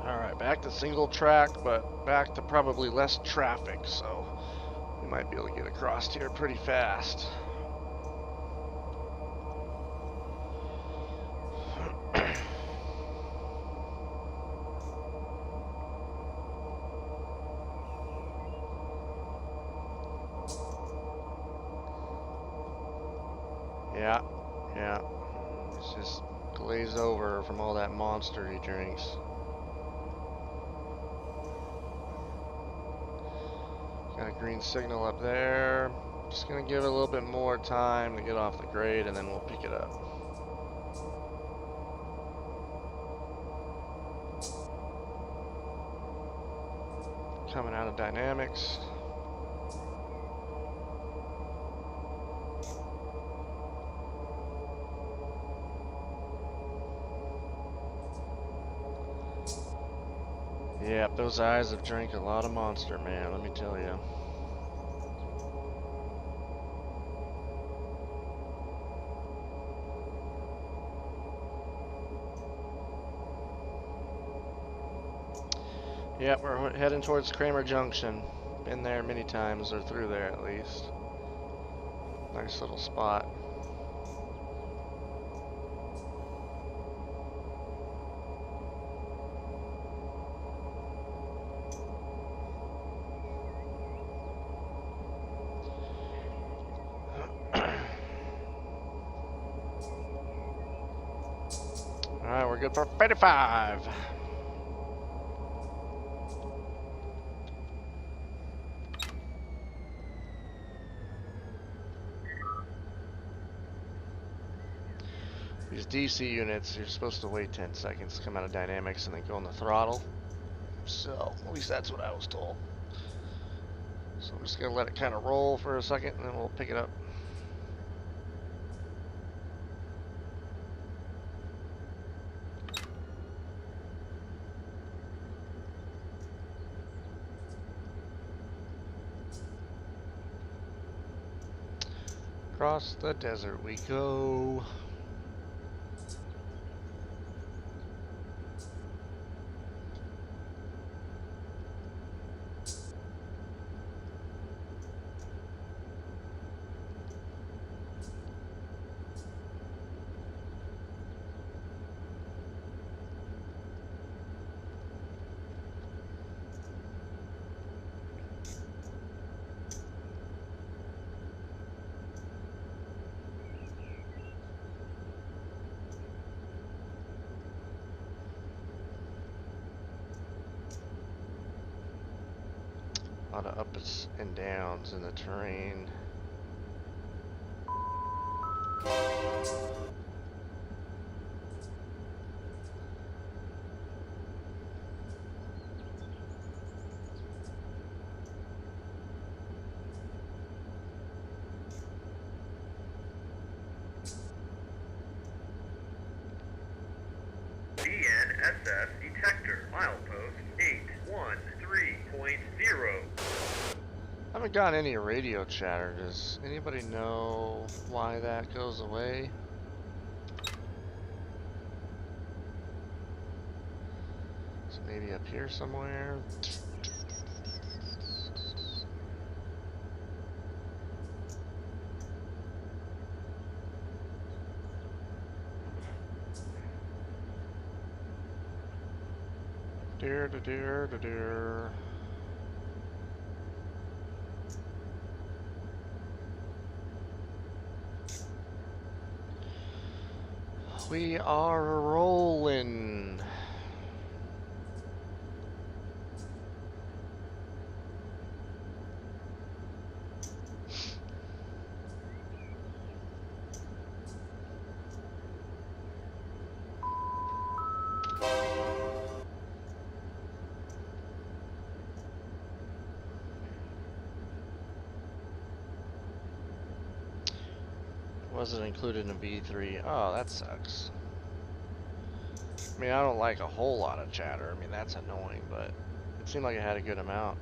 Alright, back to single track, but back to probably less traffic, so we might be able to get across here pretty fast. Yeah. It's just glazed over from all that Monster he drinks. Got a green signal up there. Just gonna give it a little bit more time to get off the grade and then we'll pick it up. Coming out of dynamics. Yep, those eyes have drank a lot of Monster, man, let me tell you. Yep, we're heading towards Kramer Junction. Been there many times, or through there at least. Nice little spot. Alright, we're good for 55. These DC units, you're supposed to wait 10 seconds to come out of dynamics and then go on the throttle. So, at least that's what I was told. So I'm just going to let it kind of roll for a second and then we'll pick it up. Across the desert we go. lot of ups and downs in the terrain. DNSS detector, milepost 813.0. I haven't gotten any radio chatter. Does anybody know why that goes away? So maybe up here somewhere. Dear, dear, dear. We are rolling. Wasn't included in B3. Oh, that sucks. I mean, I don't like a whole lot of chatter. I mean, that's annoying, but it seemed like it had a good amount.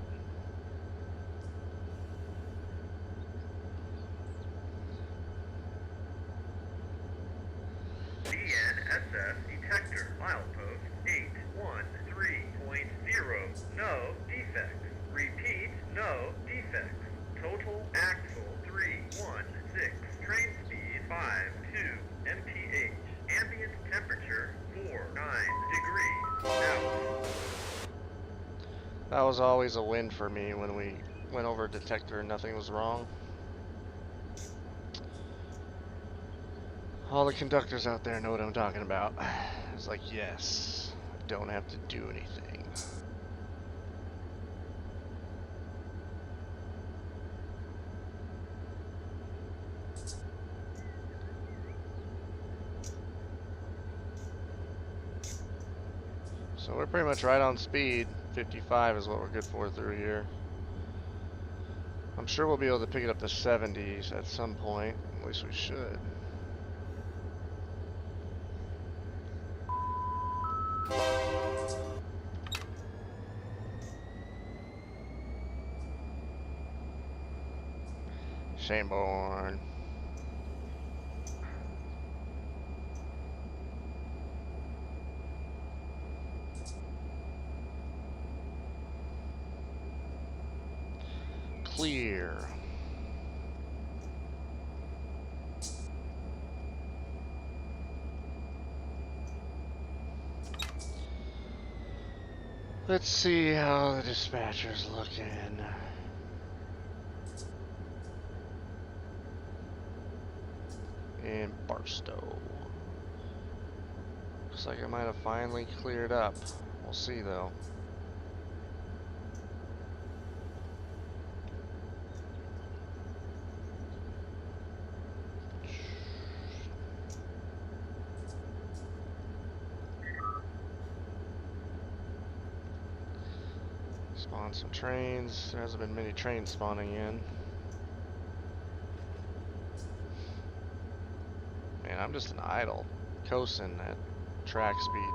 DNSS detector, milepost 813.0. No defects. Repeat, no defects. Total axle 316. Train speed 52 mph. Ambient temperature 49 degrees. Out. That was always a win for me when we went over a detector and nothing was wrong. All the conductors out there know what I'm talking about. It's like, yes, I don't have to do anything. So we're pretty much right on speed. 55 is what we're good for through here. I'm sure we'll be able to pick it up to 70s at some point. At least we should. Shaneborn. Clear. Let's see how the dispatcher's looking. In Barstow. Looks like it might have finally cleared up. We'll see though. Spawn some trains. There hasn't been many trains spawning in. Man, I'm just an idle, coasting at track speed.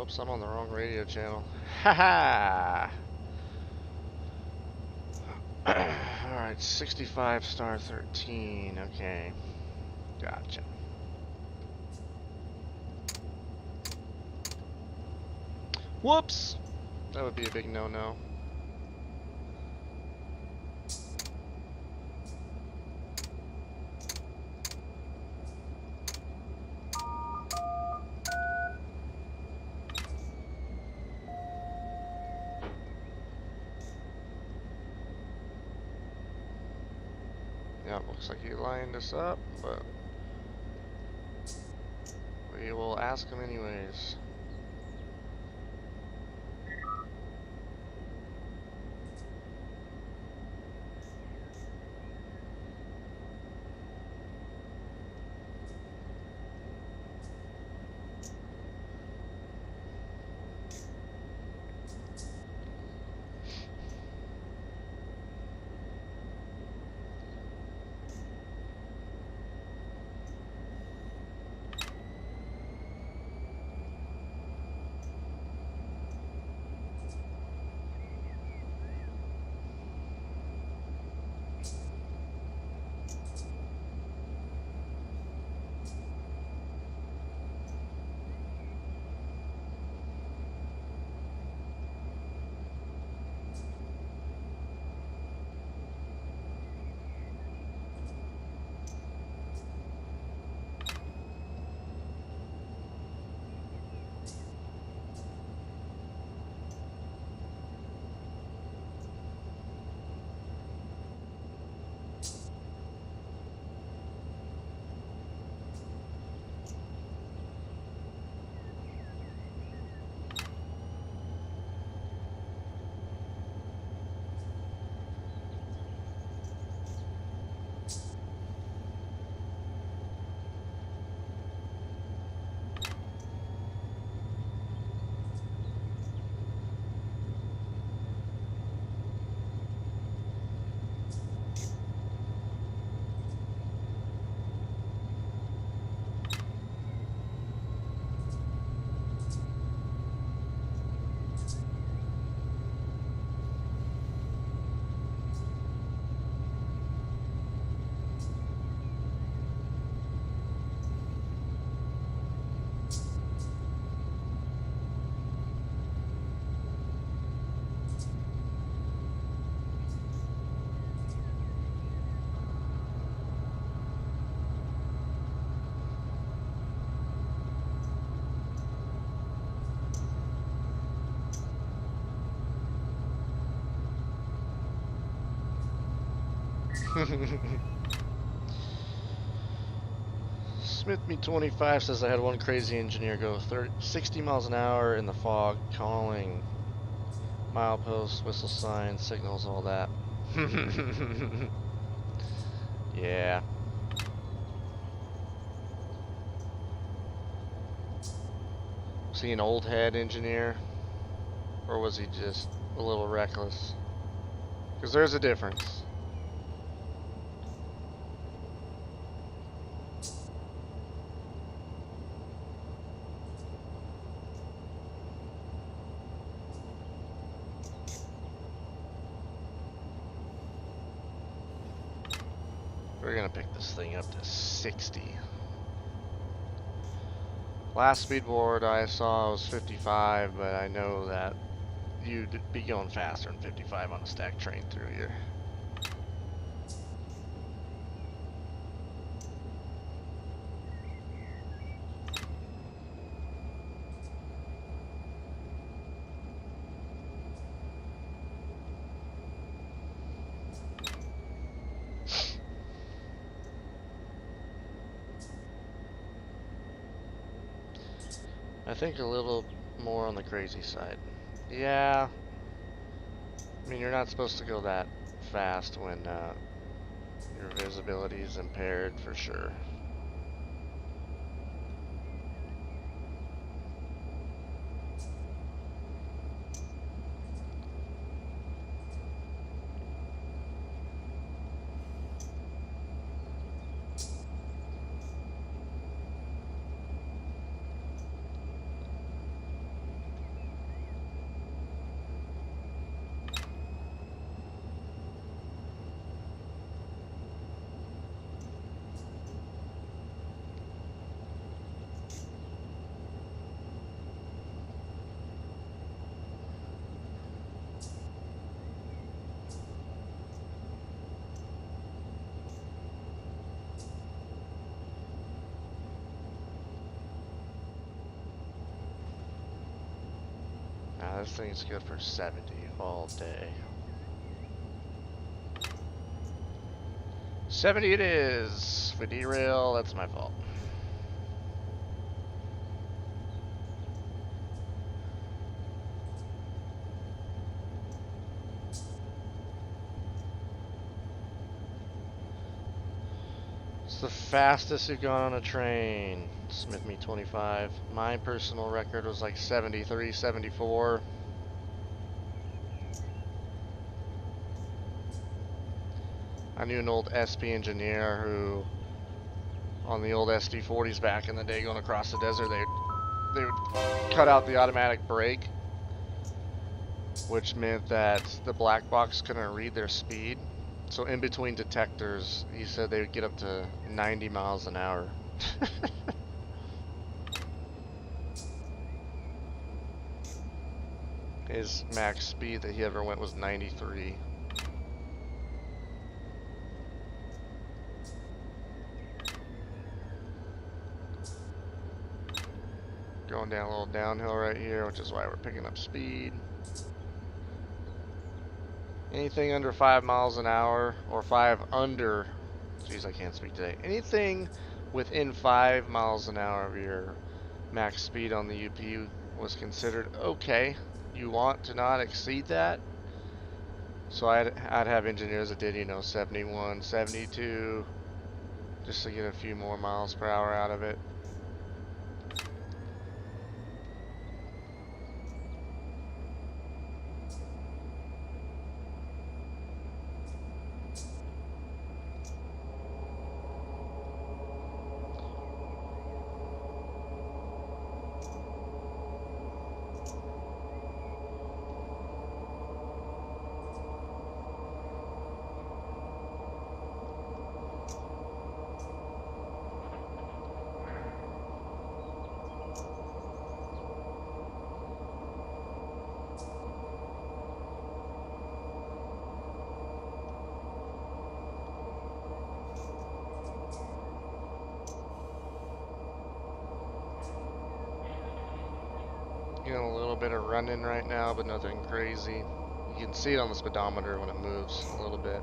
Whoops, I'm on the wrong radio channel. Haha! Alright, 65 star 13. Okay. Gotcha. Whoops! That would be a big no-no. Yep, looks like he lined us up, but we will ask him anyways. Smith Me 25 says I had one crazy engineer go 60 miles an hour in the fog, calling mileposts, whistle signs, signals, all that. Yeah. Was he an old head engineer? Or was he just a little reckless? Because there's a difference. We're gonna pick this thing up to 60. Last speed board I saw was 55, but I know that you'd be going faster than 55 on a stack train through here. I think a little more on the crazy side. Yeah. I mean, you're not supposed to go that fast when your visibility is impaired for sure. this thing's good for 70 all day. 70 it is. If we derail, that's my fault. It's the fastest you've gone on a train. Smith me 25. My personal record was like 73, 74. I knew an old SP engineer who, on the old SD40s back in the day going across the desert, they would cut out the automatic brake, which meant that the black box couldn't read their speed. So in between detectors, he said they would get up to 90 miles an hour. His max speed that he ever went was 93. Going down a little downhill right here, which is why we're picking up speed. Anything under 5 miles an hour, or 5 under, geez, I can't speak today. Anything within 5 miles an hour of your max speed on the UP was considered okay. You want to not exceed that. So I'd have engineers that did, 71, 72, just to get a few more miles per hour out of it. Getting a little bit of running right now, but nothing crazy. You can see it on the speedometer when it moves a little bit.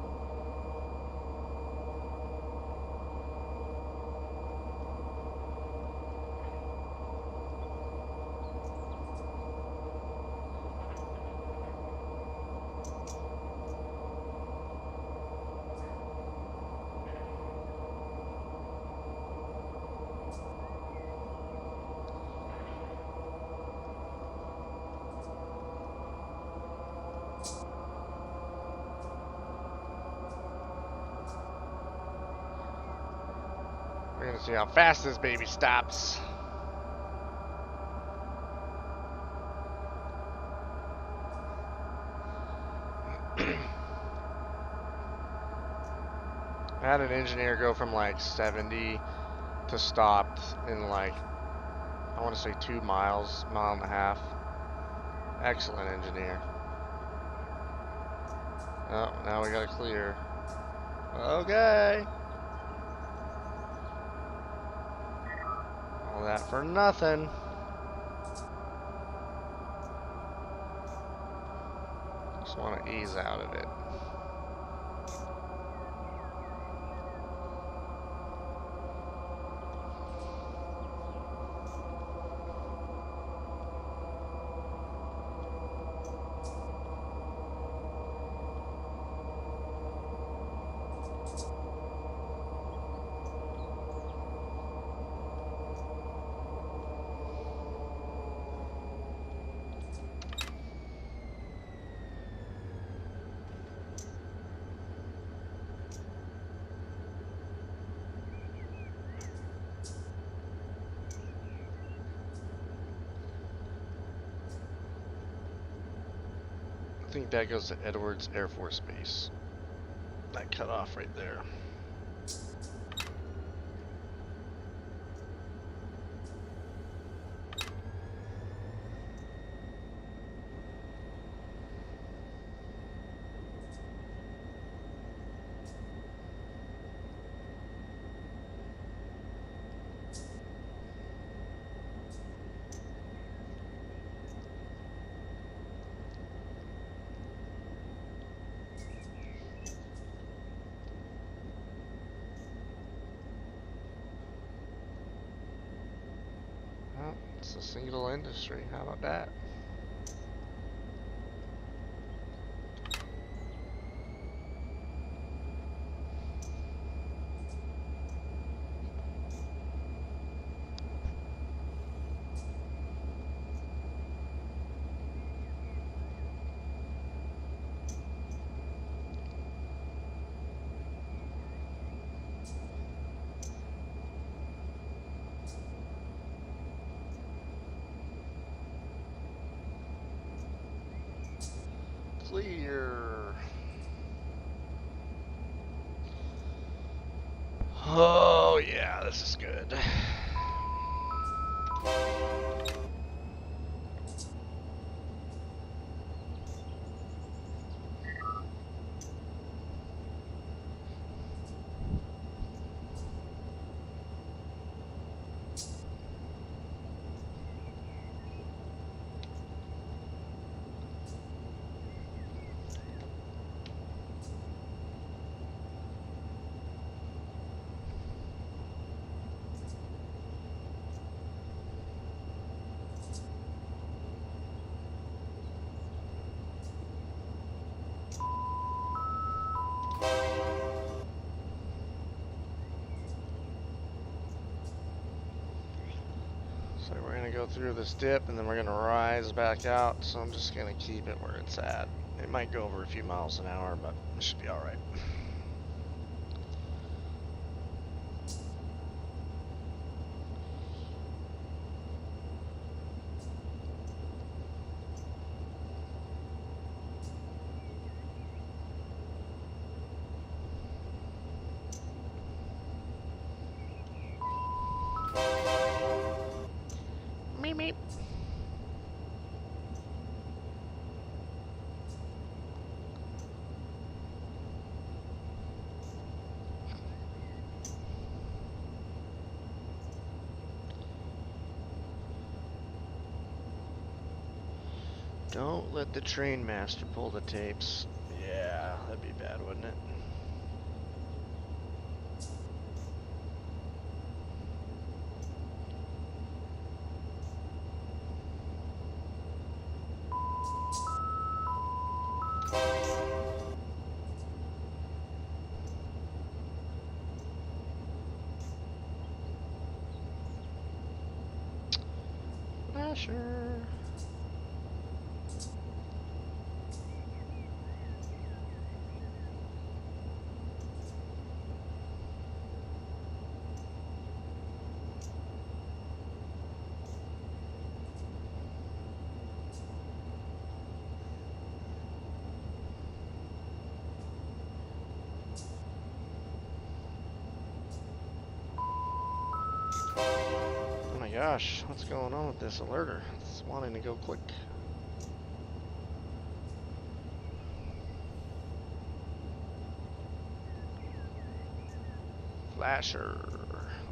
We're gonna see how fast this baby stops. I had an engineer go from like 70 to stopped in like, I want to say 2 miles, mile and a half. Excellent engineer. Oh, now we got to clear. Okay. All that for nothing. Just want to ease out of it. I think that goes to Edwards Air Force Base. That cut off right there. Well, it's a single industry. How about that? Clear. Oh, yeah, this is good. So we're going to go through this dip and then we're going to rise back out. So I'm just going to keep it where it's at. It might go over a few miles an hour, but it should be alright. Meep meep. Don't let the train master pull the tapes. Yeah, that'd be bad, wouldn't it? Sure. Oh my gosh, what's going on with this alerter? It's wanting to go quick. Flasher.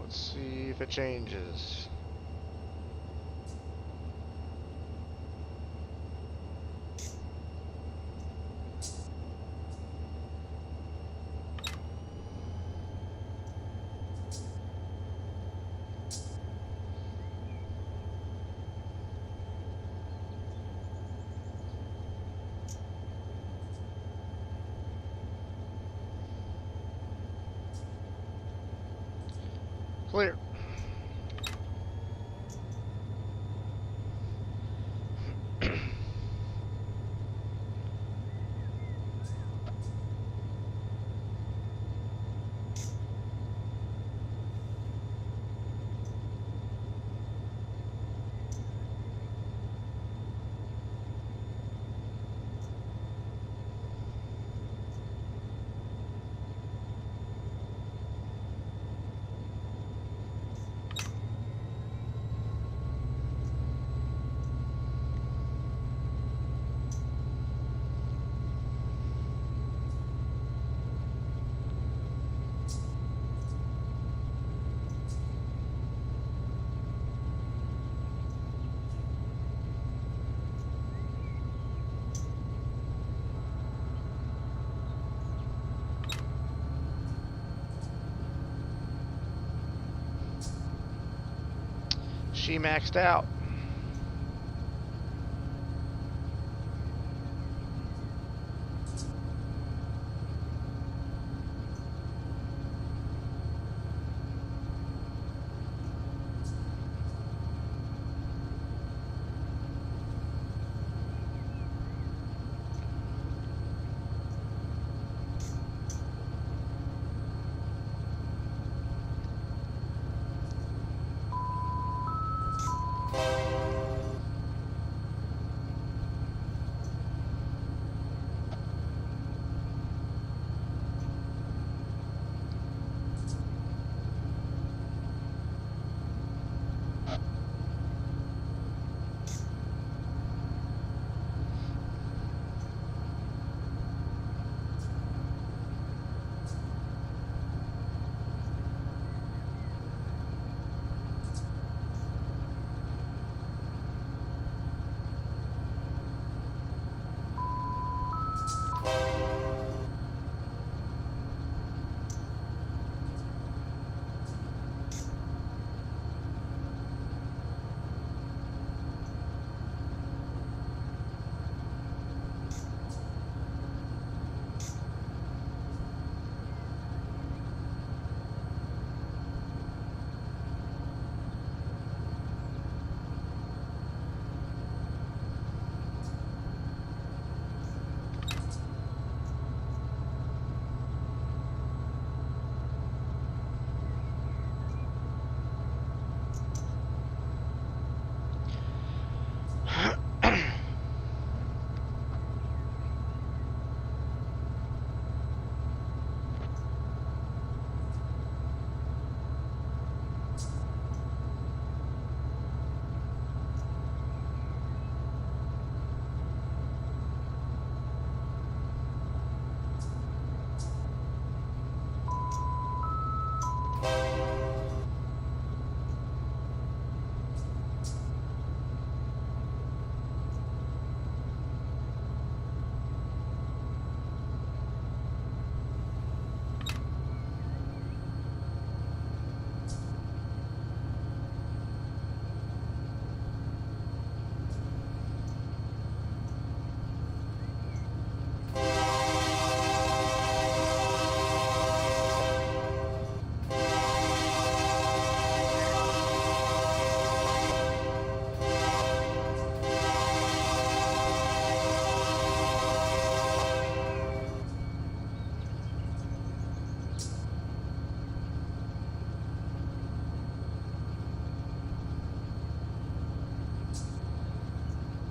Let's see if it changes. Clear. She maxed out.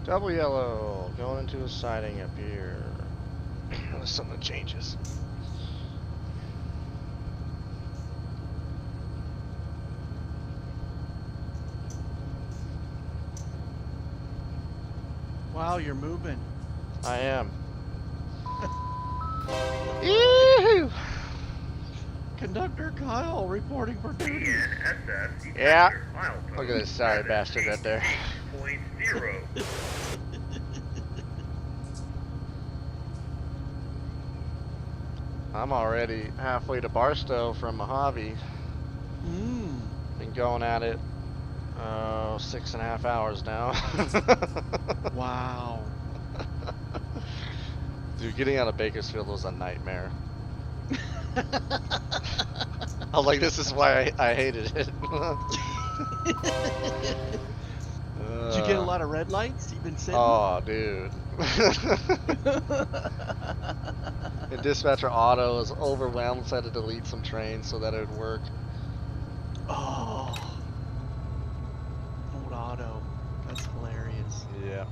Double yellow, going into a siding up here. Unless something changes. Wow, you're moving. I am. Yee-hoo! Conductor Kyle reporting for duty. ENSS Yeah. detector milepost Look at this sorry bastard right there. 788.0. I'm already halfway to Barstow from Mojave. Been going at it 6.5 hours now. Wow. Dude, getting out of Bakersfield was a nightmare. I was like, this is why I hated it. Did you get a lot of red lights? You've been sitting? Oh, dude. And dispatcher auto was overwhelmed, so I had to delete some trains so that it would work. Oh. Old auto. That's hilarious. Yeah.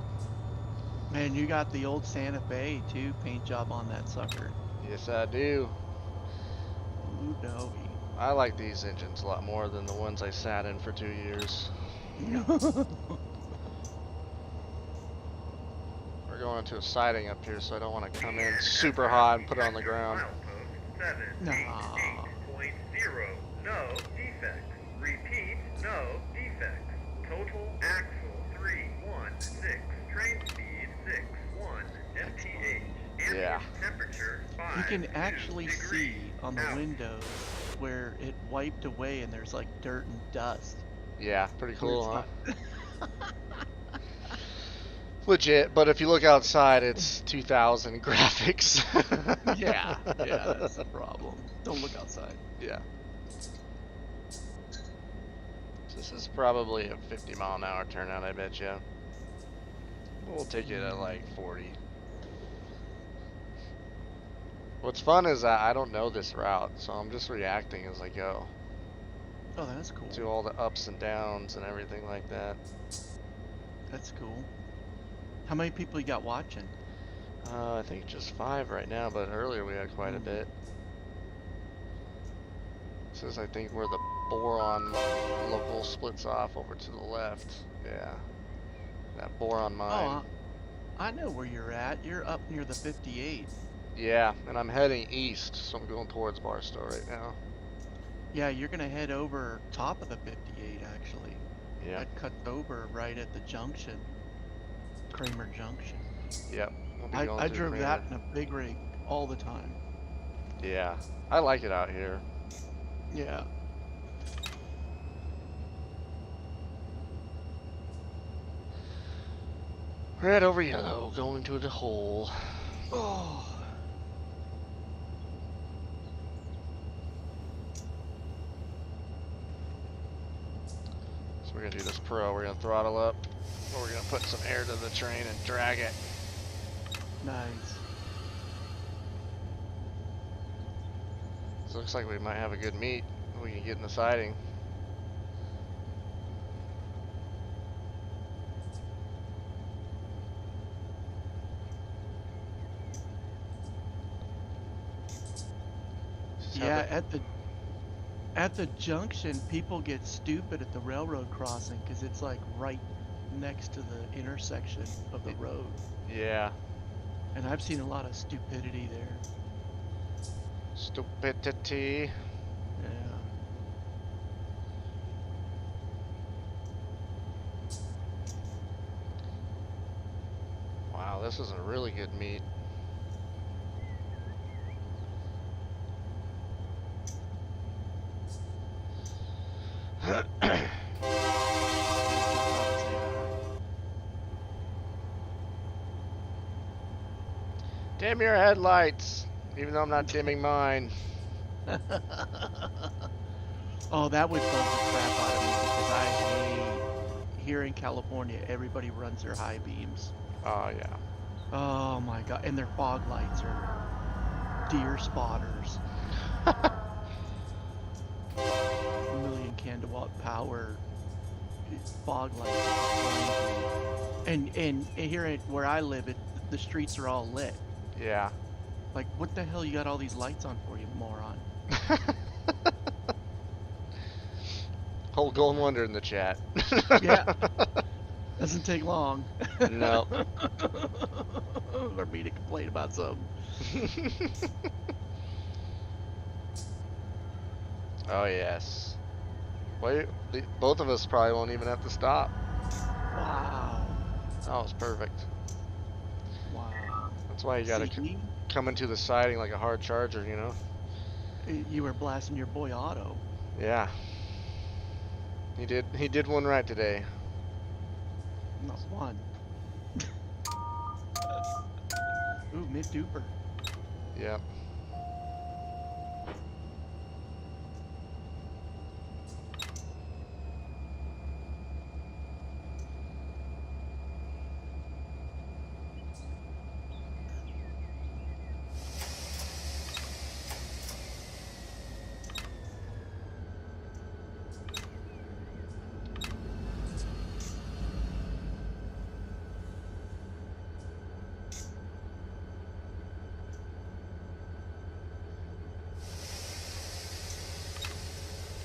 Man, you got the old Santa Fe too, paint job on that sucker. Yes, I do. Ooh, doggy. I like these engines a lot more than the ones I sat in for 2 years. We're going into a siding up here, so I don't want to come in super hot and put it on the ground. Nah. 788.0. No defects. Repeat, no defects. Total axle 316. Train speed 61 mph. Ambient Yeah. temperature 5. You can actually degrees. see on the Out. windows where it wiped away and there's like dirt and dust. Yeah, pretty Where cool, it's huh? not. Legit, but if you look outside, it's 2000 graphics. Yeah, yeah, that's the problem. Don't look outside. Yeah. So this is probably a 50-mile-an-hour turnout, I bet you. We'll take it at like 40. What's fun is that I don't know this route, so I'm just reacting as I go Oh, that's cool. to all the ups and downs and everything like that. That's cool. How many people you got watching? I think just 5 right now, but earlier we had quite a bit. This is, I think, where the boron local splits off over to the left. Yeah, that boron mine. Oh, I know where you're at. You're up near the 58. Yeah, and I'm heading east, so I'm going towards Barstow right now. Yeah, you're gonna head over top of the 58 actually. Yeah, That cuts over right at the junction, Kramer Junction. yep. We'll be going I through drove that Kramer. in a big rig all the time. Yeah, I like it out here. Yeah. Red over yellow, going to the hole. Oh. So we're gonna do this pro. We're gonna throttle up. We're gonna put some air to the train and drag it. Nice. So it looks like we might have a good meet. We can get in the siding. Yeah, at the junction, people get stupid at the railroad crossing because it's like right next to the intersection of the road. Yeah. And I've seen a lot of stupidity there. Stupidity. Yeah. Wow, this is a really good meet. Dim your headlights, even though I'm not dimming mine. Oh, that would bug the crap out of me because I hate here in California, everybody runs their high beams. Oh, yeah. Oh my god, and their fog lights are deer spotters. Million kilowatt power fog lights. And here where I live, the streets are all lit. Yeah. Like, what the hell you got all these lights on for, you moron? Whole golden wonder in the chat. Yeah, doesn't take long. No. For me to complain about something. Oh, yes. Wait, both of us probably won't even have to stop. Wow. That was perfect. Wow. That's why you gotta See, come into the siding like a hard charger, you know? you were blasting your boy Otto. Yeah. He did one right today. Not one. Ooh, mid duper. Yep.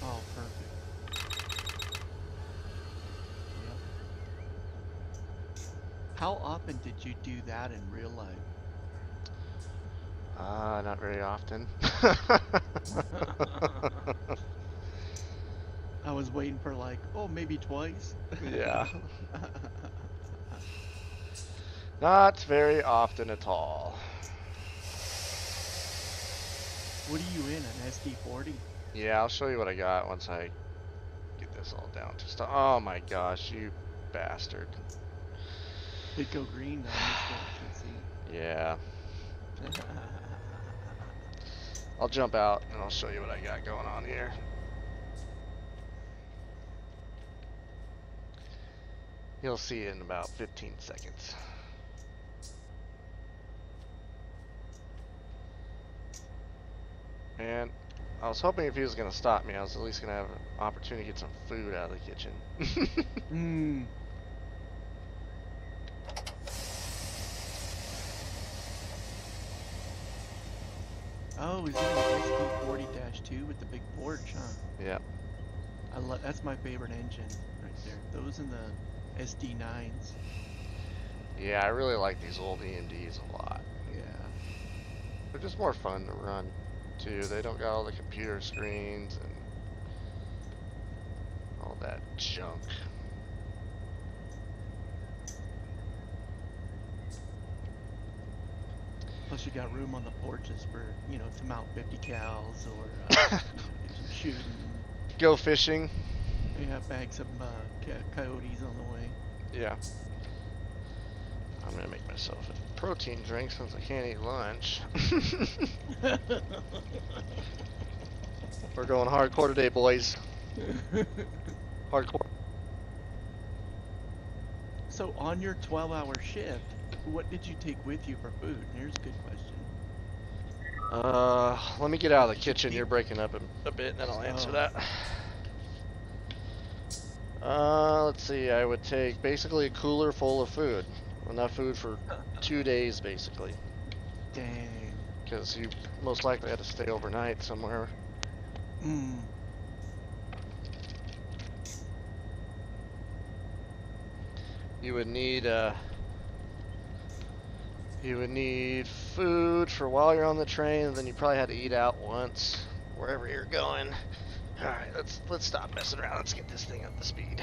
Oh, perfect. Yep. How often did you do that in real life? Not very often. I was waiting for like, oh, maybe twice. Yeah. Not very often at all. What are you in, an SD40? Yeah, I'll show you what I got once I get this all down to stop. Oh my gosh, you bastard. It'd go green now, you still should see. Yeah. I'll jump out and I'll show you what I got going on here. You'll see it in about 15 seconds. And I was hoping if he was going to stop me, I was at least going to have an opportunity to get some food out of the kitchen. Mmm. Oh, is it an SD40-2 with the big porch, huh? Yeah. That's my favorite engine right there. Those and the SD9s. Yeah, I really like these old EMDs a lot. Yeah. They're just more fun to run, too. They don't got all the computer screens and all that junk. Plus you got room on the porches for, to mount 50 cals or, do some shooting. Go fishing. Yeah, bag some coyotes on the way. Yeah. I'm gonna make myself a protein drink since I can't eat lunch. We're going hardcore today, boys. Hardcore. So on your 12-hour shift, what did you take with you for food? Here's a good question. Let me get out of the kitchen. You're breaking up a bit, and then I'll answer that. Let's see. I would take basically a cooler full of food. Enough food for 2 days, basically. Dang. Because you most likely had to stay overnight somewhere. Mm. You would need food for while you're on the train, and then you probably had to eat out once wherever you're going. All right, let's stop messing around. Let's get this thing up to speed.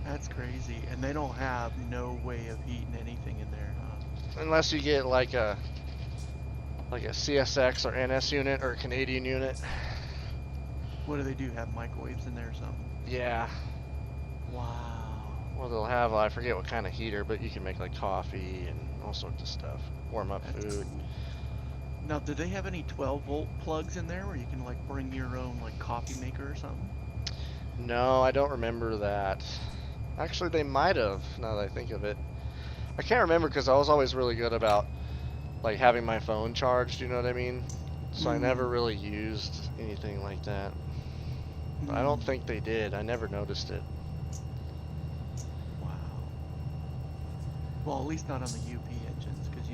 That's crazy. And they don't have no way of heating anything in there, huh? Unless you get like a CSX or NS unit or a Canadian unit. What do they do? Have microwaves in there or something? Yeah. Wow. Well, they'll have, I forget what kind of heater, but you can make like coffee and all sorts of stuff. Warm up That's food. cool. Now, do they have any 12-volt plugs in there where you can like bring your own like coffee maker or something? No, I don't remember that. Actually, they might have, now that I think of it. I can't remember because I was always really good about like having my phone charged, you know what I mean? So I never really used anything like that. But I don't think they did. I never noticed it. Wow. Well, at least not on the UP engines, because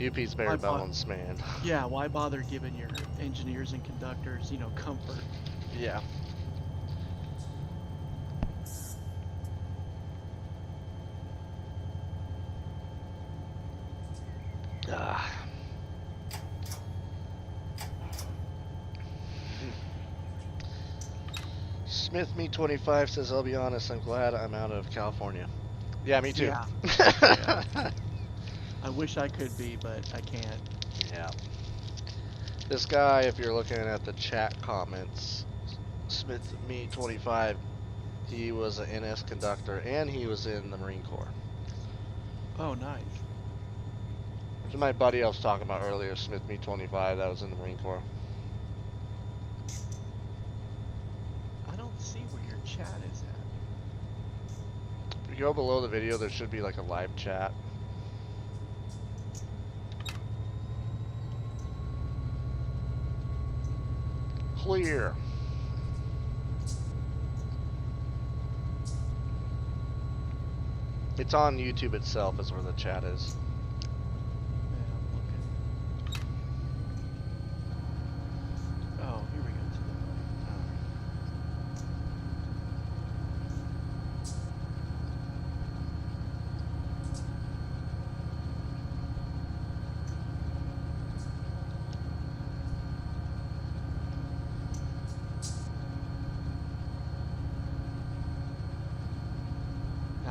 UP's bare bones, man. Yeah, why bother giving your engineers and conductors, comfort? Yeah. Smith Me 25 says, I'll be honest, I'm glad I'm out of California. Yeah, me too. Yeah. Yeah. I wish I could be, but I can't. Yeah. This guy, if you're looking at the chat comments, Smith Me 25, he was an NS conductor and he was in the Marine Corps. Oh, nice. So my buddy I was talking about earlier, Smith Me 25, that was in the Marine Corps. I don't see where your chat is at. If you go below the video, there should be like a live chat. Clear. It's on YouTube itself is where the chat is. Yeah, I'm looking. Oh, here we go. To the right. All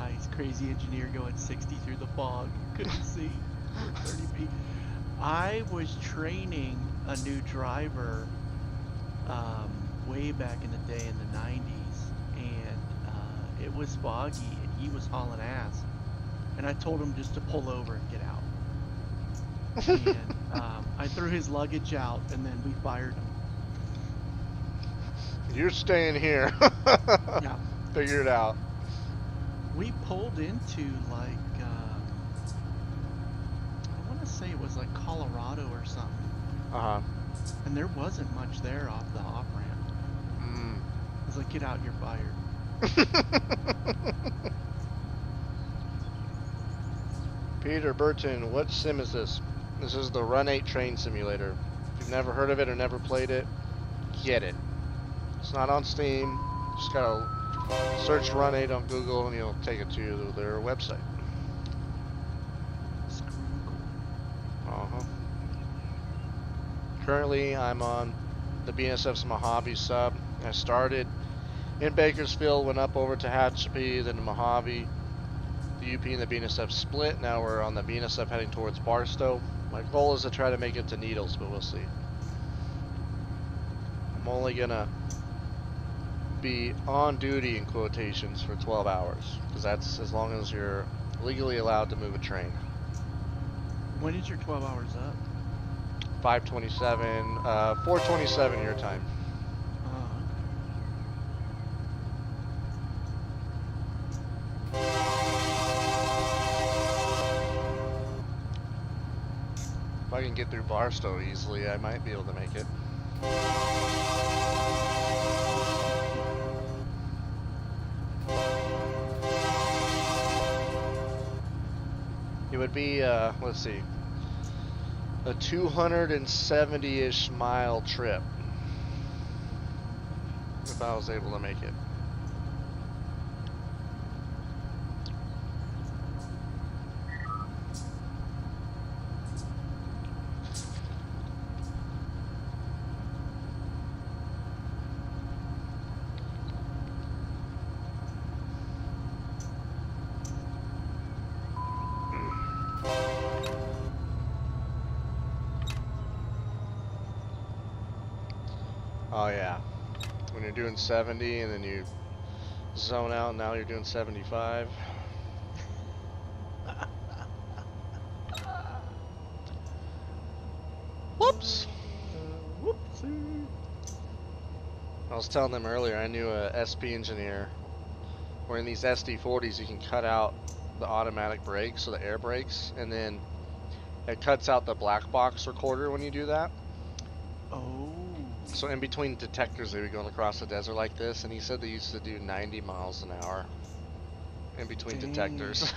right. Nice, crazy engineer going 60 through the fog. Couldn't see. 30 feet. I was training a new driver way back in the day in the 90s, and it was foggy, and he was hauling ass. And I told him just to pull over and get out. And I threw his luggage out, and then we fired him. You're staying here. Yeah, Figure it out. we pulled into like I want to say it was like Colorado or something, Uh-huh. and there wasn't much there off the off ramp. Mm. I was like, "Get out, you're fired." Peter Burton, what sim is this? This is the Run 8 train simulator. If you've never heard of it or never played it, get it. It's not on Steam. Just gotta search Run 8 on Google and you'll take it to their website. Screw cool. Uh-huh. Currently, I'm on the BNSF's Mojave sub. I started in Bakersfield, went up over to Tehachapi, then to Mojave. The UP and the BNSF split. Now we're on the BNSF heading towards Barstow. My goal is to try to make it to Needles, but we'll see. I'm only gonna be on duty in quotations for 12 hours, because that's as long as you're legally allowed to move a train. When is your 12 hours up? 5:27, 4:27 your time. Oh, okay. If I can get through Barstow easily, I might be able to make it. It would be, let's see, a 270-ish mile trip if I was able to make it. Oh yeah, when you're doing 70 and then you zone out and now you're doing 75. Whoops! Whoopsie. I was telling them earlier, I knew a SP engineer where in these SD40s you can cut out the automatic brakes, so the air brakes, and then it cuts out the black box recorder when you do that. Oh. So in between detectors they were going across the desert like this, and he said they used to do 90 miles an hour in between Dang. detectors.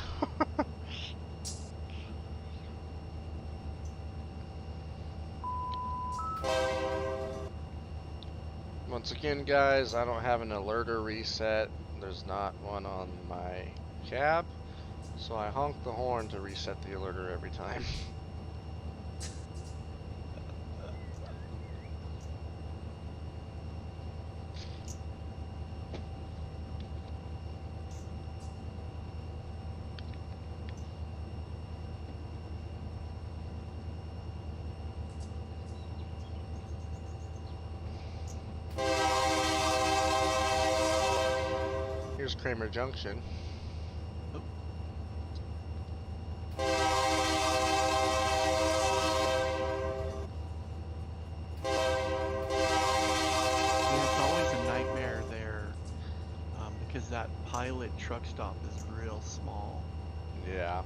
Once again, guys, I don't have an alerter reset. There's not one on my cab, so I honk the horn to reset the alerter every time. Here's Kramer Junction. Oh. Yeah, it's always a nightmare there because that pilot truck stop is real small. Yeah.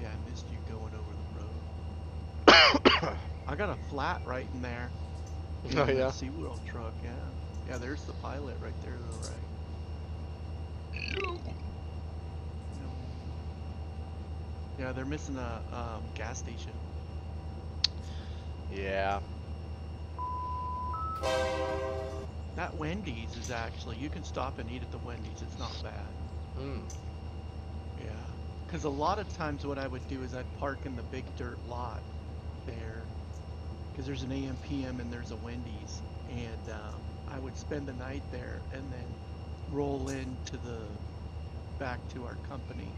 Yeah, I missed you going over the road. I got a flat right in there in Oh that yeah. SeaWorld truck. Yeah, yeah. There's the pilot right there to the right. No. Yeah, they're missing a gas station. Yeah. That Wendy's is actually, you can stop and eat at the Wendy's. It's not bad. Hmm. Yeah. Because a lot of times what I would do is I'd park in the big dirt lot there. Because there's an AM PM and there's a Wendy's. And I would spend the night there and then roll into the back to our company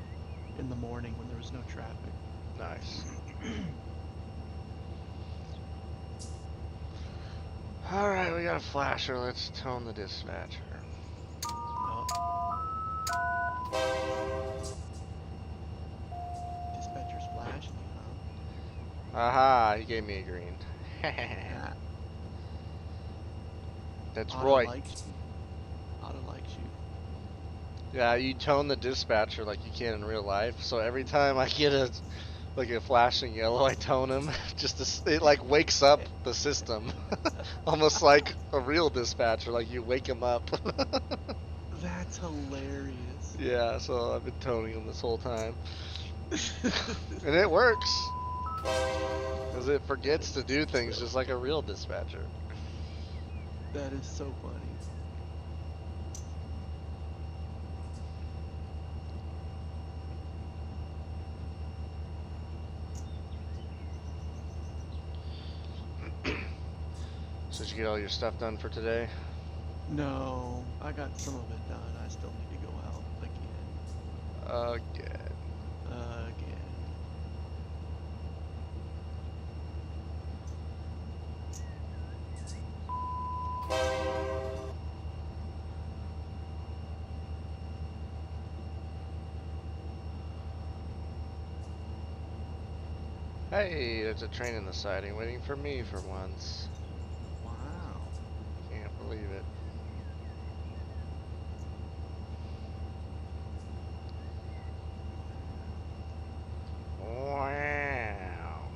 in the morning when there was no traffic. Nice. Alright, we got a flasher. Let's tone the dispatcher. Oh. Dispatcher's flashing you, Aha, he gave me a green. huh? That's Otto right. likes you. Otto likes you. Yeah, you tone the dispatcher like you can in real life. So every time I get a flashing yellow, I tone him. It like wakes up the system, almost like a real dispatcher. Like you wake him up. That's hilarious. Yeah, so I've been toning him this whole time, and it works because it That forgets is to do things so. just like a real dispatcher. That is so funny. So did you get all your stuff done for today? No, I got some of it done. I still need to go out Again. again. Hey, there's a train in the siding waiting for me for once. Wow. Can't believe it. Wow.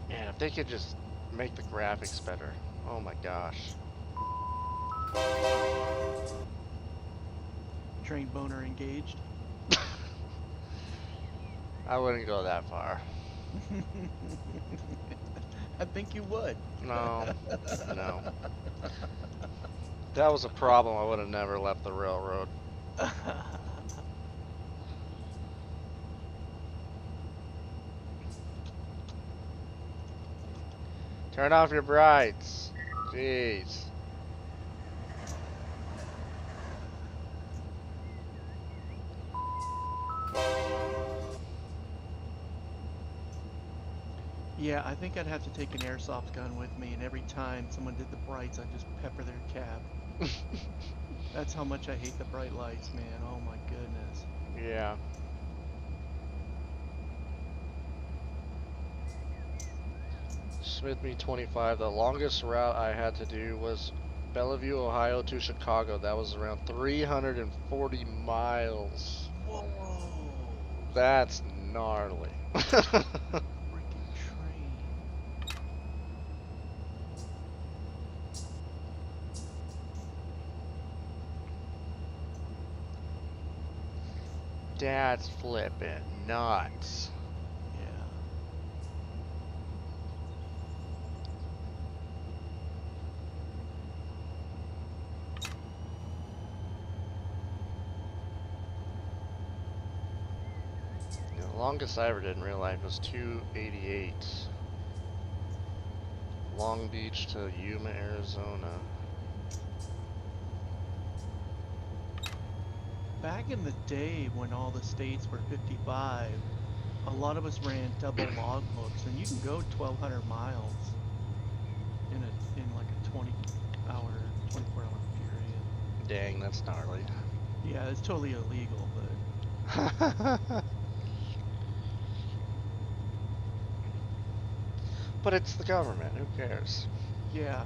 Man, if they could just make the graphics better. Oh my gosh. Train boner engaged. I wouldn't go that far. I think you would. No. No. If that was a problem, I would have never left the railroad. Turn off your brights. Jeez. Yeah, I think I'd have to take an airsoft gun with me, and every time someone did the brights, I'd just pepper their cab. That's how much I hate the bright lights, man. Oh my goodness. Yeah. Smith Me 25. The longest route I had to do was Bellevue, Ohio to Chicago. That was around 340 miles. Whoa! That's gnarly. Freaking train. That's flipping nuts. Yeah. The longest I ever did in real life was 288. Long Beach to Yuma, Arizona. Back in the day when all the states were 55, a lot of us ran double logbooks, and you can go 1,200 miles in like a 20-hour, 24-hour period. Dang, that's gnarly. Yeah, it's totally illegal, but But it's the government. Who cares? yeah, yeah.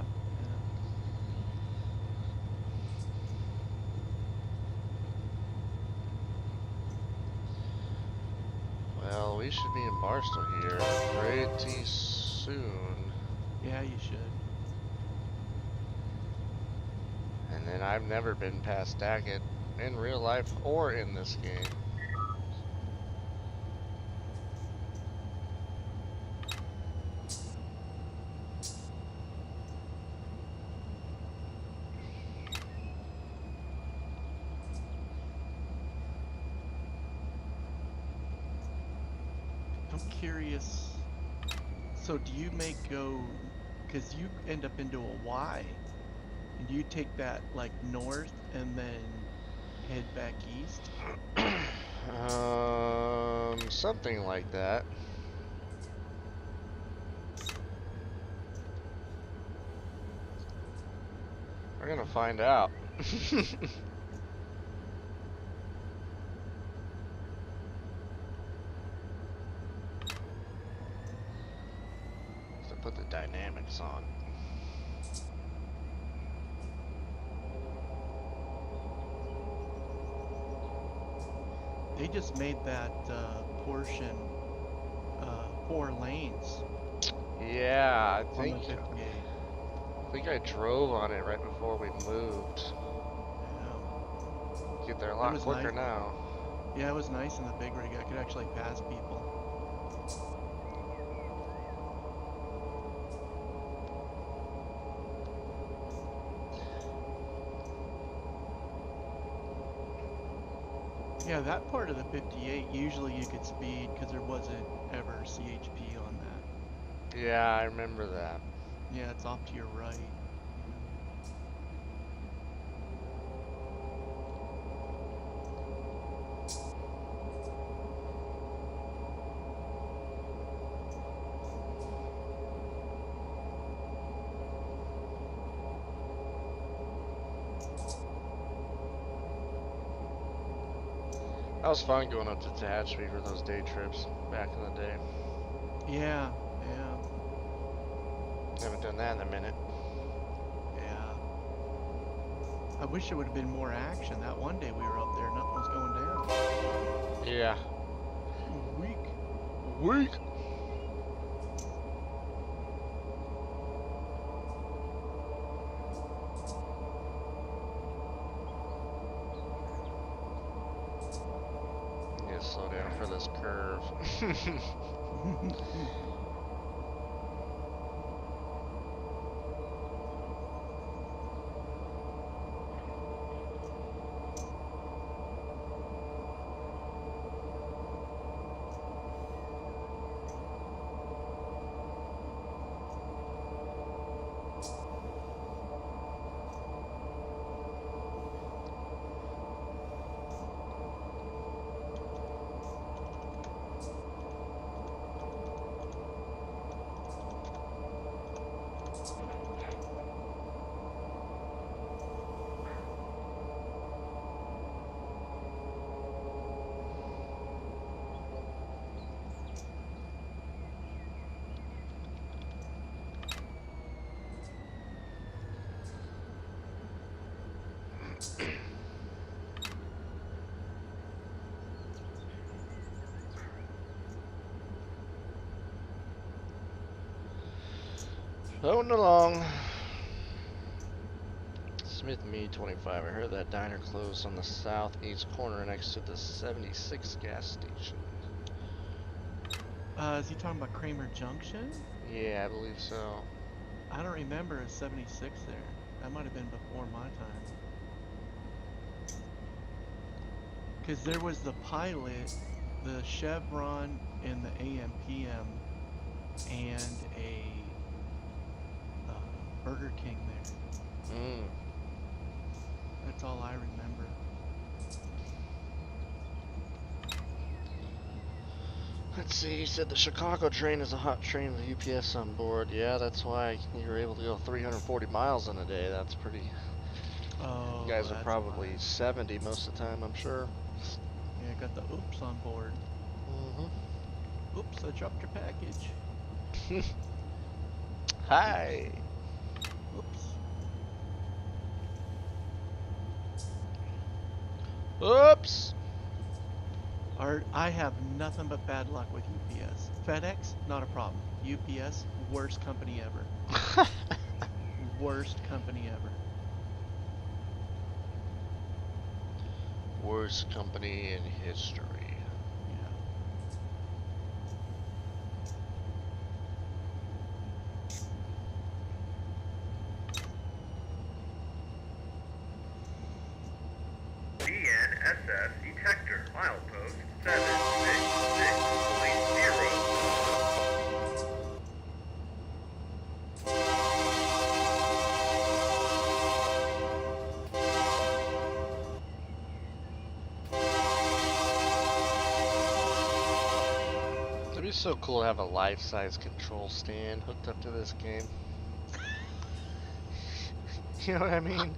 Well, we should be in Barstow here pretty soon. Yeah, you should. And then I've never been past Daggett in real life or in this game. I'm curious. So do you because you end up into a Y, and do you take that like north and then head back east? Something like that. We're gonna find out. So put the dynamics on. They just made that portion 4 lanes Yeah, on the 58. I think I drove on it right before we moved. Yeah. Get there a It lot was quicker nice. now. Yeah, it was nice in the big rig. I could actually pass people. Yeah, that part of the 58, usually you could speed because there wasn't ever CHP on that. Yeah, I remember that. Yeah, it's off to your right. That was fun going up to Tehachapi for those day trips back in the day. Yeah, yeah, Haven't done that in a minute. yeah. I wish there would have been more action. That one day we were up there, nothing was going down. Yeah. It was weak. Weak. Yeah, slow down for this curve. Floating along. Smith Me 25. I heard that diner closed on the southeast corner next to the 76 gas station. Is he talking about Kramer Junction? Yeah, I believe so. I don't remember a 76 there. That might have been before my time. Because there was the Pilot, the Chevron, and the AM/PM, and a Burger King there. Mm. That's all I remember. Let's see, he said the Chicago train is a hot train with UPS on board. Yeah, that's why you were able to go 340 miles in a day. That's pretty. Oh, You guys are that's probably why. 70 most of the time, I'm sure. Yeah, I got the oops on board. Mm-hmm. Oops, I dropped your package. Hi. Oops. Oops. I have nothing but bad luck with UPS. FedEx, not a problem. UPS, worst company ever. Worst company ever. Worst company in history. Yeah. DNSS detector, milepost 766.0. It'd be so cool to have a life-size control stand hooked up to this game. You know what I mean?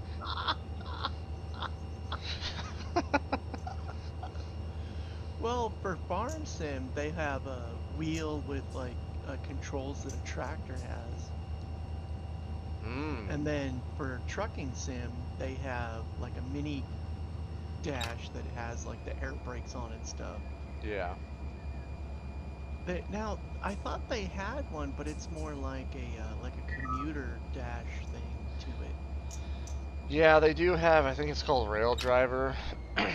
Well, for farm sim, they have a wheel with like controls that a tractor has. Hmm. And then for trucking sim, they have like a mini dash that has like the air brakes on and stuff. Yeah. Now, I thought they had one, but it's more like a commuter dash thing to it. Yeah, they do have, I think it's called Rail Driver. And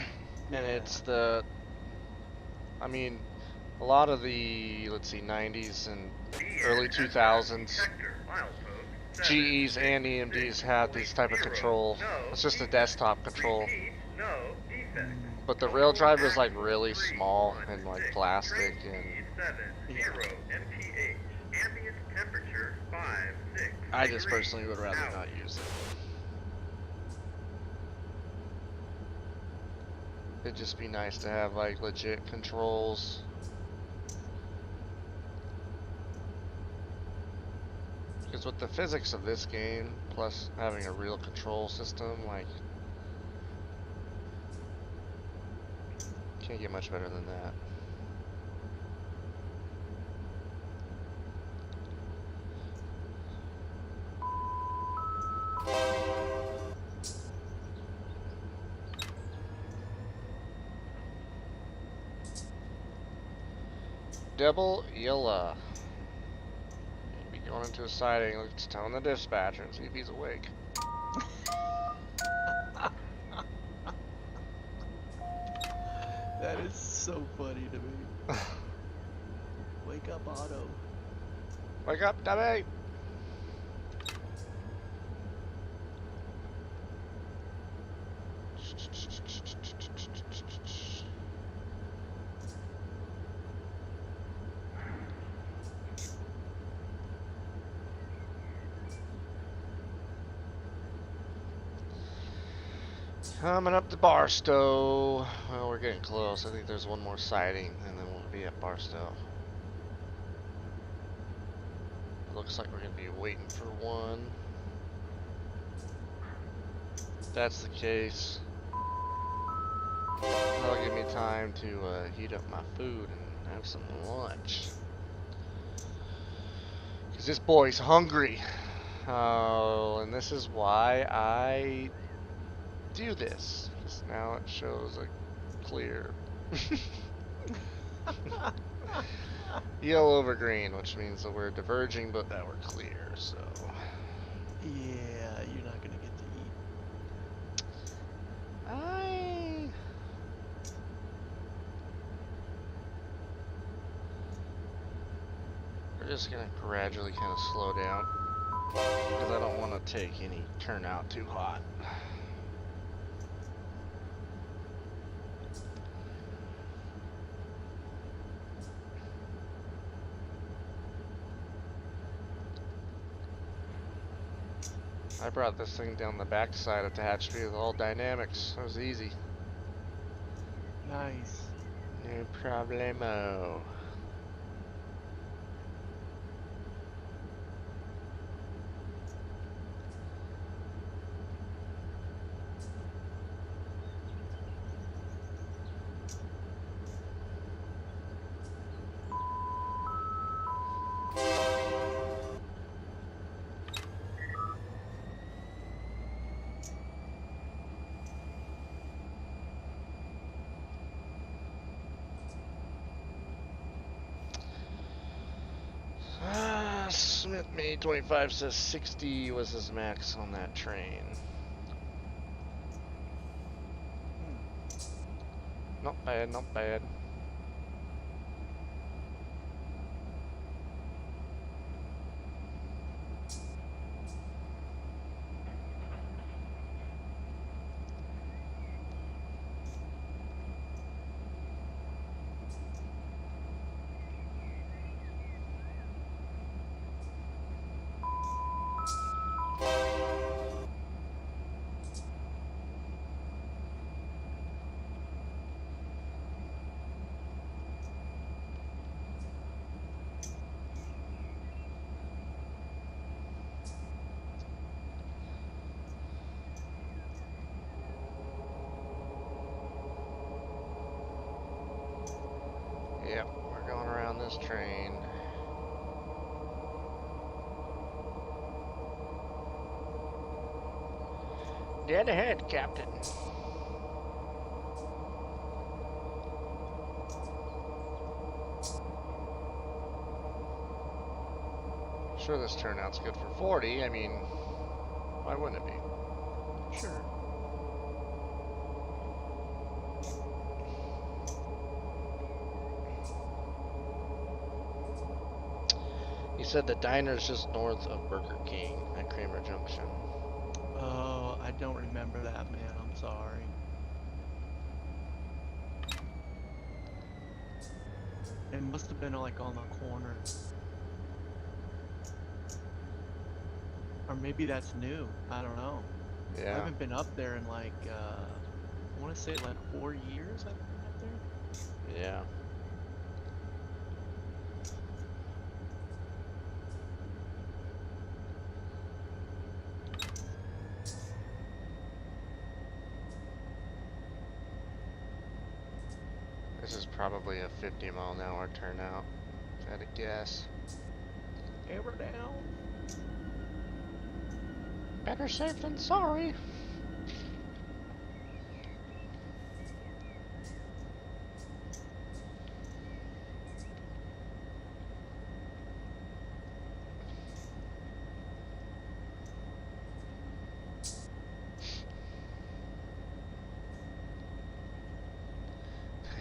Yeah. it's the, I mean, a lot of the, let's see, 90s and early DNSS 2000s, detector milepost GEs and EMDs had this type of 76.0. control. No It's just a defects. desktop control. Repeat, no defects. Mm, But the rail Total driver is like actual really small and like 316. plastic Train and speed yeah. 70 mph. Ambient temperature 56 I just degrees. personally would rather Out. not use it. It'd just be nice to have like legit controls. Because with the physics of this game, plus having a real control system, like, can't get much better than that. Double Yilla. Be going into a siding, let's tell the dispatcher and see if he's awake. That is so funny to me. Wake up, Otto. Wake up, Debbie! Coming up to Barstow. Well, we're getting close. I think there's one more siding, and then we'll be at Barstow. Looks like we're gonna be waiting for one. If that's the case, that'll give me time to heat up my food and have some lunch. Because this boy's hungry. Oh, and this is why I do this. Because now it shows a clear yellow over green, which means that we're diverging but that we're clear, so. Yeah, you're not gonna get to eat. We're just gonna gradually kind of slow down. Because I don't want to take any turnout too hot. I brought this thing down the backside attached with all dynamics. That was easy. Nice. No problemo. Smith made 25, says 60 was his max on that train. Not bad, not bad. Yep, we're going around this train. Dead ahead, Captain. Sure, this turnout's good for 40. I mean, why wouldn't it be? Sure. He said the diner's just north of Burger King at Kramer Junction. Oh, I don't remember that, man. I'm sorry. It must have been like on the corner. Or maybe that's new. I don't know. I Yeah. haven't been up there in like, I want to say like 4 years I've been up there. Yeah. This is probably a 50-mile-an-hour turnout, if I had to guess. Hammer down. Better safe than sorry.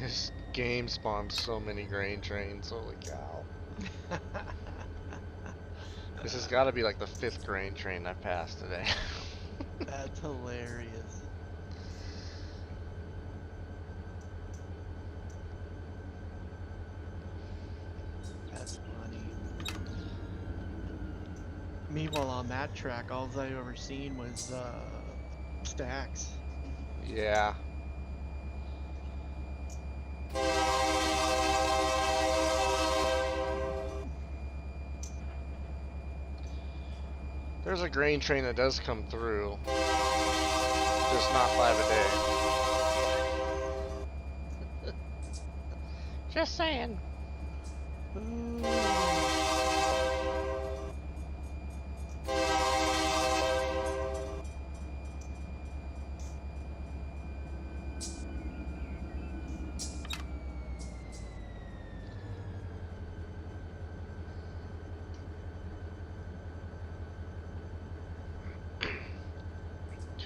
This game spawns so many grain trains, holy cow. This has got to be like the 5th grain train I've passed today. That's hilarious. That's funny. Meanwhile, on that track, all I ever seen was stacks. Yeah. There's a grain train that does come through, just not 5 a day. Just saying.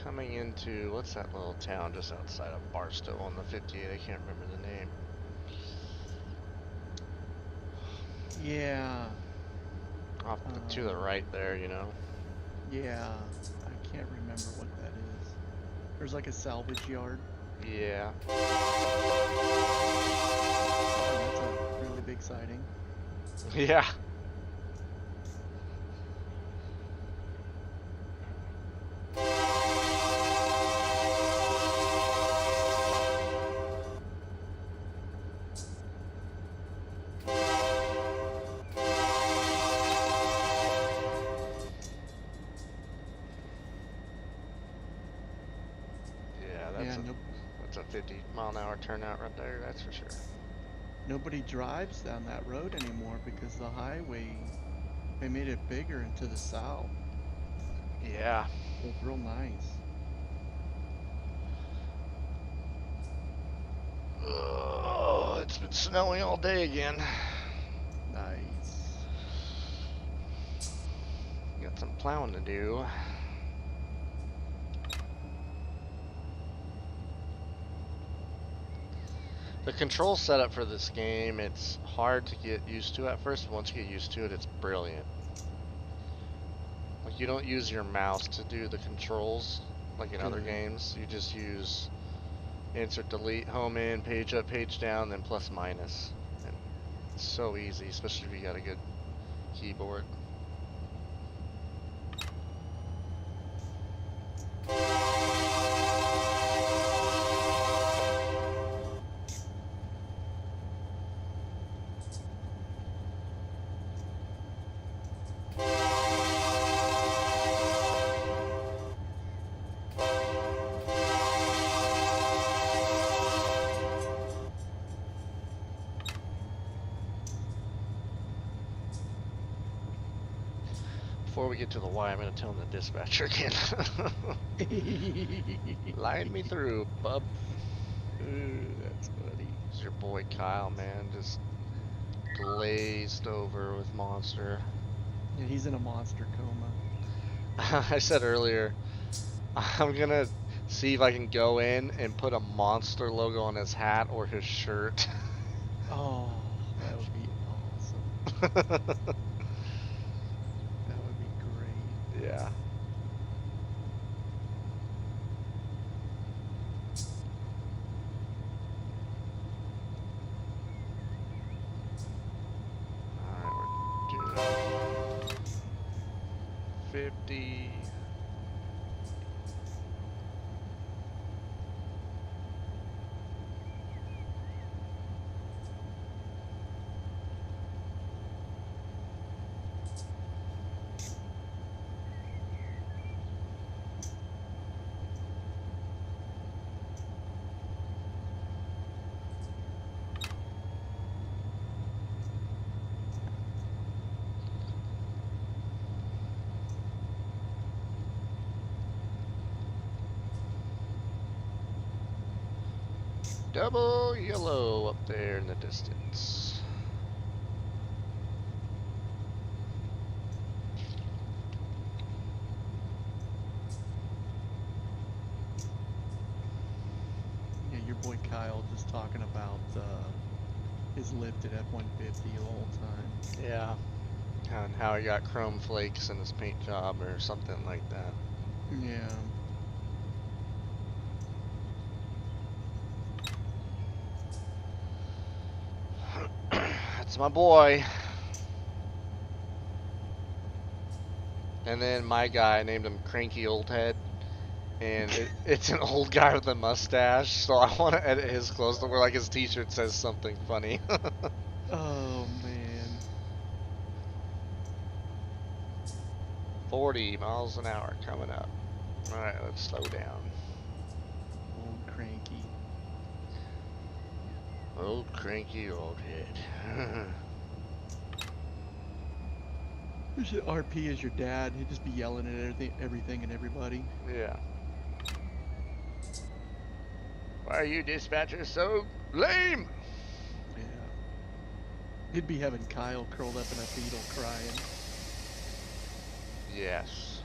Coming into, what's that little town just outside of Barstow on the 58? I can't remember the name. Yeah. Off to the right there, you know. Yeah. I can't remember what that is. There's like a salvage yard. Yeah. Oh, that's a really big sighting. Yeah. That's a 50-mile-an-hour turnout right there, that's for sure. Nobody drives down that road anymore because the highway, they made it bigger into the south. Yeah. It's real nice. Oh, it's been snowing all day again. Nice. Got some plowing to do. The control setup for this game, it's hard to get used to at first, but once you get used to it, it's brilliant. Like, you don't use your mouse to do the controls like in other games. You just use insert, delete, home in, page up, page down, then plus minus. And it's so easy, especially if you got a good keyboard. before we get to the why, I'm gonna tell him the dispatcher again. Line me through, bub. That's funny. This is your boy Kyle, man, just glazed over with Monster. Yeah, he's in a monster coma. I said earlier, I'm gonna see if I can go in and put a Monster logo on his hat or his shirt. Oh, that would be awesome. That would be great. Yeah. Alright, we're doing 50. Double yellow up there in the distance. Yeah, your boy Kyle just talking about his lift at F-150 the whole time. Yeah. And how he got chrome flakes in his paint job or something like that. Yeah. That's my boy. And then my guy, I named him Cranky Old Head. And it's an old guy with a mustache, so I want to edit his clothes to where like his t-shirt says something funny. Oh man. 40 miles an hour coming up. Alright, let's slow down. Old cranky. Old cranky old head. You should RP as your dad. He'd just be yelling at everything and everybody. Yeah. Why are you dispatchers so lame? Yeah. He'd be having Kyle curled up in a fetal crying. Yes.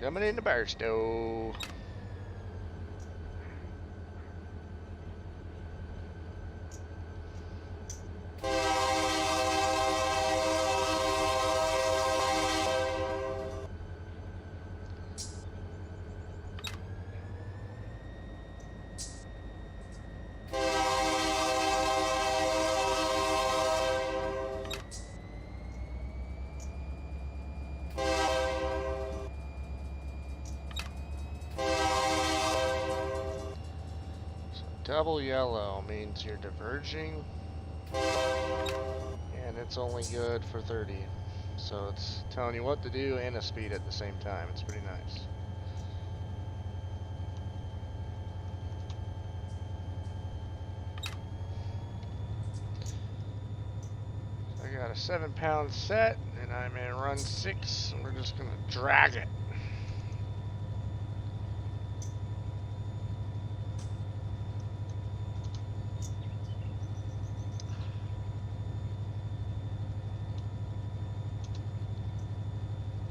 Coming in the Barstow. Double yellow means you're diverging, and it's only good for 30. So it's telling you what to do and a speed at the same time. It's pretty nice. I got a 7-pound set, and I'm in run 6, and we're just gonna drag it.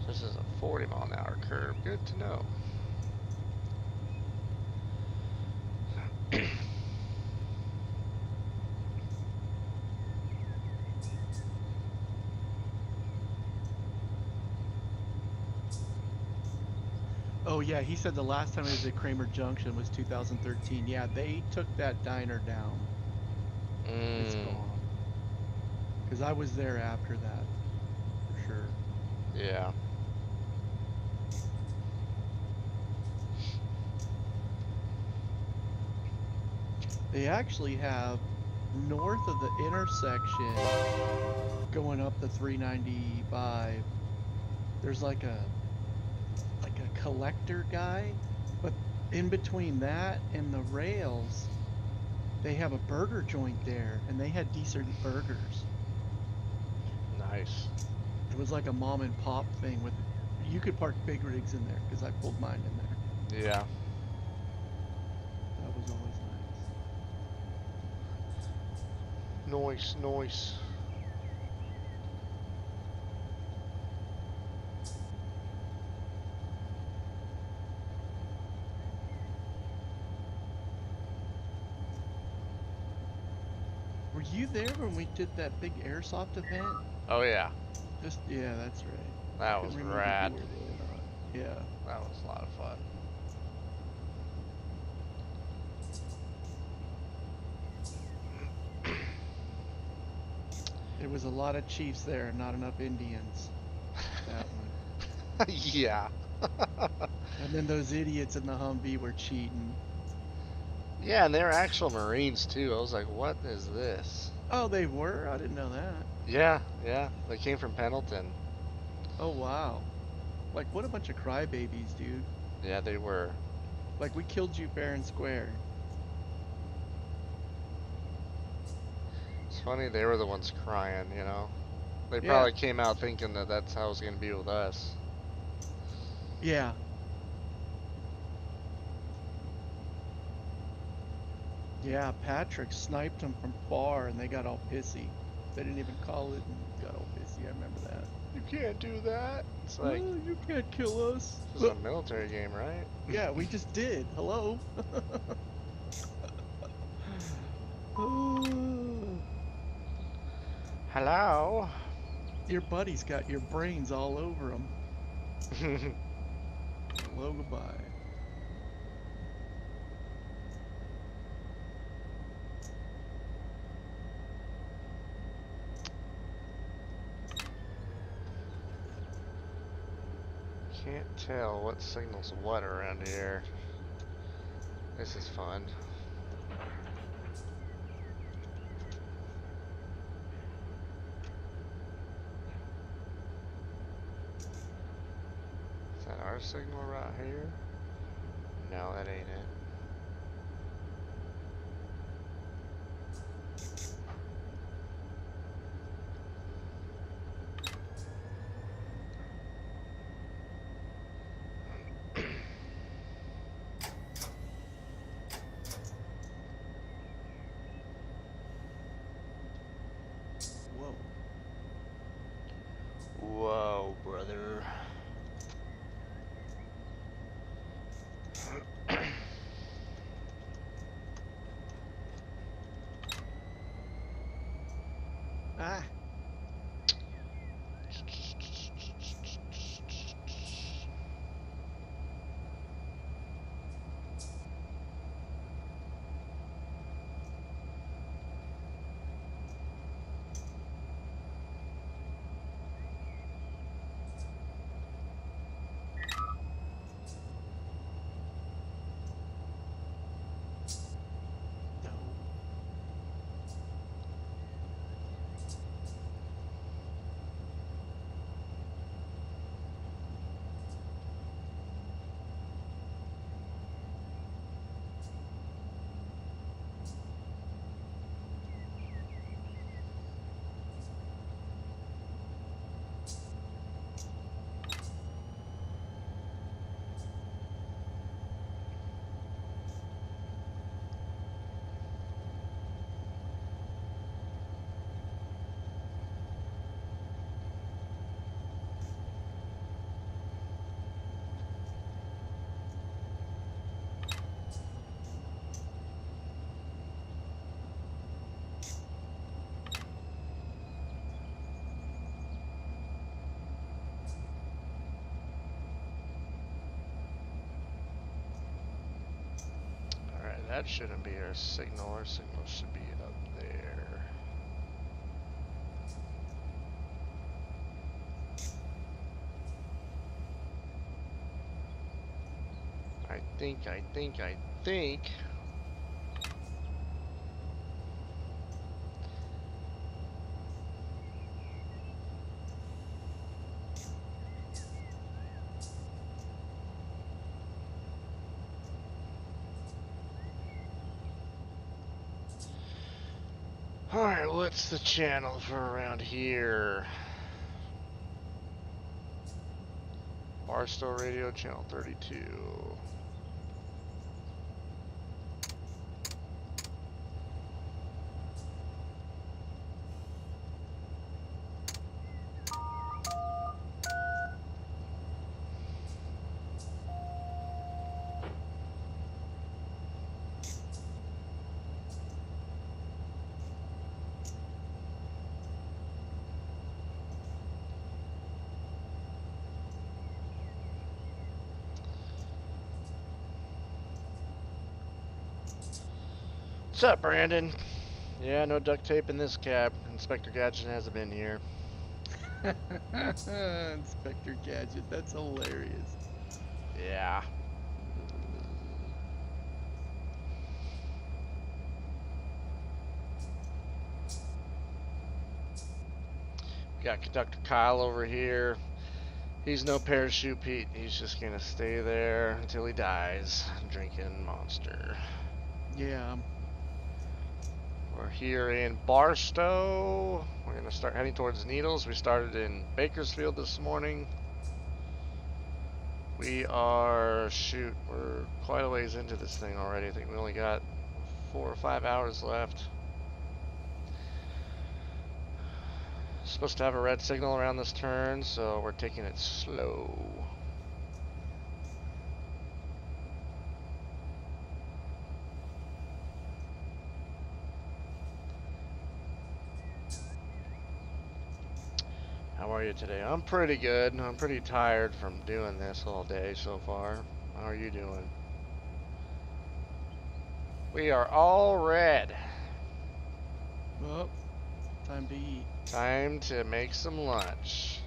This is a 40-mile-an-hour curve. Good to know. Oh yeah, he said the last time he was at Kramer Junction was 2013. Yeah, they took that diner down. It's gone. Because I was there after that, for sure. Yeah. They actually have north of the intersection going up the 395. There's like a collector guy, but in between that and the rails, they have a burger joint there, and they had decent burgers. Nice. It was like a mom and pop thing with, you could park big rigs in there because I pulled mine in there. Yeah. That was always nice. Noise, noise. Were you there when we did that big airsoft event? Oh yeah, Just yeah, that's right. I that couldn't was remember if you rad. were there or not. Yeah. That was a lot of fun. There was a lot of Chiefs there, not enough Indians. That one. Yeah. And then those idiots in the Humvee were cheating. Yeah, and they're actual Marines too. I was like, what is this? Oh, they were? I didn't know that. Yeah, yeah. They came from Pendleton. Oh, wow. Like, what a bunch of crybabies, dude. Yeah, they were. Like, we killed you fair and square. It's funny they were the ones crying, you know. They Yeah. probably came out thinking that that's how it was gonna be with us. Yeah. Yeah, Patrick sniped them from far and they got all pissy. They didn't even call it and got all pissy. I remember that. You can't do that. It's like, Oh, you can't kill us. this is a military game, right? Yeah, we just did. Hello. Hello. Your buddy's got your brains all over him. Hello, goodbye. Can't tell what signals what around here. This is fun. Is that our signal right here? No, that ain't it. Whoa. Whoa, brother. Ah. No. Alright, that shouldn't be our signal. Our signal should be up there. I think. Alright, what's the channel for around here? Barstow Radio, channel 32. What's up, Brandon? Yeah, no duct tape in this cab. Inspector Gadget hasn't been here. Inspector Gadget, that's hilarious. Yeah. We got Conductor Kyle over here. He's no parachute Pete. He's just gonna stay there until he dies, drinking Monster. Yeah. We're here in Barstow. We're gonna start heading towards Needles. We started in Bakersfield this morning. We are, shoot, we're quite a ways into this thing already. I think we only got 4 or 5 hours left. Supposed to have a red signal around this turn, so we're taking it slow. How are you today? I'm pretty good. I'm pretty tired from doing this all day so far. How are you doing? We are all red. Well, time to eat. Time to make some lunch.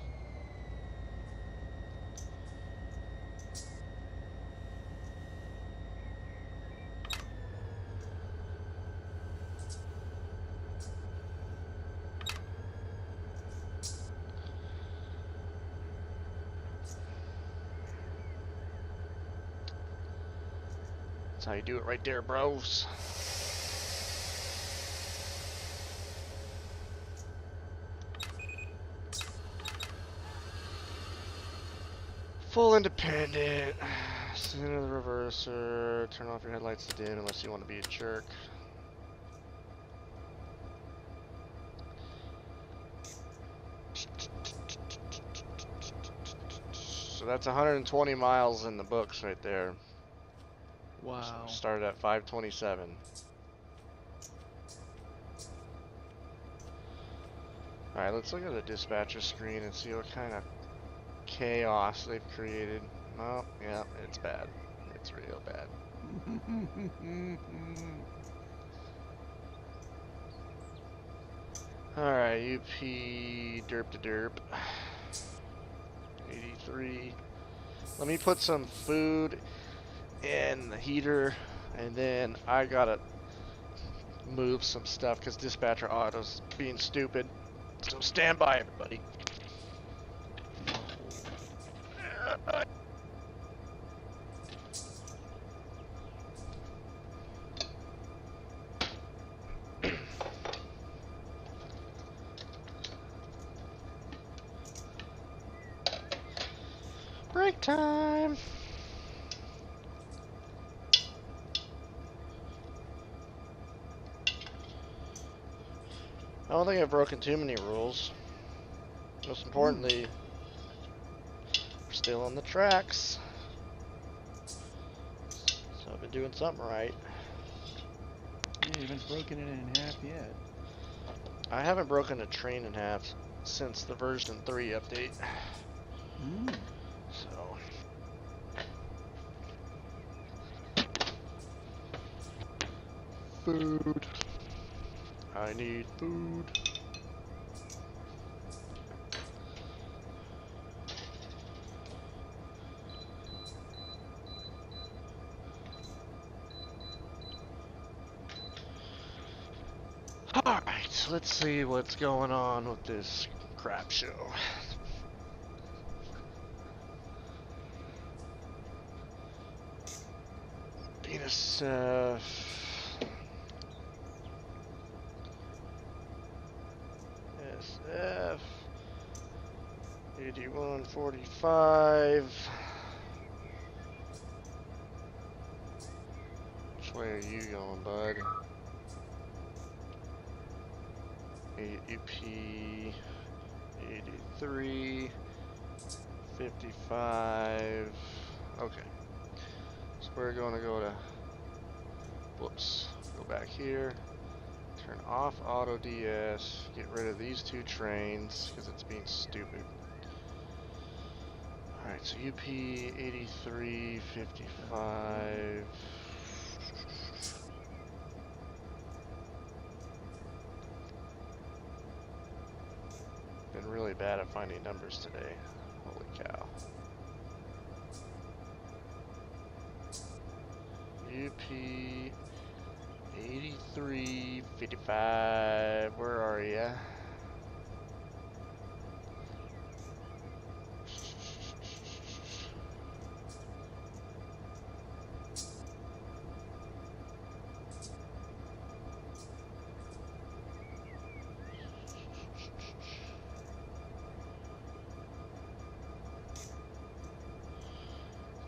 That's how you do it right there, bros. Full independent. Center the reverser. Turn off your headlights to dim unless you want to be a jerk. So that's 120 miles in the books right there. Wow. Started at 527. Alright, let's look at the dispatcher screen and see what kind of chaos they've created. Oh, yeah, it's bad. It's real bad. Alright, UP derp to derp. 83. Let me put some food in the heater, and then I gotta move some stuff because dispatcher auto's being stupid. So stand by, everybody. Break time. I don't think I've broken too many rules. Most importantly, we're still on the tracks. So I've been doing something right. You haven't broken it in half yet. I haven't broken a train in half since the version 3 update. So food. I need food. Alright, let's see what's going on with this crap show. Venus, 4145. Which way are you going, bud? UP 83 55. Okay. So we're going to go to, whoops, go back here, turn off auto DS, get rid of these two trains because it's being stupid. Alright, so UP 83 55. Been really bad at finding numbers today. Holy cow. UP 83 55. Where are ya?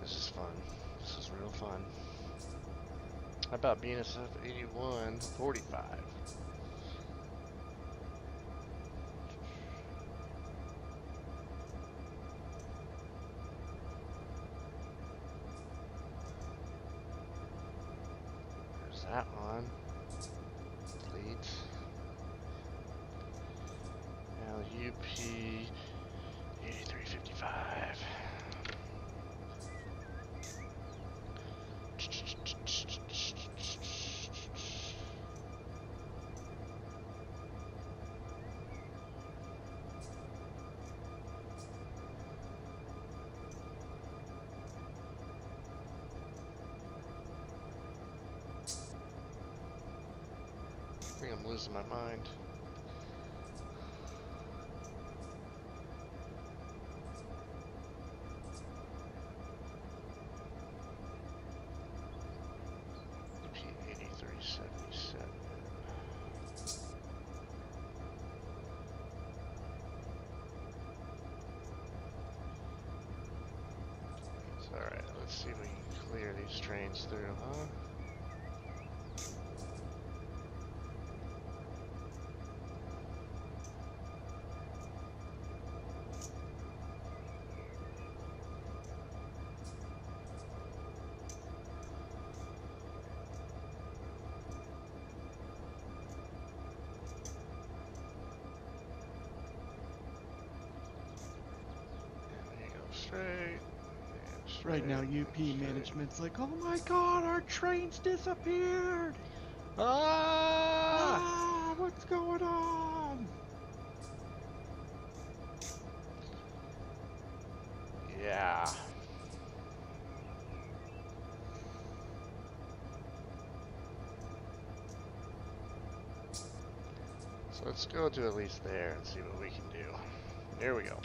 This is fun. This is real fun. How about BNSF 81 45? There's that one. Delete. Now UP 8355. I think I'm losing my mind. P8377. Alright, let's see if we can clear these trains through, huh? Straight. Right now, UP management's like, oh my god, our trains disappeared! Ah! What's going on? Yeah. So let's go to at least there and see what we can do. There we go.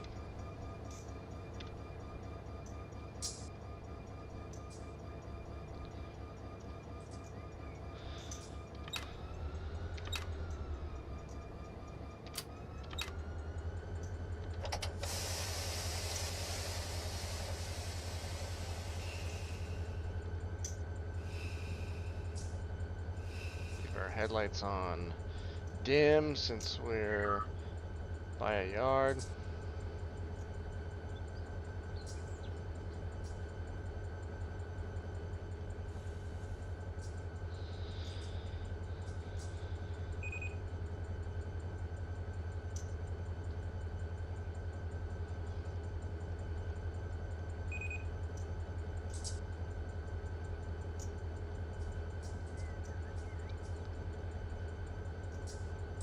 Keep our headlights on dim since we're by a yard.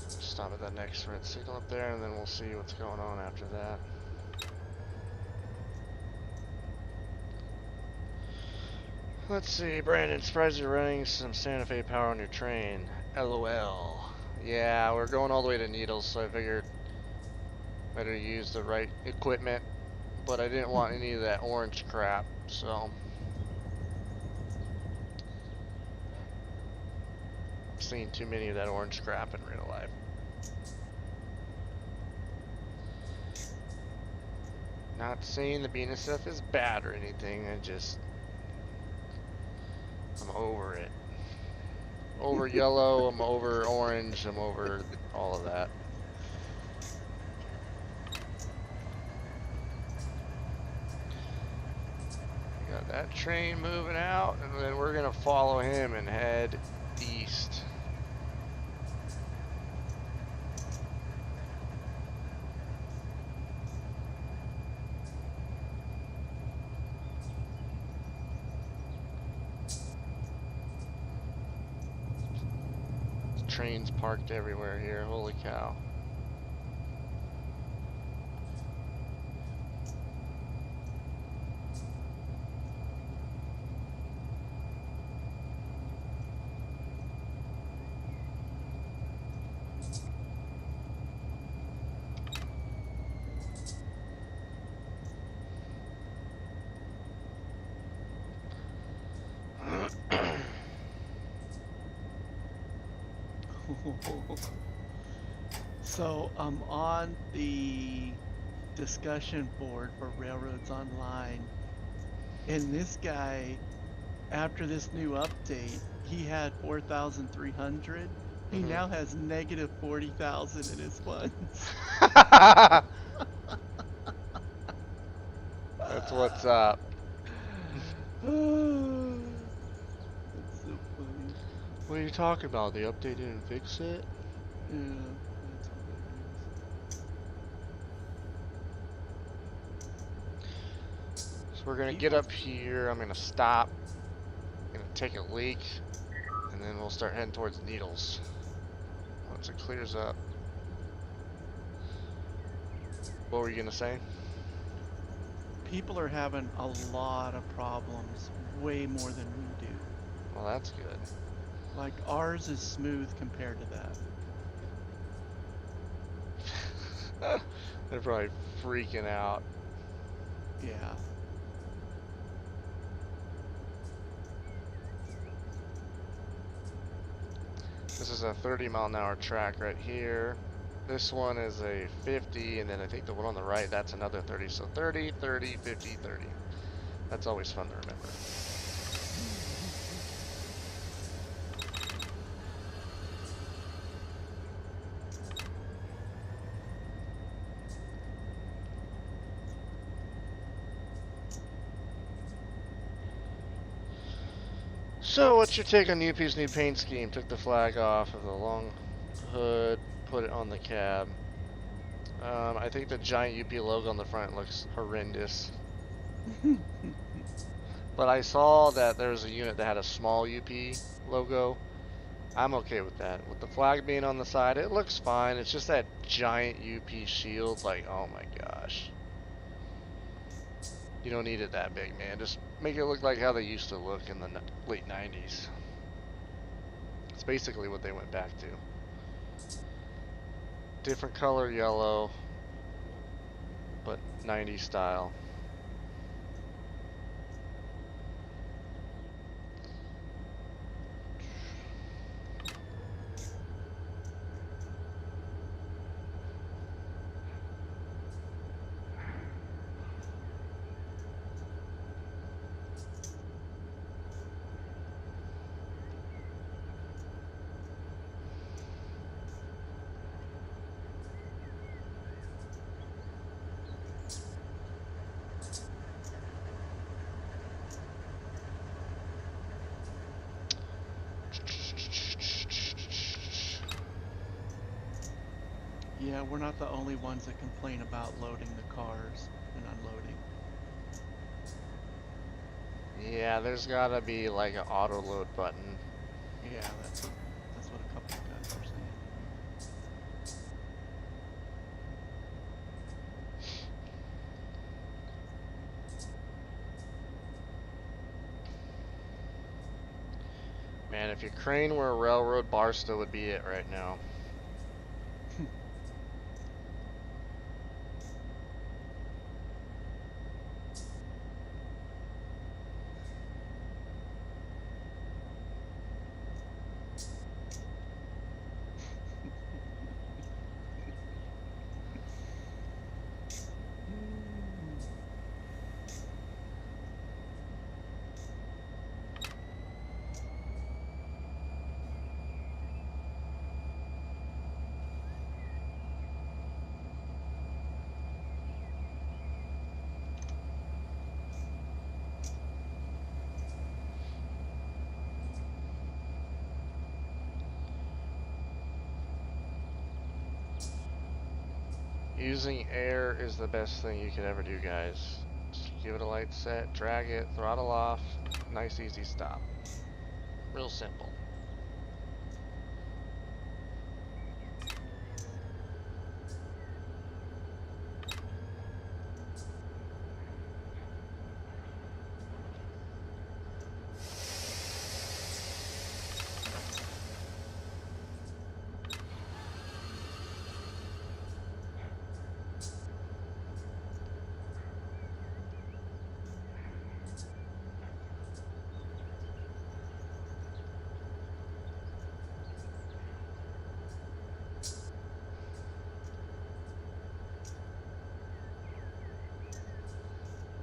Stop at that next red signal up there and then we'll see what's going on after that. Let's see, Brandon, surprised you're running some Santa Fe power on your train. LOL. Yeah, we're going all the way to Needles, so I figured better use the right equipment, but I didn't want any of that orange crap, so I've seen too many of that orange crap in real life. Not saying the Venus stuff is bad or anything. I'm over it. Over yellow. I'm over orange. I'm over all of that. We got that train moving out, and then we're gonna follow him and head east. Trains parked everywhere here. Holy cow. So I'm on the discussion board for Railroads Online, and this guy, after this new update, he had 4,300. He Mhm. now has negative 40,000 in his funds. That's what's up. That's so funny. What are you talking about? The update didn't fix it? Yeah, that's what it is. So we're gonna get People, up here. I'm gonna stop. Gonna take a leak, and then we'll start heading towards Needles once it clears up. What were you gonna say? people are having a lot of problems, way more than we do. Well, that's good. Like ours is smooth compared to that. They're probably freaking out. Yeah. This is a 30-mile-an-hour track right here. This one is a 50, and then I think the one on the right, that's another 30. So 30, 30, 50, 30. That's always fun to remember. So, what's your take on UP's new paint scheme? Took the flag off of the long hood, put it on the cab. I think the giant UP logo on the front looks horrendous. But I saw that there was a unit that had a small UP logo. I'm okay with that. With the flag being on the side, it looks fine. It's just that giant UP shield, like, oh my gosh. You don't need it that big, man. Just make it look like how they used to look in the late 90s. It's basically what they went back to. Different color yellow, but 90s style. Yeah, we're not the only ones that complain about loading the cars and unloading. Yeah, there's gotta be like an auto load button. Yeah, that's what a couple of guys are saying. Man, if your crane were a railroad, Barstow would be it right now. Using air is the best thing you could ever do, guys. Just give it a light set, drag it, throttle off, nice easy stop. Real simple.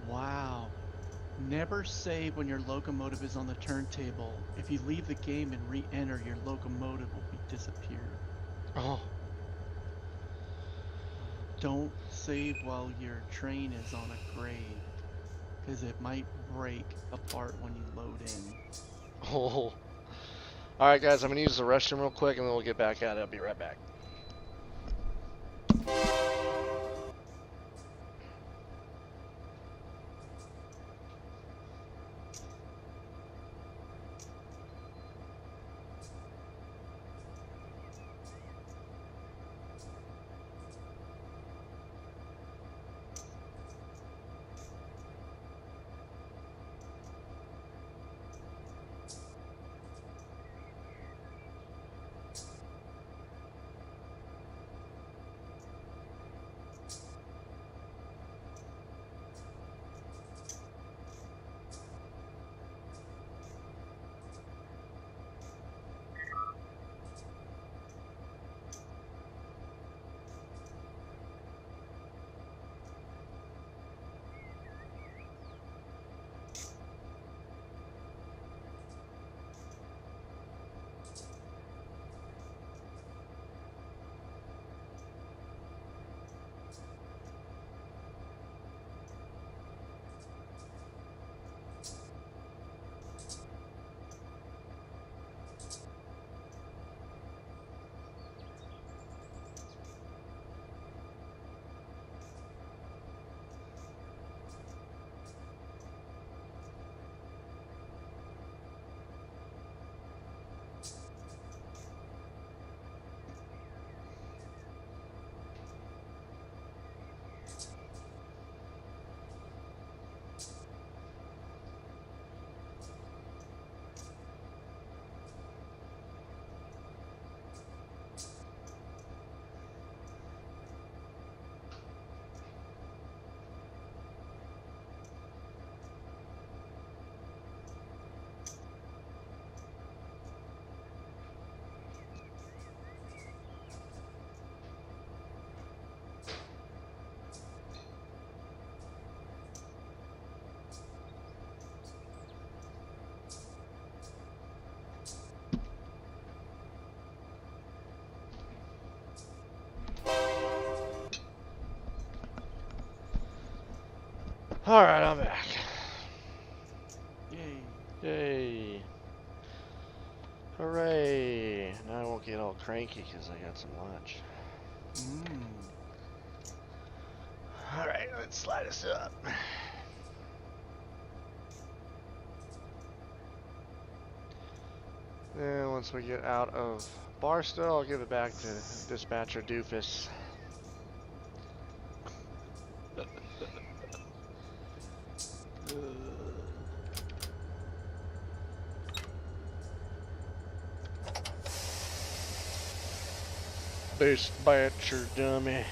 Wow. Never save when your locomotive is on the turntable. If you leave the game and re-enter, your locomotive will be disappeared. Oh, Don't save while your train is on a grade, because it might break apart when you load in. oh. Alright, guys, I'm gonna use the restroom real quick and then we'll get back at it. I'll be right back. Alright, I'm back. Yay. Yay. Hooray. Now I won't get all cranky because I got some lunch. Mmm. Alright, let's slide this up. Then once we get out of Barstow, I'll give it back to Dispatcher Doofus. Dispatcher dummy.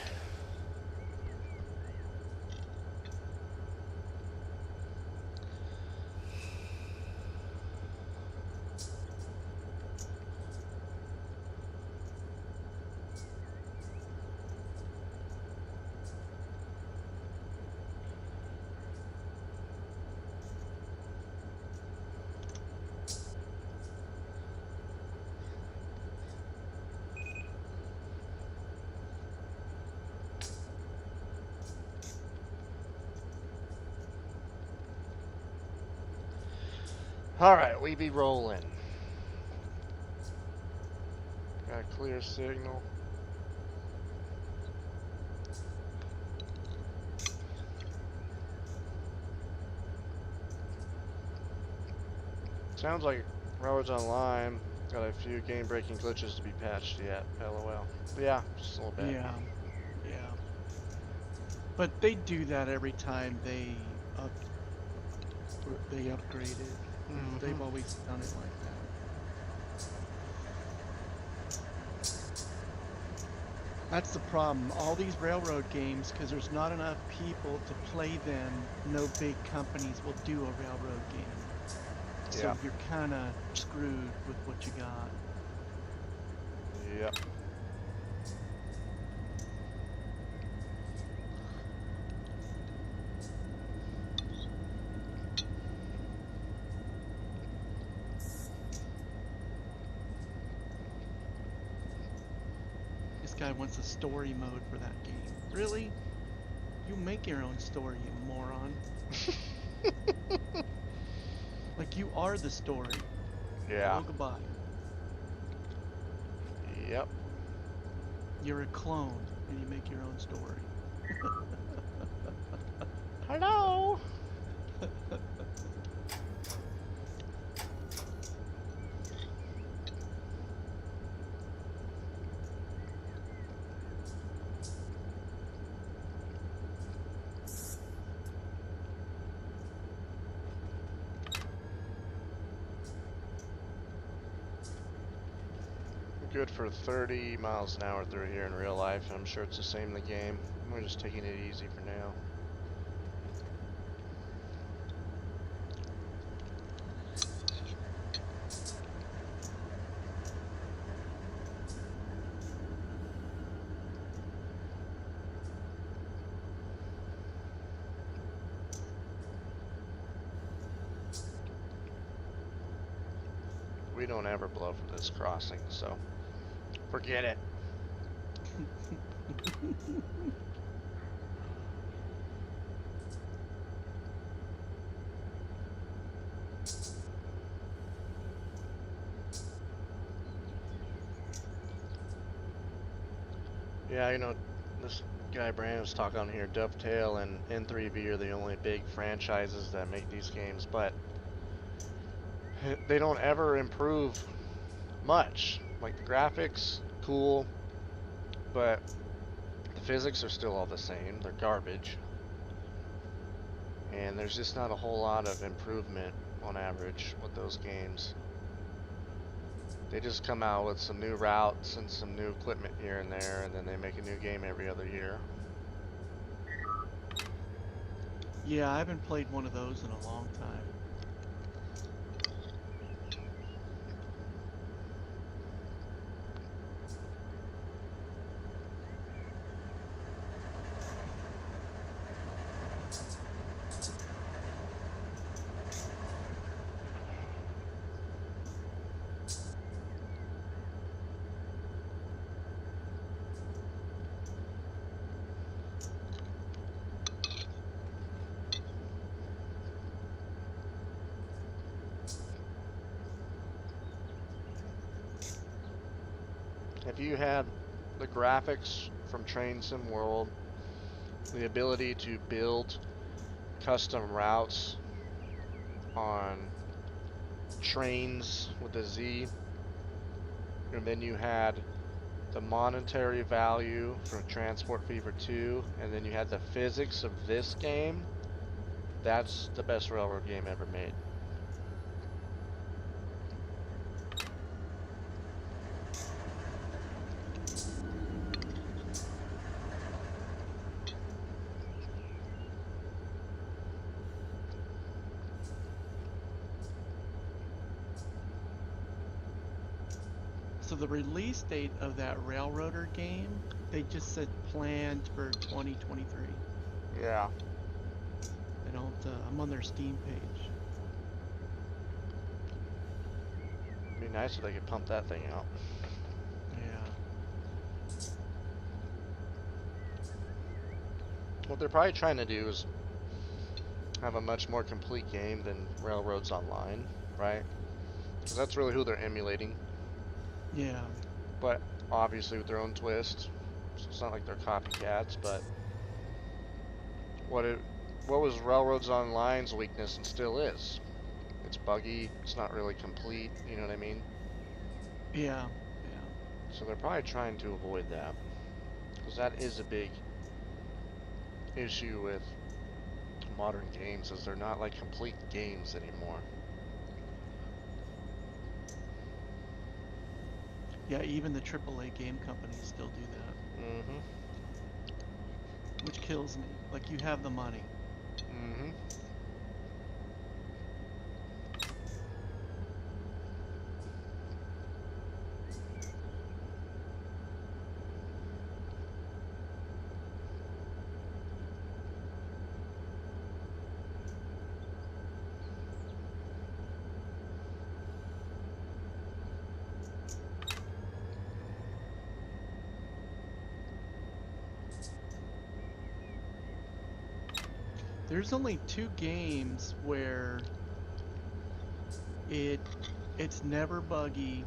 Alright, we be rolling. Got a clear signal. Sounds like Railroads Online got a few game-breaking glitches to be patched yet. LOL. But yeah, just a little bit. Yeah, yeah. But they do that every time they upgrade it. Mm-hmm. They've always done it like that. That's the problem. All these railroad games, because there's not enough people to play them, no big companies will do a railroad game. Yeah. So you're kind of screwed with what you got. Yep. This guy wants a story mode for that game. Really? You make your own story, you moron. Like you are the story. Yeah. Hello, goodbye. Yep. You're a clone and you make your own story. Hello. Good for 30 miles an hour through here in real life. I'm sure it's the same in the game. We're just taking it easy for now. We don't ever blow for this crossing, so forget it. Yeah, this guy Brandon was talking on here. Dovetail and N3V are the only big franchises that make these games, but they don't ever improve much. Like the graphics, cool, but the physics are still all the same. They're garbage. And there's just not a whole lot of improvement on average with those games. They just come out with some new routes and some new equipment here and there, and then they make a new game every other year. Yeah, I haven't played one of those in a long time. If you had the graphics from Train Sim World, the ability to build custom routes on trains with a Z, and then you had the monetary value from Transport Fever 2, and then you had the physics of this game, that's the best railroad game ever made. So the release date of that Railroader game, they just said planned for 2023. Yeah. They don't, I'm on their Steam page. It'd be nice if they could pump that thing out. Yeah. What they're probably trying to do is have a much more complete game than Railroads Online, right? Because that's really who they're emulating. Yeah. But obviously with their own twist. So it's not like they're copycats, but what was Railroads Online's weakness and still is? It's buggy. It's not really complete. You know what I mean? Yeah, yeah. So they're probably trying to avoid that, because that is a big issue with modern games, is they're not like complete games anymore. Yeah, even the AAA game companies still do that, Mm-hmm. which kills me. Like, you have the money. Mm-hmm. There's only 2 games where it it's never buggy.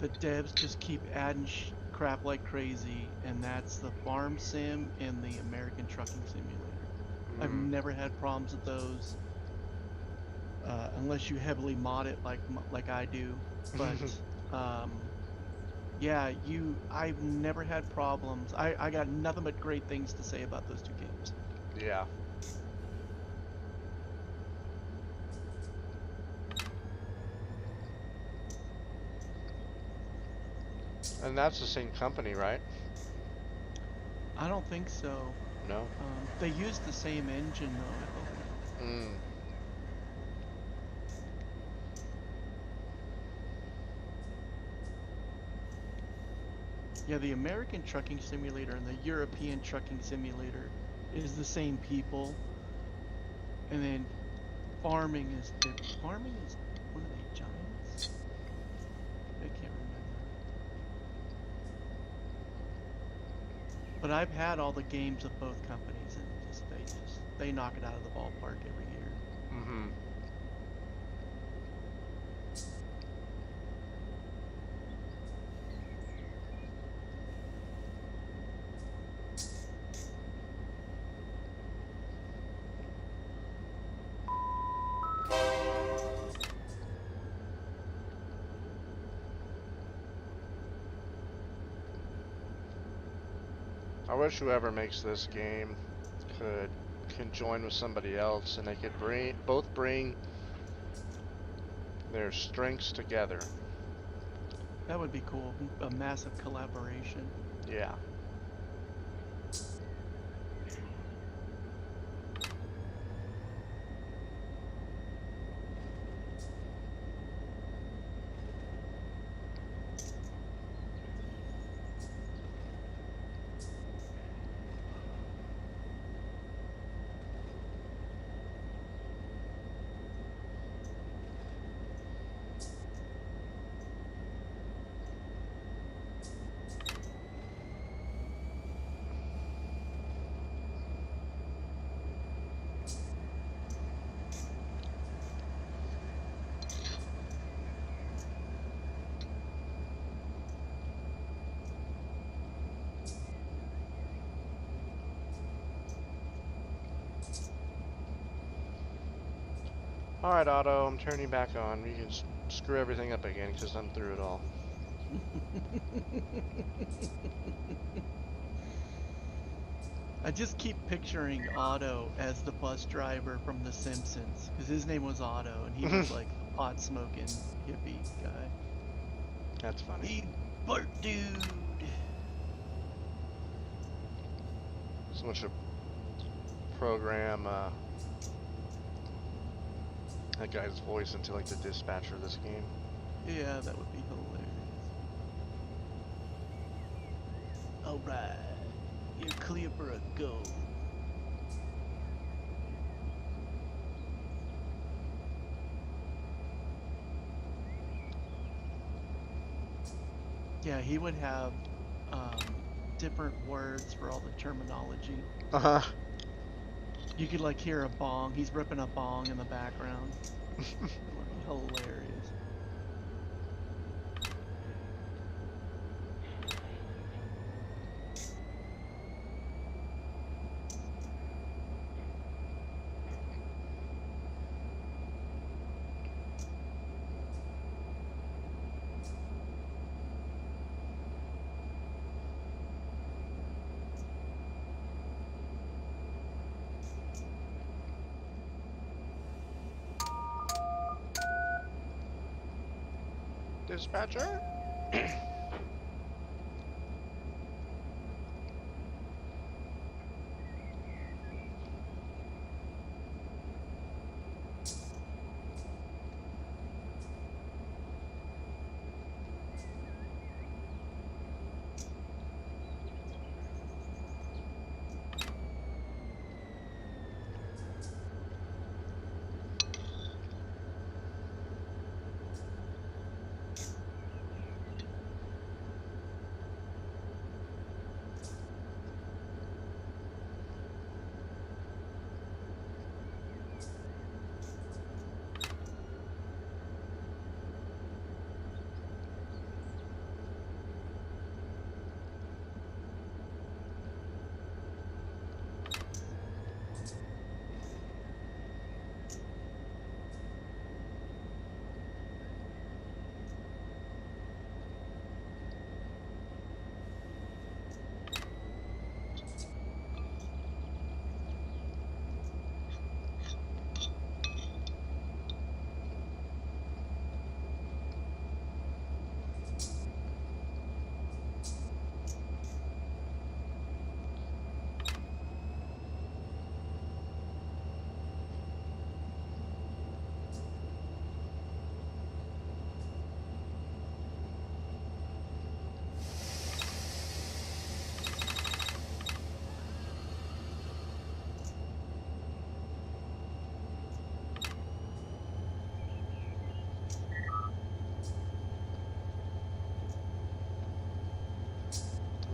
The devs just keep adding crap like crazy, and that's the Farm Sim and the American Trucking Simulator. I've Mm. never had problems with those, unless you heavily mod it like I do. But um, yeah, I've never had problems. I got nothing but great things to say about those 2 games. Yeah. And that's the same company, right? I don't think so. No. They use the same engine though, I believe. Mm. Yeah, the American Trucking Simulator and the European Trucking Simulator is the same people, and then farming is one of the giants. I can't remember. But I've had all the games of both companies, and they knock it out of the ballpark every year. Mm-hmm. I wish whoever makes this game could can join with somebody else, and they could both bring their strengths together. That would be cool. A massive collaboration. Yeah. Alright, Otto, I'm turning back on. You can screw everything up again, because I'm through it all. I just keep picturing Otto as the bus driver from The Simpsons, because his name was Otto, and he was like a pot smoking hippie guy. That's funny. Hey, Bart dude. So much a program that guy's voice into like the dispatcher of this game. Yeah, that would be hilarious. All right, you're clear for a go. Yeah, he would have different words for all the terminology. Uh-huh. You could like hear a bong. He's ripping a bong in the background. It would be hilarious. dispatcher.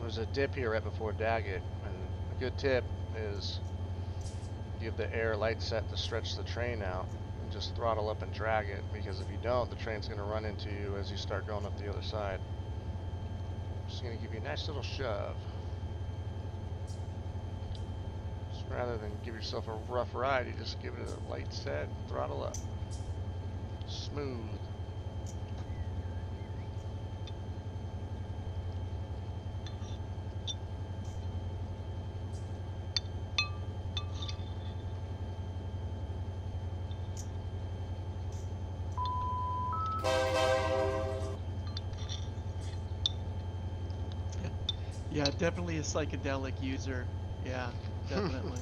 There's a dip here right before Daggett, and a good tip is give the air light set to stretch the train out and just throttle up and drag it, because if you don't, the train's going to run into you as you start going up the other side. Just going to give you a nice little shove. Just rather than give yourself a rough ride, you just give it a light set and throttle up. Smooth. Yeah, definitely a psychedelic user. Yeah, definitely.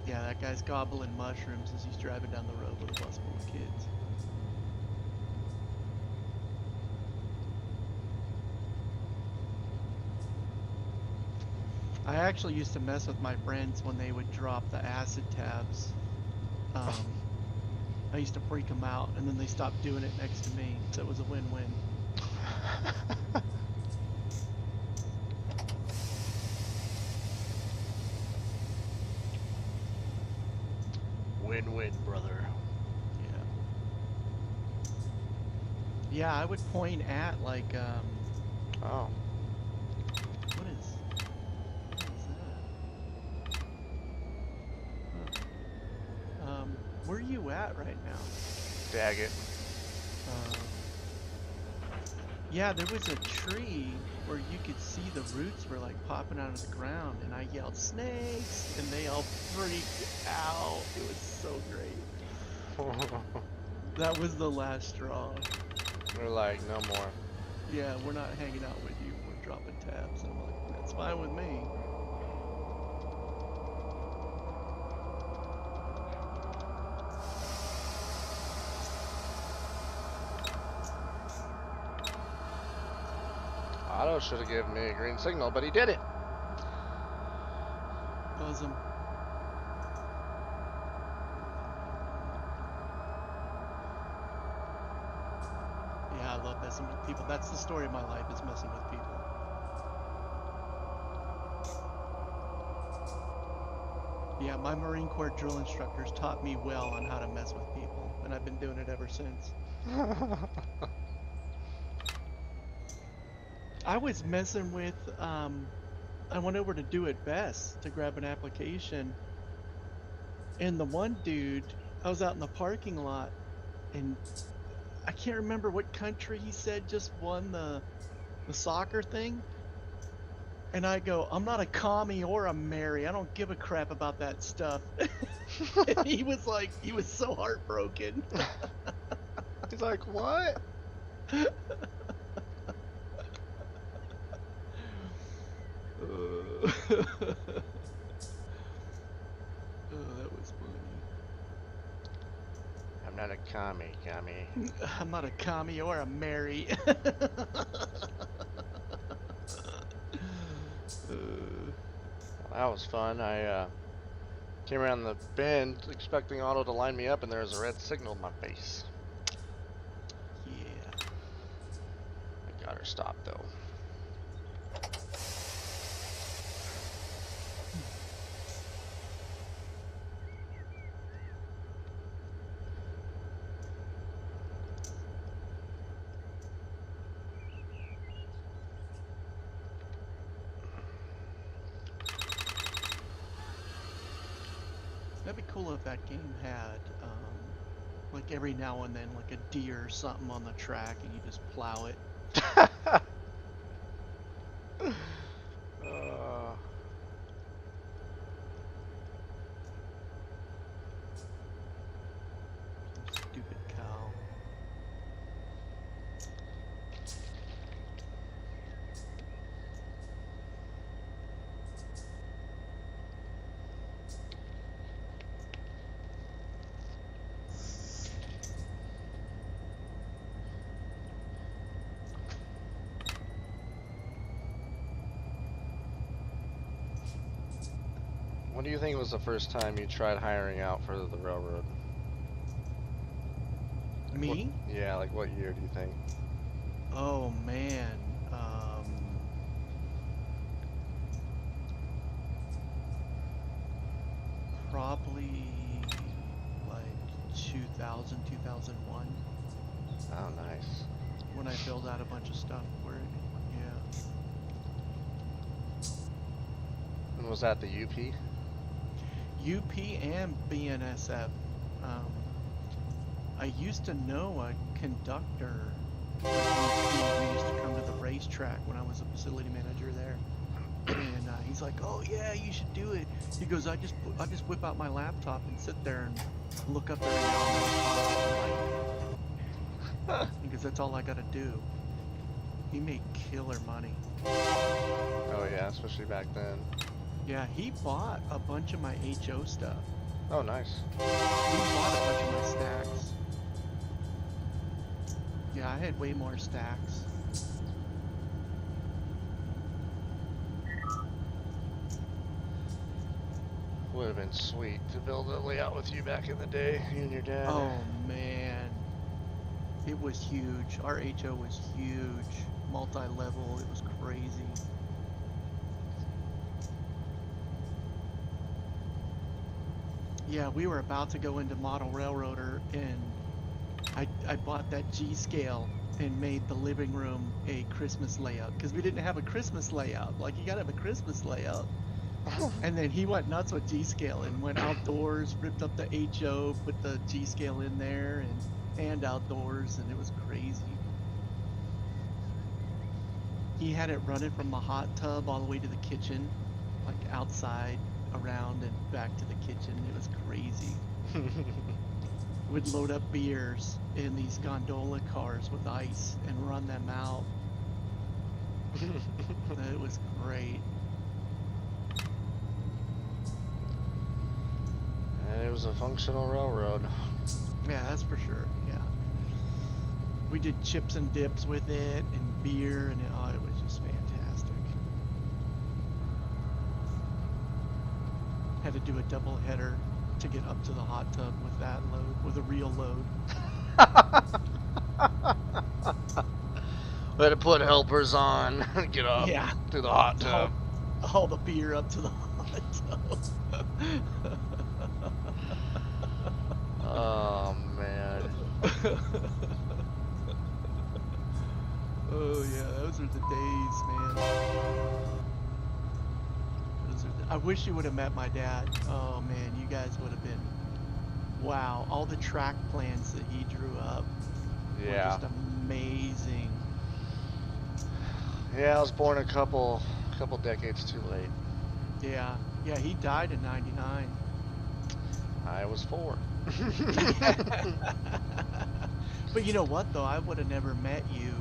Yeah, that guy's gobbling mushrooms as he's driving down the road with a bus full of kids. I actually used to mess with my friends when they would drop the acid tabs. I used to freak them out, and then they stopped doing it next to me, so it was a win-win. Win-win, brother. Yeah. Yeah, I would point at like Oh. what is that? Huh. Where are you at right now? Daggett. Yeah, there was a tree where you could see the roots were like popping out of the ground, and I yelled snakes, and they all freaked out. It was so great. That was the last straw. They're like, no more. Yeah, we're not hanging out with you. We're dropping tabs. And I'm like, that's fine with me. Otto should have given me a green signal, but he did it. Awesome. Yeah, I love messing with people. That's the story of my life, is messing with people. Yeah, my Marine Corps drill instructors taught me well on how to mess with people, and I've been doing it ever since. I was messing with, I went over to Do It Best to grab an application, and the one dude, I was out in the parking lot, and I can't remember what country he said just won the soccer thing. And I go, I'm not a commie or a Mary. I don't give a crap about that stuff. And he was so heartbroken. He's like, what? Oh, that was funny. I'm not a commie. I'm not a commie or a Mary. Well, that was fun. I came around the bend expecting Otto to line me up, and there was a red signal in my face. Yeah. I got her stopped though. That'd be cool if that game had, like every now and then, like a deer or something on the track, and you just plow it. uh, Some stupid cow. What do you think was the first time you tried hiring out for the railroad? Like Me? yeah, like what year do you think? Oh man. Probably like 2000, 2001, Oh, nice. when I filled out a bunch of stuff for it. Yeah. And was that the UP? UP and BNSF. Um, I used to know a conductor. He used to come to the racetrack when I was a facility manager there, and he's like, "Oh yeah, you should do it." He goes, I just whip out my laptop and sit there and look up every now and then. Because that's all I gotta do. He made killer money. Oh yeah, especially back then. Yeah, he bought a bunch of my HO stuff. Oh, nice. He bought a bunch of my stacks. Yeah, I had way more stacks. Would have been sweet to build a layout with you back in the day, you and your dad. Oh man, it was huge. Our HO was huge, multi-level. It was crazy. Yeah, we were about to go into Model Railroader, and I bought that G scale and made the living room a Christmas layout because we didn't have a Christmas layout. Like, you gotta have a Christmas layout. And then he went nuts with G scale and went outdoors, ripped up the HO, put the G scale in there, and outdoors, and it was crazy. He had it running from the hot tub all the way to the kitchen, like outside, around, and back to the kitchen. It was crazy. Would load up beers in these gondola cars with ice and run them out. It was great. And it was a functional railroad. Yeah, that's for sure. Yeah. We did chips and dips with it and beer, and it was just fantastic. Had to do a double header to get up to the hot tub with that load, with a real load. We had to put helpers on and get up Yeah. to the hot tub. All the beer up to the hot tub. Oh man. Oh yeah, those are the days, man. I wish you would have met my dad. Oh man, you guys would have been, wow, all the track plans that he drew up were Yeah. just amazing. Yeah, I was born a couple decades too late. Yeah, he died in '99. I was 4. But you know what though? I would have never met you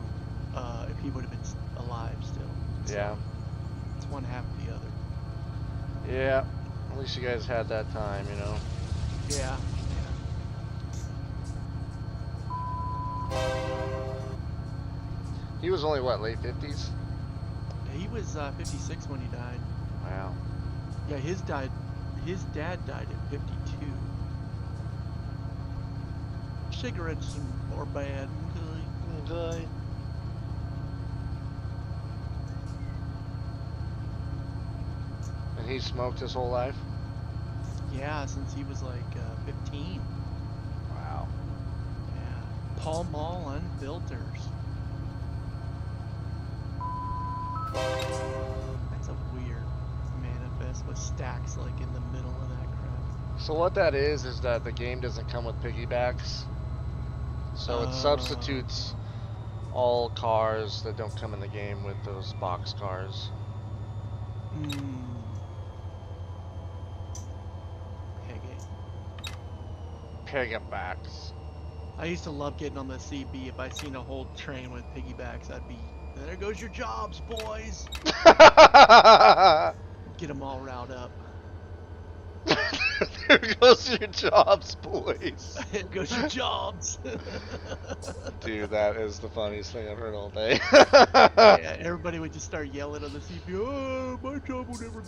if he would have been alive still. Yeah. So it's one half of the other. Yeah. At least you guys had that time, you know. Yeah. He was only what, late 50s? Yeah. He was 56 when he died. Wow. Yeah, his dad died at 52. Cigarettes are bad. Okay. And he smoked his whole life? Yeah, since he was like 15. Wow. Yeah. Pall Mall unfilters. That's a weird manifest with stacks like in the middle of that crap. So what that is that the game doesn't come with piggybacks. So it substitutes all cars that don't come in the game with those box cars. Peggy. Piggybacks. I used to love getting on the CB. If I seen a whole train with piggybacks, I'd be, there goes your jobs, boys. Get them all riled up. There goes your jobs, boys. There goes your jobs. Dude, that is the funniest thing I've heard all day. Yeah, everybody would just start yelling on the CB. Oh, my job will never.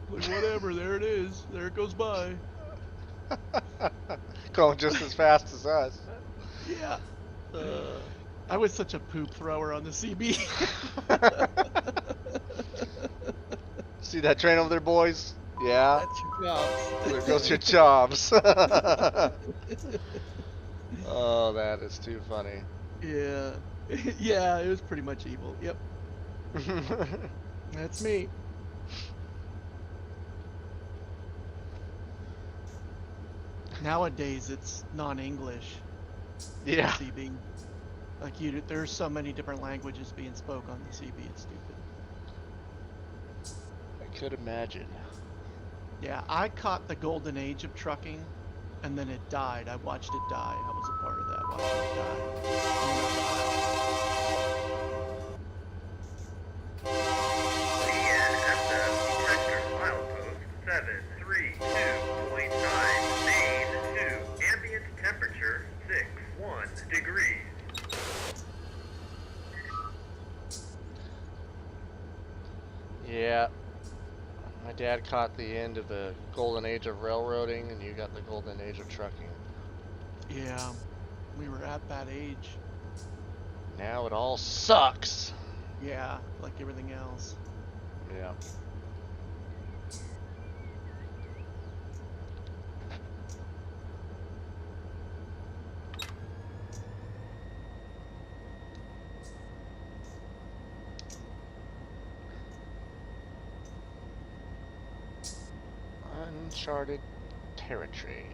Like whatever, there it is. There it goes by. Going just as fast as us. Yeah. I was such a poop thrower on the CB. See that train over there, boys? Yeah. That's your jobs. There goes your jobs. Oh, that is too funny. Yeah. Yeah, it was pretty much evil. Yep. That's me. Nowadays, it's non-English. Yeah. CB. Like there's so many different languages being spoke on the CB. It's stupid. I could imagine. Yeah, I caught the golden age of trucking, and then it died. I watched it die. I was a part of that. Watching it CNSF detector milepost 732.9 main 2 ambient temperature 61 degrees. Yeah. My dad caught the end of the golden age of railroading, and you got the golden age of trucking. Yeah, we were at that age. Now it all sucks. Yeah, like everything else. Yeah. Uncharted territory.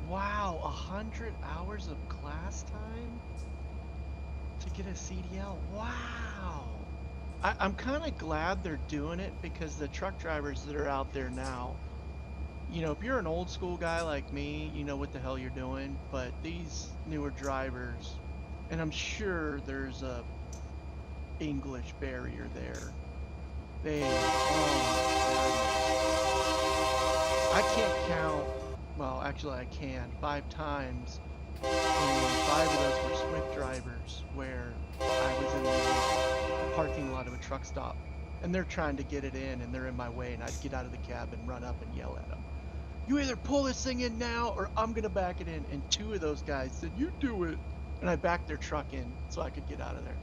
Wow, 100 hours of class time to get a CDL. Wow. I'm kind of glad they're doing it because the truck drivers that are out there now, you know, if you're an old school guy like me, you know what the hell you're doing. But these newer drivers, and I'm sure there's a English barrier there. I can't count. Well, actually, I can. 5 times, and 5 of those were Swift drivers where I was in the parking lot of a truck stop, and they're trying to get it in, and they're in my way, and I'd get out of the cab and run up and yell at them. You either pull this thing in now, or I'm gonna back it in. And 2 of those guys said, "You do it," and I backed their truck in so I could get out of there.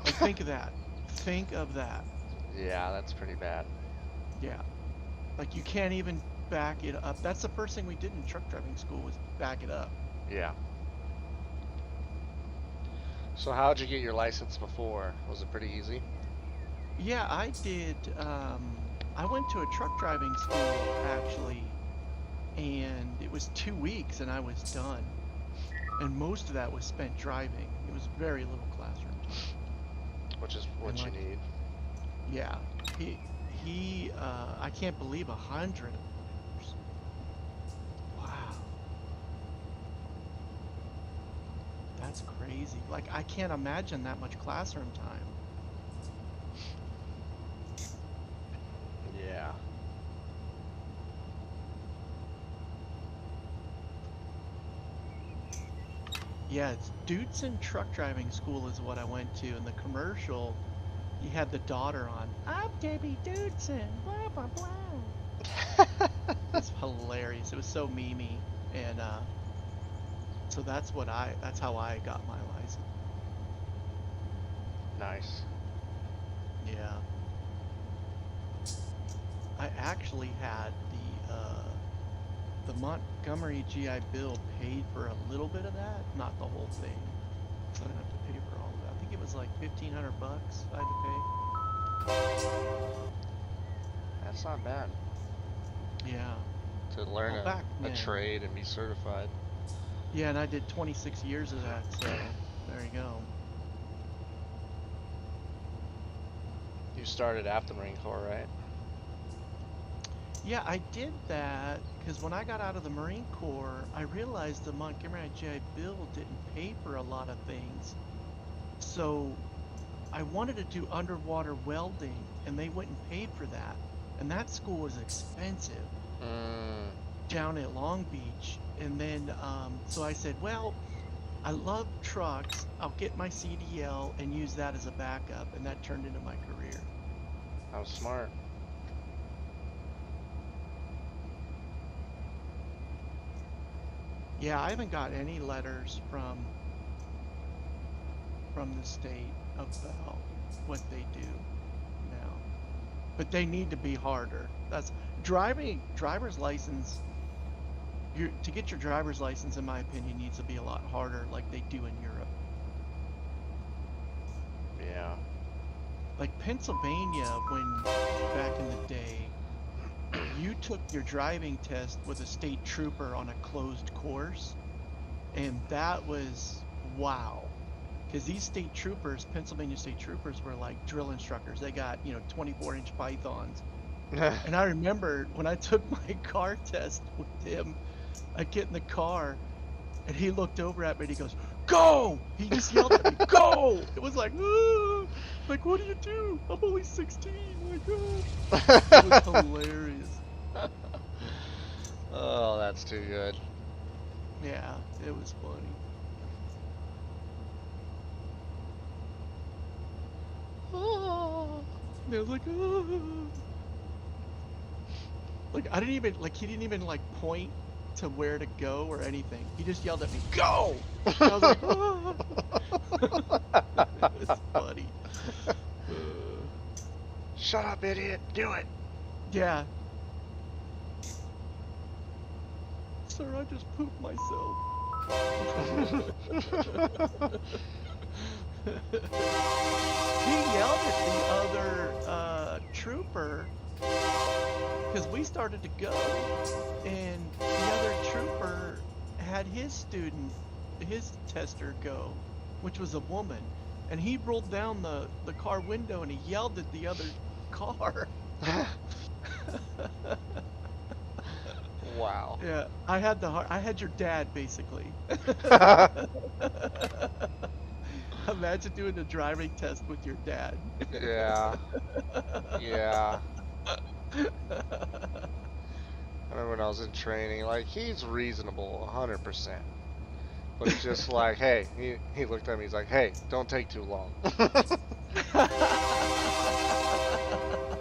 Like, think of that. Think of that. Yeah, that's pretty bad. Yeah. Like, you can't even back it up. That's the first thing we did in truck driving school was back it up. Yeah. So how'd you get your license before? Was it pretty easy? Yeah, I did. I went to a truck driving school actually, and it was 2 weeks, and I was done. And most of that was spent driving. It was very little classroom time. Which is And what you like, need. yeah, I can't believe 100 hours. Wow, that's crazy. Like, I can't imagine that much classroom time. Yeah. Yeah, it's Dudson Truck Driving School is what I went to, and the commercial, he had the daughter on. I'm Debbie Dudson, blah blah blah. It's hilarious. It was so memey, and so that's how I got my license. Nice. Yeah, I actually had the Montgomery GI Bill paid for a little bit of that, not the whole thing. So I didn't have to pay for all of that. I think it was like $1,500 I had That's not bad. to pay. Yeah. To learn Well, back a then. trade and be certified. Yeah, and I did 26 years of that, so there you go. You started after the Marine Corps, right? Yeah, I did that because when I got out of the Marine Corps, I realized the Montgomery GI Bill didn't pay for a lot of things. So I wanted to do underwater welding, and they wouldn't pay for that. And that school was expensive Mm, down at Long Beach. And then, so I said, well, I love trucks. I'll get my CDL and use that as a backup. And that turned into my career. that was smart. Yeah, I haven't got any letters from the state about what they do now. But they need to be harder. That's driver's license. To get your driver's license, in my opinion, needs to be a lot harder, like they do in Europe. Yeah. Like Pennsylvania, when back in the day, you took your driving test with a state trooper on a closed course, and that was wow. Because these state troopers, Pennsylvania state troopers, were like drill instructors. They got, 24-inch pythons. And I remember when I took my car test with him, I get in the car and he looked over at me and he goes, "Go!" He just yelled at me, "Go!" It was like, "Ah!" Like, what do you do? I'm only 16. Like, ah. It was hilarious. Oh, that's too good. Yeah, it was funny. And I was like, "Ah." Like I didn't even like he didn't even like point to where to go or anything. He just yelled at me, "Go!" And I was like, "Ah." It was funny. Uh, Shut up, idiot. Do it. yeah, sir, I just pooped myself. He yelled at the other trooper because we started to go, and the other trooper had his tester go, which was a woman, and he rolled down the car window and he yelled at the other car. Wow. Yeah, I had your dad basically. Imagine doing a driving test with your dad. Yeah. Yeah. I remember when I was in training, like, he's reasonable, 100%. But it's just like, hey, he looked at me, he's like, hey, don't take too long.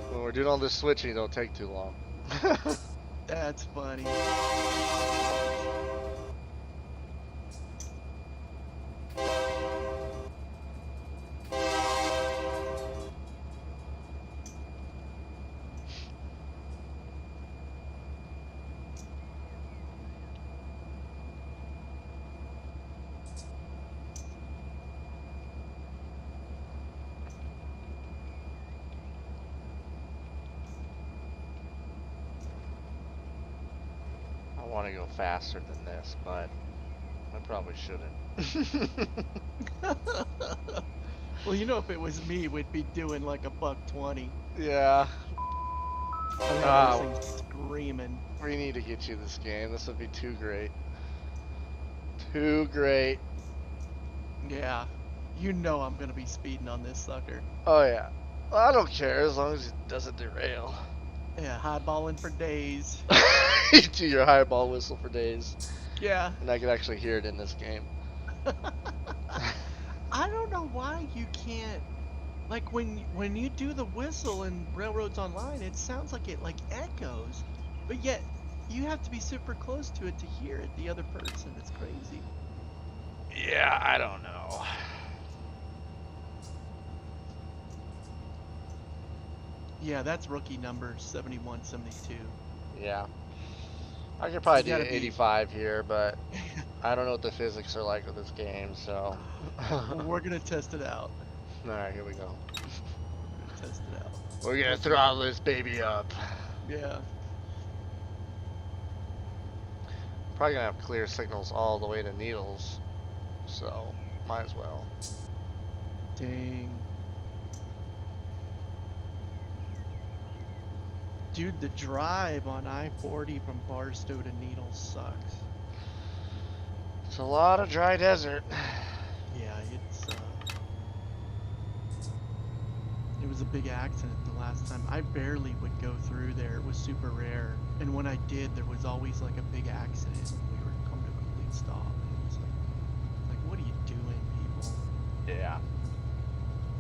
When we're doing all this switching, don't take too long. That's funny. want to go faster than this, but I probably shouldn't. Well, you know, if it was me, we'd be doing like a $120. Yeah. I'd have those Ah, things screaming. we need to get you this game. This would be too great. Too great. Yeah. You know I'm gonna be speeding on this sucker. Oh yeah. Well, I don't care as long as it doesn't derail. Yeah, highballing for days. You do your highball whistle for days, Yeah. and I can actually hear it in this game. I don't know why you can't, like, when you do the whistle in Railroads Online, it sounds like it like echoes, but yet you have to be super close to it to hear it, the other person. It's crazy. Yeah, I don't know. Yeah, that's rookie number 71, 72. Yeah. I could probably You do gotta be. 85 here, but I don't know what the physics are like with this game, so. Well, we're gonna test it out. Alright, here we go. We're gonna test it out. We're gonna Hopefully. throttle this baby up. Yeah. Probably gonna have clear signals all the way to Needles, so might as well. Dang. Dude, the drive on I-40 from Barstow to Needles sucks. It's a lot of dry desert. Yeah, it was a big accident the last time. I barely would go through there. It was super rare. And when I did, there was always like a big accident. We were coming to a complete stop. And it was like, what are you doing, people? Yeah.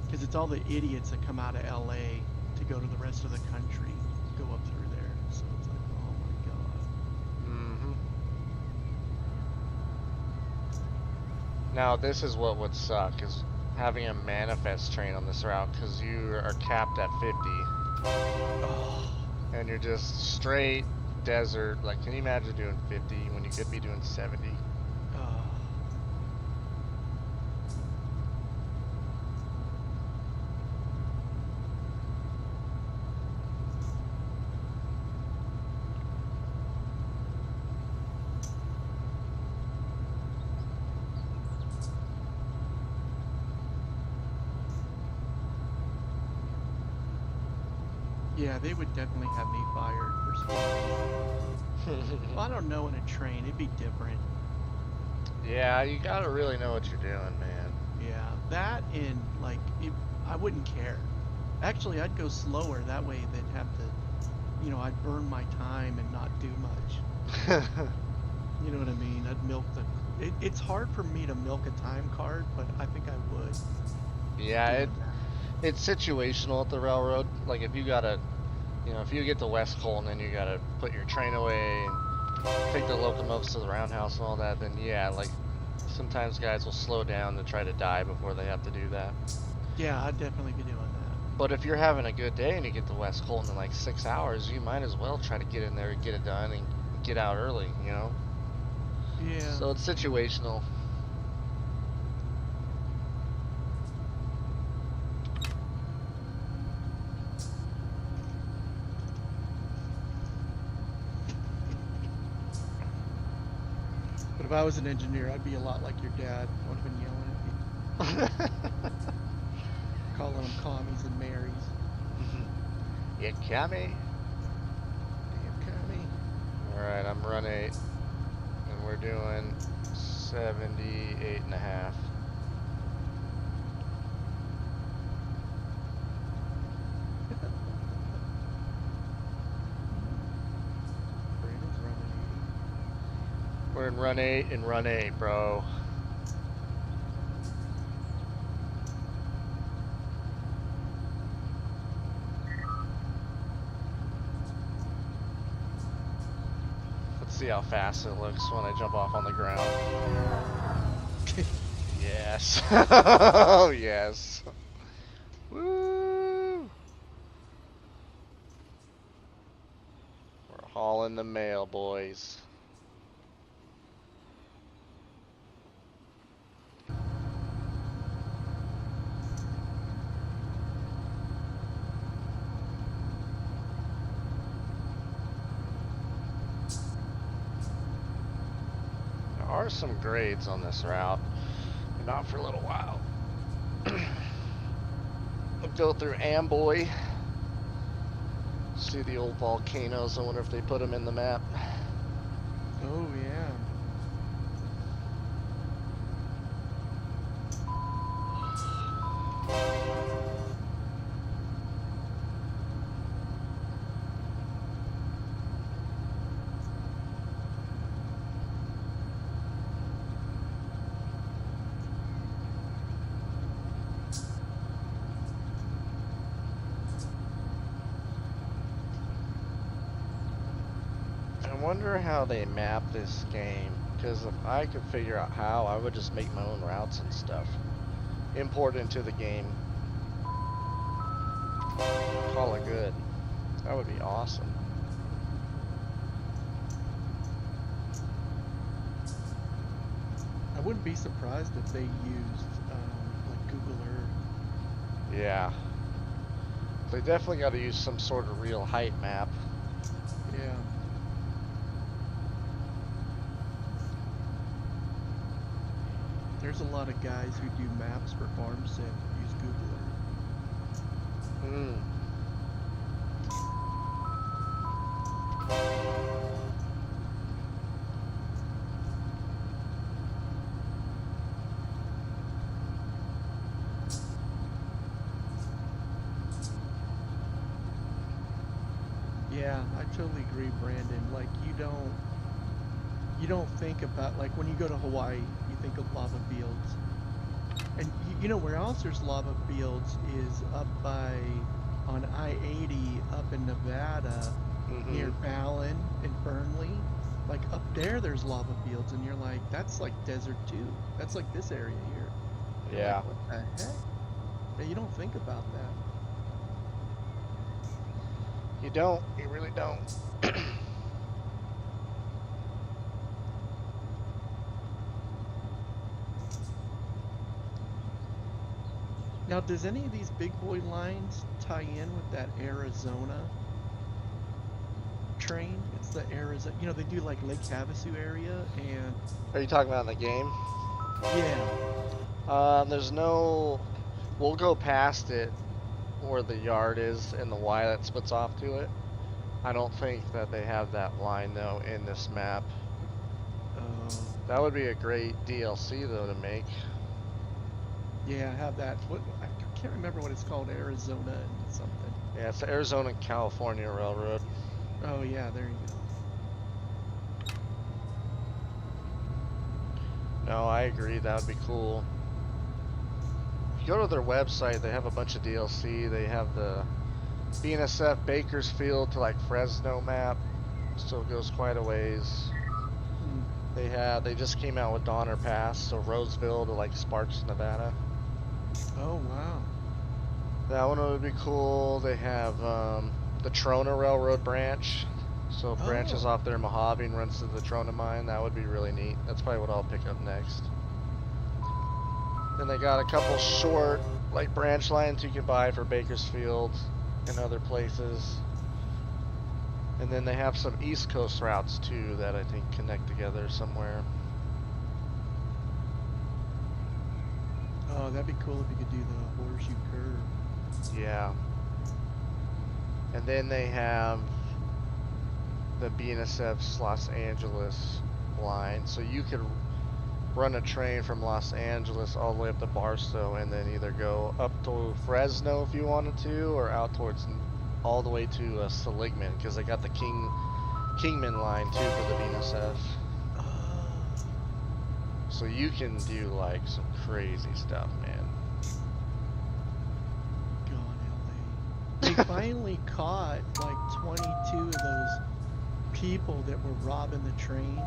Because it's all the idiots that come out of LA to go to the rest of the country, go up through there. So it's like, oh my god. Mm-hmm. Now, this is what would suck, is having a manifest train on this route, because you are capped at 50. Oh. And you're just straight desert. Like, can you imagine doing 50 when you could be doing 70? Oh. Yeah, they would definitely have me fired for speeding. Well, I don't know in a train. It'd be different. Yeah, you gotta really know what you're doing, man. Yeah, that and like I wouldn't care. Actually, I'd go slower. That way, they'd have to, I'd burn my time and not do much. You know what I mean? I'd milk the. It's hard for me to milk a time card, but I think I would. Yeah, it's situational at the railroad. Like, if you gotta, if you get to West Colton and you gotta put your train away and take the locomotives to the roundhouse and all that, then yeah, like, sometimes guys will slow down to try to die before they have to do that. Yeah, I'd definitely be doing that. But if you're having a good day and you get to West Colton in like 6 hours, you might as well try to get in there and get it done and get out early, Yeah. So it's situational. But if I was an engineer, I'd be a lot like your dad. I would have been yelling at me, calling them commies and Marys. You commie? Damn commie. Alright, I'm run 8. And we're doing 78.5. Brandon's running 80. We're in run 8 and run 8, bro. Let's see how fast it looks when I jump off on the ground. Yes. Oh, yes. Woo! We're hauling the mail, boys. are some grades on this route, but not for a little while. We'll go through Amboy, see the old volcanoes. I wonder if they put them in the map. Oh yeah. I wonder how they map this game, because if I could figure out how, I would just make my own routes and stuff. Import into the game. Call it good. That would be awesome. I wouldn't be surprised if they used like Google Earth. Yeah. They definitely got to use some sort of real height map. Yeah. There's a lot of guys who do maps for farm sim who use Google Earth. Hmm. Yeah, I totally agree, Brandon. Like you don't think about, like, when you go to Hawaii, you think of lava fields. And you know where else there's lava fields is up by on I-80 up in Nevada near Fallon and Fernley. Like up there there's lava fields and you're like, that's like desert too. That's like this area here. You're Yeah. like, what the heck? Yeah, you don't think about that. You don't. You really don't. Now, does any of these big boy lines tie in with that Arizona train? It's the Arizona, you know, they do like Lake Havasu area and Are you talking about in the game? yeah. There's no. We'll go past it where the yard is and the Y that splits off to it. I don't think that they have that line though in this map. That would be a great DLC though to make. Yeah, I have that. What I can't remember what it's called, Arizona and something. Yeah, it's the Arizona California Railroad. Oh yeah, there you go. No, I agree. That would be cool. If you go to their website, they have a bunch of DLC. They have the BNSF Bakersfield to like Fresno map. Still goes quite a ways. They just came out with Donner Pass, so Roseville to like Sparks, Nevada. Oh wow. That one would be cool. They have the Trona Railroad branch. So it branches off their Mojave and runs to the Trona mine. That would be really neat. That's probably what I'll pick up next. Then they got a couple short like branch lines you can buy for Bakersfield and other places. And then they have some East Coast routes too that I think connect together somewhere. Oh, that'd be cool if you could do the horseshoe curve. Yeah. And then they have the BNSF's Los Angeles line. So you could run a train from Los Angeles all the way up to Barstow and then either go up to Fresno if you wanted to, or out towards all the way to Seligman, because they got the Kingman line too for the BNSF. So you can do like some crazy stuff, man. God, LA. They finally caught like 22 of those people that were robbing the train.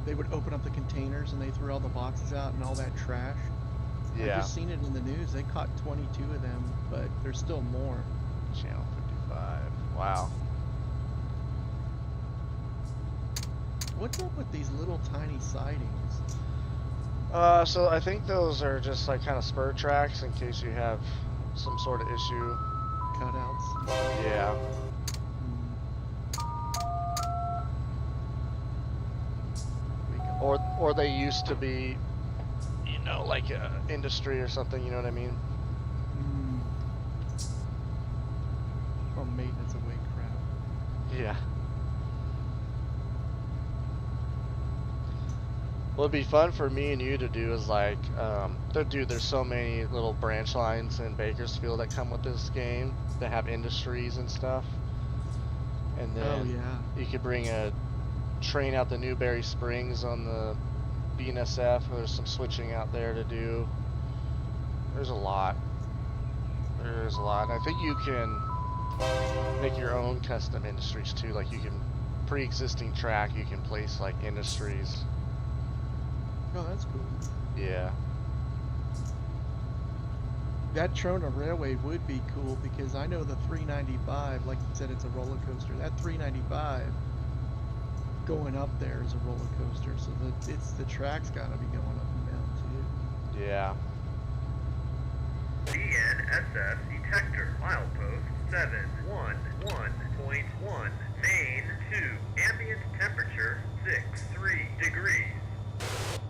They would open up the containers and they threw all the boxes out and all that trash. Yeah. I just seen it in the news. They caught 22 of them, but there's still more. Channel 55. Wow. What's up with these little tiny sightings? So I think those are just like kind of spur tracks in case you have some sort of issue. Cutouts? Yeah. or they used to be, you know, like a industry or something. You know what I mean? Mm. Or maintenance away crap. Yeah. What would be fun for me and you to do is like, dude, there's so many little branch lines in Bakersfield that come with this game that have industries and stuff. And Oh then yeah. you could bring a train out to Newberry Springs on the BNSF. There's some switching out there to do. There's a lot. There's a lot. And I think you can make your own custom industries too. Like you can pre-existing track, you can place like industries. Oh, that's cool. Yeah. That Trona Railway would be cool because I know the 395, like you said, it's a roller coaster. That 395 going up there is a roller coaster, so the track's got to be going up and down too. Yeah. BNSF detector, milepost 711.1, main 2, ambient temperature 63 degrees.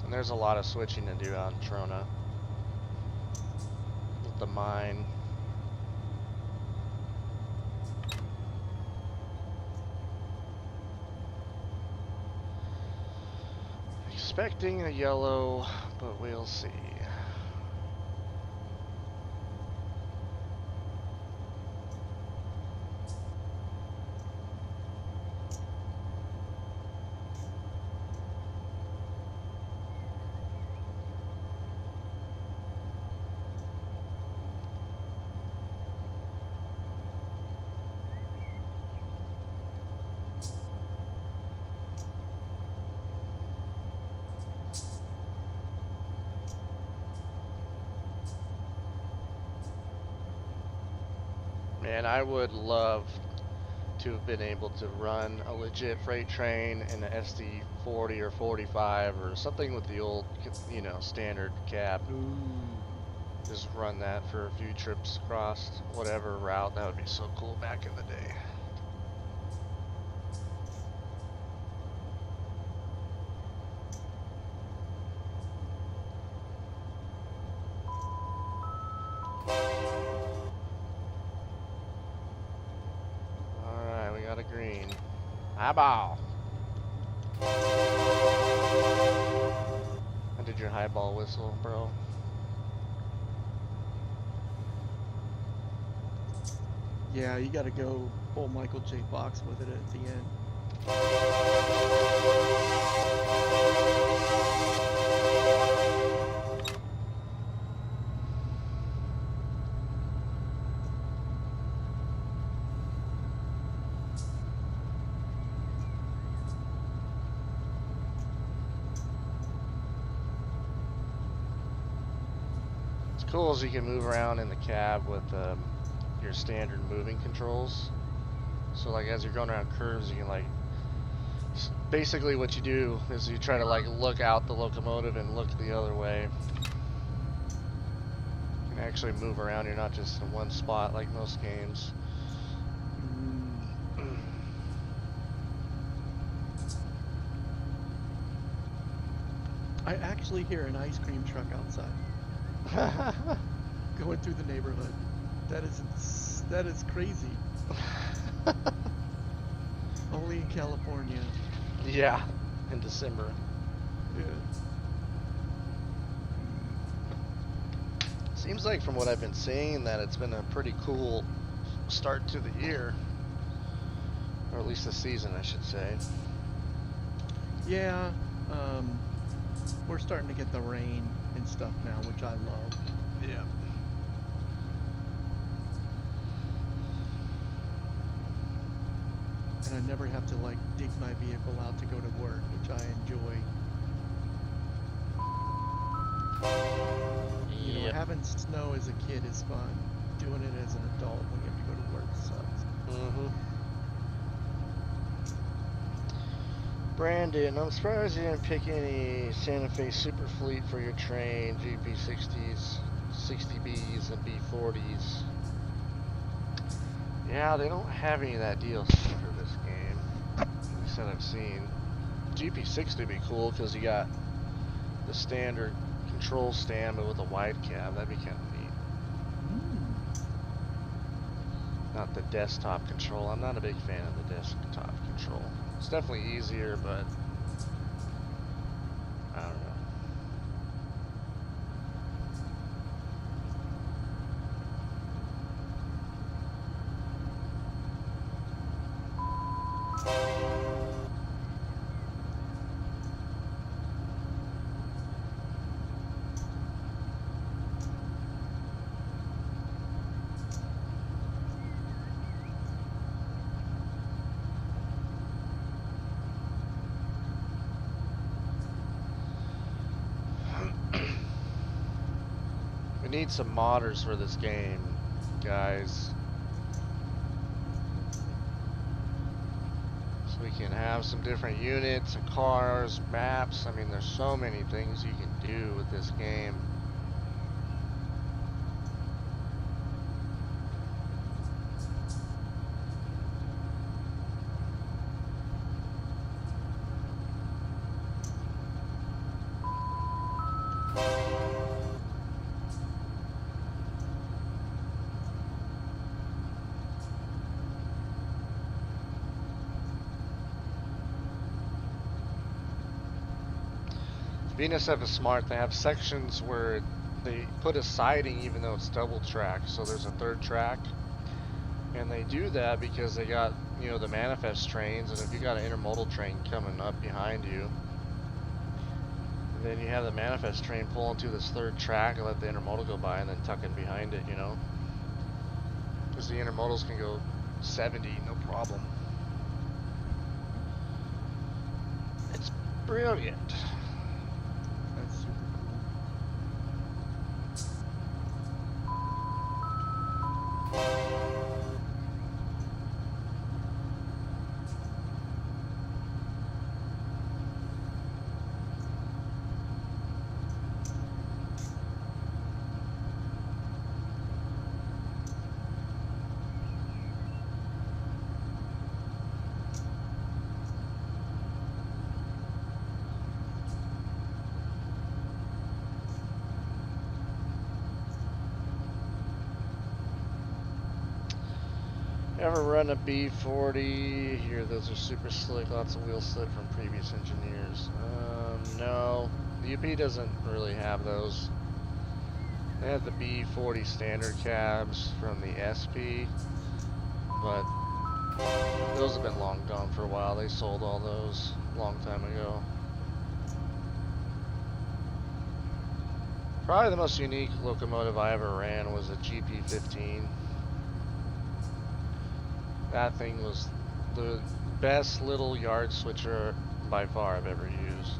And there's a lot of switching to do on Trona. With the mine. Expecting a yellow, but we'll see. Man, I would love to have been able to run a legit freight train in an SD40 or 45 or something with the old, you know, standard cab. Ooh. Just run that for a few trips across whatever route. That would be so cool back in the day. Alright, we got a green. Highball. I did your highball whistle, bro. Yeah, you got to go full Michael J. Fox with it at the end. It's cool as you can move around in the cab with your standard moving controls. So like as you're going around curves, you can like basically what you do is you try to like look out the locomotive and look the other way. You can actually move around. You're not just in one spot like most games. I actually hear an ice cream truck outside going through the neighborhood. That is crazy. Only in California. Yeah, in December. Yeah. Seems like from what I've been seeing that it's been a pretty cool start to the year. Or at least the season, I should say. Yeah, we're starting to get the rain and stuff now, which I love. Yeah. And I never have to like dig my vehicle out to go to work, which I enjoy. You know, Yep. having snow as a kid is fun. Doing it as an adult when you have to go to work sucks. Mm-hmm. Brandon, I'm surprised you didn't pick any Santa Fe Super Fleet for your train, GP60s, 60Bs, and B40s. Yeah, they don't have any of that DLC for this game. At least that I've seen. GP60 would be cool because you got the standard control stand but with a wide cab. That'd be kind of neat. Not the desktop control. I'm not a big fan of the desktop control. It's definitely easier, but I don't know. We need some modders for this game, guys. So we can have some different units and cars, maps. I mean, there's so many things you can do with this game. BNSF is smart. They have sections where they put a siding even though it's double track, so there's a third track. And they do that because they got, you know, the manifest trains, and if you got an intermodal train coming up behind you, then you have the manifest train pull into this third track and let the intermodal go by and then tuck in behind it, you know? Because the intermodals can go 70, no problem. It's brilliant. That's super cool. Ever run a B40? Here, those are super slick, lots of wheel slip from previous engineers. No. The UP doesn't really have those. They have the B40 standard cabs from the SP, but those have been long gone for a while. They sold all those a long time ago. Probably the most unique locomotive I ever ran was a GP15. That thing was the best little yard switcher by far I've ever used.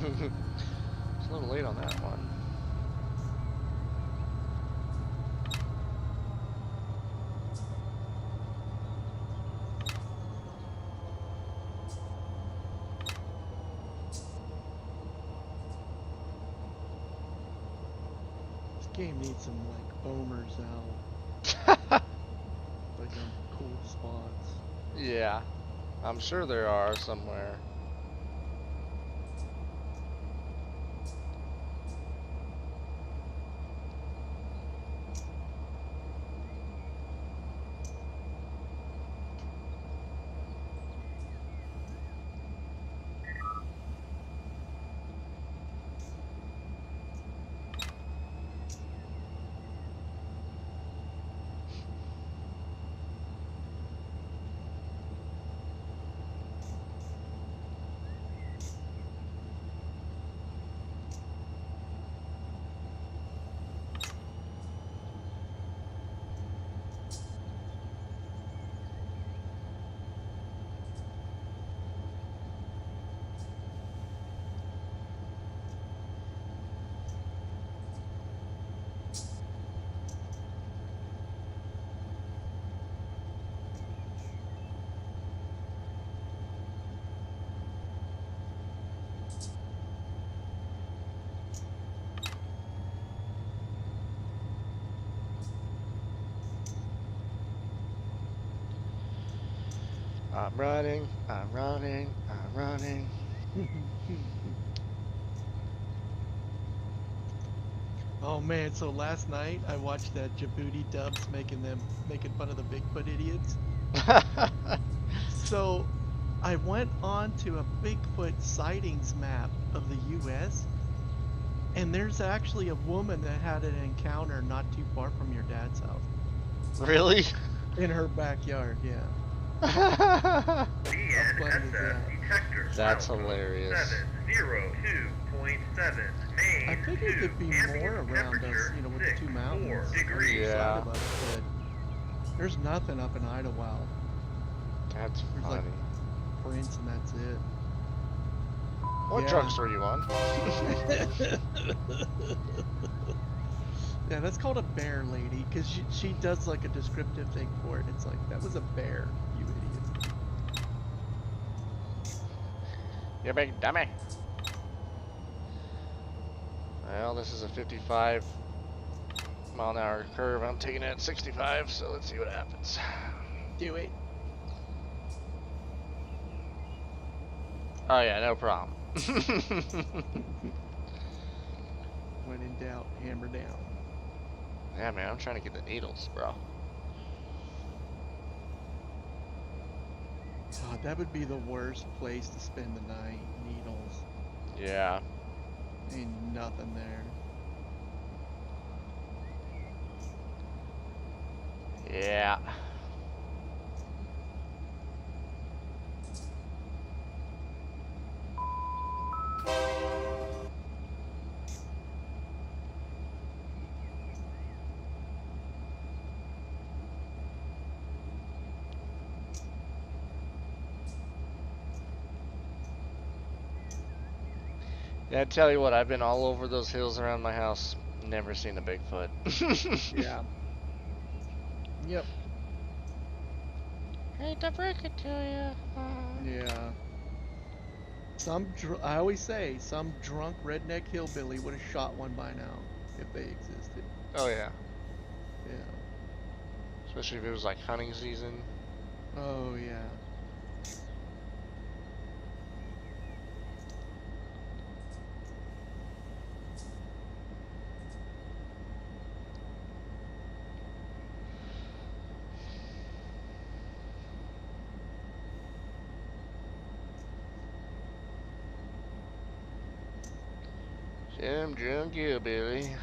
It's a little late on that one. This game needs some like boomers out, like on cool spots. Yeah, I'm sure there are somewhere. I'm running, I'm running, I'm running. Oh man, so last night I watched that Djibouti dubs making fun of the Bigfoot idiots. So I went on to a Bigfoot sightings map of the US, and there's actually a woman that had an encounter not too far from your dad's house. Really? In her backyard, yeah. How funny is BNSF that? detector That's milepost hilarious. 702.7. I Main figured 2. there'd be more Ambient around us, temperature with the 6 two 4 mountains on either degrees. side Yeah, of us, but there's nothing up in Idlewild. that's There's like funny. prints and that's it. What Yeah. drugs are you on? Yeah, that's called a bear lady, because she does like a descriptive thing for it. It's like, that was a bear, you idiot. You big dummy. Well, this is a 55-mile-an-hour curve. I'm taking it at 65, so let's see what happens. Do it. Oh yeah, no problem. When in doubt, hammer down. Yeah, man, I'm trying to get the needles, bro. God, that would be the worst place to spend the night. Needles. Yeah. Ain't nothing there. Yeah. Yeah, I tell you what, I've been all over those hills around my house. Never seen a Bigfoot. Yeah. Yep. Hate to break it to you. Yeah. I always say some drunk redneck hillbilly would have shot one by now if they existed. Oh yeah. Yeah. Especially if it was like hunting season. Oh yeah. Jim drunk hillbilly.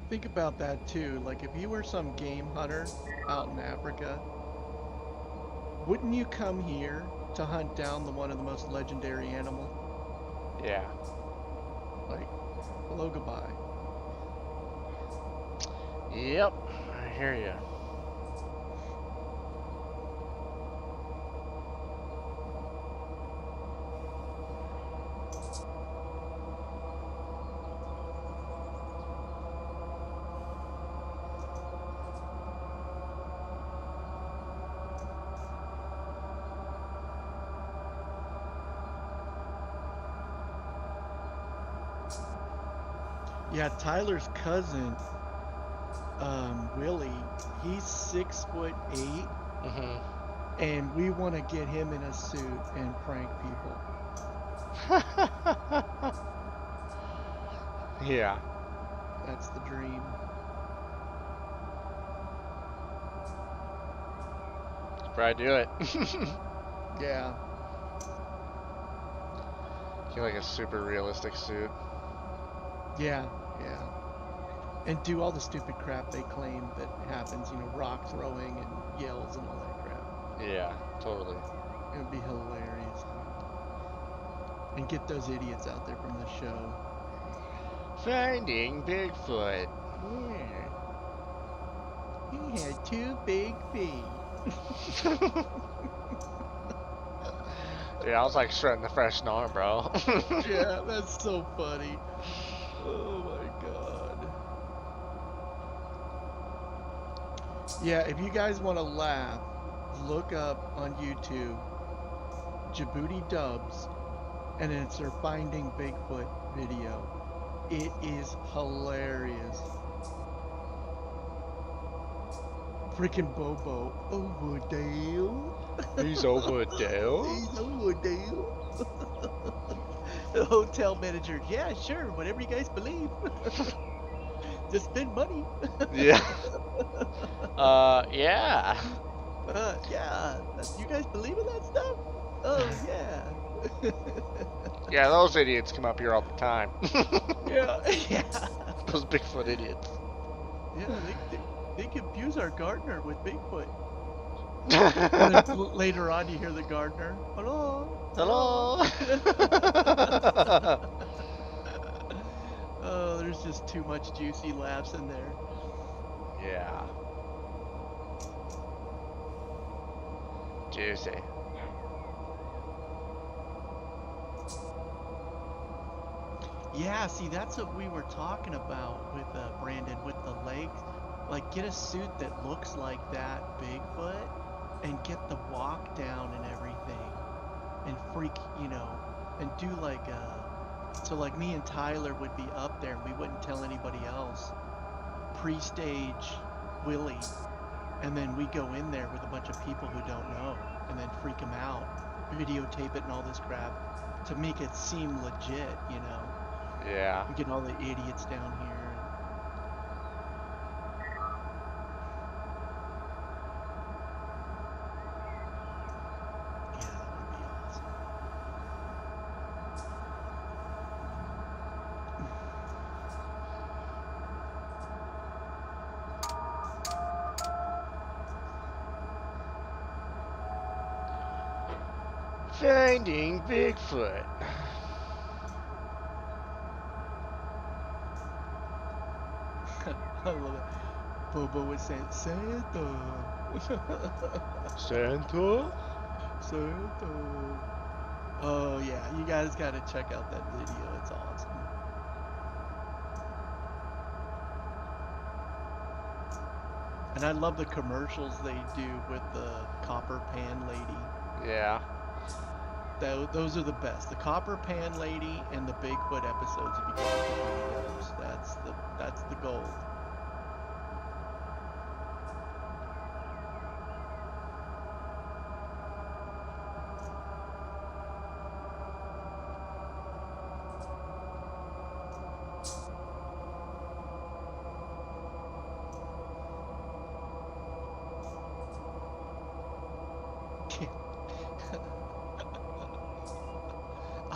Think about that too. Like if you were some game hunter out in Africa, wouldn't you come here to hunt down the one of the most legendary animals? Yeah. Like, hello, goodbye. Yep. I hear you. Yeah, Tyler's cousin, Willie, he's 6'8", Mhm. and we want to get him in a suit and prank people. Yeah. That's the dream. Probably do it. Yeah. Get like a super realistic suit. Yeah. Yeah. And do all the stupid crap they claim that happens, rock throwing and yells and all that crap. Yeah, totally. It would be hilarious. And get those idiots out there from the show. Finding Bigfoot. Yeah. He had two big feet. Dude, I was like strutting the fresh arm, bro. Yeah, that's so funny. Oh my god. Yeah, if you guys want to laugh, look up on YouTube Djibouti dubs, and it's their Finding Bigfoot video. It is hilarious. Freaking Bobo over there. He's over there. He's over there. The hotel manager, yeah, sure, whatever you guys believe. Just spend money. Yeah. Yeah. Yeah, you guys believe in that stuff? Oh yeah. Yeah, those idiots come up here all the time. Yeah, yeah, Those Bigfoot idiots. yeah. They confuse our gardener with Bigfoot. And then later on, you hear the gardener, hello, hello. Hello. Oh, there's just too much juicy laughs in there. Yeah. Juicy. Yeah, see, that's what we were talking about with Brandon with the legs. Like, get a suit that looks like that Bigfoot, and get the walk down and everything, and and do like so like me and Tyler would be up there, and we wouldn't tell anybody else. Pre-stage Willie, and then we go in there with a bunch of people who don't know, and then freak them out, videotape it and all this crap to make it seem legit. Yeah. We get all the idiots down here, and yeah, that would be awesome. Finding Bigfoot. I love it. Bobo was saying Santa. Santa? Santa. Oh yeah, you guys got to check out that video. It's awesome. And I love the commercials they do with the copper pan lady. Yeah. Those are the best. The copper pan lady and the Bigfoot episodes. If you go to Djibouti Dubs, that's the gold.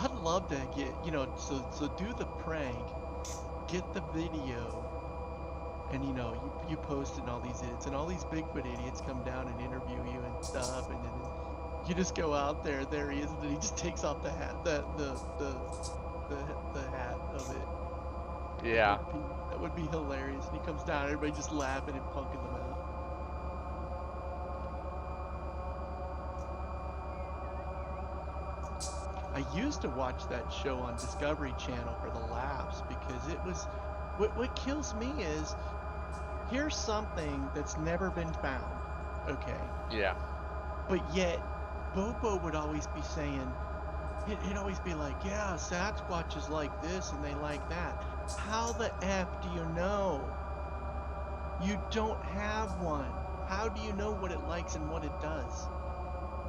I'd love to get, so do the prank, get the video, and you post it, and all these idiots and all these Bigfoot idiots come down and interview you and stuff, and then you just go out there, there he is, and then he just takes off the hat, the hat of it. Yeah. That would be hilarious. And he comes down, everybody just laughing and punking them out. I used to watch that show on Discovery Channel for the laughs, because it was what kills me is, here's something that's never been found, okay, Yeah. but yet Bobo would always be saying, he'd always be like, yeah, Sasquatch is like this and they like that. How the F do you know? You don't have one. How do you know what it likes and what it does?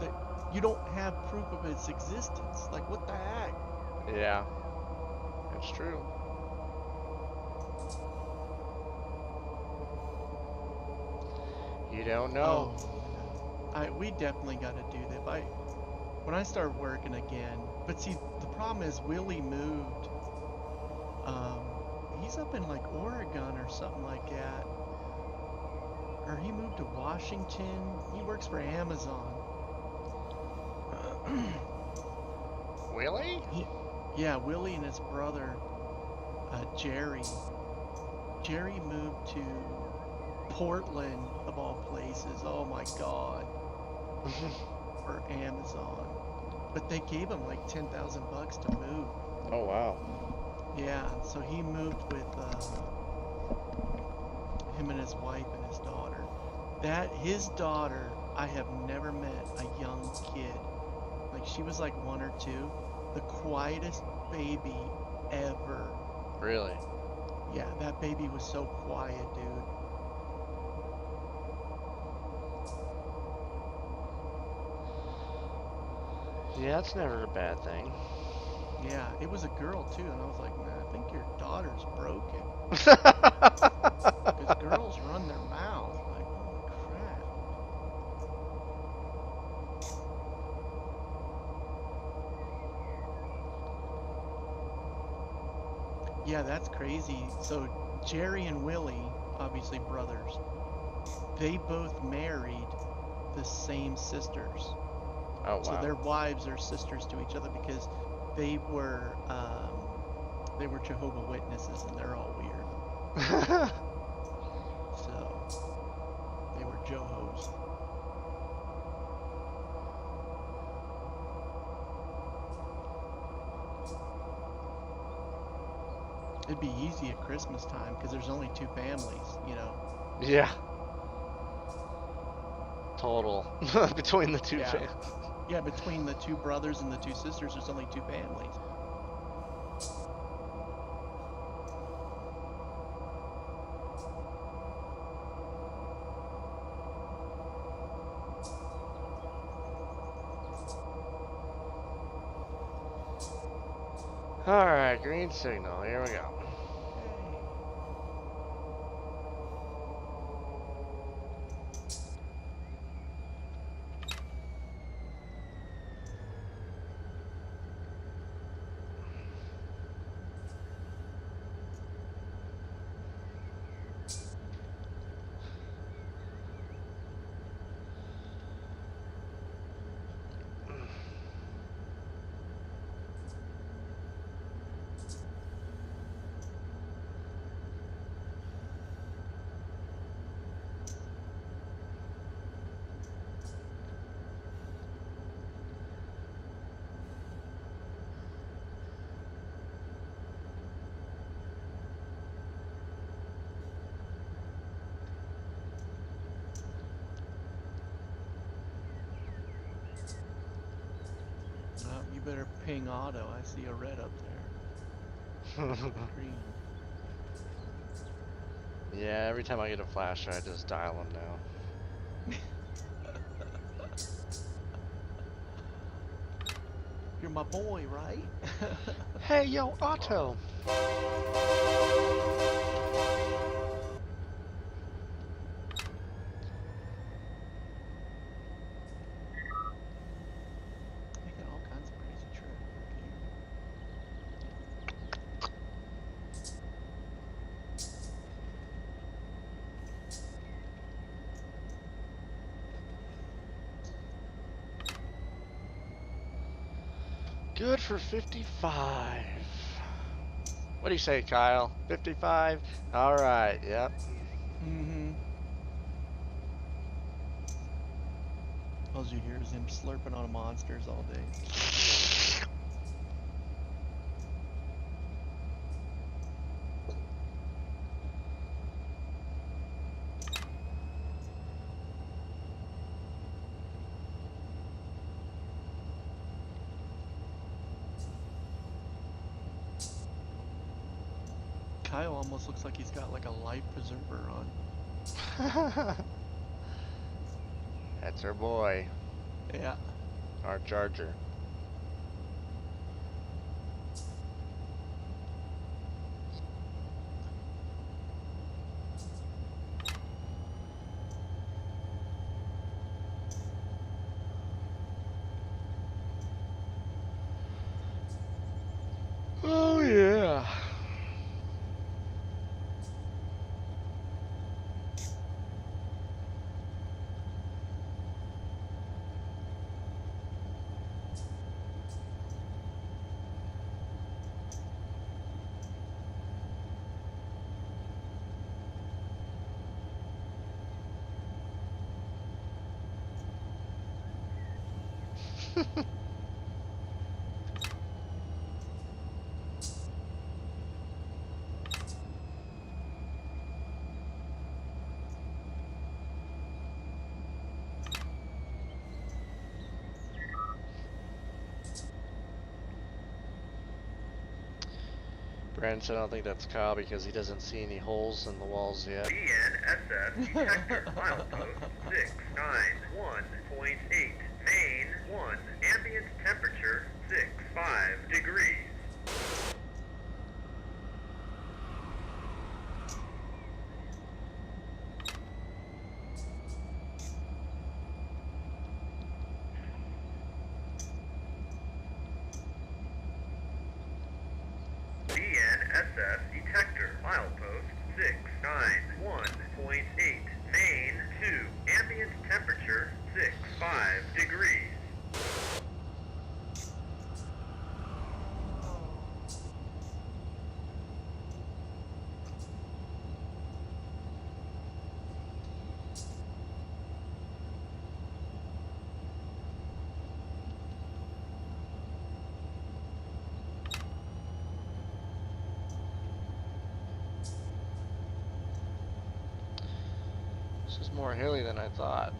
That you don't have proof of its existence. Like, what the heck? Yeah. It's true. You don't know. Oh, yeah. We definitely got to do that. When I start working again, but see, the problem is Willie moved. He's up in like Oregon or something like that, or he moved to Washington. He works for Amazon. Really? Yeah, Willie and his brother, Jerry. Jerry moved to Portland, of all places. Oh my God. For Amazon. But they gave him like $10,000 to move. Oh, wow. Yeah, so he moved with him and his wife and his daughter. That his daughter, I have never met a young kid. Like she was like 1 or 2, the quietest baby ever. Really? Yeah, that baby was so quiet, dude. Yeah, that's never a bad thing. Yeah, it was a girl too, and I was like, man, I think your daughter's broken. Because girls run their mouth. Like, holy crap. Yeah, that's crazy. So Jerry and Willie, obviously brothers, they both married the same sisters. Oh, So wow. their wives are sisters to each other because they were um they were Jehovah Witnesses and they're all weird. So they were Johos. It'd be easy at Christmas time because there's only 2 families. Yeah, total. Between the two Yeah. fans. Yeah, between the 2 brothers and the 2 sisters, there's only 2 families. Alright, green signal. Here we go. Okay. Oh, you better ping auto. I see a red up there. Where's the green? Yeah, every time I get a flash, I just dial them now. You're my boy, right? Hey, yo, Otto! They got all kinds of crazy traffic here. Good for 55. What do you say, Kyle? 55? Alright, yep. Mm-hmm. All you hear is him slurping on monsters all day. Kyle almost looks like he's got like a life preserver on. That's our boy. Yeah. Our charger. Oh, yeah. Brandon said I don't think that's Kyle because he doesn't see any holes in the walls yet. DNSS detector, milepost 691.8. Main 1, ambient temperature 65 degrees. DNSS detector, milepost 691.8. Main 2, ambient temperature 65 degrees. This is more hilly than I thought.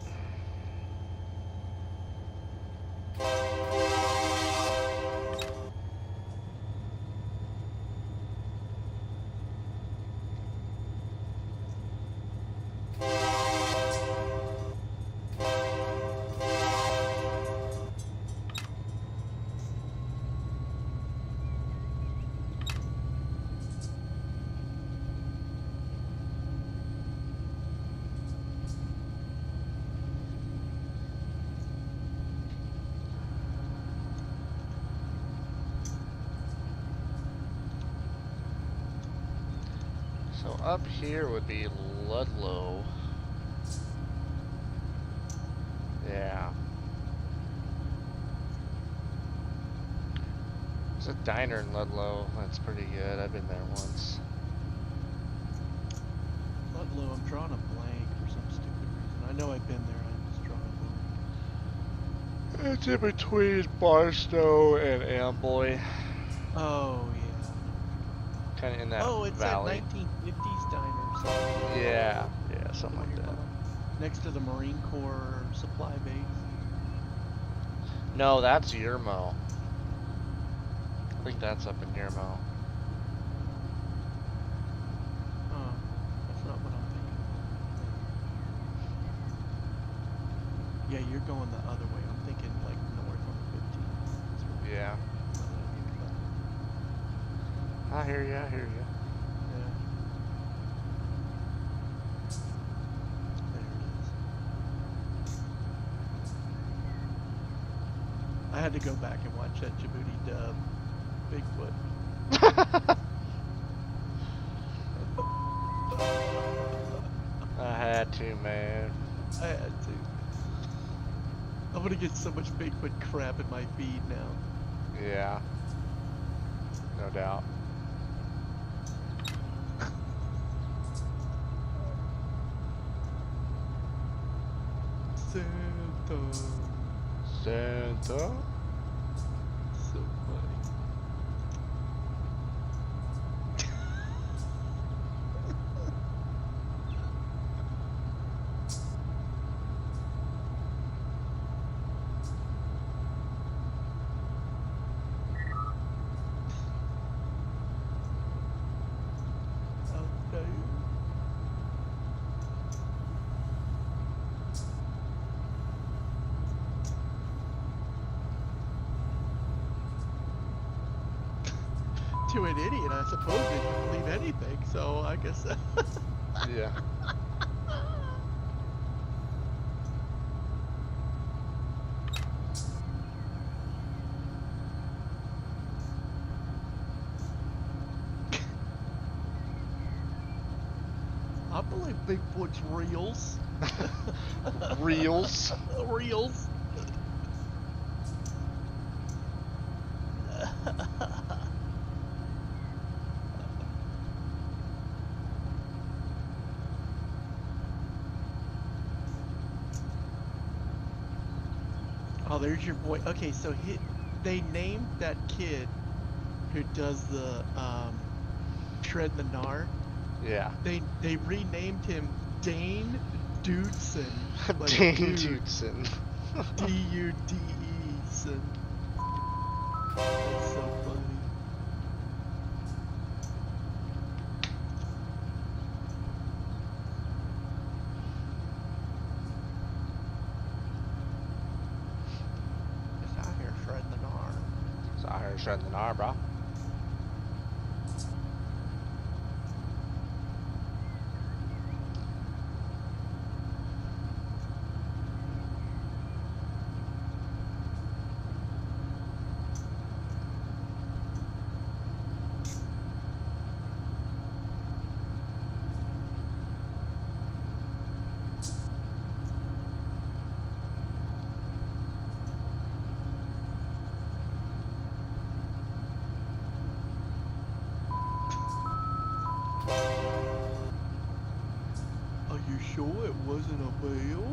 So up here would be Ludlow. Yeah. There's a diner in Ludlow. That's pretty good. I've been there once. Ludlow, I'm drawing a blank for some stupid reason. I know I've been there, I'm just drawing a blank. It's in between Barstow and Amboy. Oh, yeah, I know what you're talking about. Kind of in that Oh, it's that valley. 1950s diner or something. Yeah, yeah, Is that the something one like you're that. talking about? Next to the Marine Corps supply base. No, that's Yermo. I think that's up in Yermo. Oh, that's not what I'm thinking of. Yeah, you're going the other way. I'm thinking like north on the 15. That's what, Yeah. now that I think about it. I hear you, I hear you. Yeah. There it is. I had to go back and watch that Djibouti dub. Bigfoot. I had to, man. I had to. I'm gonna get so much Bigfoot crap in my feed now. Yeah. No doubt. Santa. Santa? So funny. I'll tell you. To an idiot, I suppose they can believe anything, so I guess. Yeah. I believe Bigfoot's reals. Reels. Reals. Oh, there's your boy. Okay, so they named that kid who does the Shred the Gnar. Yeah. They renamed him Dane Dudson. Like Dane dude. Dudson. D-U-D-E-son. That's so funny. shutting the door, bro. Are you sure it wasn't a bell?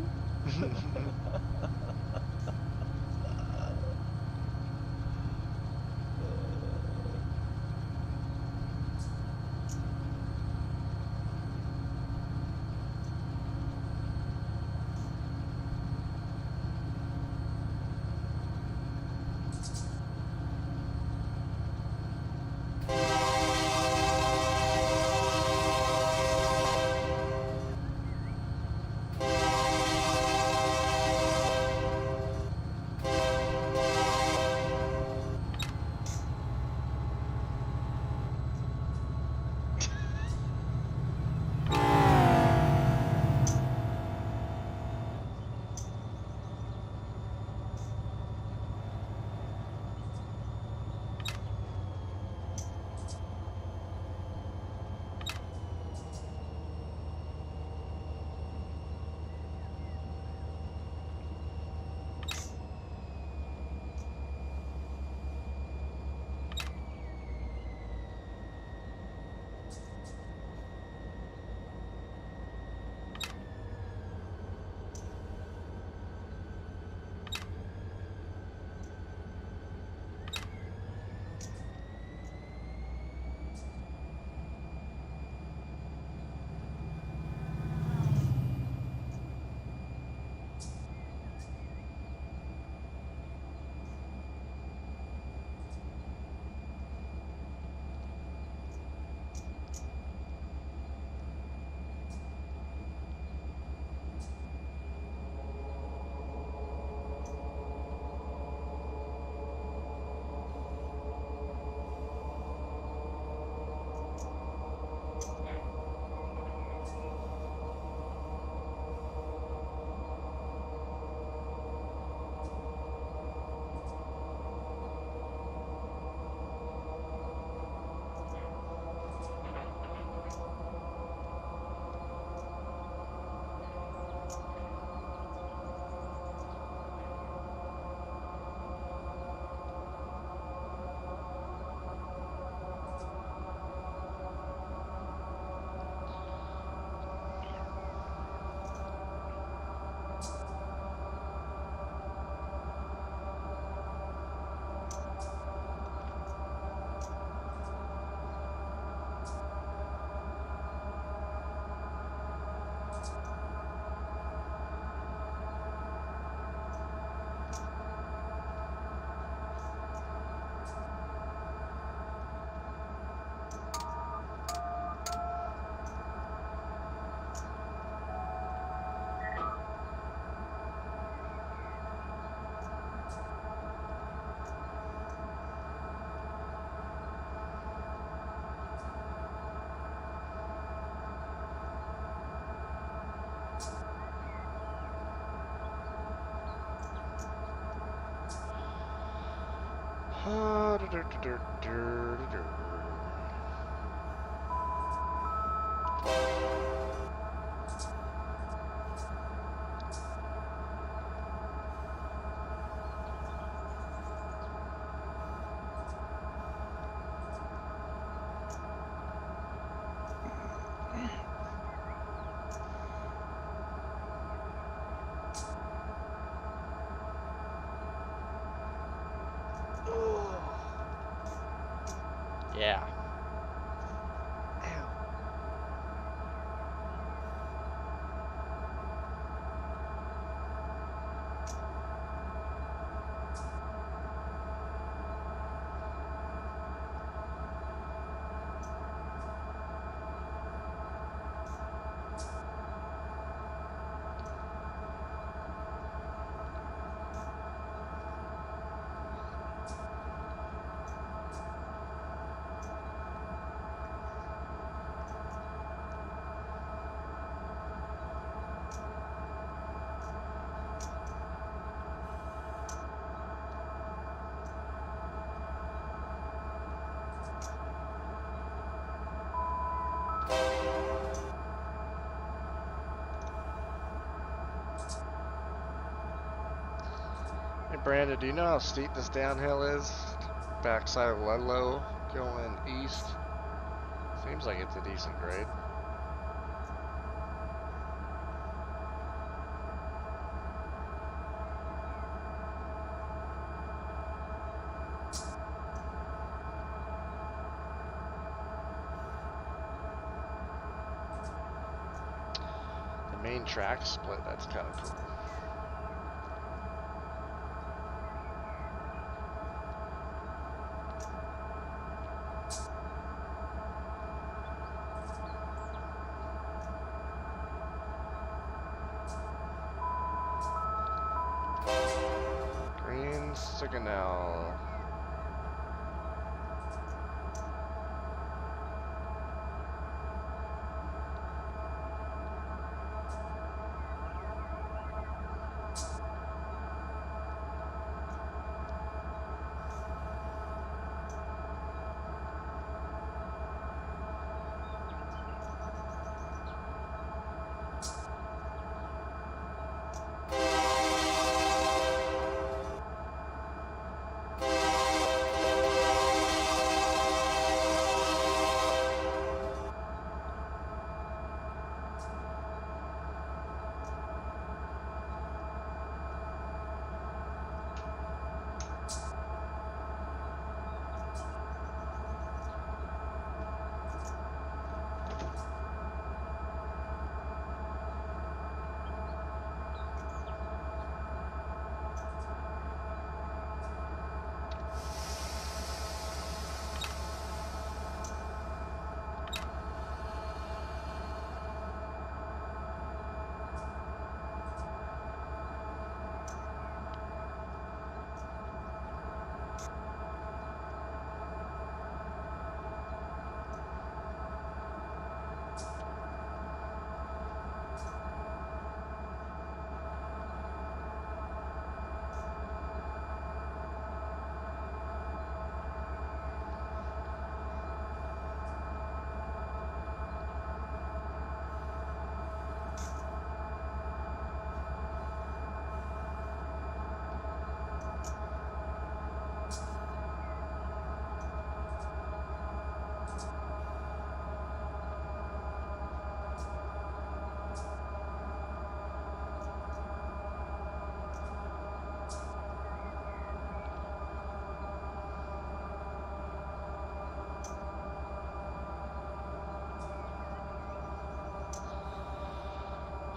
Oh, Yeah. ow. Hey Brandon, do you know how steep this downhill is? Backside of Ludlow going east. Seems like it's a decent grade. The main track split, that's kind of cool. Green signal.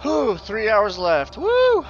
Whew, 3 hours left. Woo!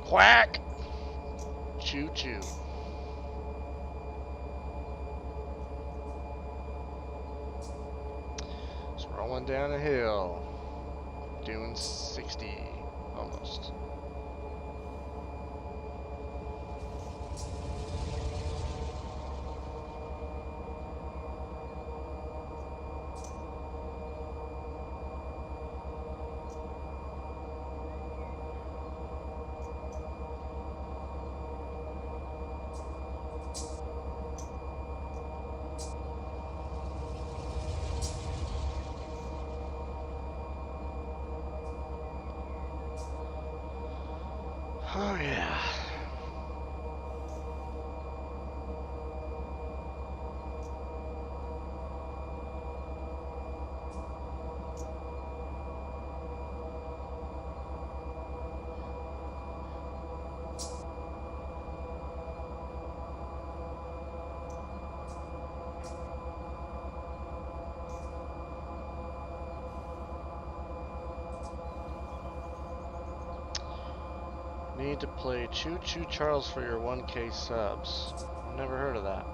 Quack! Choo choo. It's rolling down a hill. Doing 60. Almost. need to play Choo Choo Charles for your 1K subs. I've never heard of that.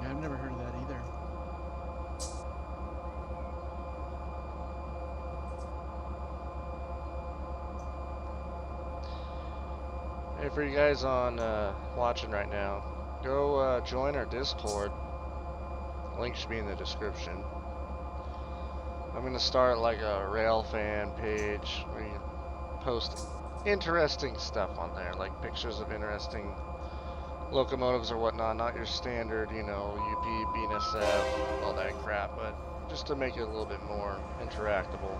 Yeah, I've never heard of that either. Hey, for you guys on watching right now, go join our Discord. Link should be in the description. I'm gonna start like a rail fan page where you post interesting stuff on there, like pictures of interesting locomotives or whatnot, not your standard, you know, UP, BNSF, all that crap, but just to make it a little bit more interactable.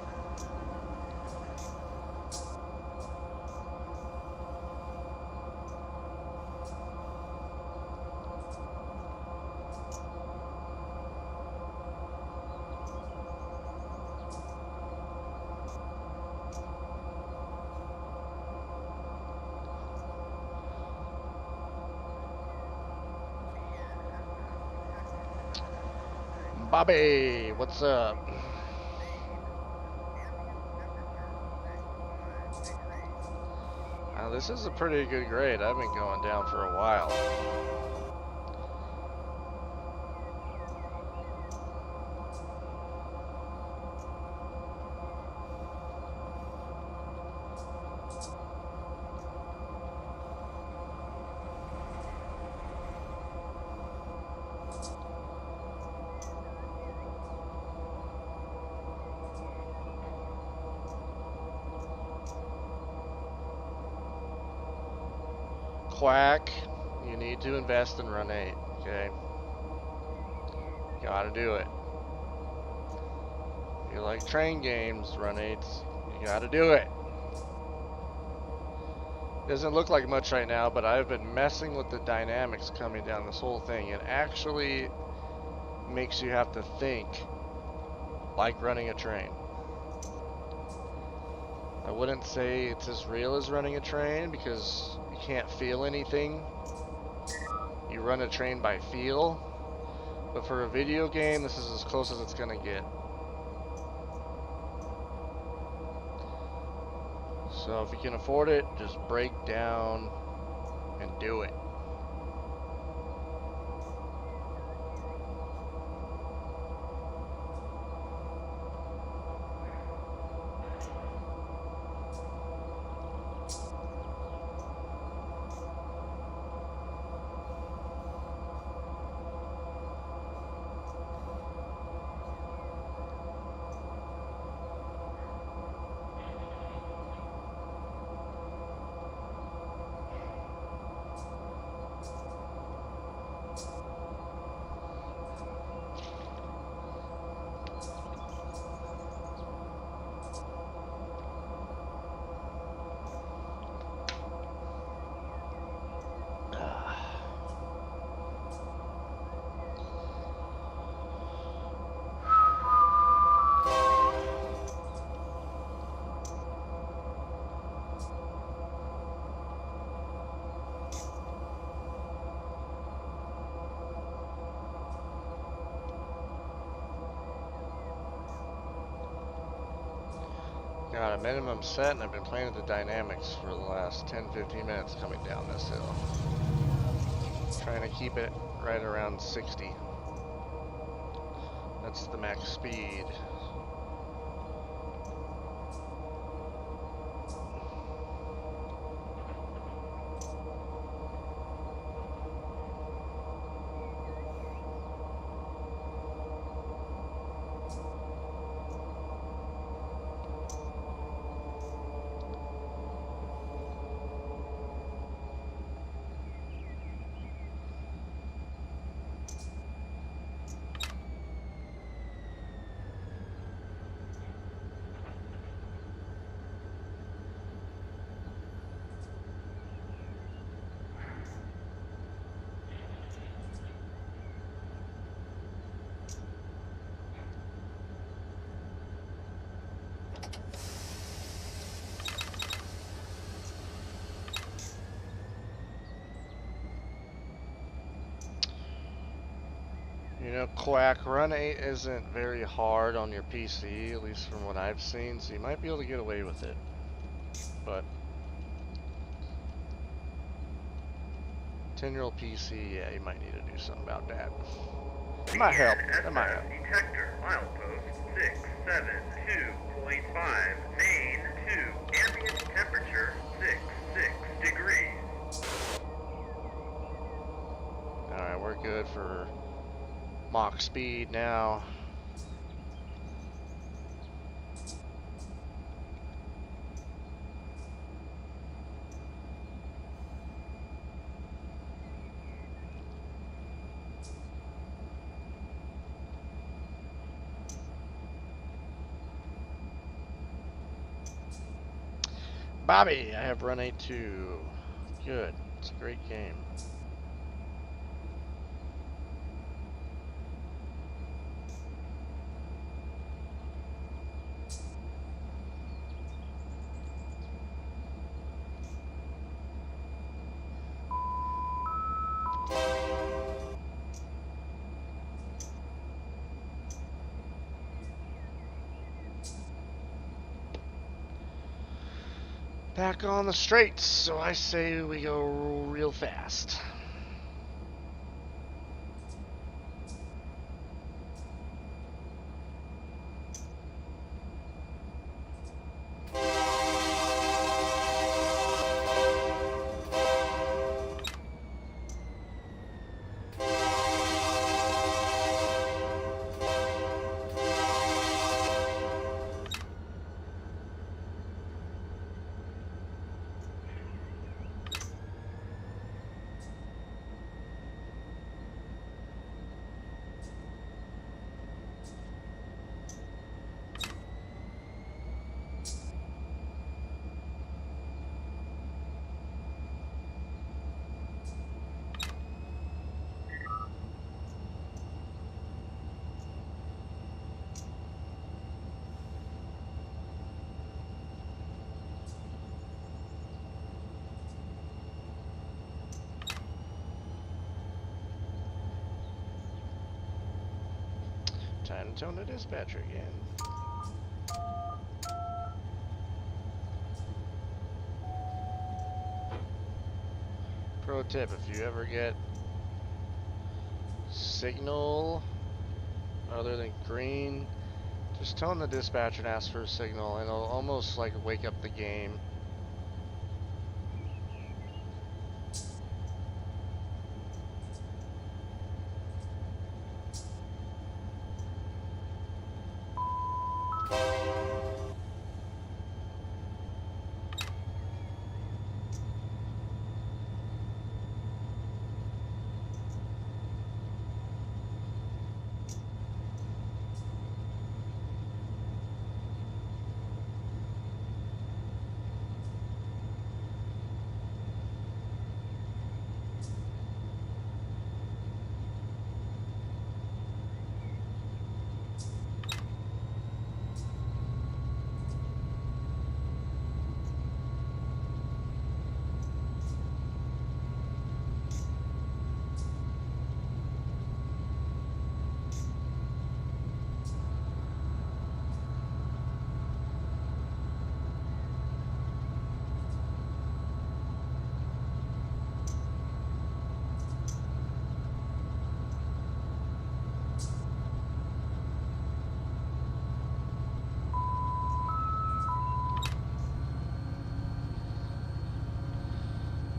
Bobby, what's up? This is a pretty good grade. I've been going down for a while. Quack, you need to invest in Run 8, okay? Gotta do it. You like train games, Run 8s, you gotta do it. Doesn't look like much right now, but I've been messing with the dynamics coming down this whole thing. It actually makes you have to think like running a train. I wouldn't say it's as real as running a train because you can't feel anything. You run a train by feel. But for a video game, this is as close as it's gonna get. So if you can afford it, just break down and do it. Got a minimum set, and I've been playing with the dynamics for the last 10-15 minutes coming down this hill. Trying to keep it right around 60. That's the max speed. You know, Quack, Run 8 isn't very hard on your PC, at least from what I've seen, so you might be able to get away with it. but 10-year-old PC, yeah, you might need to do something about that. That might help. That might help. BNSF detector, milepost 672.5, main 2, ambient temperature 66 degrees. Alright, we're good for Mach speed now. Bobby, I have run A2. Good. It's a great game. Back on the straights, so I say we go real fast. Time to tone the dispatcher again. Pro tip, if you ever get signal other than green, just tone the dispatcher and ask for a signal, and it'll almost like wake up the game.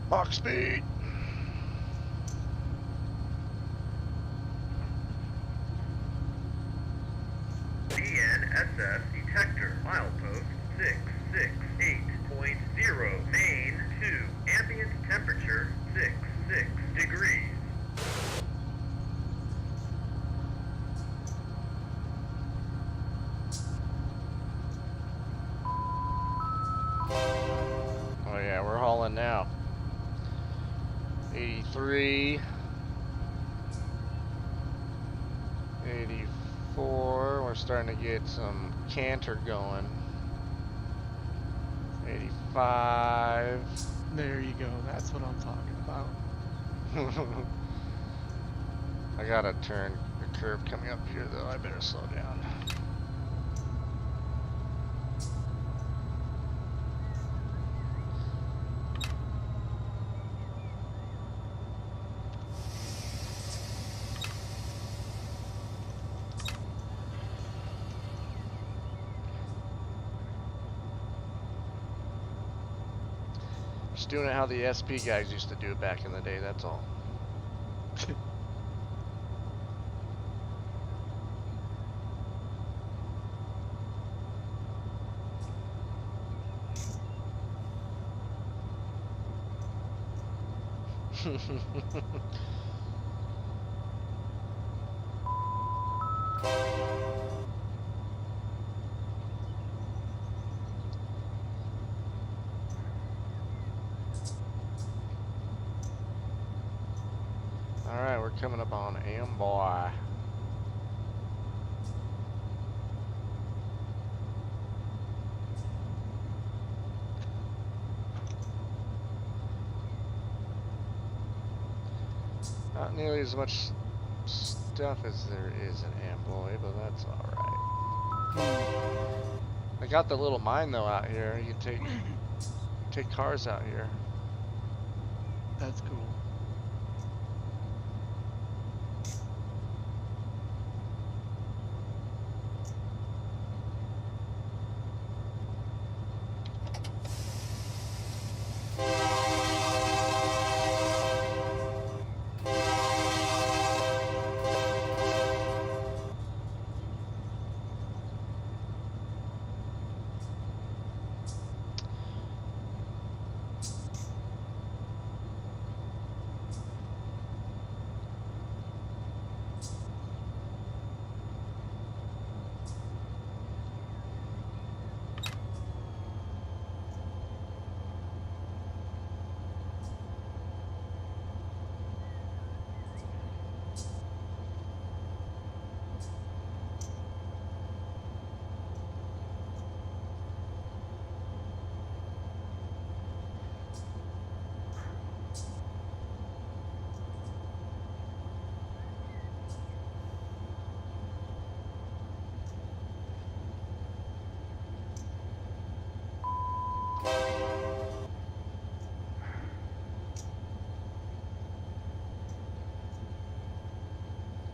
Mach speed! BNSF detector, milepost 668.0, main 2, ambient temperature 66 degrees. Oh yeah, we're hauling now. 83. 84. We're starting to get some canter going. 85. There you go. That's what I'm talking about. I gotta turn the curve coming up here though. I better slow down. Just doing it how the SP guys used to do it back in the day, that's all. Alright, we're coming up on Amboy. Not nearly as much stuff as there is in Amboy, but that's alright. I got the little mine though out here. You can take cars out here. That's cool.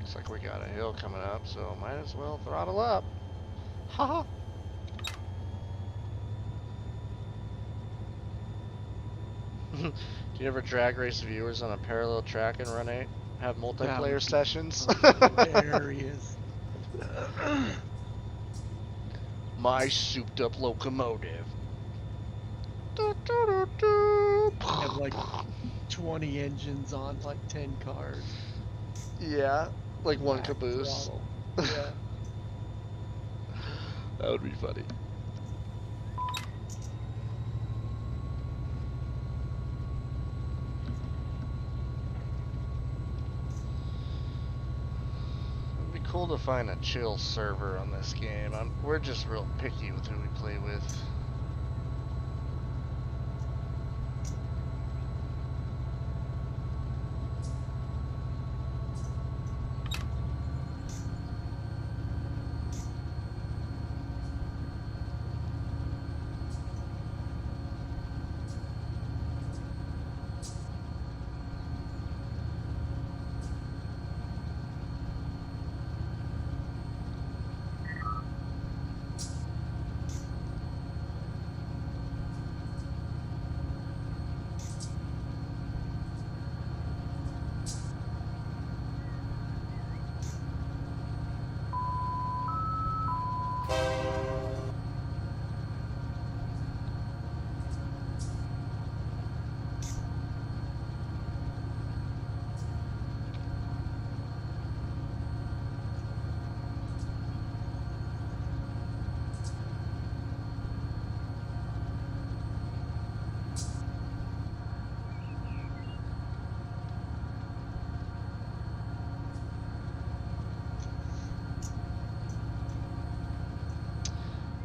Looks like we got a hill coming up, so might as well throttle up. Haha. Do you ever drag race viewers on a parallel track and have multiplayer sessions? Hilarious. My souped up locomotive. Have like 20 engines on like 10 cars. Yeah, like one Max caboose. throttle. Yeah. That would be funny. It'd be cool to find a chill server on this game. We're just real picky with who we play with.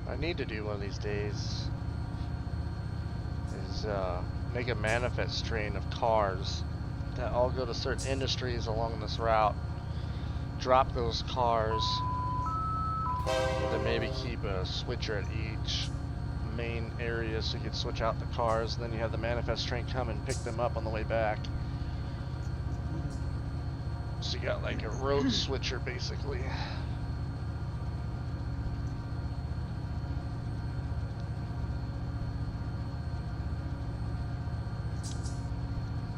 I need to do one of these days is make a manifest train of cars that all go to certain industries along this route. Drop those cars, and then maybe keep a switcher at each main area so you can switch out the cars. And then you have the manifest train come and pick them up on the way back. So you got like a road switcher basically.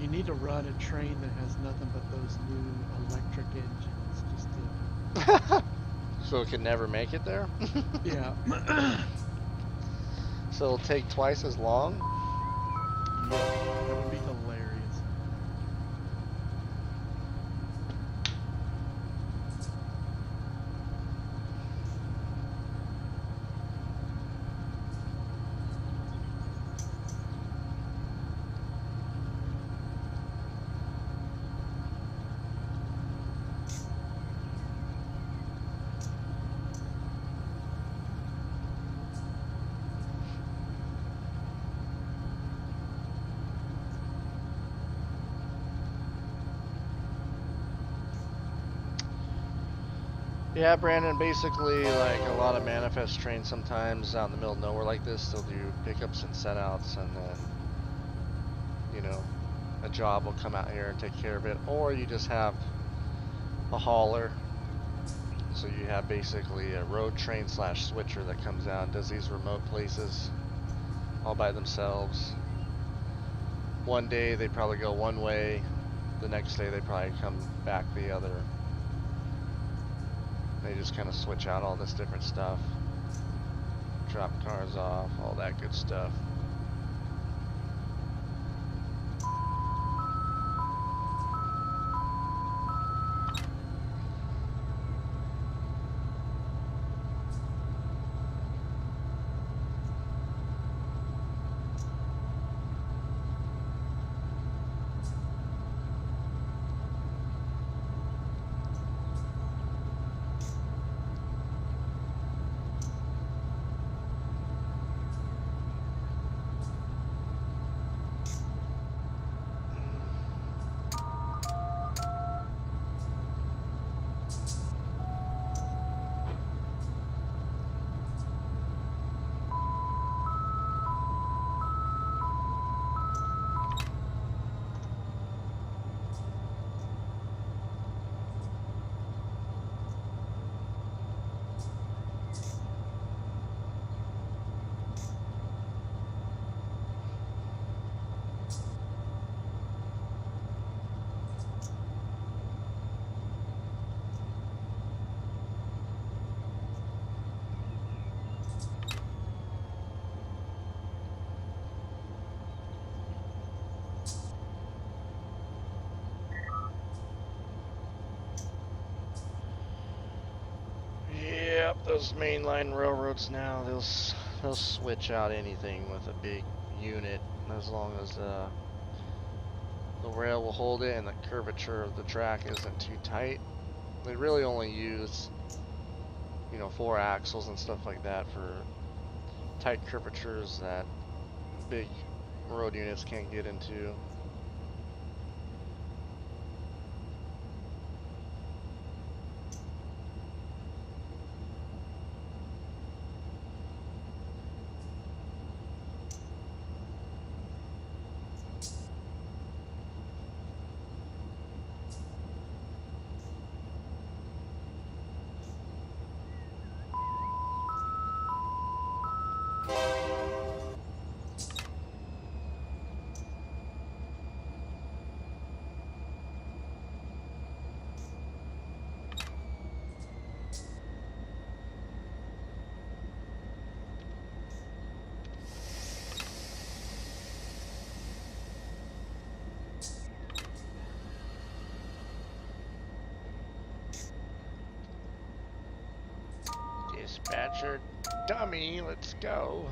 need to run a train that has nothing but those new electric engines just to. So it could never make it there? Yeah. So it'll take twice as long? Yep. That would be hilarious. Yeah, Brandon, basically, like a lot of manifest trains sometimes out in the middle of nowhere like this, they'll do pickups and setouts, and then, you know, a job will come out here and take care of it. Or you just have a hauler. So you have basically a road train slash switcher that comes out and does these remote places all by themselves. One day they probably go one way, the next day they probably come back the other. They just kind of switch out all this different stuff, drop cars off, all that good stuff. Yep, those mainline railroads now, they'll switch out anything with a big unit as long as the rail will hold it and the curvature of the track isn't too tight. They really only use, you know, 4 axles and stuff like that for tight curvatures that big road units can't get into. Dispatcher dummy, let's go.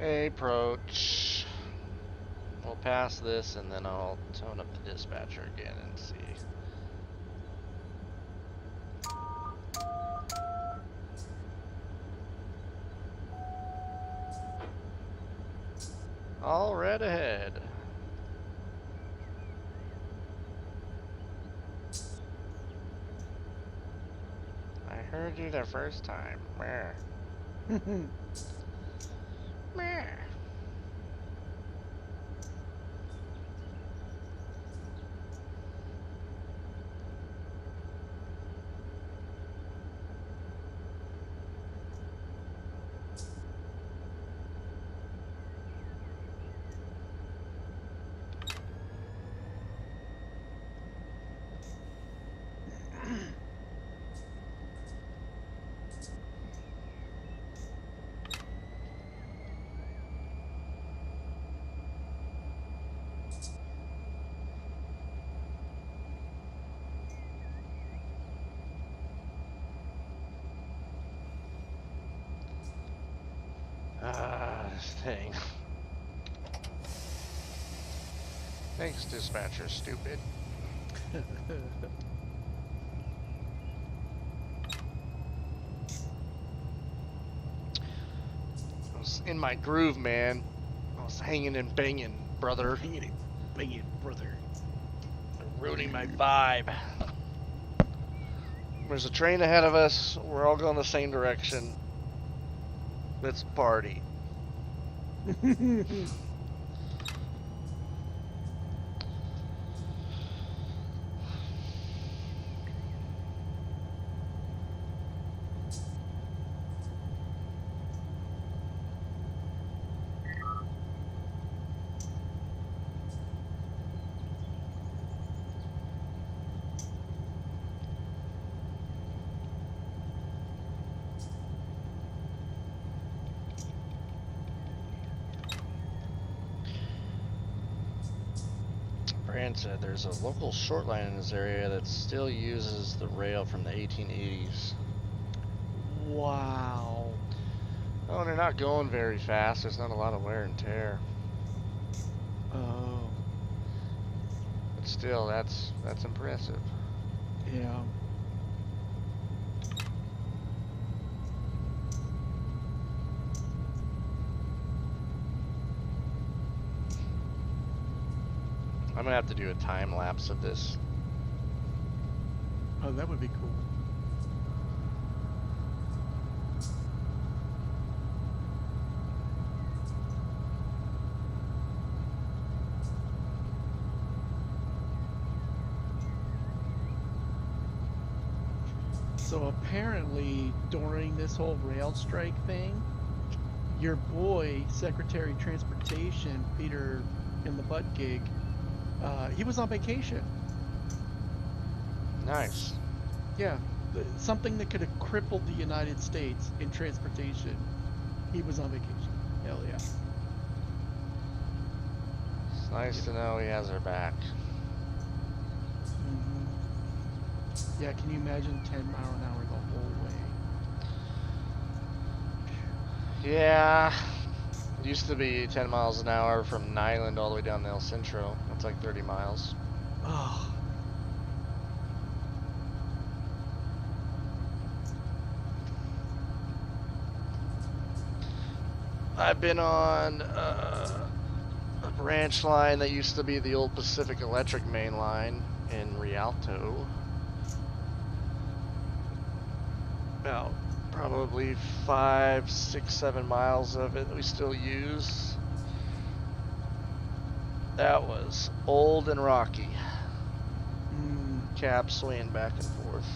Approach. We'll pass this and then I'll tone up the dispatcher again and see. All right ahead. I heard you the first time. Meh. Meh. This thing. Thanks, dispatcher, stupid. I was in my groove, man. I was hanging and banging, brother. Hanging it, banging, brother. Ruining my vibe. There's a train ahead of us. We're all going the same direction. Let's party. Brand said there's a local short line in this area that still uses the rail from the 1880s. Wow. Oh, they're not going very fast. There's not a lot of wear and tear. Oh. But still, that's impressive. Yeah. I'm gonna have to do a time lapse of this. Oh, that would be cool. So apparently, during this whole rail strike thing, your boy, Secretary of Transportation, Peter in the butt gig, he was on vacation. Nice. Yeah, something that could have crippled the United States in transportation. He was on vacation. Hell yeah. It's nice to know he has our back. hmm Yeah, can you imagine 10-mile-an-hour the whole way? Yeah. It used to be 10 miles an hour from Nyland all the way down to El Centro. That's like 30 miles. Oh. I've been on a branch line that used to be the old Pacific Electric main line in Rialto. About probably 5, 6, 7 miles of it we still use. That was old and rocky. Cab swaying back and forth.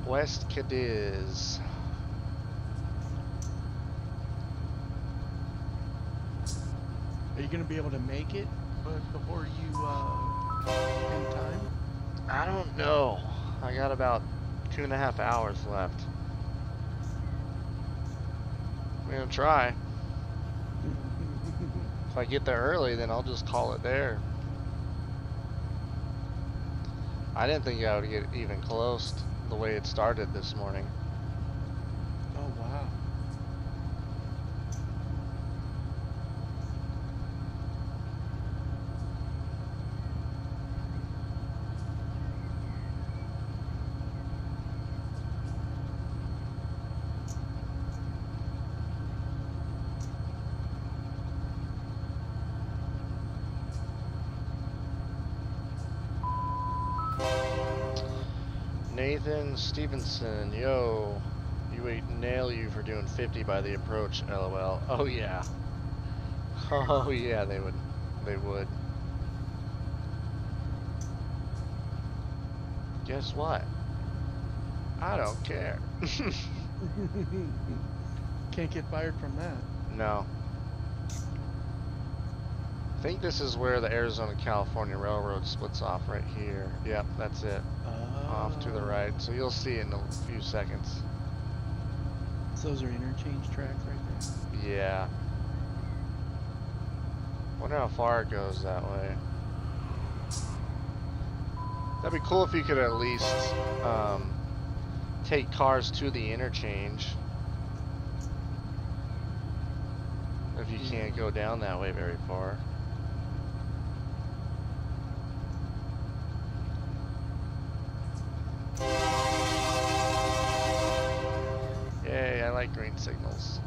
West Cadiz. Are you gonna be able to make it before you end time? I don't know. I got about 2.5 hours left. I'm gonna try. If I get there early, then I'll just call it there. I didn't think I would get even close to the way it started this morning. Oh, wow. Nathan Stevenson, yo. You would nail you for doing 50 by the approach, lol. Oh yeah. Oh yeah, they would. They would. Guess what? I don't care. Can't get fired from that. No. I think this is where the Arizona-California Railroad splits off right here. Yep, that's it. Off to the right. Oh. So you'll see it in a few seconds. So those are interchange tracks right there. Yeah. Wonder how far it goes that way. That'd be cool if you could at least take cars to the interchange. If you can't go down that way very far. Yay, I like green signals.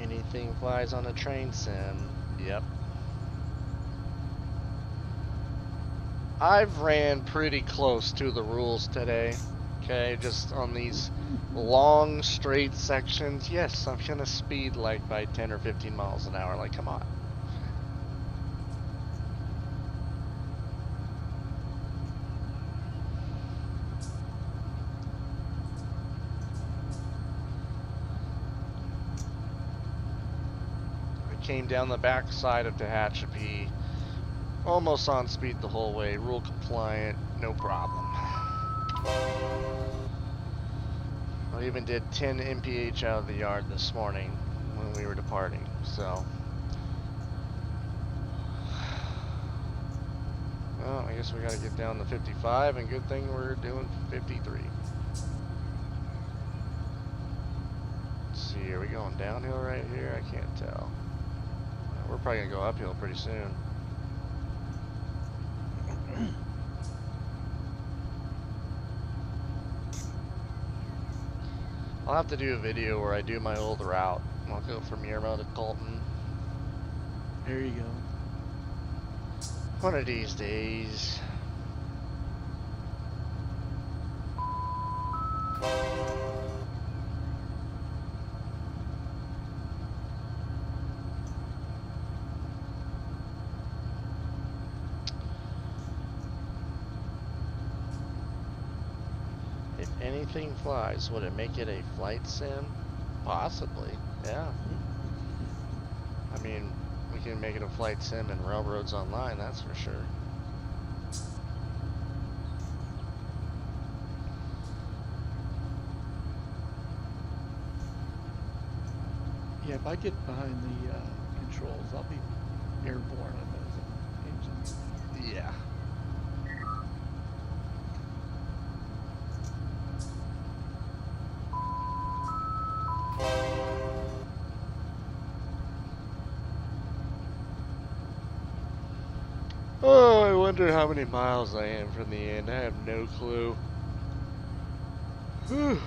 Anything flies on a train sim. Yep. I've ran pretty close to the rules today. Okay, just on these long straight sections. Yes, I'm gonna speed like by 10 or 15 miles an hour. Like, come on. I came down the back side of Tehachapi, almost on speed the whole way. Rule compliant, no problem. I even did 10 mph out of the yard this morning when we were departing, so. Well, I guess we gotta get down to 55, and good thing we're doing 53. Let's see, are we going downhill right here? I can't tell. We're probably gonna go uphill pretty soon. I'll have to do a video where I do my old route. I'll go from Yermo to Colton. There you go. One of these days. If anything flies, would it make it a flight sim? Possibly, yeah. I mean, we can make it a flight sim in Railroads Online, that's for sure. Yeah, if I get behind the controls, I'll be airborne on those engines. Yeah. Oh, I wonder how many miles I am from the end. I have no clue. Whew.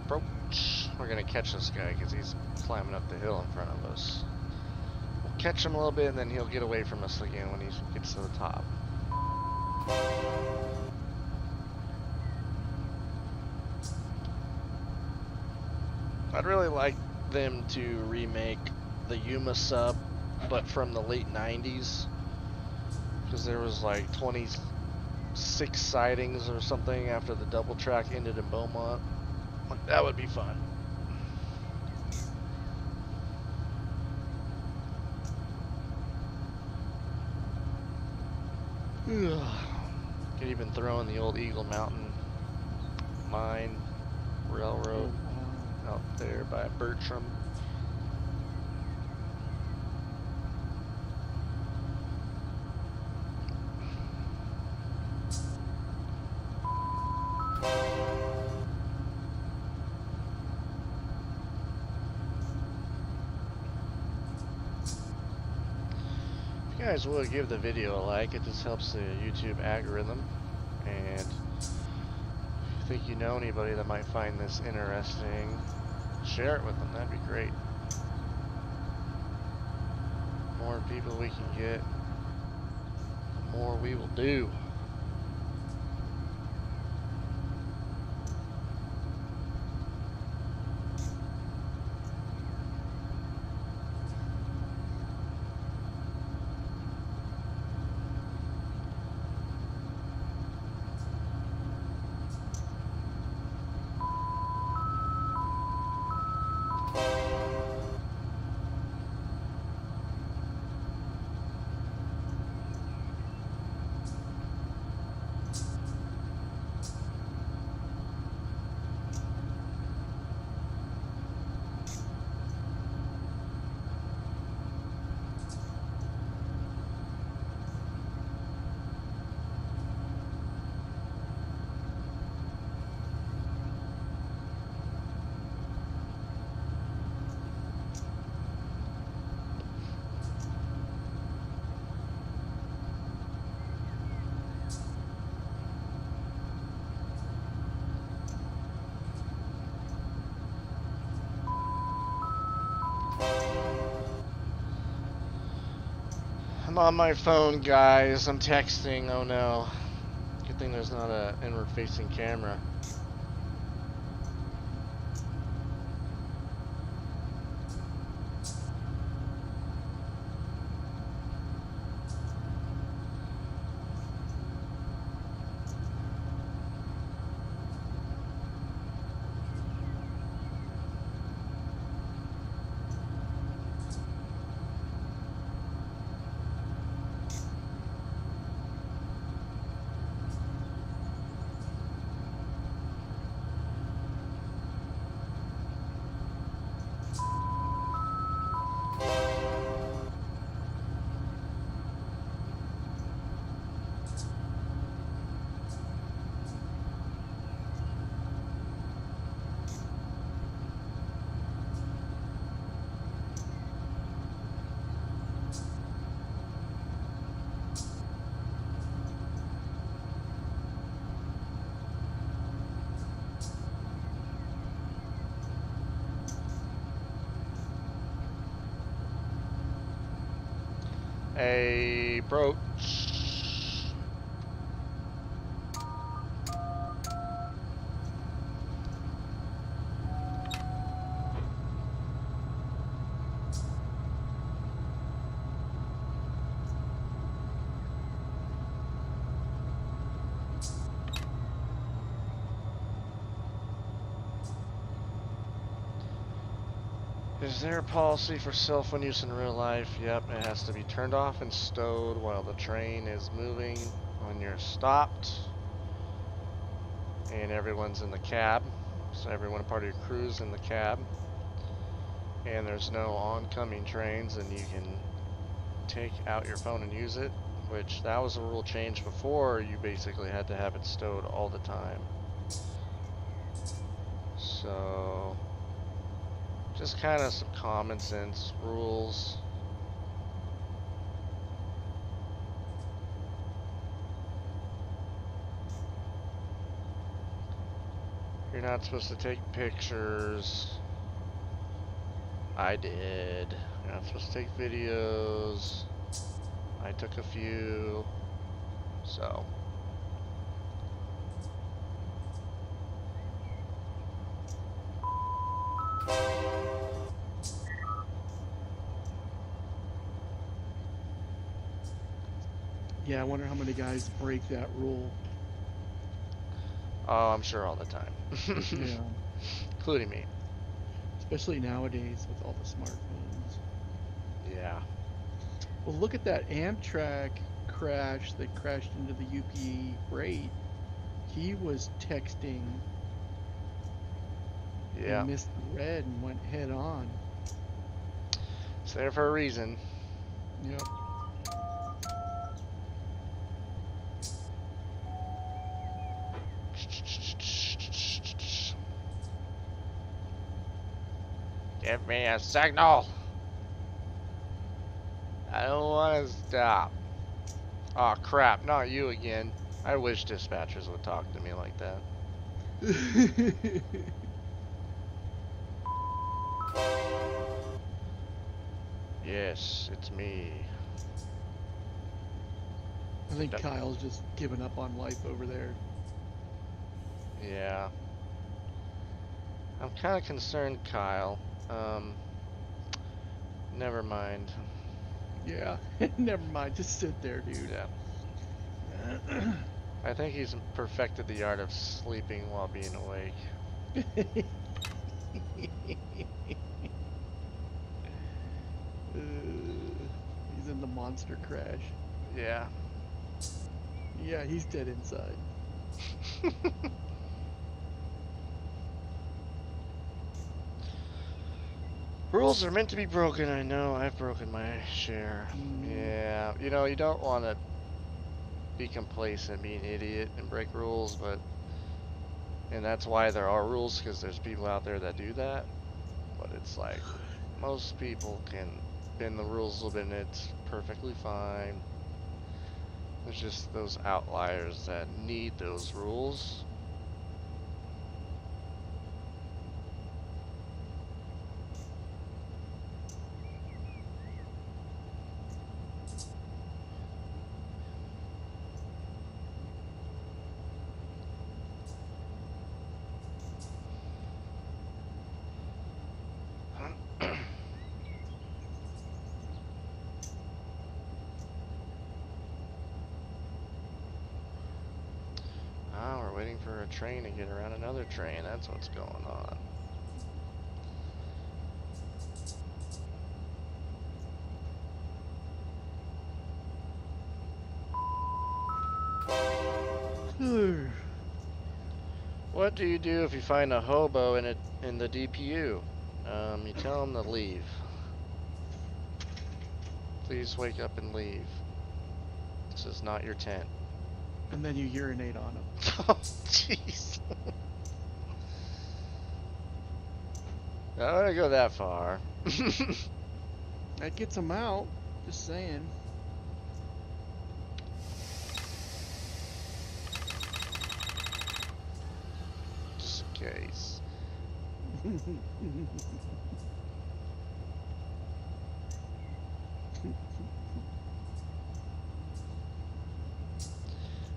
Approach. We're gonna catch this guy because he's climbing up the hill in front of us. We'll catch him a little bit and then he'll get away from us again when he gets to the top. I'd really like them to remake the Yuma sub, but from the late 90s. Because there was like 26 sightings or something after the double track ended in Beaumont. Like, that would be fun. Could even throw in the old Eagle Mountain mine railroad wow. out there by Bertram. If you guys would give the video a like, it just helps the YouTube algorithm. And if you think you know anybody that might find this interesting, share it with them. That'd be great. The more people we can get, the more we will do. I'm on my phone, guys. I'm texting. Oh no. Good thing there's not a inward facing camera. A broach. Is there a policy for cell phone use in real life? Yep, it has to be turned off and stowed while the train is moving when you're stopped. And everyone's in the cab. So everyone part of your crew's in the cab. And there's no oncoming trains, and you can take out your phone and use it. Which, that was a rule change before. You basically had to have it stowed all the time. So, just kind of some common sense rules. You're not supposed to take pictures. I did. You're not supposed to take videos. I took a few. So. Yeah, I wonder how many guys break that rule. Oh, I'm sure all the time. Yeah, Including me. especially nowadays with all the smartphones. Yeah. Well, look at that Amtrak crash that crashed into the UP freight. He was texting Yeah. and missed the red and went head on. It's there for a reason. Yep. Give me a signal. I don't want to stop. Oh crap, not you again. I wish dispatchers would talk to me like that. Yes, it's me. I think Kyle's just given up on life over there. Yeah. I'm kind of concerned, Kyle. Never mind. Yeah, never mind. Just sit there, dude. Yeah. I think he's perfected the art of sleeping while being awake. He's in the monster crash. Yeah. Yeah, he's dead inside. Rules are meant to be broken, I know. I've broken my share. Mm. Yeah, you know, you don't want to be complacent, be an idiot, and break rules, but... And that's why there are rules, because there's people out there that do that. But it's like, most people can bend the rules a little bit and it's perfectly fine. There's just those outliers that need those rules. Ah, we're waiting for a train to get around another train. That's what's going on. What do you do if you find a hobo in the DPU? You tell him to leave. Please wake up and leave. This is not your tent. And then you urinate on him. Oh, jeez. I don't want to go that far. That gets him out. Just saying. Just in case.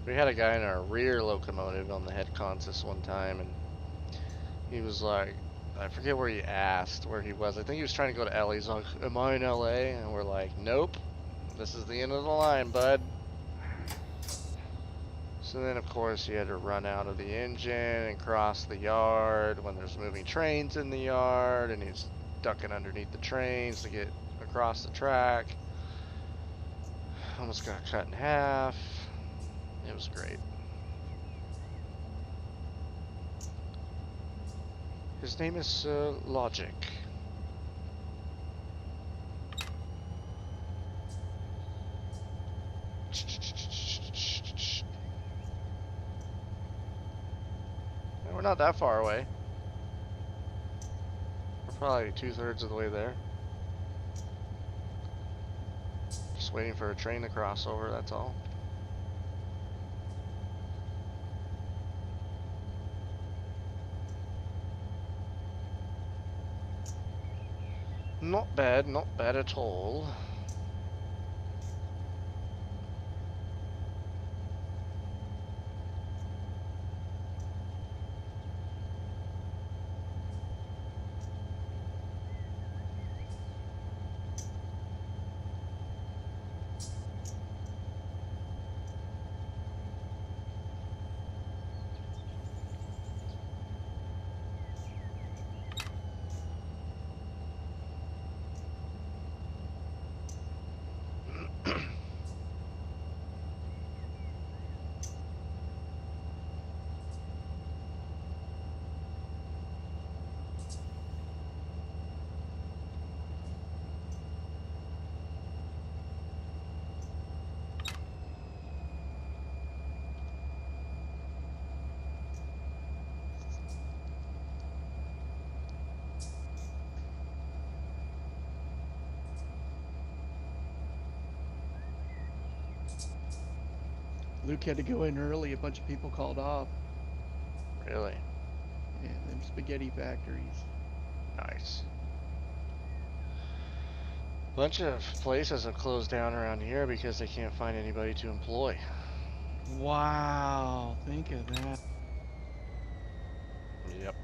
We had a guy in our rear locomotive on the head consist one time, and he was like, I forget where he asked where he was. I think he was trying to go to LA. He's like, am I in LA? And we're like, nope. This is the end of the line, bud. So then, of course, he had to run out of the engine and cross the yard when there's moving trains in the yard, and he's ducking underneath the trains to get across the track. Almost got cut in half. It was great. His name is Logic. We're not that far away. We're probably 2/3 of the way there. Just waiting for a train to cross over, that's all. Not bad at all. Luke had to go in early. A bunch of people called off. Really? Yeah, them spaghetti factories. Nice. Bunch of places have closed down around here because they can't find anybody to employ. Wow, think of that. Yep.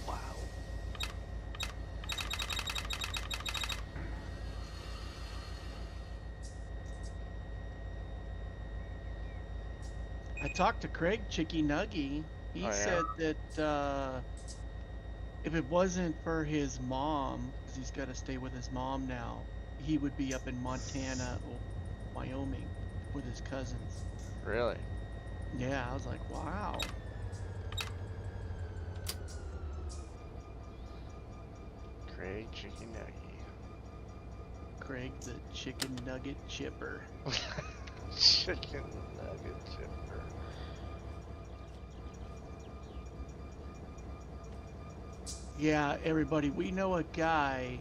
Wow. I talked to Craig Chicky Nuggy. He Oh yeah. said that if it wasn't for his mom, because he's got to stay with his mom now, he would be up in Montana or Wyoming with his cousins. Really? Yeah, I was like, wow. Craig Chicken Nugget. Craig the chicken nugget chipper. Chicken nugget chipper. Yeah, everybody, we know a guy.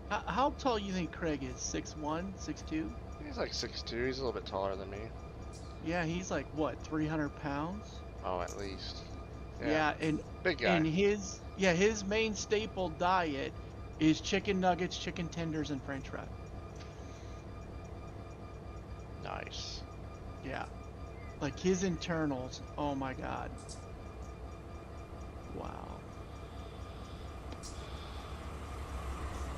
How tall you think Craig is? 6'1", 6'2"? He's like 6'2". He's a little bit taller than me. Yeah, he's like what, 300 pounds? Oh, at least. Yeah. Yeah, Big and guy. his main staple diet is chicken nuggets, chicken tenders, and French fries. Nice. Yeah, like his internals. Oh my God. Wow.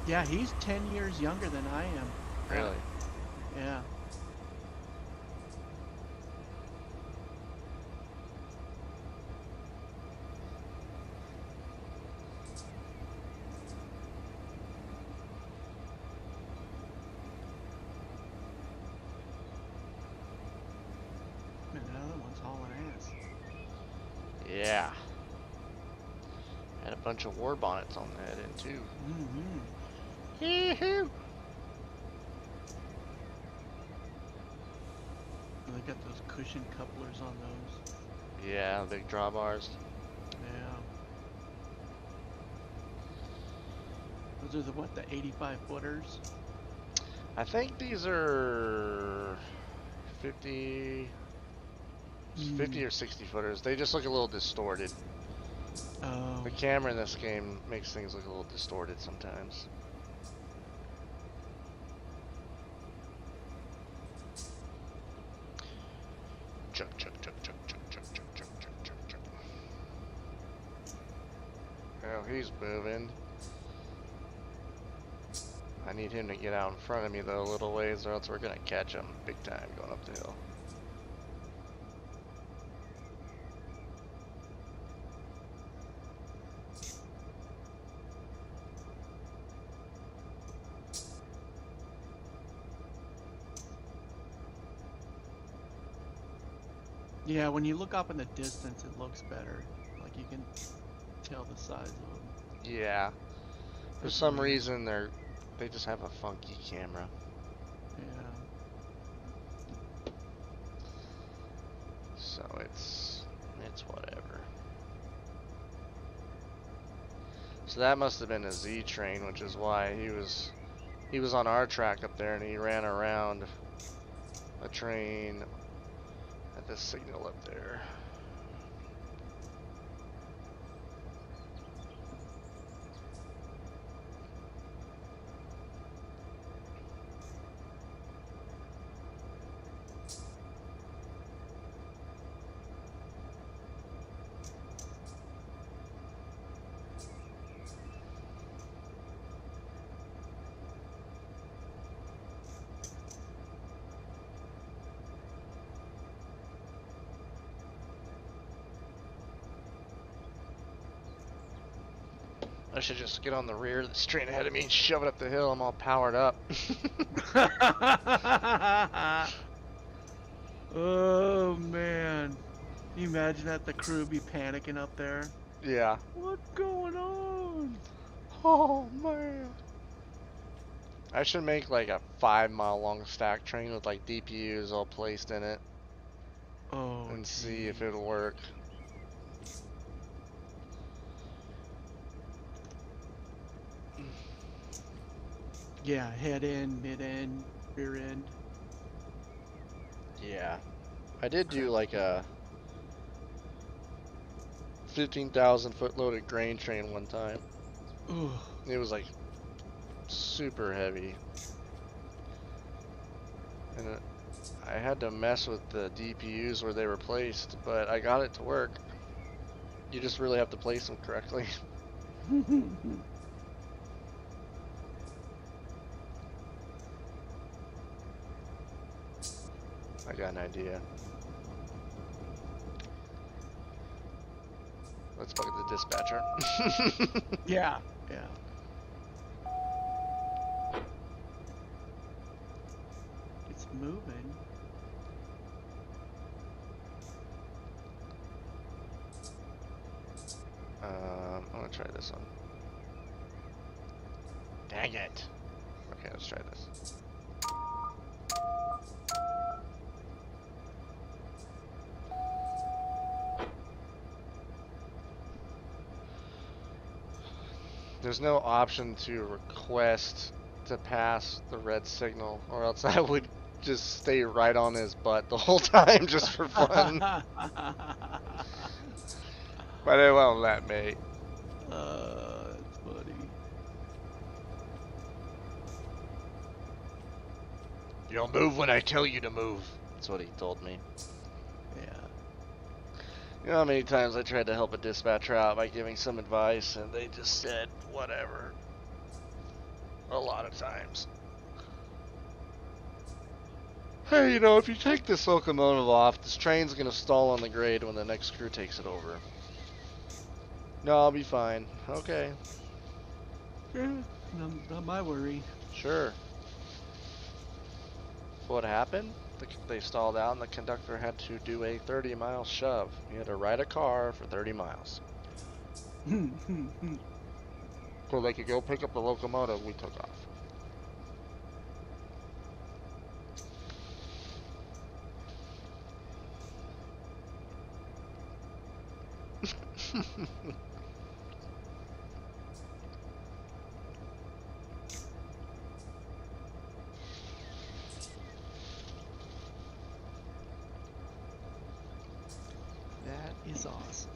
Yeah, he's 10 years younger than I am. Yeah. Really? Yeah. And another one's hauling ass. Yeah. Had a bunch of war bonnets on that end too. Mm-hmm. Hee-hoo! They got those cushion couplers on those. Yeah, big drawbars. Yeah. Those are the what, the 85 footers? I think these are 50, 50 or 60 footers. They just look a little distorted. Oh. The camera in this game makes things look a little distorted sometimes. Chuck, chuck, chuck, chuck, chuck, chuck, chuck, chuck, chuck, chuck, chuck. Oh, he's moving. I need him to get out in front of me though a little ways, or else we're gonna catch him big time going up the hill. Yeah, when you look up in the distance, it looks better. Like you can tell the size of them. Yeah. For some reason they just have a funky camera. Yeah. So it's whatever. So that must have been a Z train, which is why he was on our track up there and he ran around a train at this signal up there. I should just get on the rear of this train ahead of me and shove it up the hill. I'm all powered up. Oh man. Can you imagine that the crew be panicking up there? Yeah. What's going on? Oh man. I should make like a 5 mile long stack train with like DPUs all placed in it Oh and see if geez. it'll work. Yeah, head end, mid end, rear end. Yeah. I did do like a 15,000 foot loaded grain train one time. Ooh. It was like super heavy. And I had to mess with the DPUs where they were placed, but I got it to work. You just really have to place them correctly. I got an idea. Let's bug the dispatcher. Yeah, yeah. It's moving. I'm gonna try this one. Dang it. Okay, let's try this. There's no option to request to pass the red signal, or else I would just stay right on his butt the whole time just for fun. But it won't let me. That's funny. You'll move when I tell you to move. That's what he told me. Yeah. You know how many times I tried to help a dispatcher out by giving some advice and they just said whatever. A lot of times. Hey, you know, if you take this locomotive off, this train's gonna stall on the grade when the next crew takes it over. No, I'll be fine. Okay. Yeah, not my worry. Sure. What happened? They stalled out and the conductor had to do a 30-mile shove. He had to ride a car for 30 miles. So they could go pick up the locomotive we took off. That is awesome.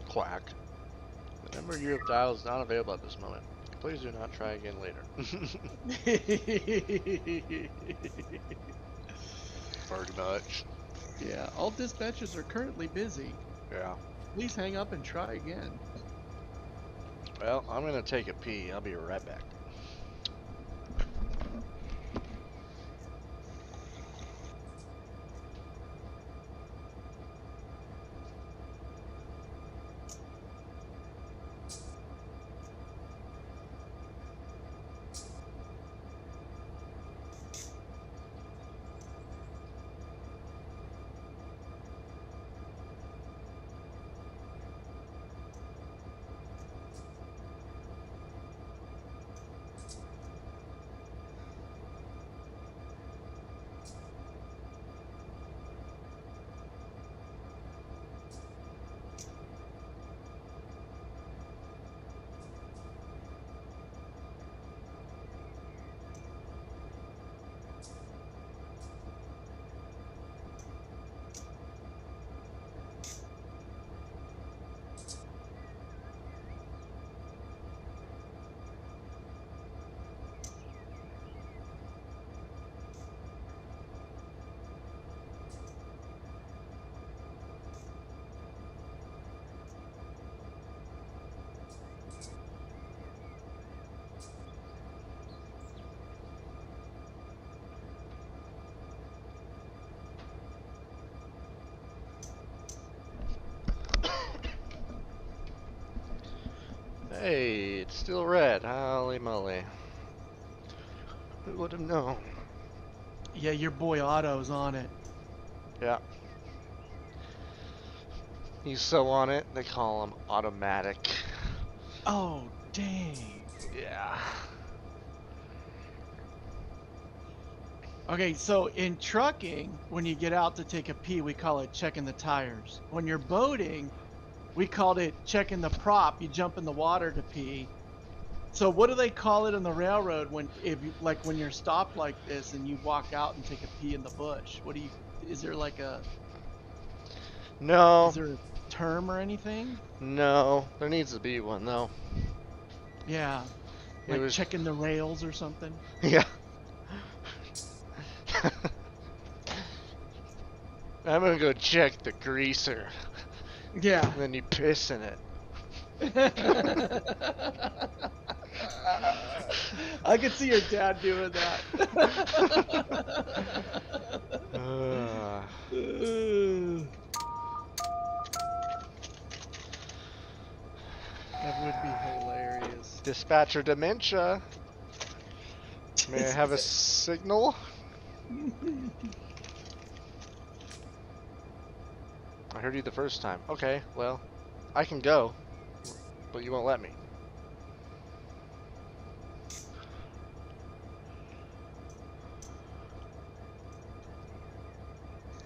Quack. The number you have dialed is not available at this moment. Please do not try again later. Pretty much. Yeah, all dispatchers are currently busy. Yeah. Please hang up and try again. Well, I'm gonna take a pee. I'll be right back. Hey, it's still red. Holy moly. Who would have known? Yeah, your boy Otto's on it. Yeah. He's so on it, they call him automatic. Oh, dang. Yeah. Okay, so in trucking, when you get out to take a pee, we call it checking the tires. When you're boating, we called it checking the prop. You jump in the water to pee. So what do they call it on the railroad when if you like when you're stopped like this and you walk out and take a pee in the bush? What do you is there like a is No, there a term or anything? no, there needs to be one though. Yeah, It like was, checking the rails or something. yeah. I'm gonna go check the greaser. Yeah. And then you piss in it. I could see your dad doing that. Uh, That would be hilarious. Dispatcher dementia. May I have a signal? I heard you the first time. Okay, well, I can go, but you won't let me.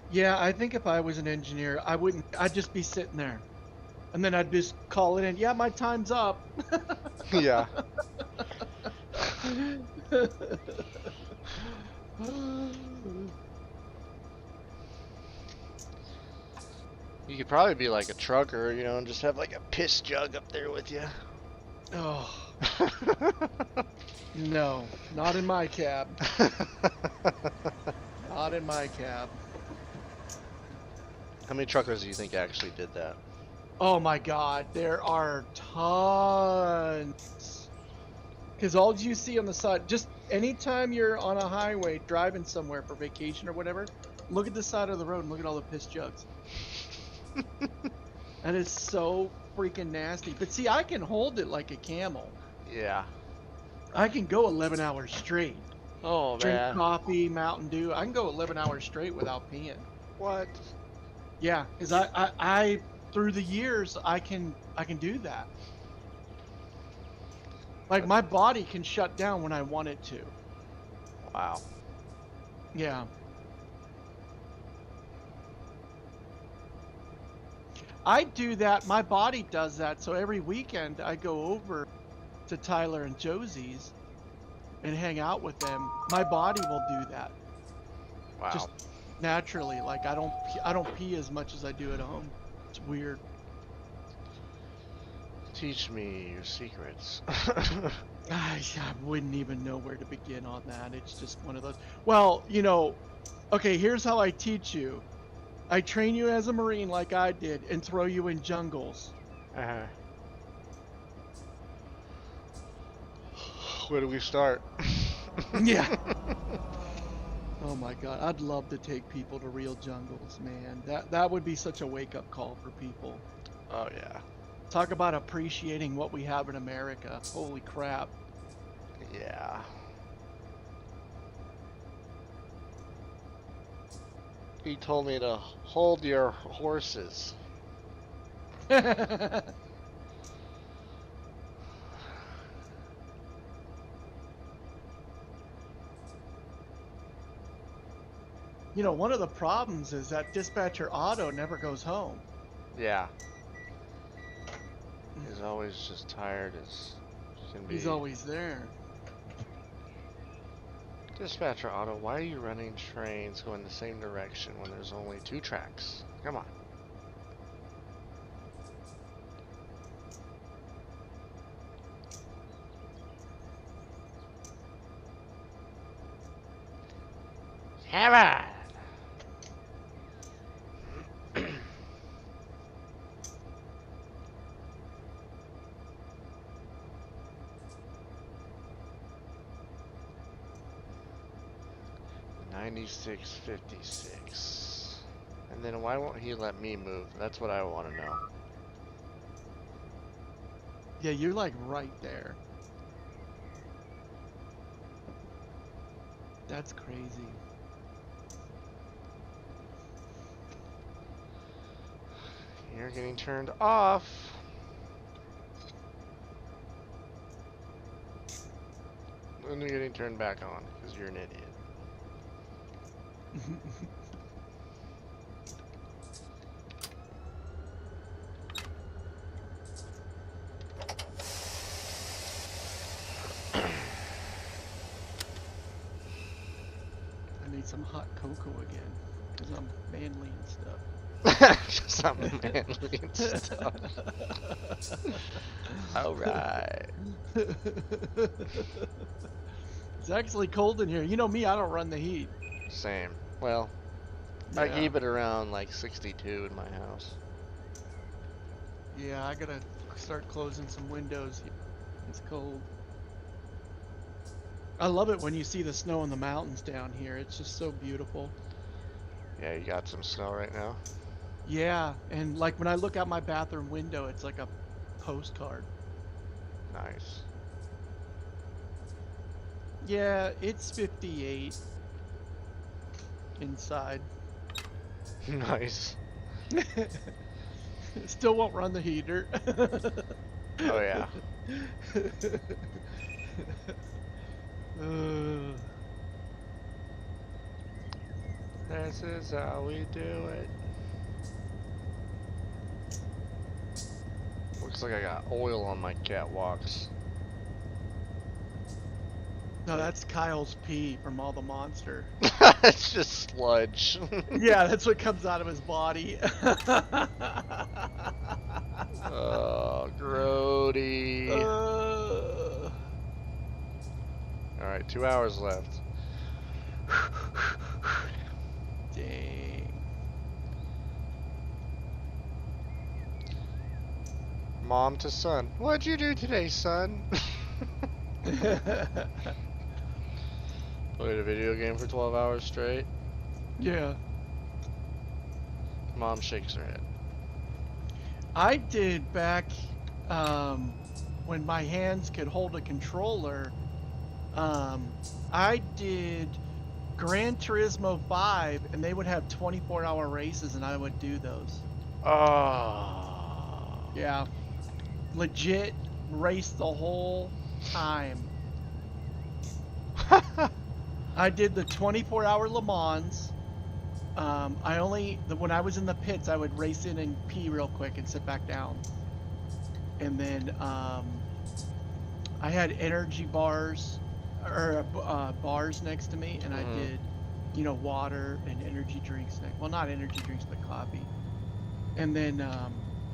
Yeah, I think if I was an engineer, I wouldn't. I'd just be sitting there, and then I'd just call it in. Yeah, my time's up. Yeah. You could probably be like a trucker, you know, and just have like a piss jug up there with you. Oh, no, not in my cab. Not in my cab. How many truckers do you think actually did that? Oh my God, there are tons. Because all you see on the side, just anytime you're on a highway driving somewhere for vacation or whatever, look at the side of the road and look at all the piss jugs. That is so freaking nasty. But see, I can hold it like a camel. Yeah. I can go 11 hours straight. Oh Drink man. coffee, Mountain Dew. I can go 11 hours straight without peeing. What? Yeah, because I through the years I can do that. Like my body can shut down when I want it to. Wow. Yeah. I do that. My body does that. So every weekend I go over to Tyler and Josie's and hang out with them. My body will do that Wow. just naturally. Like I don't pee as much as I do at home. It's weird. Teach me your secrets. I wouldn't even know where to begin on that. It's just one of those. Well, okay, here's how I teach you. I train you as a Marine like I did and throw you in jungles. uh, where do we start? Yeah. Oh my God, I'd love to take people to real jungles, man. That would be such a wake-up call for people. Oh yeah. Talk about appreciating what we have in America. Holy crap. Yeah. He told me to hold your horses. One of the problems is that dispatcher Otto never goes home. Yeah. He's always just tired as can He's be. always there. Dispatcher Auto, why are you running trains going the same direction when there's only 2 tracks? Come on. Come on. 9656. And then why won't he let me move? That's what I want to know. Yeah, you're like right there. That's crazy. You're getting turned off. And you're getting turned back on because you're an idiot. I need some hot cocoa again because I'm manly and stuff. Just not manly and stuff. All right. It's actually cold in here. You know me, I don't run the heat. Same. Well, I Yeah. keep it around like 62 in my house. Yeah, I gotta start closing some windows here. It's cold. I love it when you see the snow in the mountains down here. It's just so beautiful. Yeah, you got some snow right now? Yeah, and like when I look out my bathroom window, it's like a postcard. Nice. Yeah, it's 58 inside. Nice. Still won't run the heater. Oh yeah. uh, This is how we do it. Looks like I got oil on my catwalks. no, that's Kyle's pee from all the monster. It's just sludge. Yeah, that's what comes out of his body. Oh, grody. Uh, Alright, 2 hours left. dang. Mom to son. What'd you do today, son? Played a video game for 12 hours straight. Yeah. Mom shakes her head. I did back when my hands could hold a controller. I did Gran Turismo 5, and they would have 24-hour races, and I would do those. Oh. Yeah. Legit race the whole time. I did the 24-hour Le Mans. When I was in the pits, I would race in and pee real quick and sit back down. And then I had energy bars or bars next to me, and I did, water and energy drinks. Well, not energy drinks, but coffee. And then,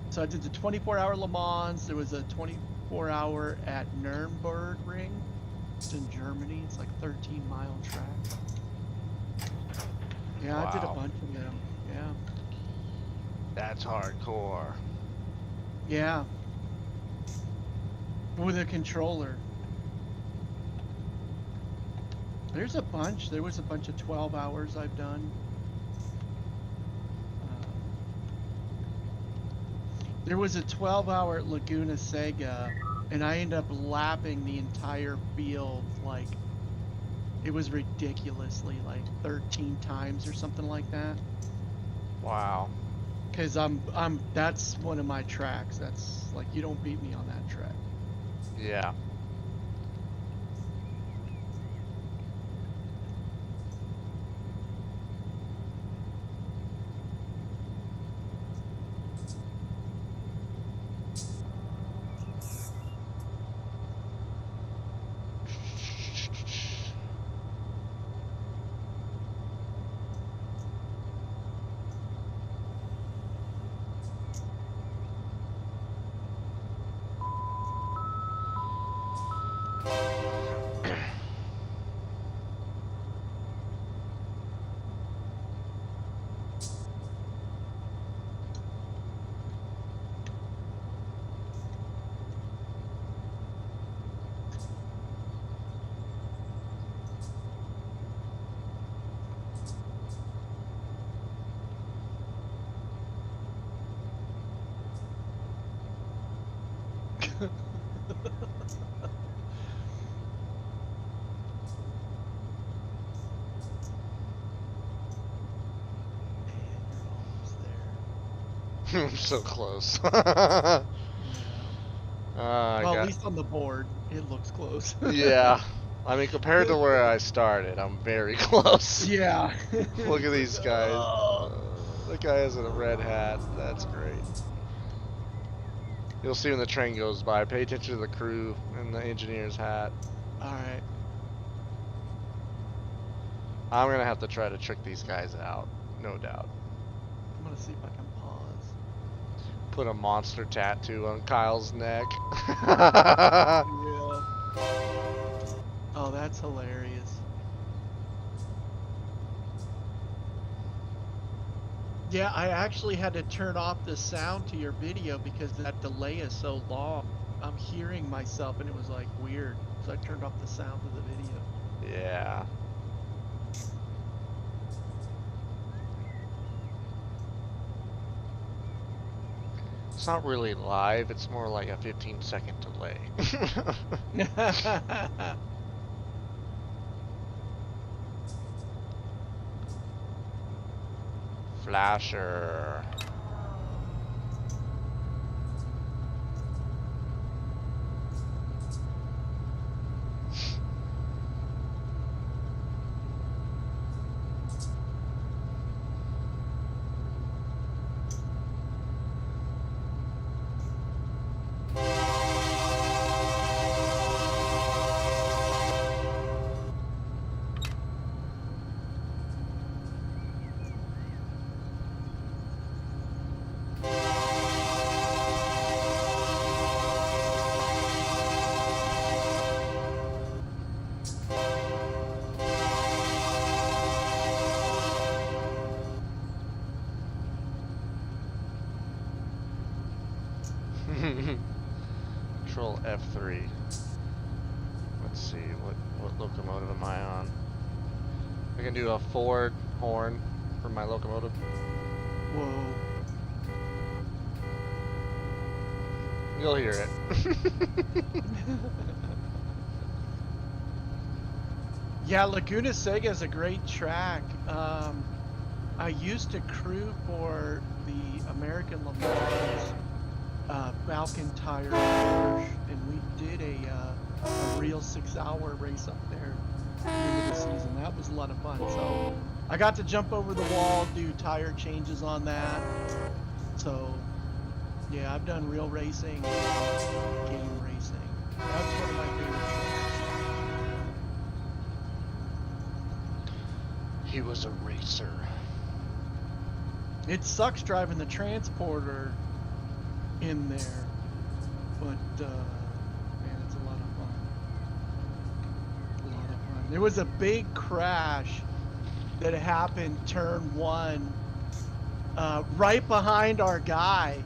so I did the 24-hour Le Mans. There was a 24-hour at Nürburgring. It's in Germany. It's like a 13-mile track. Yeah, Wow. I did a bunch of them. Yeah. That's hardcore. Yeah. With a controller. There's a bunch. There was a bunch of 12 hours I've done. There was a 12-hour at Laguna Seca, and I ended up lapping the entire field, like, it was ridiculously, like, 13 times or something like that. Wow. Cause that's one of my tracks. That's like, you don't beat me on that track. Yeah. I'm so close. Well, I at got. least on the board, it looks close. Yeah. I mean, compared to where I started, I'm very close. Yeah. Look at It's like, these guys. oh. The guy has a red hat. That's great. You'll see when the train goes by. Pay attention to the crew and the engineer's hat. All right. I'm gonna have to try to trick these guys out, no doubt. I'm gonna see if I can pause. Put a monster tattoo on Kyle's neck. Yeah. Oh, that's hilarious. Yeah, I actually had to turn off the sound to your video because that delay is so long. I'm hearing myself and it was like weird. So I turned off the sound of the video. Yeah. It's not really live, it's more like a 15-second delay. Flasher. Control F3. Let's see, what locomotive am I on? I can do a Ford horn for my locomotive. Whoa. You'll hear it. Yeah, Laguna Seca is a great track. I used to crew for the American Le Mans Falcon Tire Porsche, and we did a real 6-hour race up there at the end of the season. That was a lot of fun. So I got to jump over the wall, do tire changes on that. So yeah, I've done real racing and game racing. That's one of my favorite tracks. He was a racer. It sucks driving the transporter in there, but man, it's a lot of fun. A lot of fun. There was a big crash that happened turn 1, right behind our guy.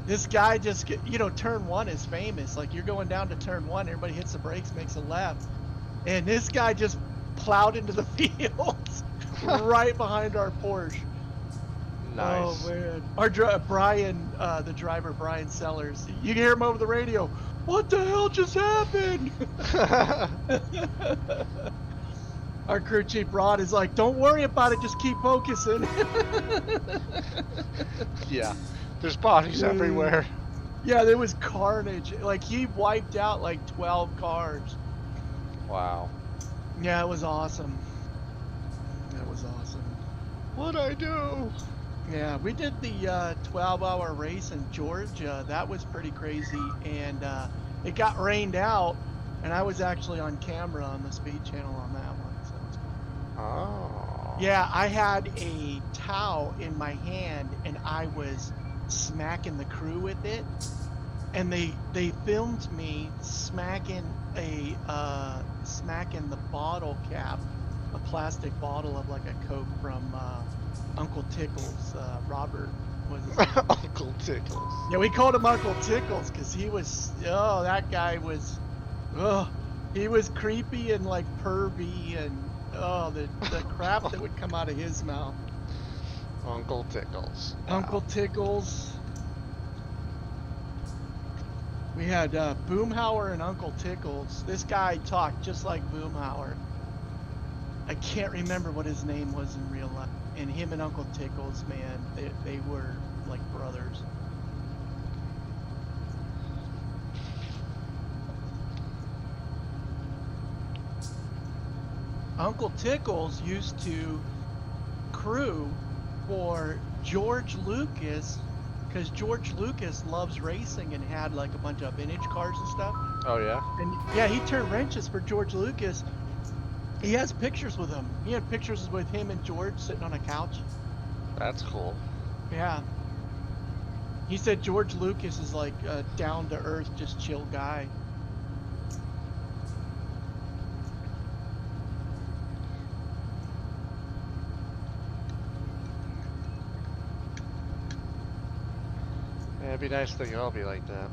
This guy just, turn 1 is famous. Like, you're going down to turn 1, everybody hits the brakes, makes a left, and this guy just plowed into the fields right behind our Porsche. Nice. Oh man, our Brian, the driver, Brian Sellers. You can hear him over the radio. What the hell just happened? Our crew chief Rod is like, "Don't worry about it. Just keep focusing." Yeah, there's bodies everywhere. Yeah, there was carnage. Like, he wiped out like 12 cars. Wow. Yeah, it was awesome. That was awesome. What'd I do? Yeah, we did the 12-hour race in Georgia. That was pretty crazy, and it got rained out, and I was actually on camera on the Speed Channel on that one, so it was cool. Oh. Yeah, I had a towel in my hand, and I was smacking the crew with it, and they filmed me smacking smacking the bottle cap, a plastic bottle of like a Coke from Uncle Tickles. Robert was his name. Uncle Tickles. Yeah, we called him Uncle Tickles because he was, that guy was, he was creepy and like pervy, and the crap that would come out of his mouth. Uncle Tickles. Wow. Uncle Tickles. We had Boomhauer and Uncle Tickles. This guy talked just like Boomhauer. I can't remember what his name was in real life. And him and Uncle Tickles, man, they were like brothers. Uncle Tickles used to crew for George Lucas because George Lucas loves racing and had like a bunch of vintage cars and stuff. Oh yeah, And yeah, he turned wrenches for George Lucas. He has pictures with him. He had pictures with him and George sitting on a couch. that's cool. Yeah. He said George Lucas is like a down to earth, just chill guy. Yeah, it'd be nice if they could all be like that.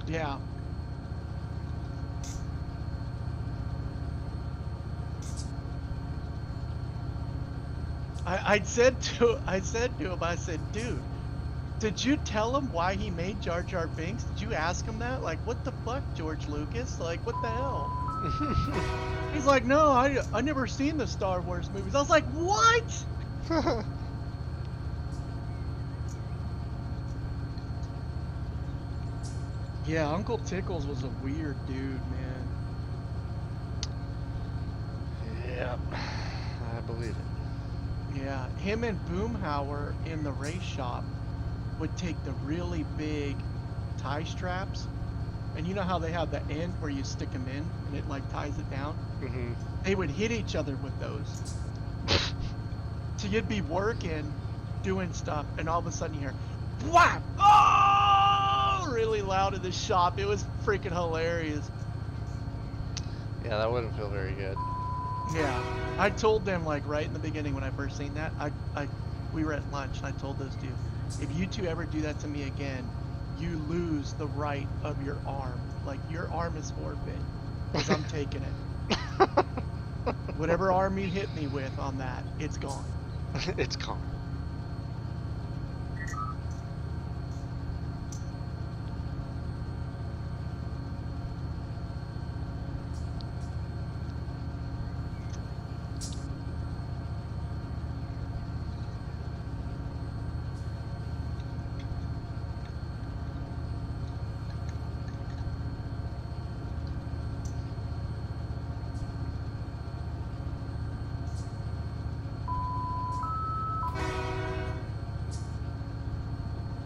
Yeah. I said to him, I said, dude, did you tell him why he made Jar Jar Binks? Did you ask him that? Like, what the fuck, George Lucas? Like, what the hell? He's like, no, I never seen the Star Wars movies. I was like, what? Yeah, Uncle Tickles was a weird dude, man. Yep, I believe it. Yeah, him and Boomhauer in the race shop would take the really big tie straps, and you know how they have the end where you stick them in and it like ties it down? Mhm. They would hit each other with those. So you'd be working, doing stuff, and all of a sudden you hear, whap! Oh! Really loud in the shop. It was freaking hilarious. Yeah, that wouldn't feel very good. Yeah. I told them like right in the beginning when I first seen that, we were at lunch and I told those two, if you two ever do that to me again, you lose the right of your arm. Like your arm is forfeit because I'm taking it. Whatever arm you hit me with on that, it's gone. It's gone.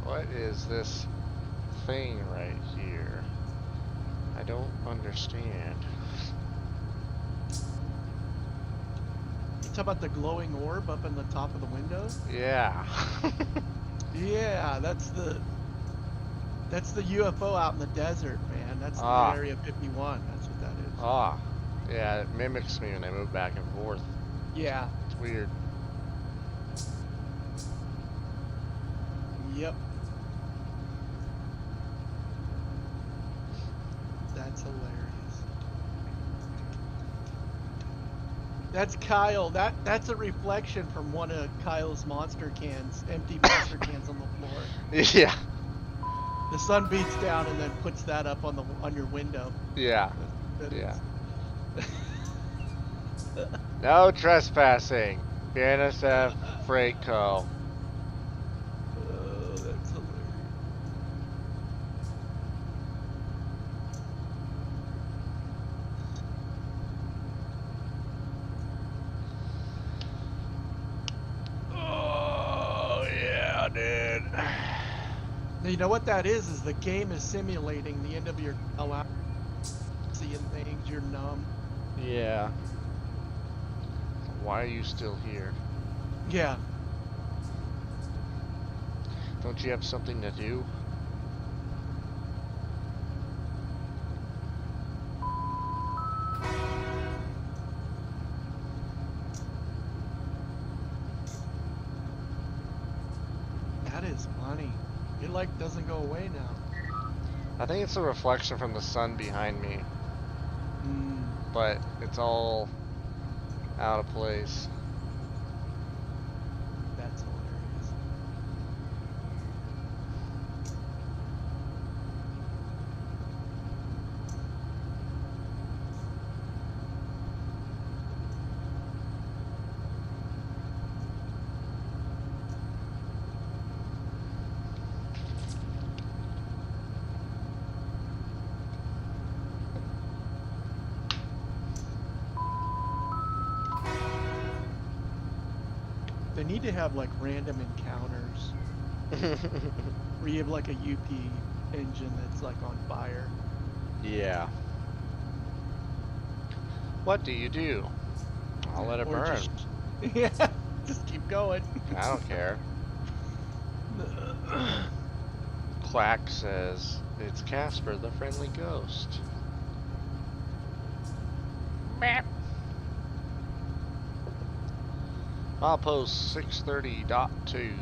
What is this thing right here? I don't understand. You talk about the glowing orb up in the top of the window? Yeah. Yeah, that's the UFO out in the desert, man. That's the new Ah, Area 51. That's what that is. ah. Yeah, it mimics me when I move back and forth. Yeah. It's weird. Yep. That's hilarious. That's Kyle. That's a reflection from one of Kyle's monster cans, empty monster cans on the floor. Yeah, The sun beats down and then puts that up on your window. yeah, That's what that yeah. is. No trespassing. BNSF Freight Co. Oh, that's hilarious. Oh, yeah, dude. You know what that is? Is the game is simulating the end of your allowance, seeing things. You're numb. Yeah. Why are you still here? Yeah. Don't you have something to do? That is funny. It like doesn't go away now. I think it's a reflection from the sun behind me, Mm. but it's all out of place. That's hilarious. They need to have like random encounters where you have like a UP engine that's like on fire. Yeah. What do you do? I'll let it Or burn. just yeah, just keep going. I don't care. Quack says, it's Casper the friendly ghost. Meow. Milepost 630.2.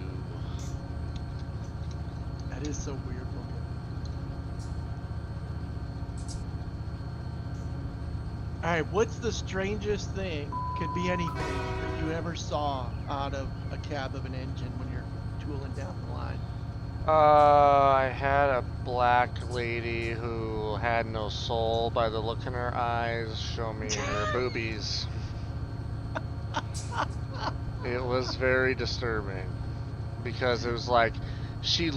That is so weird looking. All right, what's the strangest thing? Could be anything that you ever saw out of a cab of an engine when you're tooling down the line. I had a black lady who had no soul by the look in her eyes show me her boobies. It was very disturbing because it was like she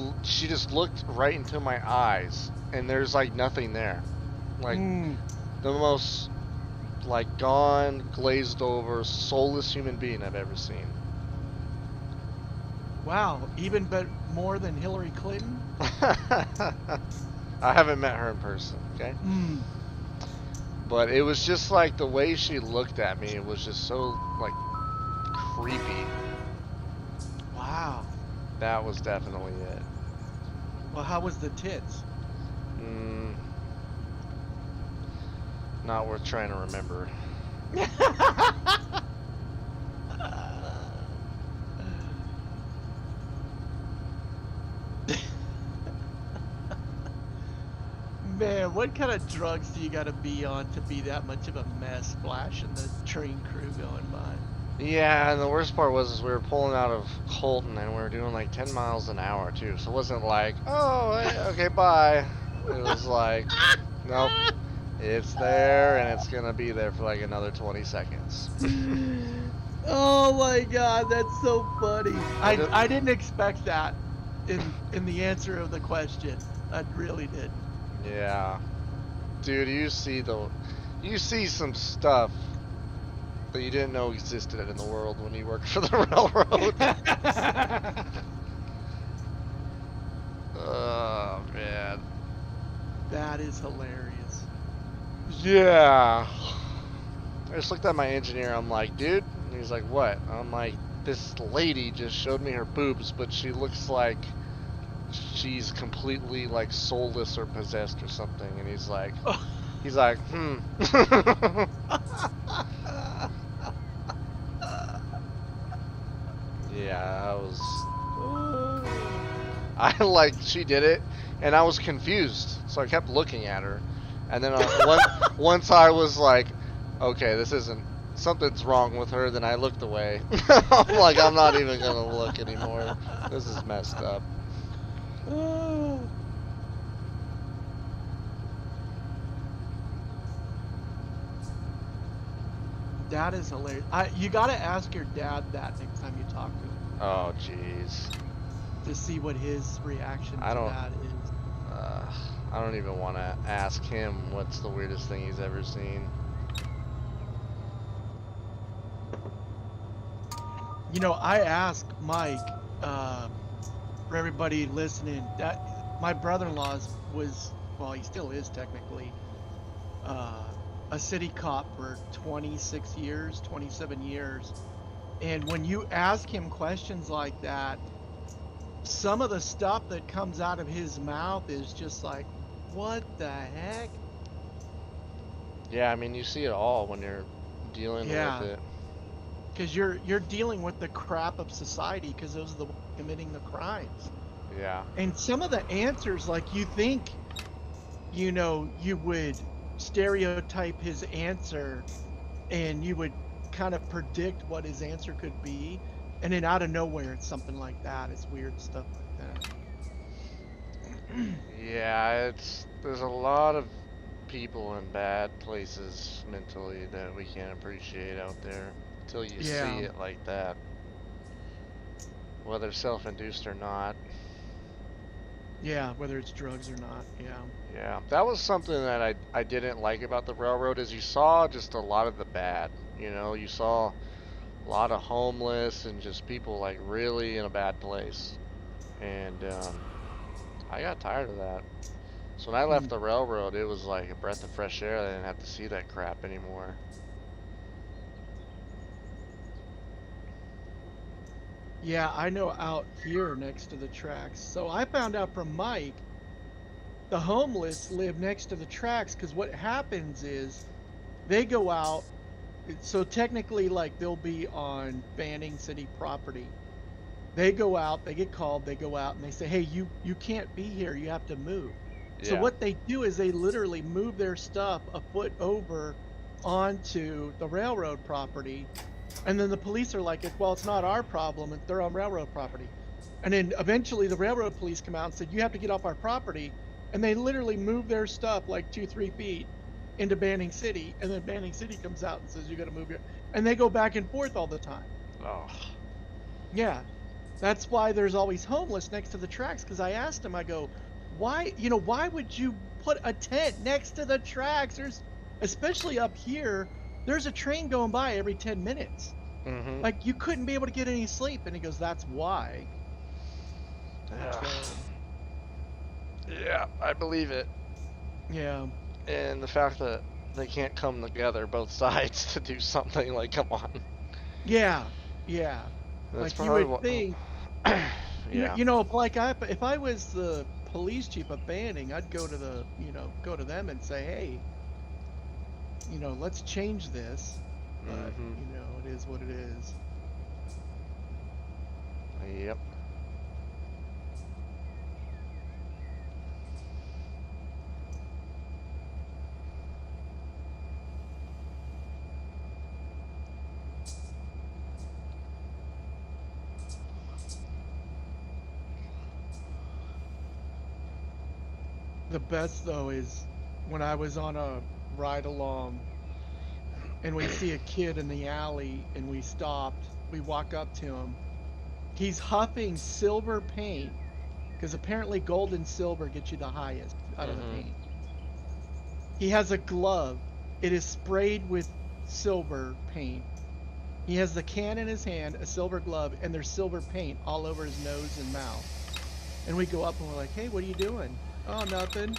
just looked right into my eyes and there's like nothing there. Like Mm, the most like gone, glazed over, soulless human being I've ever seen. wow, even but more than Hillary Clinton? I haven't met her in person, okay? Mm, But it was just like the way she looked at me was just so like creepy. wow. That was definitely it. Well, how was the tits? Mm, not worth trying to remember. Man, what kind of drugs do you got to be on to be that much of a mess splashing the train crew going by? Yeah, and the worst part was is we were pulling out of Colton and we were doing like 10 miles an hour too. So it wasn't like, oh, okay, bye. It was like, nope, it's there and it's gonna be there for like another 20 seconds. Oh my god, that's so funny. I I just, I didn't expect that in the answer of the question. I really didn't. yeah, dude, you see some stuff that you didn't know existed in the world when you worked for the railroad. Oh man. That is hilarious. Yeah. I just looked at my engineer. I'm like, dude. And he's like, what? I'm like, this lady just showed me her boobs, but she looks like she's completely like soulless or possessed or something. And he's like, hmm. Yeah, I was. I like she did it, and I was confused, so I kept looking at her, and then once I was like, okay, this isn't something's wrong with her. Then I looked away. I'm like, I'm not even gonna look anymore. This is messed up. That is hilarious. You got to ask your dad that next time you talk to him Oh, jeez. to see what his reaction I to don't. that is. Uh, I don't even want to ask him what's the weirdest thing he's ever seen. You know, I asked Mike, for everybody listening, that my brother-in-law's was, well, he still is technically, uh, a city cop for 26 years, 27 years. And when you ask him questions like that, some of the stuff that comes out of his mouth is just like, what the heck? Yeah, I mean, you see it all when you're dealing with Yeah, it. because you're dealing with the crap of society because those are the ones committing the crimes. Yeah. And some of the answers, like you think, you would stereotype his answer and you would kind of predict what his answer could be. And then out of nowhere, it's something like that. It's weird stuff like that. Yeah, it's there's a lot of people in bad places mentally that we can't appreciate out there until you see Yeah. it like that, whether self-induced or not. Yeah. Whether it's drugs or not. Yeah. Yeah, that was something that I didn't like about the railroad is you saw just a lot of the bad. You know, you saw a lot of homeless and just people like really in a bad place. And I got tired of that. So when I left the railroad, it was like a breath of fresh air. I didn't have to see that crap anymore. Yeah, I know out here next to the tracks. So I found out from Mike, the homeless live next to the tracks because what happens is they go out. So technically, like they'll be on Banning City property. They go out, they get called, they go out and they say, "Hey, you can't be here. You have to move." So Yeah. what they do is they literally move their stuff a foot over onto the railroad property. And then the police are like, well, it's not our problem. They're on railroad property. And then eventually the railroad police come out and said, you have to get off our property. And they literally move their stuff like 2-3 feet into Banning City. And then Banning City comes out and says, you got to move your, and they go back and forth all the time. Oh. Yeah. That's why there's always homeless next to the tracks. Cause I asked him, I go, why would you put a tent next to the tracks? Especially up here, there's a train going by every 10 minutes. Mhm. Like you couldn't be able to get any sleep. And he goes, that's why. Yeah. So Yeah, I believe it. yeah. And the fact that they can't come together both sides to do something, like, come on. Yeah. Yeah. That's Like you probably would what. think, Yeah. if I was the police chief of Banning, I'd go to them and say, hey, let's change this. But, Mhm. it is what it is. Yep. The best though is when I was on a ride along and we see a kid in the alley and we stopped, we walk up to him. He's huffing silver paint because apparently gold and silver get you the highest out of the Mhm. paint. He has a glove. It is sprayed with silver paint. He has the can in his hand, a silver glove, and there's silver paint all over his nose and mouth. And we go up and we're like, hey, what are you doing? Oh, nothing.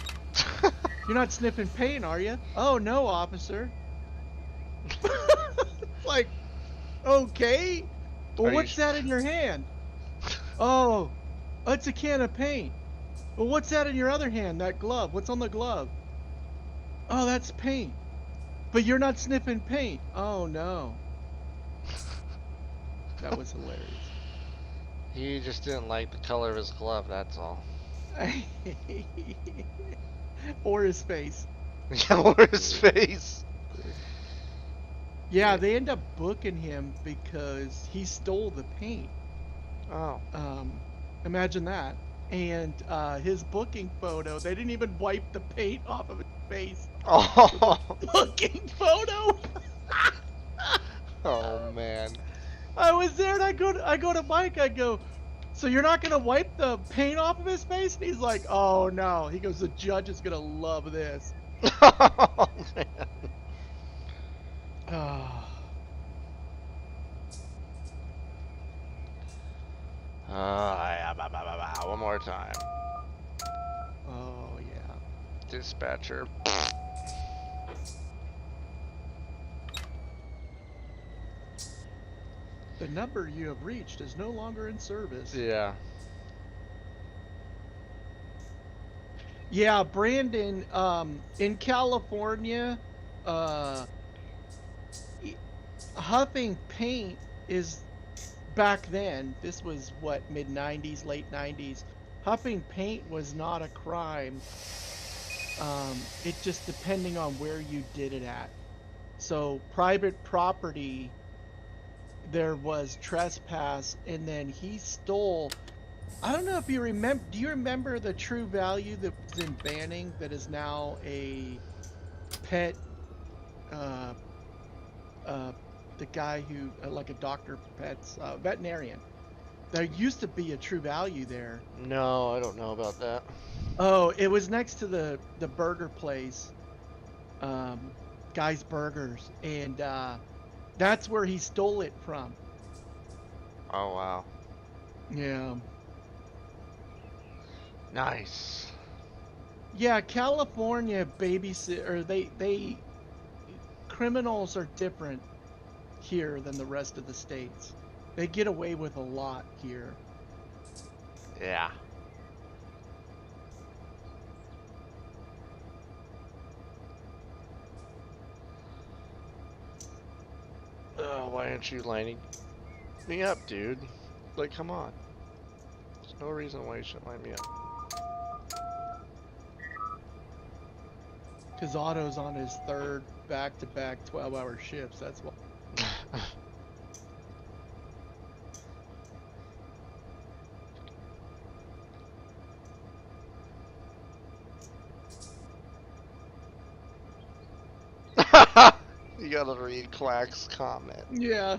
You're not sniffing paint, are you? Oh, no, officer. It's like, okay. Well, Are you? what's that in your hand? Oh, it's a can of paint. Well, what's that in your other hand? That glove. What's on the glove? Oh, that's paint. But you're not sniffing paint. Oh, no. That was hilarious. He just didn't like the color of his glove. That's all. Or his face. Yeah, or his face. Yeah, they end up booking him because he stole the paint. Oh. Imagine that. And his booking photo, they didn't even wipe the paint off of his face for the Oh. booking photo. Oh man. I was there and I go to Mike, I go, so you're not gonna wipe the paint off of his face? And he's like, oh no. He goes, the judge is gonna love this. Oh man. Oh, Yeah, one more time. oh yeah. Dispatcher. The number you have reached is no longer in service. Yeah. Yeah, Brandon, in California, uh, huffing paint is back then. This was what, mid 90s, late 90s. Huffing paint was not a crime. It just depending on where you did it at. So private property, there was trespass, and then he stole. I don't know if you remember. Do you remember the True Value that was in Banning that is now a pet? Uh, the guy who, like a doctor for pets, veterinarian. There used to be a True Value there. No, I don't know about that. Oh, it was next to the burger place, Guy's Burgers, and That's where he stole it from. Oh wow. Yeah. Nice. Yeah, California babysit or they criminals are different here than the rest of the states. They get away with a lot here. Yeah. Oh, why aren't you lining me up, dude? Like, come on. There's no reason why you shouldn't line me up. Cause Otto's on his third back-to-back 12-hour shifts. That's why. You gotta read Quack's comment. Yeah.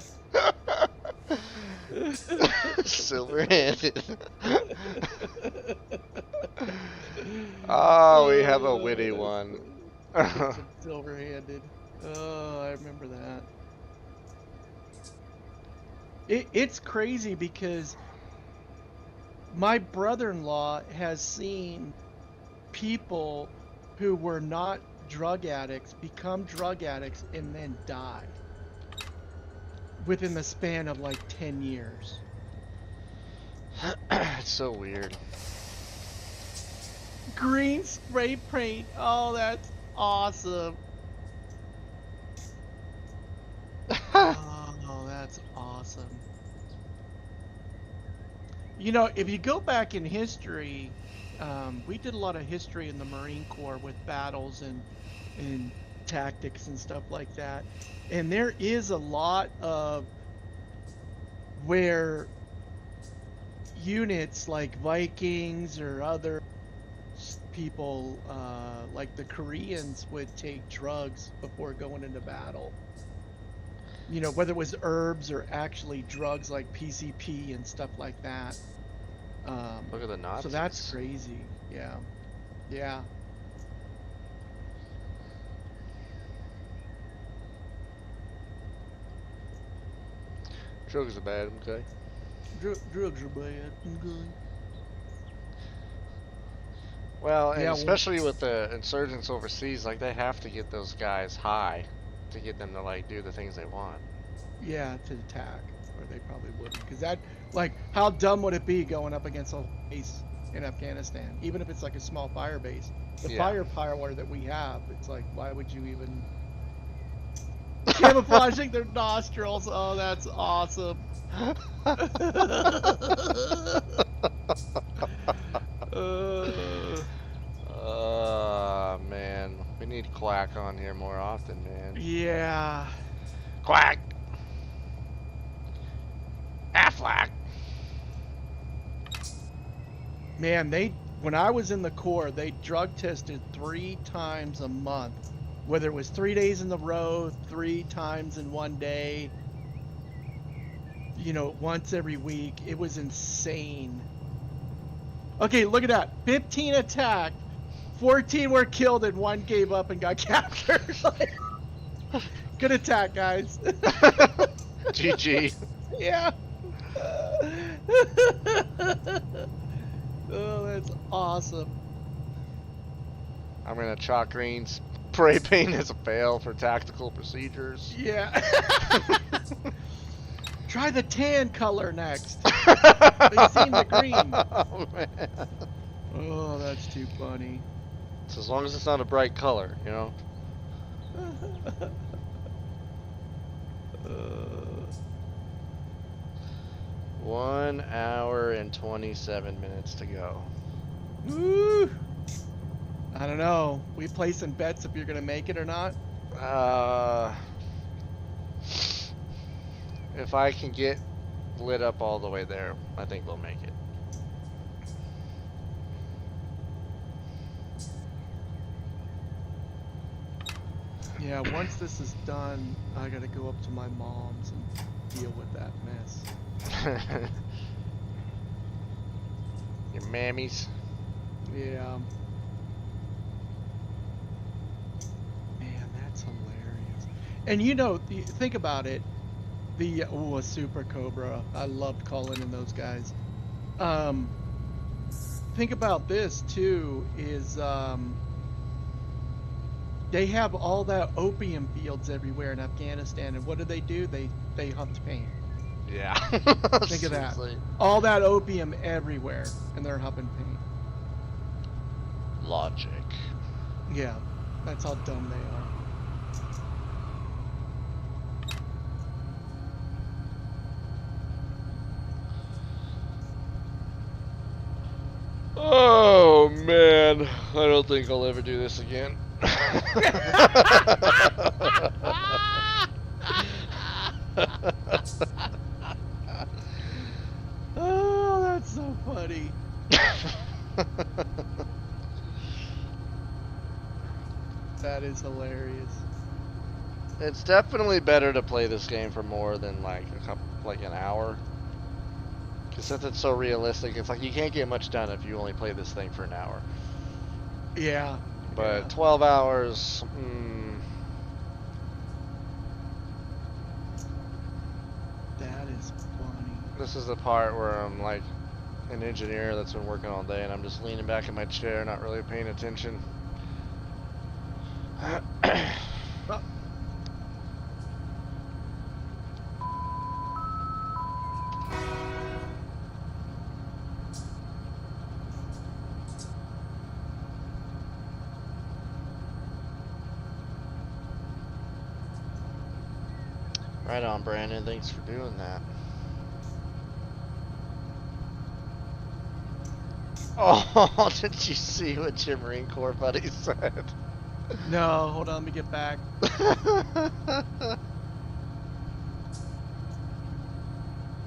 Silver-handed. Oh, we have a witty one. Some silver-handed. Oh, I remember that. It's crazy because my brother-in-law has seen people who were not drug addicts become drug addicts and then die within the span of like 10 years. It's so weird. Green spray paint. Oh, that's awesome. Oh, that's awesome. You know, if you go back in history, we did a lot of history in the Marine Corps with battles and tactics and stuff like that. And there is a lot of where units like Vikings or other people, like the Koreans, would take drugs before going into battle. You know, whether it was herbs or actually drugs like PCP and stuff like that. Look at the Nazis. So that's crazy. Yeah. Yeah. Drugs are bad, okay? Drugs are bad. Okay. Well, and Yeah, especially with the insurgents overseas, like they have to get those guys high to get them to like do the things they want. yeah, to attack, or they probably wouldn't. Because that, like, how dumb would it be going up against a base in Afghanistan? Even if it's like a small fire base, the Yeah. firepower that we have, it's like, why would you even camouflaging their nostrils? Oh, that's awesome. Man, we need Quack on here more often, man. Yeah. Quack! Affleck! Man, when I was in the Corps, they drug tested 3 times a month. Whether it was 3 days in the row, 3 times in one day, you know, once every week. It was insane. Okay, look at that. 15 attacked, 14 were killed, and 1 gave up and got captured. Good attack, guys. GG. Yeah. Oh, that's awesome. I'm gonna chalk green spray paint as a fail for tactical procedures. Yeah. Try the tan color next. They've seen the green. Oh, man. Oh, that's too funny. So as long as it's not a bright color, you know? 1 hour and 27 minutes to go. Woo. I don't know. We placing bets if you're gonna make it or not. If I can get lit up all the way there, I think we'll make it. Yeah, once this is done, I gotta go up to my mom's and deal with that mess. Your mammies. Yeah. Man, that's hilarious. And you know, think about it. A Super Cobra. I loved calling in those guys. Um, think about this too. Is they have all that opium fields everywhere in Afghanistan, and what do? They hunt paint. Yeah. Think of that. Seriously. All that opium everywhere, and they're humping paint. Logic. Yeah, that's how dumb they are. Oh man, I don't think I'll ever do this again. Oh, that's so funny. That is hilarious. It's definitely better to play this game for more than like like an hour. Because since it's so realistic, it's like you can't get much done if you only play this thing for an hour. Yeah, But yeah. 12 hours, That is funny. this is the part where I'm like an engineer that's been working all day and I'm just leaning back in my chair, not really paying attention. Oh, Right on, Brandon. Thanks for doing that. Oh, did you see what your Marine Corps buddy said? no, hold on, let me get back.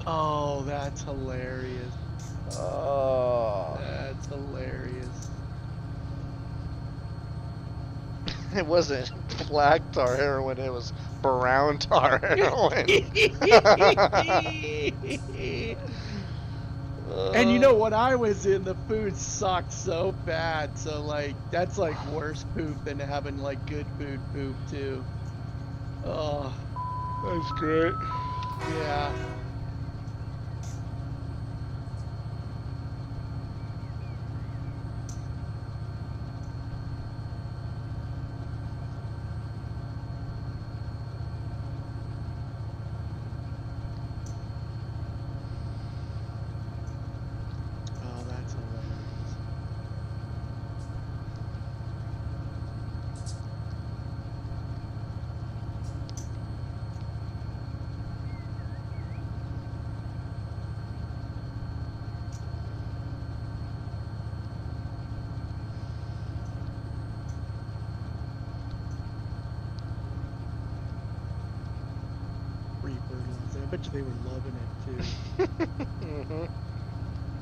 Oh, that's hilarious. Oh. That's hilarious. It wasn't black tar heroin, it was brown tar heroin. And you know what I was in, the food sucked so bad. So like that's like worse poop than having like good food poop too. Oh, That's great. yeah. Oh, that's hilarious. Free fertilizer. I bet you they were loving it too. hmm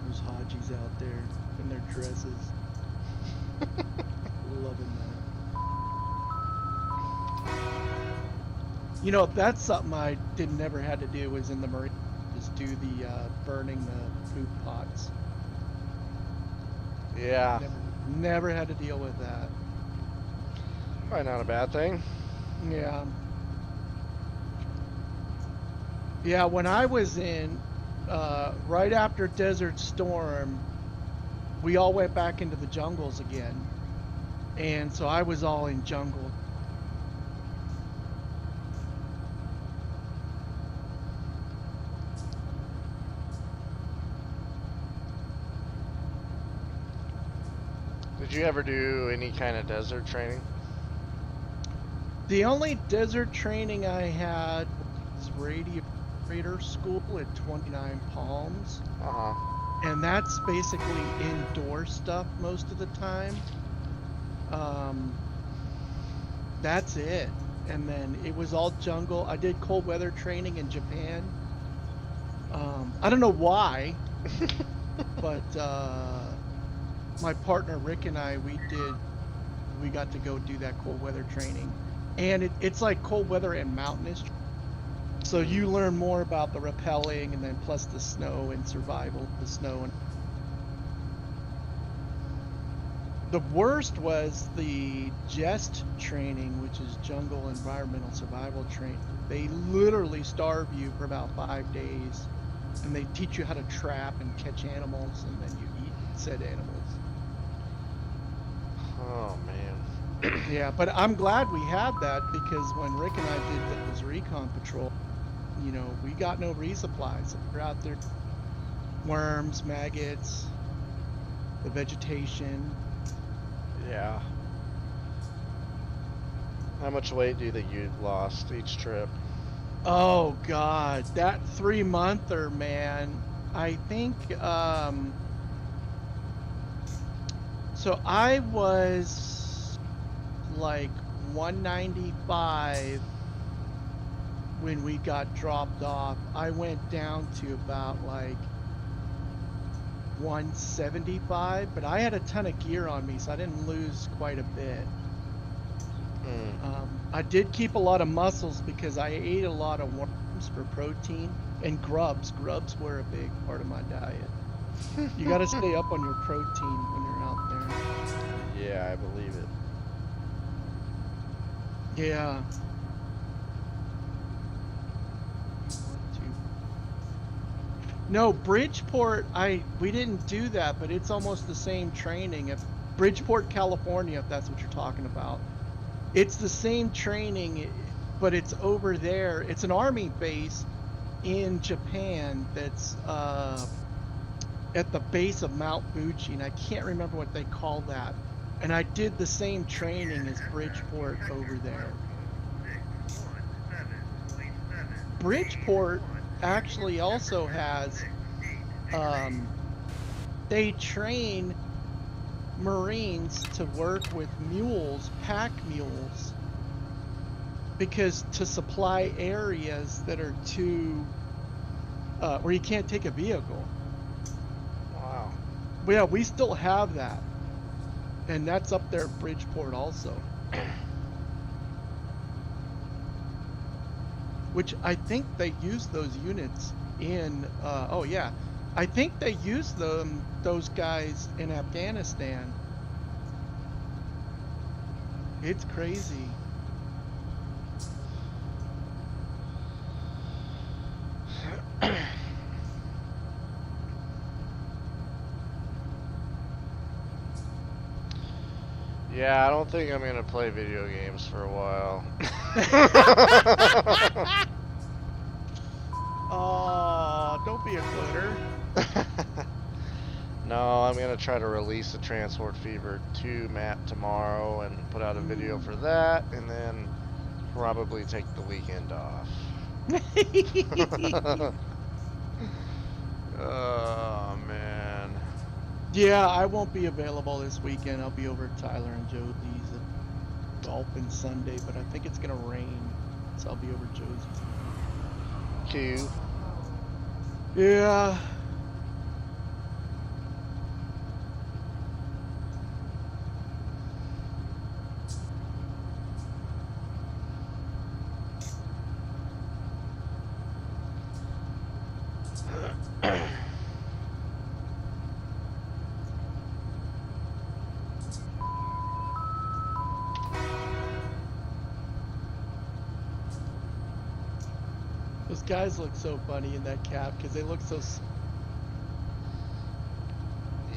Those Hajis out there in their dresses. Loving that. You know, that's something I didn't never had to do was in the Marine, just do the burning the poop pots. Yeah, Never had to deal with that. probably not a bad thing. Yeah. Yeah, when I was in right after Desert Storm, we all went back into the jungles again. And so I was all in jungle. Did you ever do any kind of desert training? The only desert training I had was radiator school at 29 Palms. Uh huh. And that's basically indoor stuff most of the time. Um, that's it. And then it was all jungle. I did cold weather training in Japan. I don't know why, but my partner Rick and I, we got to go do that cold weather training. And it's like cold weather and mountainous. So you learn more about the rappelling and then plus the snow and survival, the snow and The worst was the JEST training, which is Jungle Environmental Survival Training. They literally starve you for about 5 days, and they teach you how to trap and catch animals, and then you eat said animals. Oh man. Yeah, but I'm glad we had that because when Rick and I did those recon patrol, we got no resupply, so we're out there, worms, maggots, the vegetation. Yeah. How much weight do you think you lost each trip? Oh God, that 3-monther, man. I think so I was like 195 when we got dropped off. I went down to about like 175, but I had a ton of gear on me, so I didn't lose quite a bit. Hmm. I did keep a lot of muscles because I ate a lot of worms for protein and grubs. Grubs were a big part of my diet. You got to stay up on your protein when you're out there. Yeah, I believe it. Yeah. You want to. No, Bridgeport, we didn't do that, but it's almost the same training. If Bridgeport, California, if that's what you're talking about. It's the same training, but it's over there. It's an army base in Japan that's at the base of Mount Fuji, and I can't remember what they call that. And I did the same training as Bridgeport over there. 617.7 Bridgeport actually also has, 8 um, they train Marines to work with mules, pack mules, because to supply areas that are too, where you can't take a vehicle. Wow. Yeah, we still have that. And that's up there at Bridgeport also, which I think they use those units in, oh yeah, I think they use those guys in Afghanistan. It's crazy. Yeah, I don't think I'm gonna play video games for a while. Oh, don't be a quitter. No, I'm gonna try to release the Transport Fever 2 map tomorrow and put out a video for Ooh. that, and then probably take the weekend off. Oh man. Yeah, I won't be available this weekend. I'll be over at Tyler and Josie's at Dolphin Sunday, but I think it's gonna rain, so I'll be over at Josie's. Q. Yeah. Those guys look so funny in that cap because they look so.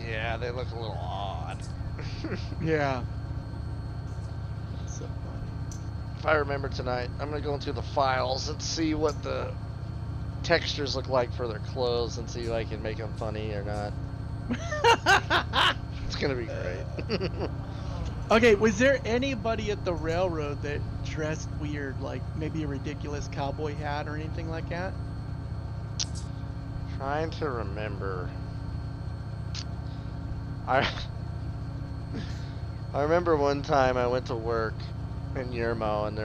Yeah, they look a little odd. Yeah, that's so funny. If I remember tonight, I'm gonna go into the files and see what the textures look like for their clothes and see if I can make them funny or not. It's gonna be great. Okay, was there anybody at the railroad that dressed weird, like maybe a ridiculous cowboy hat or anything like that? Trying to remember. I I remember one time I went to work in Yermo and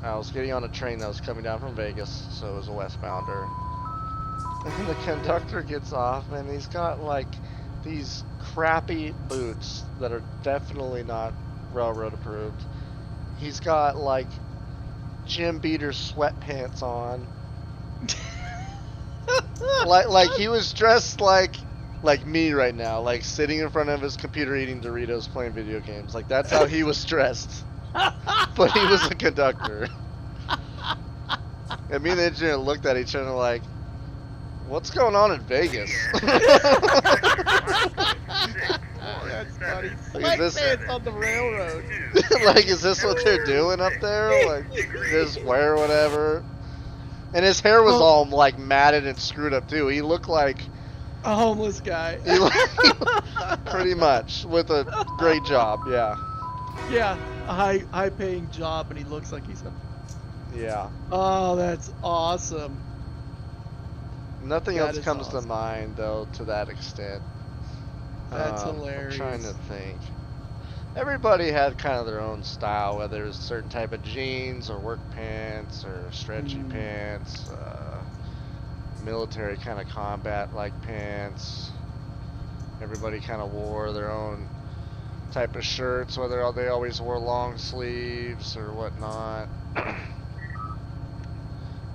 I was getting on a train that was coming down from Vegas, so it was a westbounder. And the conductor gets off and he's got like these crappy boots that are definitely not railroad approved. He's got like Jim Beater sweatpants on. Like he was dressed like like me right now, like sitting in front of his computer eating Doritos, playing video games. Like that's how he was dressed. But he was a conductor. And me and the engineer looked at each other like, what's going on in Vegas? That's funny. Like, is this- Sweatpants on the railroad. Like, is this what they're doing up there? Like, just wear whatever. And his hair was Well- all like matted and screwed up too. He looked like A homeless guy. pretty much with a great job. Yeah, Yeah, a high paying job, and he looks like he's a. yeah. Oh, that's awesome. Nothing That else is comes to awesome. mind though to that extent. That's I'm hilarious. trying to think. Everybody had kind of their own style, whether it was a certain type of jeans or work pants or stretchy pants, military kind of combat like pants. Everybody kind of wore their own type of shirts, whether they always wore long sleeves or whatnot.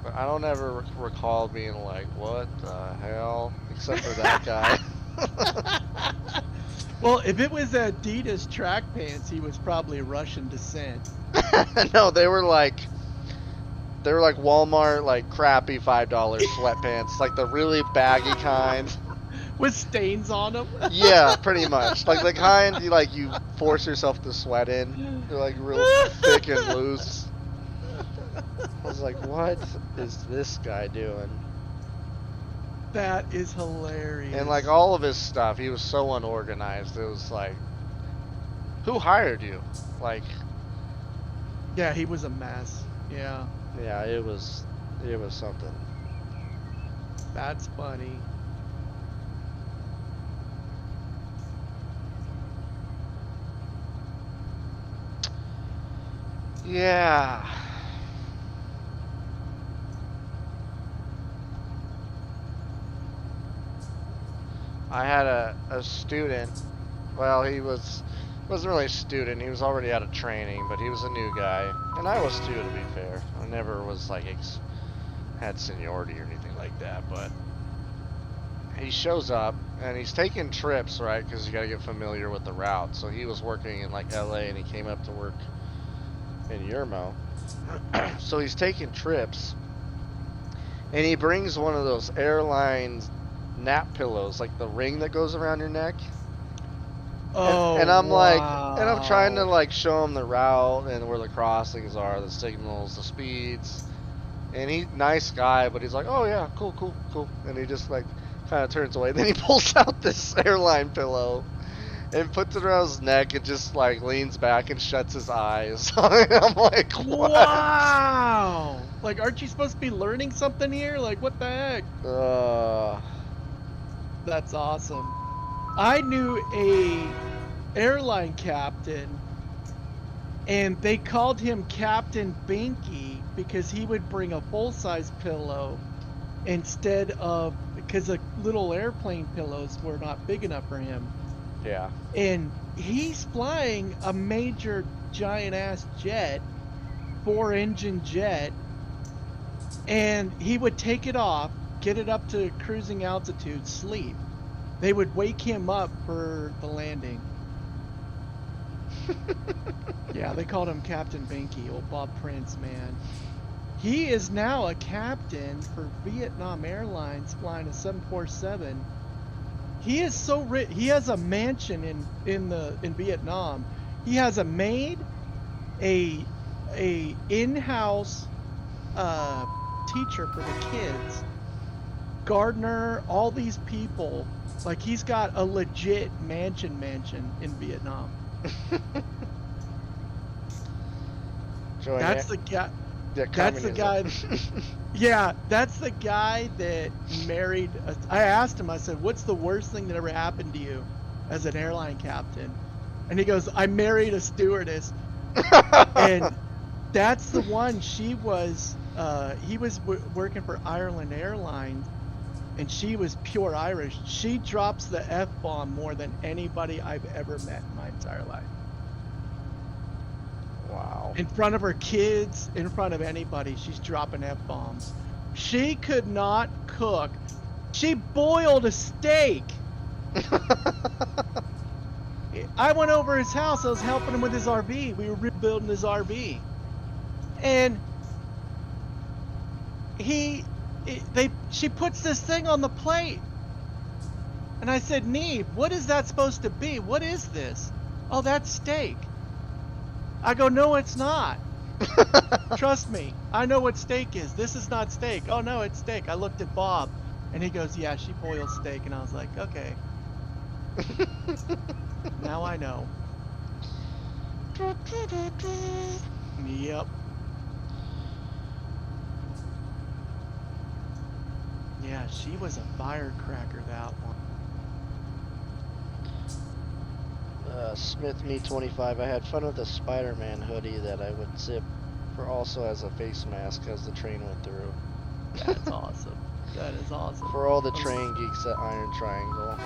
But I don't ever recall being like, what the hell? Except for that guy. Well, if it was Adidas track pants, he was probably Russian descent. No, they were like Walmart, like crappy $5 sweatpants, like the really baggy kind. With stains on them. Yeah, pretty much. Like the kind you force yourself to sweat in. They're like real thick and loose. I was like, what is this guy doing? That is hilarious. And like all of his stuff, he was so unorganized. It was like, who hired you? Like, yeah, he was a mess. Yeah, yeah, it was something. that's funny. Yeah. I had a student. Well, wasn't really a student. He was already out of training, but he was a new guy, and I was too, to be fair. I never was like had seniority or anything like that, but he shows up and he's taking trips, right? Because you got to get familiar with the route. So he was working in like LA, and he came up to work in Yermo. So he's taking trips, and he brings one of those airlines nap pillows, like the ring that goes around your neck. Oh, and I'm like, wow. and I'm trying to like show him the route and where the crossings are, the signals, the speeds. And he, nice guy, but he's like, oh yeah, cool, cool, cool. And he just like kind of turns away. Then he pulls out this airline pillow and puts it around his neck and just like leans back and shuts his eyes. I'm like, what? Wow! Like, aren't you supposed to be learning something here? Like, what the heck? That's awesome. I knew a airline captain, and they called him Captain Binky because he would bring a full-size pillow instead of, because the little airplane pillows were not big enough for him. Yeah. And he's flying a major giant-ass jet, 4-engine jet, and he would take it off, get it up to cruising altitude, sleep. They would wake him up for the landing. Yeah, they called him Captain Binky, old Bob Prince, man. He is now a captain for Vietnam Airlines flying a 747. He is so rich. He has a mansion in Vietnam. He has a maid, a in-house teacher for the kids, gardener, all these people. Like, he's got a legit mansion in Vietnam. That's the guy. That's the guy. Yeah, that's the guy that married. I asked him. I said, "What's the worst thing that ever happened to you as an airline captain?" And he goes, "I married a stewardess." And that's the one. She was. He was working for Ireland Airlines, and she was pure Irish. She drops the F-bomb more than anybody I've ever met in my entire life. Wow. In front of her kids, in front of anybody, she's dropping F-bombs. She could not cook. She boiled a steak I went over his house. I was helping him with his RV. We were rebuilding his RV, and she puts this thing on the plate, and I said, "Neve, what is that supposed to be? What is this?" "Oh, that's steak." I go, "No, it's not. Trust me. I know what steak is. This is not steak." "Oh no, it's steak." I looked at Bob, and he goes, "Yeah, she boils steak," and I was like, "Okay, now I know." Yep. Yeah, she was a firecracker, that one. Smith Me 25. I had fun with a Spider-Man hoodie that I would zip for also as a face mask as the train went through. That's awesome. That is awesome. For all the train geeks at Iron Triangle.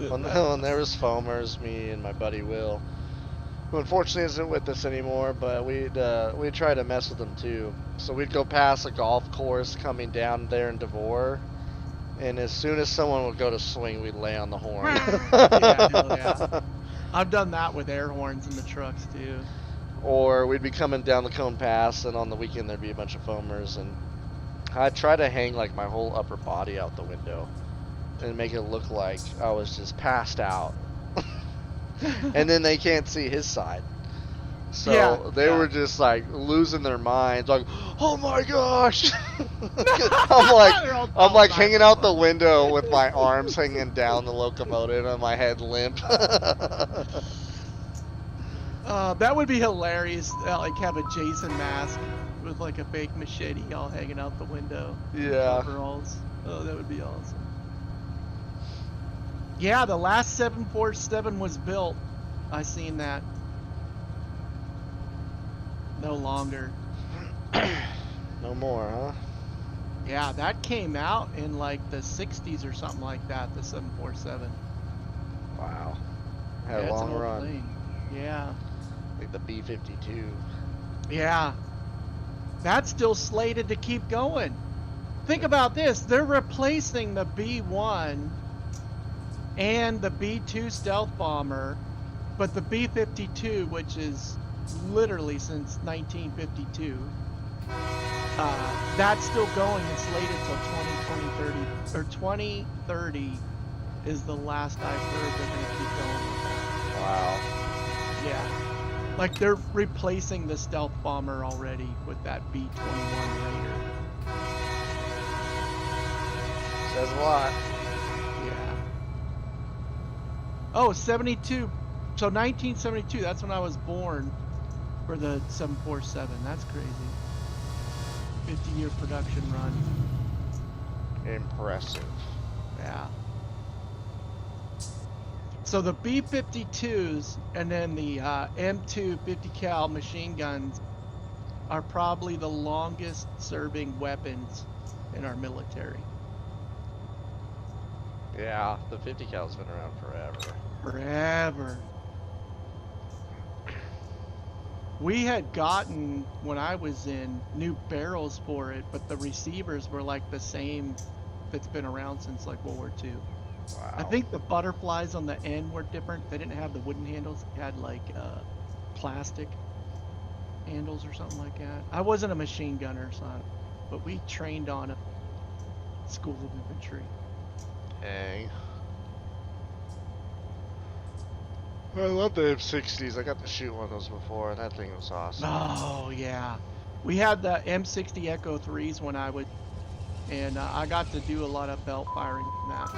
when there was foamers, me and my buddy Will, who unfortunately isn't with us anymore, but we'd try to mess with him too. So we'd go past a golf course coming down there in Devore, and as soon as someone would go to swing, we'd lay on the horn. Yeah, hell yeah. I've done that with air horns in the trucks too. Or we'd be coming down the Cone Pass, and on the weekend there'd be a bunch of foamers, and I'd try to hang like my whole upper body out the window and make it look like I was just passed out. And then they can't see his side. So Yeah, they yeah. were just like losing their minds, like, "Oh my gosh!" I'm like hanging out the window with my arms hanging down the locomotive and my head limp. That would be hilarious. Like have a Jason mask with like a fake machete all hanging out the window. Yeah. Overalls. Oh, that would be awesome. Yeah, the last 747 was built. I seen that. No longer. No more, huh? Yeah, that came out in like the 60s or something like that, the 747. Wow. Had Yeah, a it's an long old run. plane. Yeah. Like the B-52. Yeah. That's still slated to keep going. Think about this. They're replacing the B-1 and the B-2 stealth bomber, but the B-52, which is literally since 1952, that's still going and slated till 2030, or 2030 is the last I've heard they're going to keep going with that. Wow. Yeah. Like they're replacing the stealth bomber already with that B-21 Raider. Says a lot. Yeah. Oh, 72. So 1972, that's when I was born for the 747. That's crazy. 50-year production run. Impressive. Yeah. So the B-52s and then the M2 50 cal machine guns are probably the longest serving weapons in our military. Yeah, the 50 cal's been around forever. Forever. We had gotten, when I was in, new barrels for it, but the receivers were like the same that's been around since like World War II. Wow. I think the butterflies on the end were different. They didn't have the wooden handles. They had like plastic handles or something like that. I wasn't a machine gunner, but we trained on a school of infantry. Dang. I love the M60s. I got to shoot one of those before, and that thing was awesome. Oh yeah, we had the M60 Echo 3s when I would, and I got to do a lot of belt firing from that.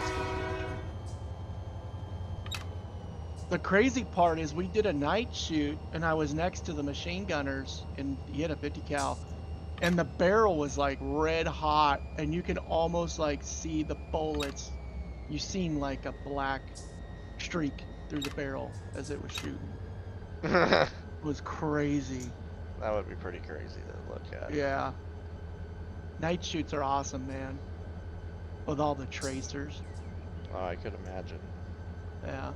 The crazy part is we did a night shoot, and I was next to the machine gunners, and he had a 50 cal, and the barrel was like red hot, and you can almost like see the bullets. You seen like a black streak through the barrel as it was shooting. That It was crazy. would be pretty crazy to look at. Yeah. Night shoots are awesome, man. With all the tracers. Oh, I could imagine. Yeah.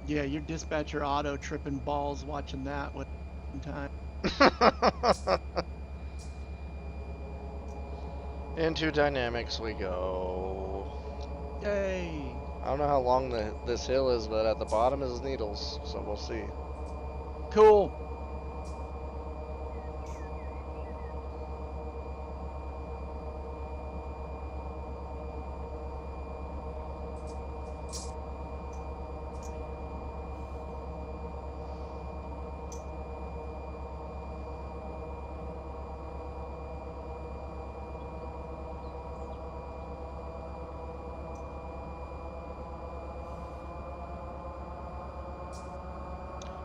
Yeah, your dispatcher auto tripping balls watching that one time. Into dynamics we go. Yay! I don't know how long this hill is, but at the bottom is needles, so we'll see. Cool.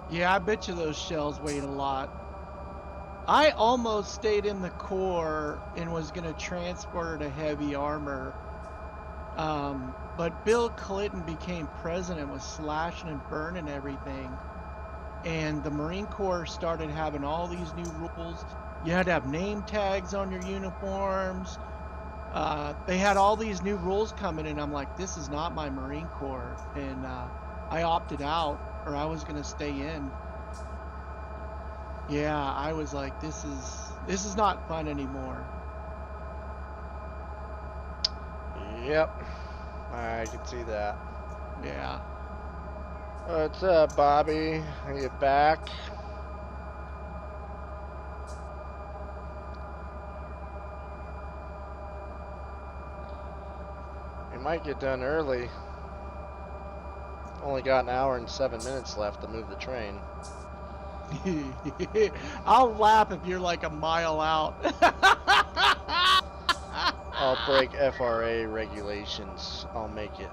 Yeah, I bet you those shells weighed a lot. I almost stayed in the Corps and was going to transfer to heavy armor. But Bill Clinton became president, was slashing and burning everything. And the Marine Corps started having all these new rules. You had to have name tags on your uniforms. They had all these new rules coming, and I'm like, this is not my Marine Corps. And I opted out, or I was going to stay in. Yeah, I was like, this is not fun anymore. Yep, I can see that. Yeah. What's up, Bobby? Are you back? We might get done early. Only got an hour and 7 minutes left to move the train. I'll laugh if you're like a mile out. I'll break FRA regulations. I'll make it.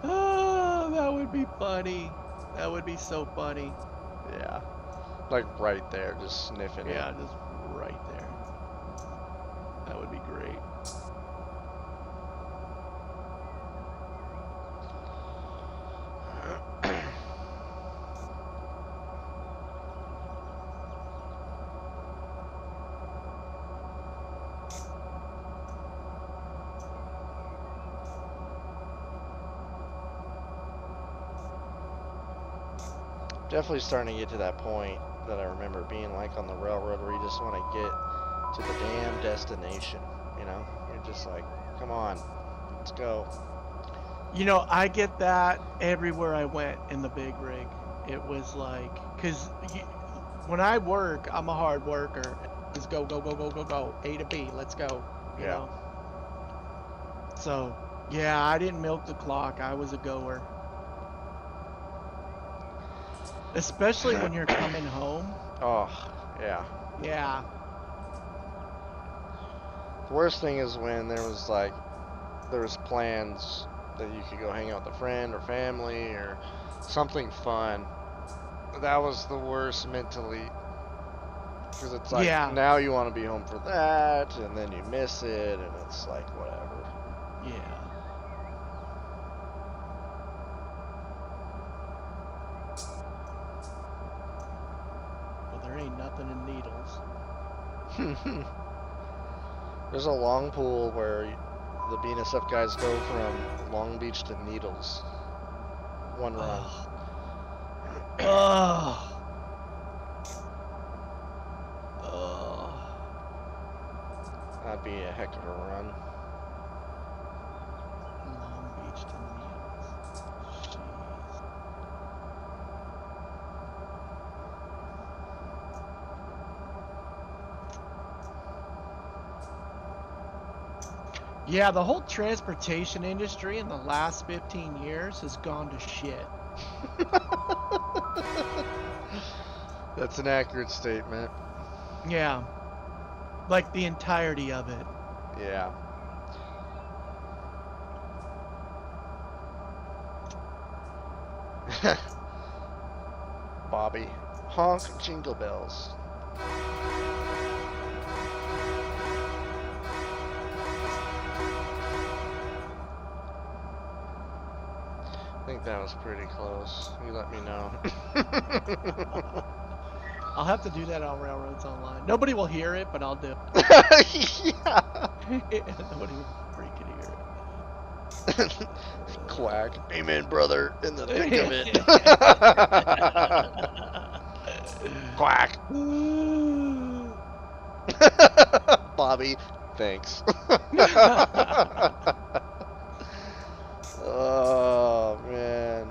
Oh, that would be funny. That would be so funny. Yeah. Like right there, just sniffing Yeah, just right there. That would be great. it. Definitely starting to get to that point that I remember being like on the railroad where you just want to get to the damn destination, you know? You're just like, come on, let's go. You know, I get that everywhere I went in the big rig. It was like, because when I work, I'm a hard worker. Just go, go, go, go, go, go. A to B, let's go. You Yeah. know? So, yeah, I didn't milk the clock. I was a goer. Especially when you're coming home. Oh, yeah. Yeah. The worst thing is when there was plans that you could go hang out with a friend or family or something fun. That was the worst mentally. Because it's like, Yeah. now you want to be home for that, and then you miss it, and it's like, whatever. Yeah. Well, there ain't nothing in needles. There's a long pool where the BNSF guys go from Long Beach to Needles. One run. Ugh. Ugh. That'd be a heck of a run. Long Beach to Needles. Jeez. Yeah, the whole transportation industry in the last 15 years has gone to shit. That's an accurate statement. Yeah. Like the entirety of it. Yeah. Bobby. Honk jingle bells. I think that was pretty close. You let me know. I'll have to do that on Railroads Online. Nobody will hear it, but I'll do it. Yeah. Nobody will freaking hear it. Quack. Amen, brother. In the thick of it. Quack. Bobby. thanks. Oh man.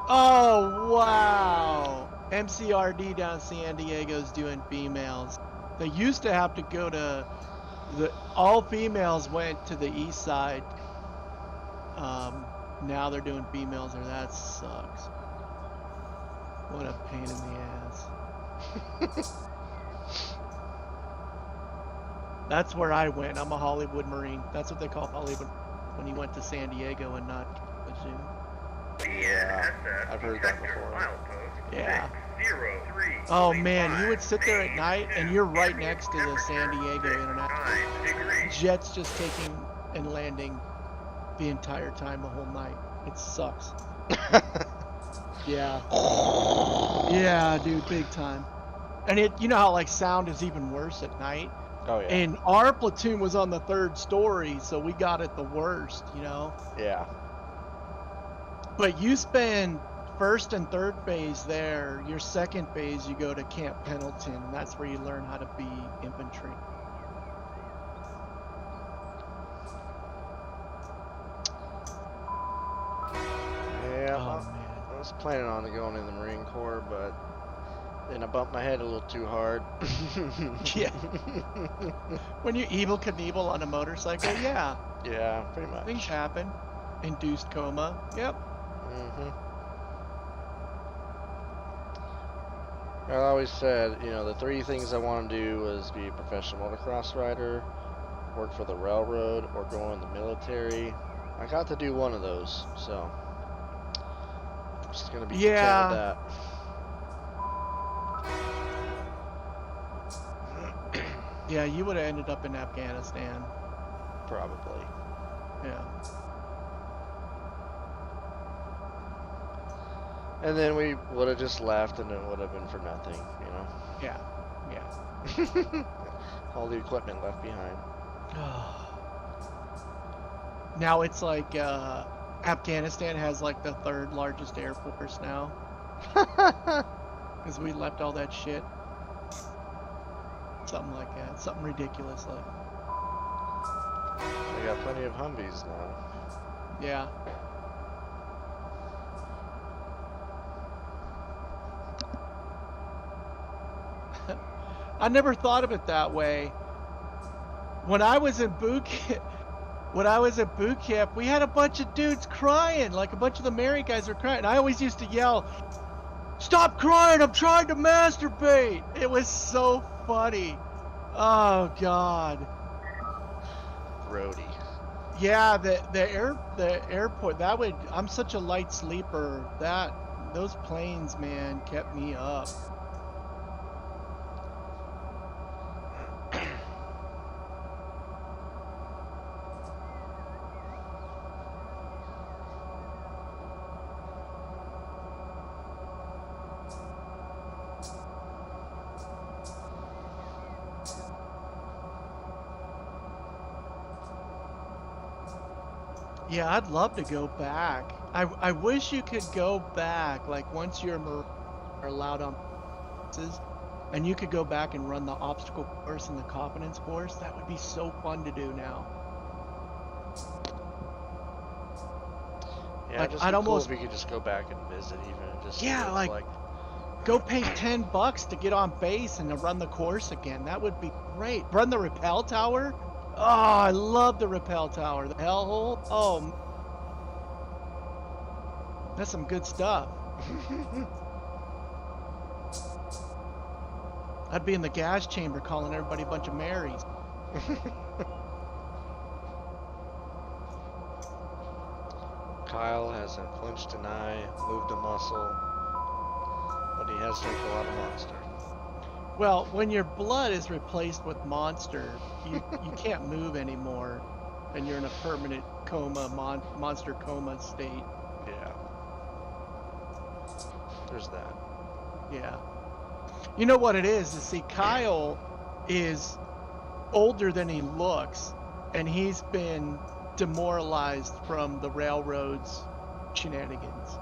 Oh, wow. MCRD down San Diego's doing females. They used to have to go to all females went to the east side. Now they're doing females there. That sucks. What a pain in the ass. That's where I went. I'm a Hollywood Marine. That's what they call Hollywood when you went to San Diego and not June. Yeah, I've heard that before. Yeah. 603. Oh man, you would sit there at night and you're right next to the San Diego International. Jets just taking and landing the entire time, the whole night. It sucks. Yeah. Yeah, dude, big time. And you know how like sound is even worse at night? Oh yeah. And our platoon was on the 3rd story, so we got it the worst, you know? Yeah. But you spend 1st and 3rd phase there. Your 2nd phase, you go to Camp Pendleton, and that's where you learn how to be infantry. Yeah. Oh, I man. was planning on going in the Marine Corps, but then I bumped my head a little too hard. Yeah. When you Evel Knievel on a motorcycle, yeah. Yeah, pretty much. Things happen. Induced coma. Yep. I always said, you know, the 3 things I want to do was be a professional motocross rider, work for the railroad, or go in the military. I got to do one of those, so I'm just gonna be content with that. Yeah, you would have ended up in Afghanistan. Probably. Yeah. And then we would have just left, and it would have been for nothing, you know. Yeah. Yeah. All the equipment left behind. Now it's like Afghanistan has like the 3rd largest air force now. Because we left all that shit. Something like that. Something ridiculous like. We got plenty of Humvees now. Yeah. I never thought of it that way. When I was in boot camp, we had a bunch of dudes crying, like a bunch of the married guys were crying. And I always used to yell, "Stop crying! I'm trying to masturbate!" It was so funny. Oh God. Roadie. Yeah, the airport. I'm such a light sleeper. Those planes, man, kept me up. Yeah, I'd love to go back. I wish you could go back, like once you're allowed on buses, and you could go back and run the obstacle course and the competence course. That would be so fun to do now. Yeah, Like, just I'd be almost, cool if we could just go back and visit even, and just see yeah, what it's like go pay $10 to get on base and to run the course again. That would be great. Run the rappel tower. Oh, I love the rappel tower. The hellhole. Oh, that's some good stuff. I'd be in the gas chamber calling everybody a bunch of Marys. Kyle hasn't flinched an eye, moved a muscle, but he has drank a lot of Monster. Well, when your blood is replaced with Monster, you can't move anymore, and you're in a permanent coma, Monster coma state. Yeah. There's that. Yeah. You know what it is? See, Kyle is older than he looks, and he's been demoralized from the railroad's shenanigans.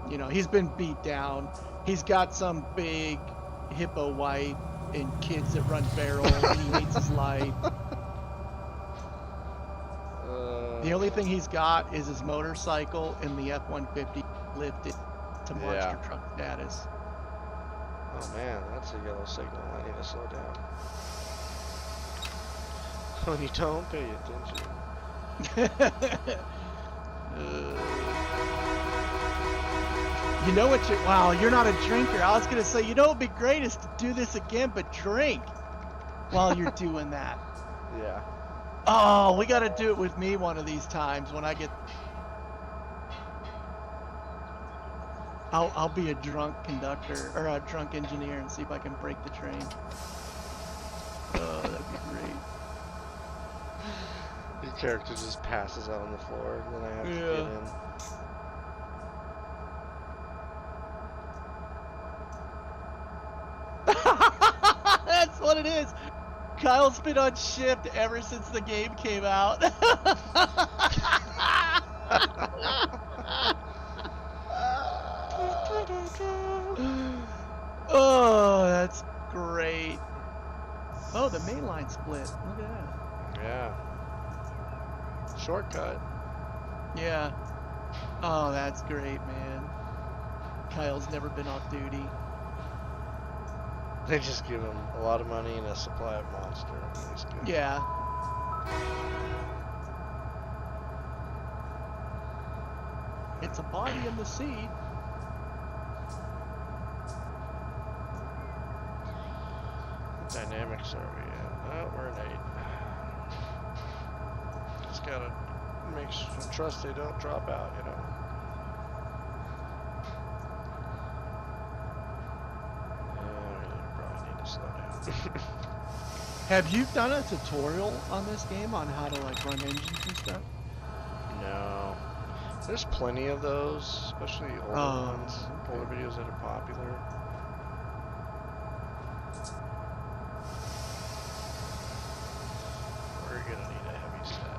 You know, he's been beat down. He's got some big hippo wife and kids that run barrels, and he hates his life. The only thing he's got is his motorcycle and the F-150 lifted to monster Yeah. truck status. Oh man, that's a yellow signal. I need to slow down. When you don't pay attention. You know what wow, you're not a drinker. I was going to say, you know what would be great is to do this again, but drink while you're doing that. Yeah. Oh, we got to do it with me one of these times when I get... I'll be a drunk conductor, or a drunk engineer, and see if I can break the train. Oh, that'd be great. Your character just passes out on the floor, and then I have to Yeah. get in. That's what it is. Kyle's been on shift ever since the game came out. Oh, that's great. Oh, the main line split. Look at that. Yeah. Shortcut. Yeah. Oh, that's great, man. Kyle's never been off duty. They just give him a lot of money and a supply of monster. He's good. Yeah. It's a body in the sea. What dynamics are we in? Oh, we're an 8. Just gotta make sure, trust they don't drop out, you know. Probably need to slow down. Have you done a tutorial on this game on how to like run engines and stuff? No. There's plenty of those, especially older ones, okay. older videos that are popular. We're gonna need a heavy set.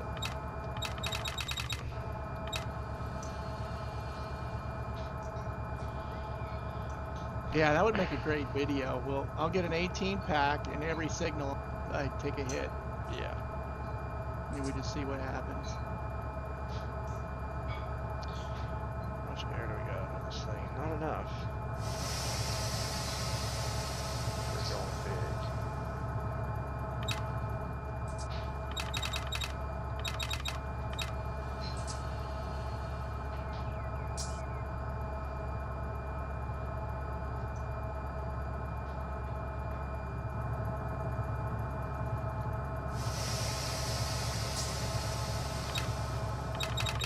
Yeah, that would make a great video. I'll get an 18 pack and every signal I take a hit. Yeah. And we just see what happens. How much air do we got on this thing? Not enough. We're going big.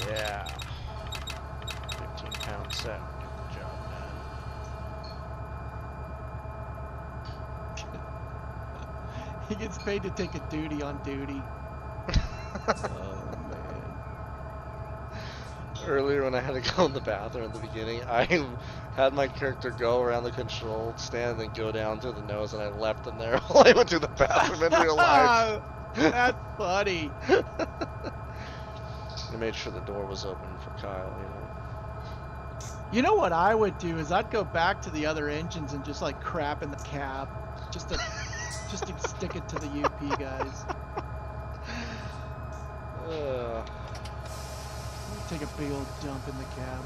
Yeah. 15-pound set will get the job done. He gets paid to take a duty on duty. Oh man. Earlier when I had to go in the bathroom at the beginning, I had my character go around the control stand and then go down to the nose, and I left him there while I went to the bathroom in real life. That's funny. I made sure the door was open for Kyle, you know. You know what I would do is I'd go back to the other engines and just like crap in the cab, just to stick it to the UP guys. Take a big old dump in the cab.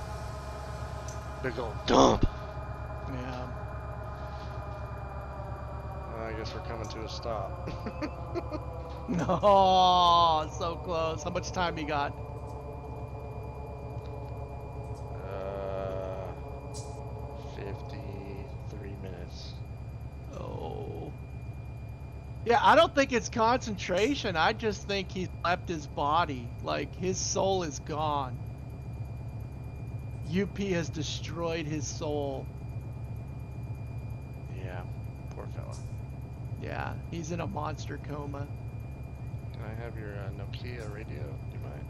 Big old dump. Yeah. I guess we're coming to a stop. No, so close. How much time you got? 53 minutes. Oh. Yeah, I don't think it's concentration. I just think he's left his body. Like, his soul is gone. UP has destroyed his soul. Yeah, poor fella. Yeah, he's in a monster coma. Can I have your Nokia radio? Do you mind?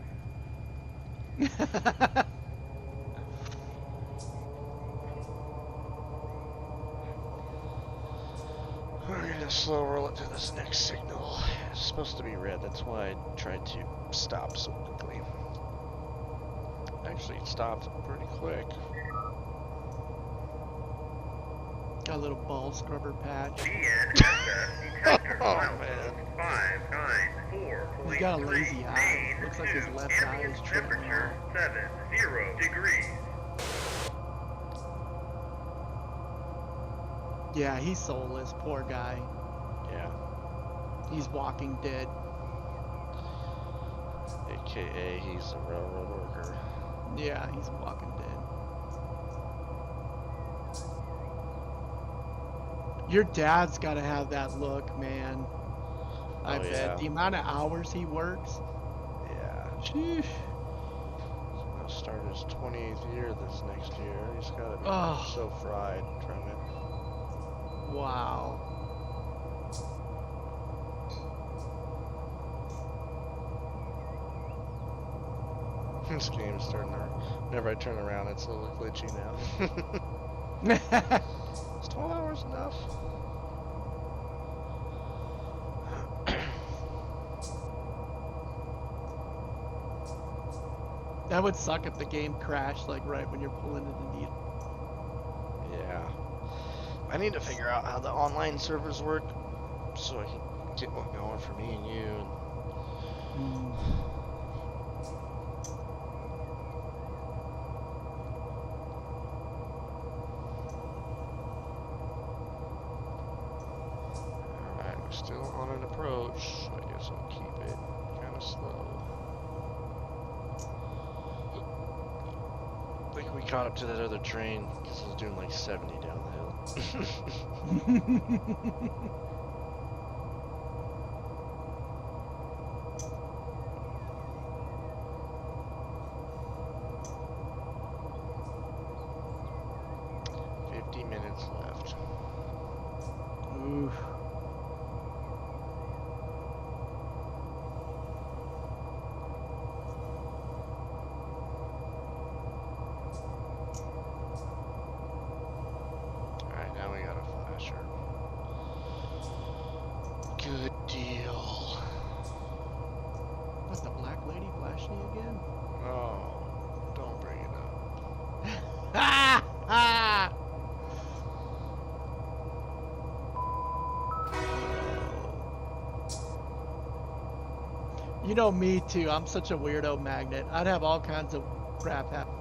We're gonna slow roll it to this next signal. It's supposed to be red, that's why I tried to stop so quickly. Actually, it stopped pretty quick. Got a little ball scrubber patch. BNSF detector Oh, milepost man. 594.3. He's got a lazy eye. Main Looks like his 2, left eye is ambient tripping temperature off. 70 degrees. Yeah, he's soulless. Poor guy. Yeah. He's walking dead. AKA, he's a railroad worker. Yeah, he's walking dead. Your dad's got to have that look, man. I Oh, bet. yeah. The amount of hours he works. Yeah. Sheesh. He's gonna start his 28th year this next year. He's gotta be Oh. so fried from it. Wow. This game's starting to. Whenever I turn around, it's a little glitchy now. Is 12 hours enough? That would suck if the game crashed like right when you're pulling it into you. Yeah. I need to figure out how the online servers work so I can get one going for me and you. Alright, we're still on an approach. I guess I'll keep it kind of slow. I think we caught up to that other train because it was doing like 70 down the hill. 50 minutes left. Oof. Alright, now we got a flasher. Good deal. What's the black lady flashing you again? Oh, don't bring it up. Ah! Ah! You know me too. I'm such a weirdo magnet. I'd have all kinds of crap happen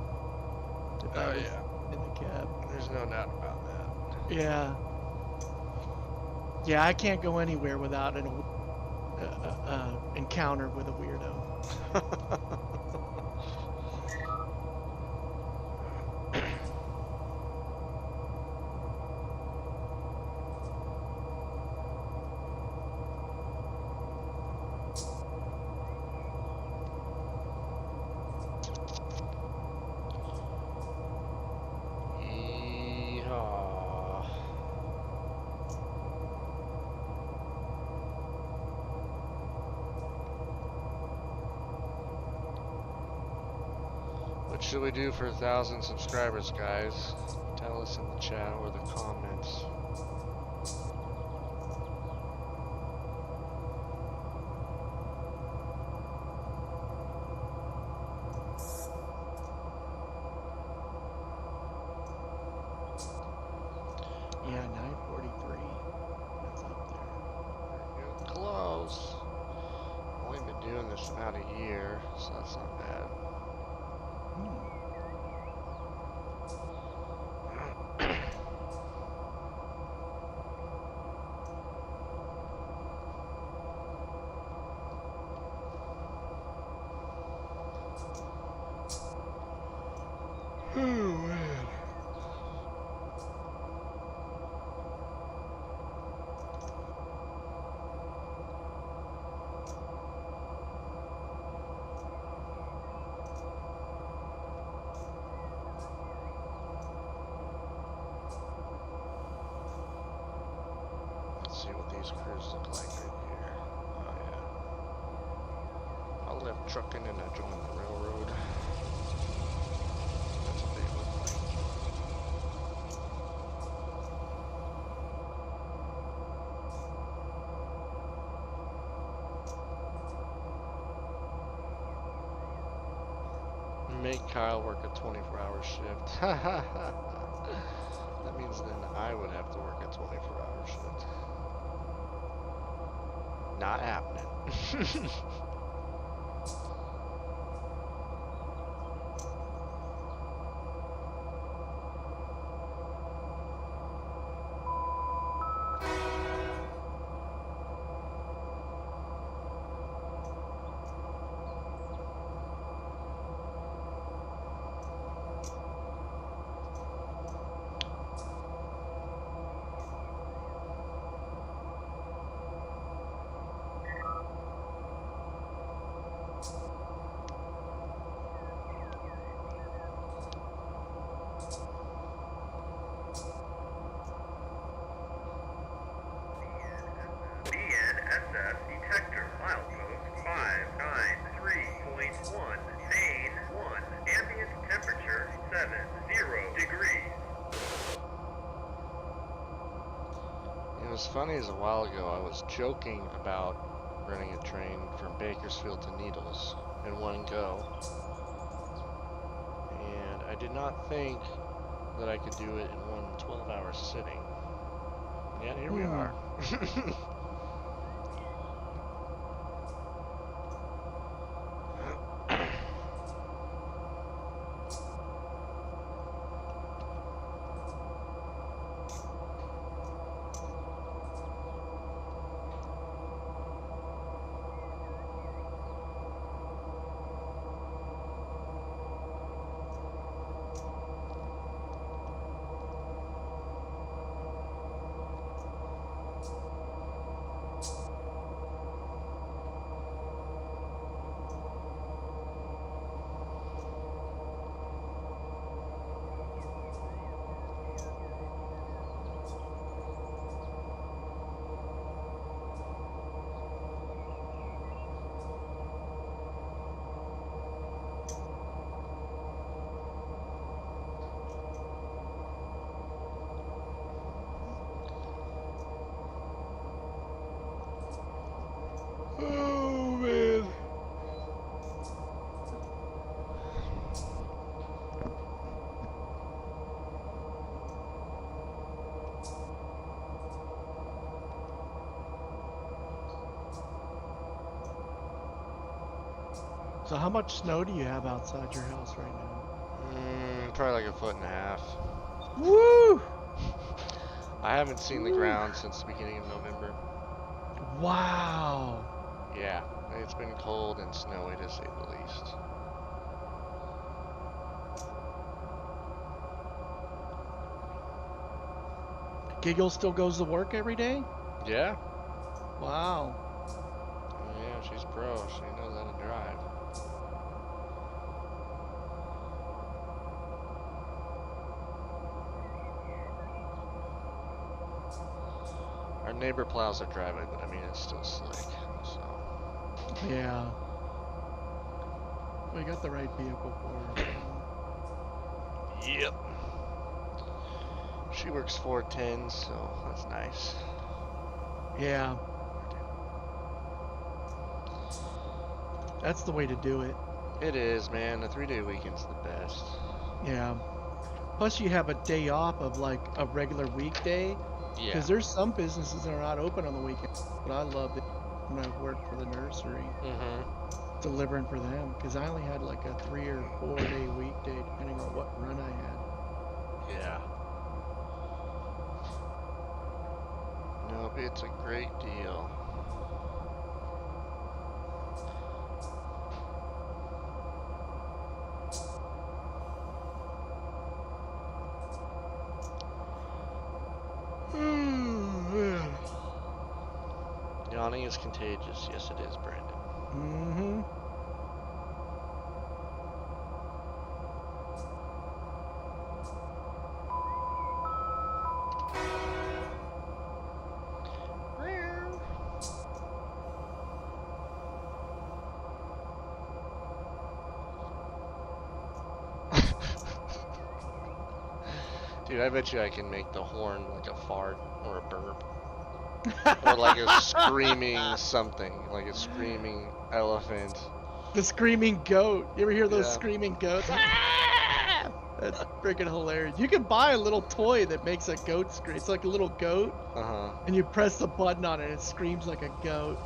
if I Oh, was yeah. in the cab. There's no doubt about that. Yeah. Yeah, I can't go anywhere without an encounter with a weirdo. Yeehaw. What should we do for 1,000 subscribers, guys? Tell us in the chat or the comments. Yeah, 9:43. That's up there. Getting close. Only been doing this about a year, so that's not bad. Oh man. Let's see what these crews look like right here. Oh yeah. I left trucking and I joined the railroad. That's what they look like. Make Kyle work a 24-hour shift. That means then I would have to work a 24-hour shift. Not happening. BNSS detector, milepost 593.1, main 1, ambient temperature 70 degrees. It was funny as a while ago I was joking about running a train from Bakersfield to Needles in one go. And I did not think that I could do it in one 12-hour sitting. And yet here we are. Oh man. So how much snow do you have outside your house right now? Probably like 1.5 feet. Woo! I haven't seen the Woo! ground since the beginning of November. Wow. Yeah, it's been cold and snowy to say the least. Giggle still goes to work every day? Yeah? Wow. Yeah, she's pro. She knows how to drive. Our neighbor plows her driveway, but I mean, it's still slick, so. Yeah. We got the right vehicle for her. So. Yep. She works 410s, so that's nice. Yeah. That's the way to do it. It is, man. The 3-day weekend's the best. Yeah. Plus, you have a day off of like a regular weekday. Yeah. Because there's some businesses that are not open on the weekend. But I loved it when I worked for the nursery, Mm-hmm. delivering for them. Because I only had like a 3 or 4 day weekday, depending on what run I had. Yeah. Nope, it's a great deal. Yawning is contagious. Yes, it is, Brandon. Mm-hmm. Dude, I bet you I can make the horn like a fart or a burp. Or like a screaming something. Like a screaming elephant. The screaming goat. You ever hear those Yeah. screaming goats? Ah! That's freaking hilarious. You can buy a little toy that makes a goat scream. It's like a little goat, Uh-huh. and you press the button on it, and it screams like a goat.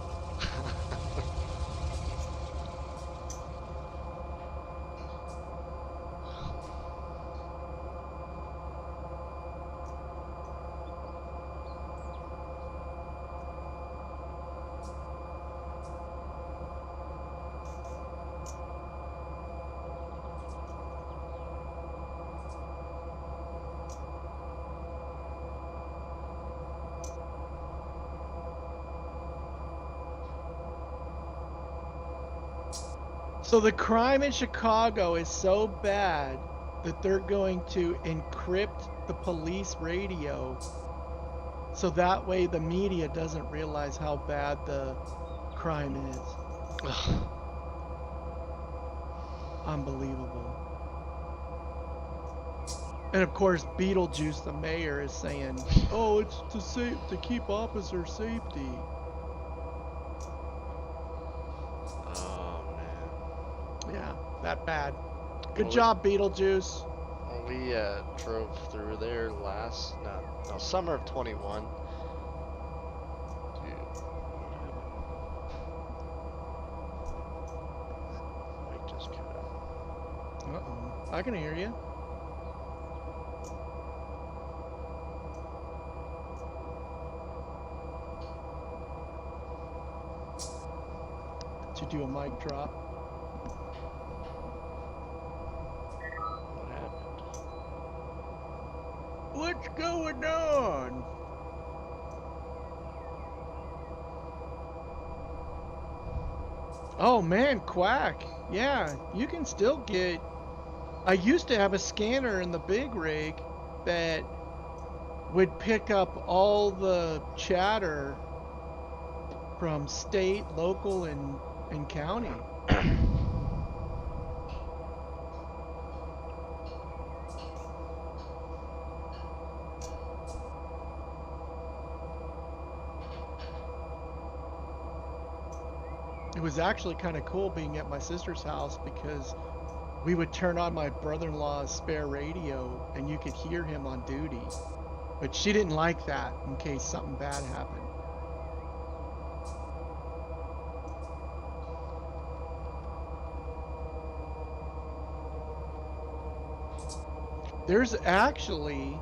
So the crime in Chicago is so bad that they're going to encrypt the police radio so that way the media doesn't realize how bad the crime is. Unbelievable. And of course, Beetlejuice, the mayor, is saying, "Oh, it's to keep officer safety." Oh man. Yeah, that bad. Good Well, job, Beetlejuice. we drove through there no, summer of 21. Dude, what happened? Mic just cut out. Uh-oh. I can hear you. Did you do a mic drop? What happened? What's going on? Oh man, Quack. Yeah, you can still get. I used to have a scanner in the big rig that would pick up all the chatter from state, local, and county. It was actually kind of cool being at my sister's house because we would turn on my brother-in-law's spare radio and you could hear him on duty. But she didn't like that in case something bad happened. There's actually,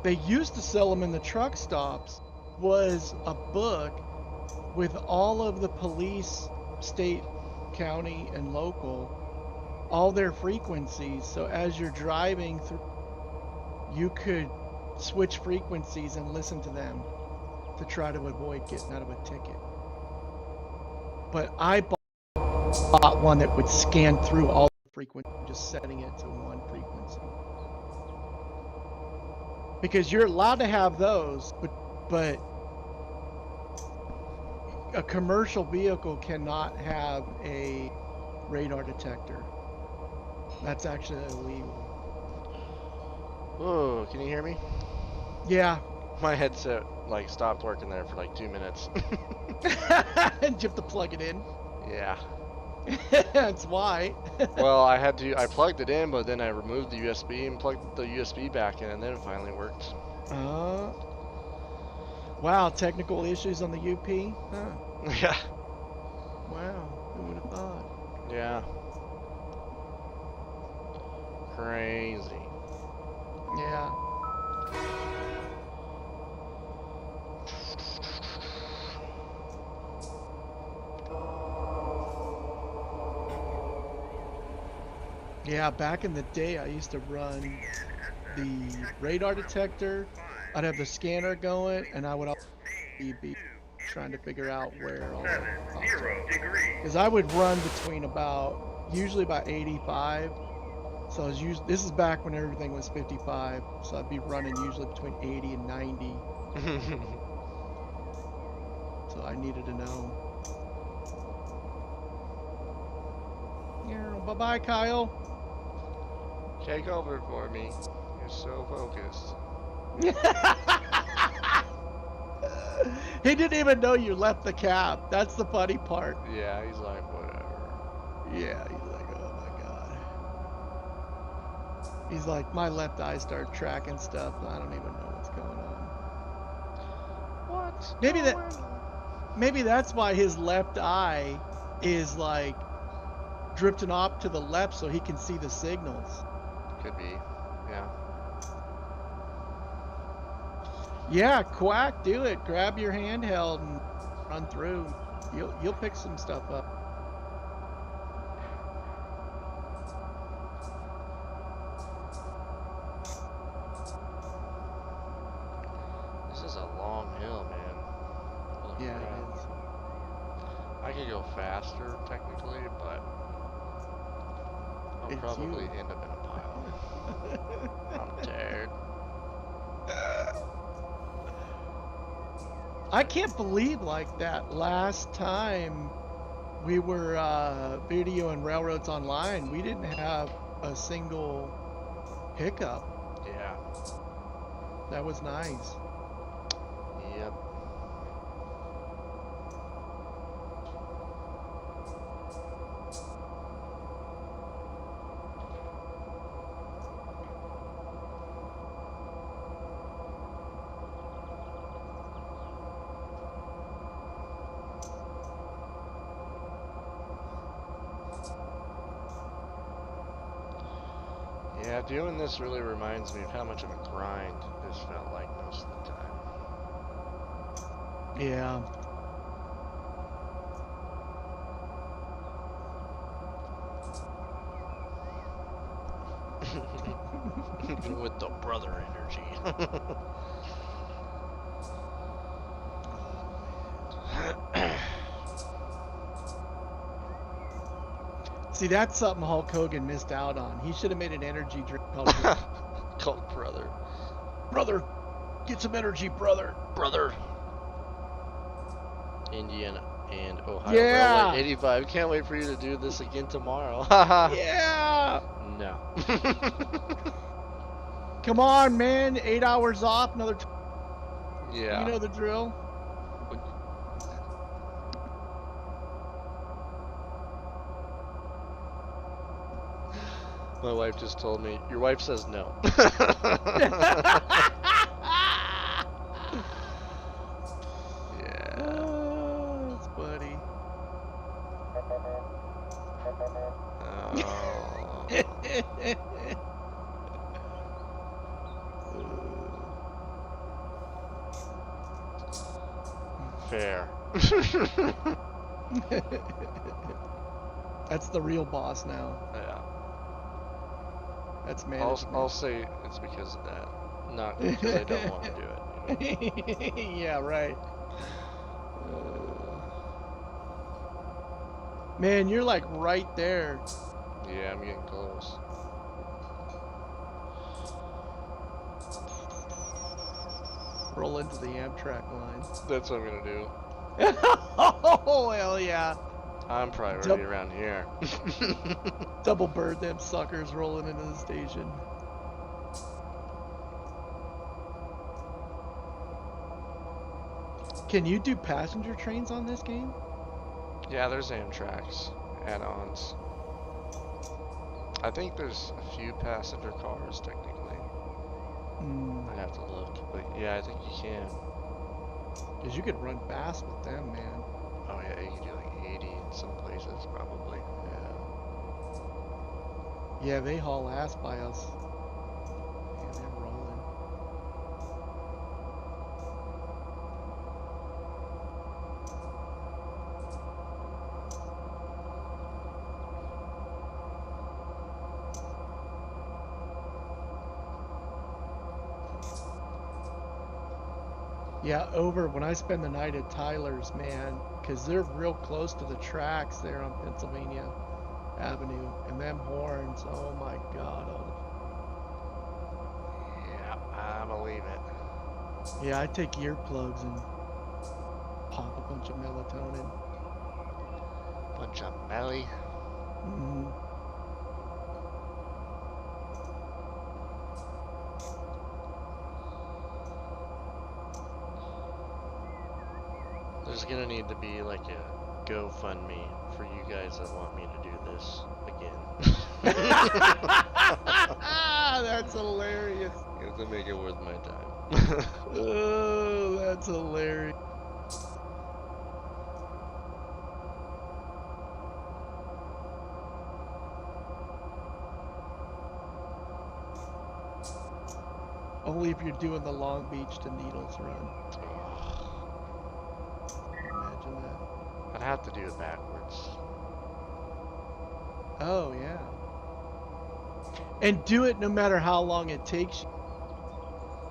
they used to sell them in the truck stops, was a book with all of the police, state, county, and local, all their frequencies. So as you're driving through, you could switch frequencies and listen to them to try to avoid getting out of a ticket. But I bought one that would scan through all the frequencies, just setting it to one frequency. Because you're allowed to have those, but a commercial vehicle cannot have a radar detector. That's actually illegal. Whoa, can you hear me? Yeah. My headset like stopped working there for like 2 minutes. And you have to plug it in. Yeah. That's why. Well, I plugged it in, but then I removed the USB and plugged the USB back in, and then it finally worked. Wow, technical issues on the UP? Huh. Yeah. Wow, who would have thought? Yeah. Crazy. Yeah. Yeah, back in the day, I used to run the radar detector. I'd have the scanner going, and I would also be trying to figure out where all the cops are. Because I would run between usually about 85. So I was this is back when everything was 55. So I'd be running usually between 80 and 90. So I needed to know. Yeah, bye-bye, Kyle. Take over for me. You're so focused. He didn't even know you left the cab. That's the funny part. Yeah, he's like, whatever. Yeah, he's like, oh my god. He's like, my left eye started tracking stuff. I don't even know what's going on. What's Maybe that going on? maybe that's why his left eye is like drifting off to the left so he can see the signals. Could be. Yeah. Yeah, Quack, do it. Grab your handheld and run through. You'll pick some stuff up. This is a long hill, man. Holy Yeah, crap. it is. I could go faster, technically, but I'll It's probably you. end up in a pile. I'm tired. I can't believe like that last time we were videoing Railroads Online, we didn't have a single hiccup. Yeah. That was nice. Yep. Yeah, doing this really reminds me of how much of a grind this felt like most of the time. Yeah. With the brother energy. See, that's something Hulk Hogan missed out on. He should have made an energy drink called Called brother. Brother. Get some energy, brother. Brother. Indiana and Ohio Yeah. Railway 85. Can't wait for you to do this again tomorrow. Haha. Yeah. No. Come on, man. 8 hours off. Another. Yeah. You know the drill. My wife just told me, your wife says no. Yeah. Oh, that's funny. Oh. Fair. That's the real boss now. Yeah. That's management. I'll say it's because of that, not because I don't want to do it. You know? Yeah, right. Man, you're like right there. Yeah, I'm getting close. Roll into the Amtrak line. That's what I'm gonna do. Oh, hell yeah. I'm probably already around here. Double bird them suckers rolling into the station. Can you do passenger trains on this game? Yeah, there's Amtrak's add-ons. I think there's a few passenger cars technically. I'd have to look, but yeah, I think you can. Because you could run fast with them, man. Oh yeah, you can do like 80 in some places probably. Yeah, they haul ass by us. Man, they're rolling. Yeah, over when I spend the night at Tyler's, man, because they're real close to the tracks there on Pennsylvania Avenue, and them horns, oh my God. Yeah, I believe it. Yeah, I take earplugs and pop a bunch of melatonin. Bunch of melly. There's gonna need to be like a GoFundMe for you guys that want me to do this again. That's hilarious. You have to make it worth my time. Oh, that's hilarious. Only if you're doing the Long Beach to Needles run. Imagine that. I'd have to do it backwards. Oh, yeah. And do it no matter how long it takes you.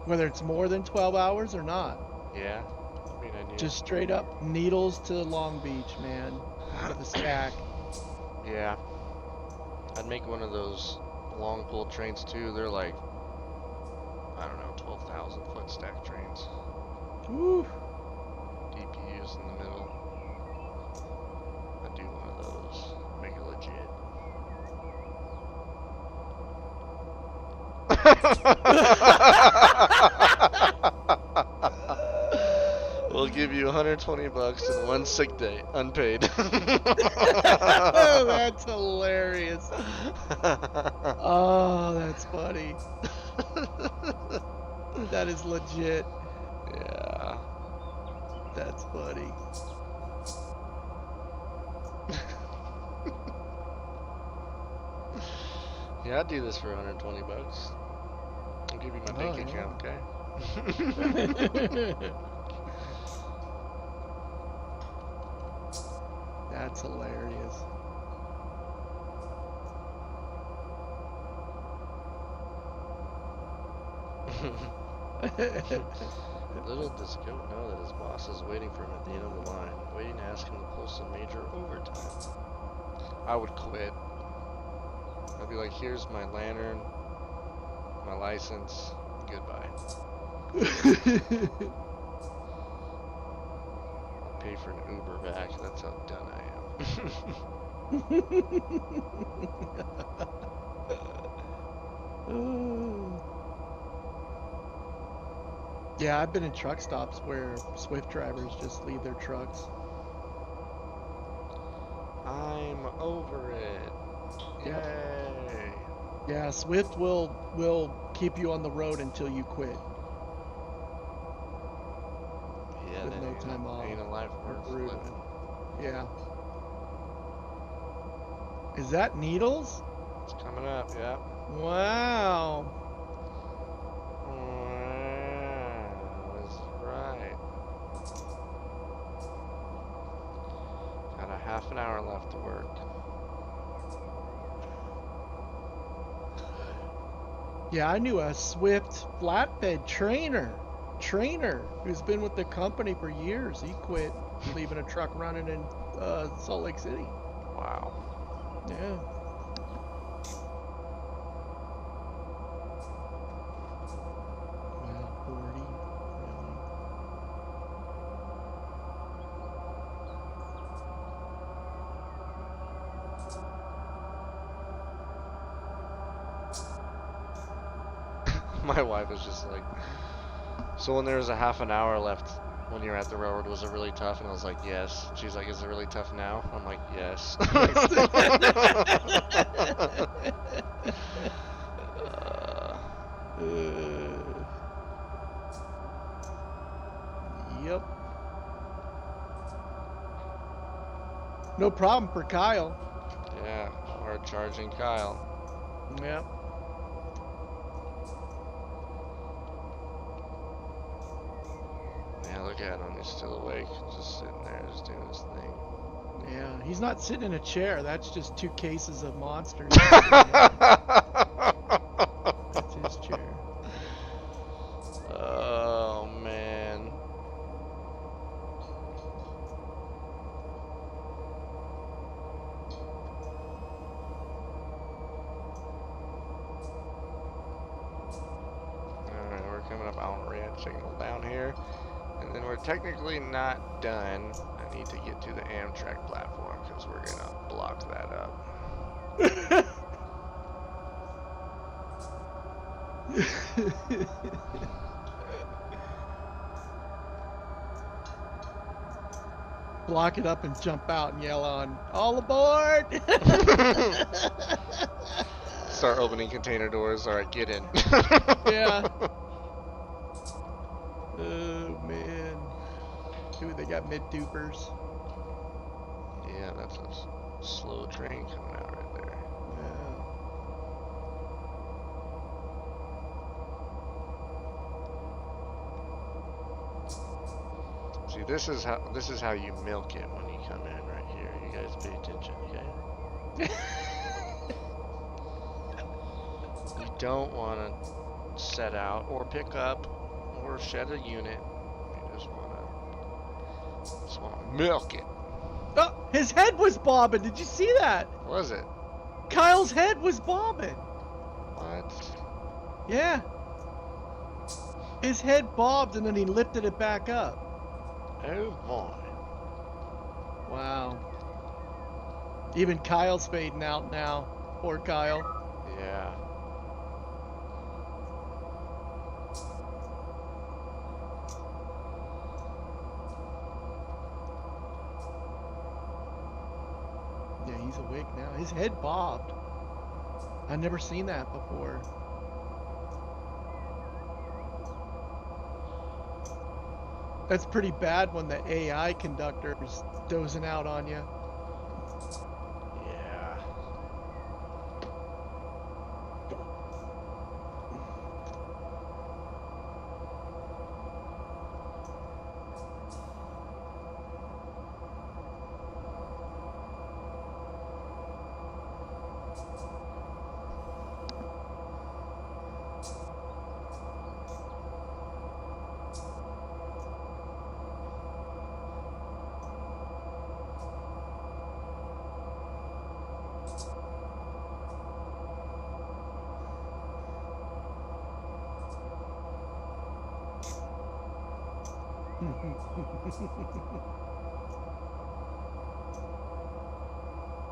Whether it's more than 12 hours or not. Yeah. I mean, I knew. Just straight up Needles to Long Beach, man. Out of the stack. Yeah. I'd make one of those long pull trains too. They're like, I don't know, 12,000 foot stack trains. Woo. DPUs in the middle. I'd do one of those. Make it legit. We'll give you 120 bucks and 1 sick day, unpaid. That's hilarious. Oh, that's funny. That is legit. Yeah. That's funny. Yeah, I'd do this for 120 bucks. I'll give you my bank account, okay? That's hilarious. Little does Goat know that his boss is waiting for him at the end of the line, waiting to ask him to pull some major overtime. I would quit. I'd be like, here's my lantern, my license, goodbye. I'll pay for an Uber back, that's how done I am. Yeah, I've been in truck stops where Swift drivers just leave their trucks. I'm over it. Yep. Yay. Yeah, Swift will keep you on the road until you quit. Yeah, With that no time off. ain't a life worth living. Yeah. Is that Needles? It's coming up, yeah. Wow. Wow, is right. Got a half an hour left to work. Yeah, I knew a Swift flatbed trainer who's been with the company for years. He quit leaving a truck running in Salt Lake City. Wow. Yeah. Wow, 40. My wife was just like, so when there was a half an hour left when you were at the railroad, was it really tough? And I was like, yes. She's like, is it really tough now? I'm like, yes. Yep. No problem for Kyle. Yeah, hard charging Kyle. Yep. Yeah, look at him. He's still awake. Just sitting there, just doing his thing. Yeah, he's not sitting in a chair. That's just 2 cases of monsters. That's his chair. Oh, man. Alright, we're coming up on red signal down here. And then we're technically not done. I need to get to the Amtrak platform because we're going to block that up. Block it up and jump out and yell on, all aboard! Start opening container doors. All right, get in. Yeah. Oh man. Ooh, they got mid tubers. Yeah, that's a slow train coming out right there. Yeah. See, this is how you milk it when you come in right here. You guys pay attention, okay? You don't want to set out or pick up or shed a unit. You just want to milk it. Oh, his head was bobbing. Did you see that? Was it? Kyle's head was bobbing. What? Yeah. His head bobbed and then he lifted it back up. Oh my. Wow. Even Kyle's fading out now. Poor Kyle. Yeah. Yeah, he's awake now. His head bobbed. I've never seen that before. That's pretty bad when the AI conductor's dozing out on you. Yeah.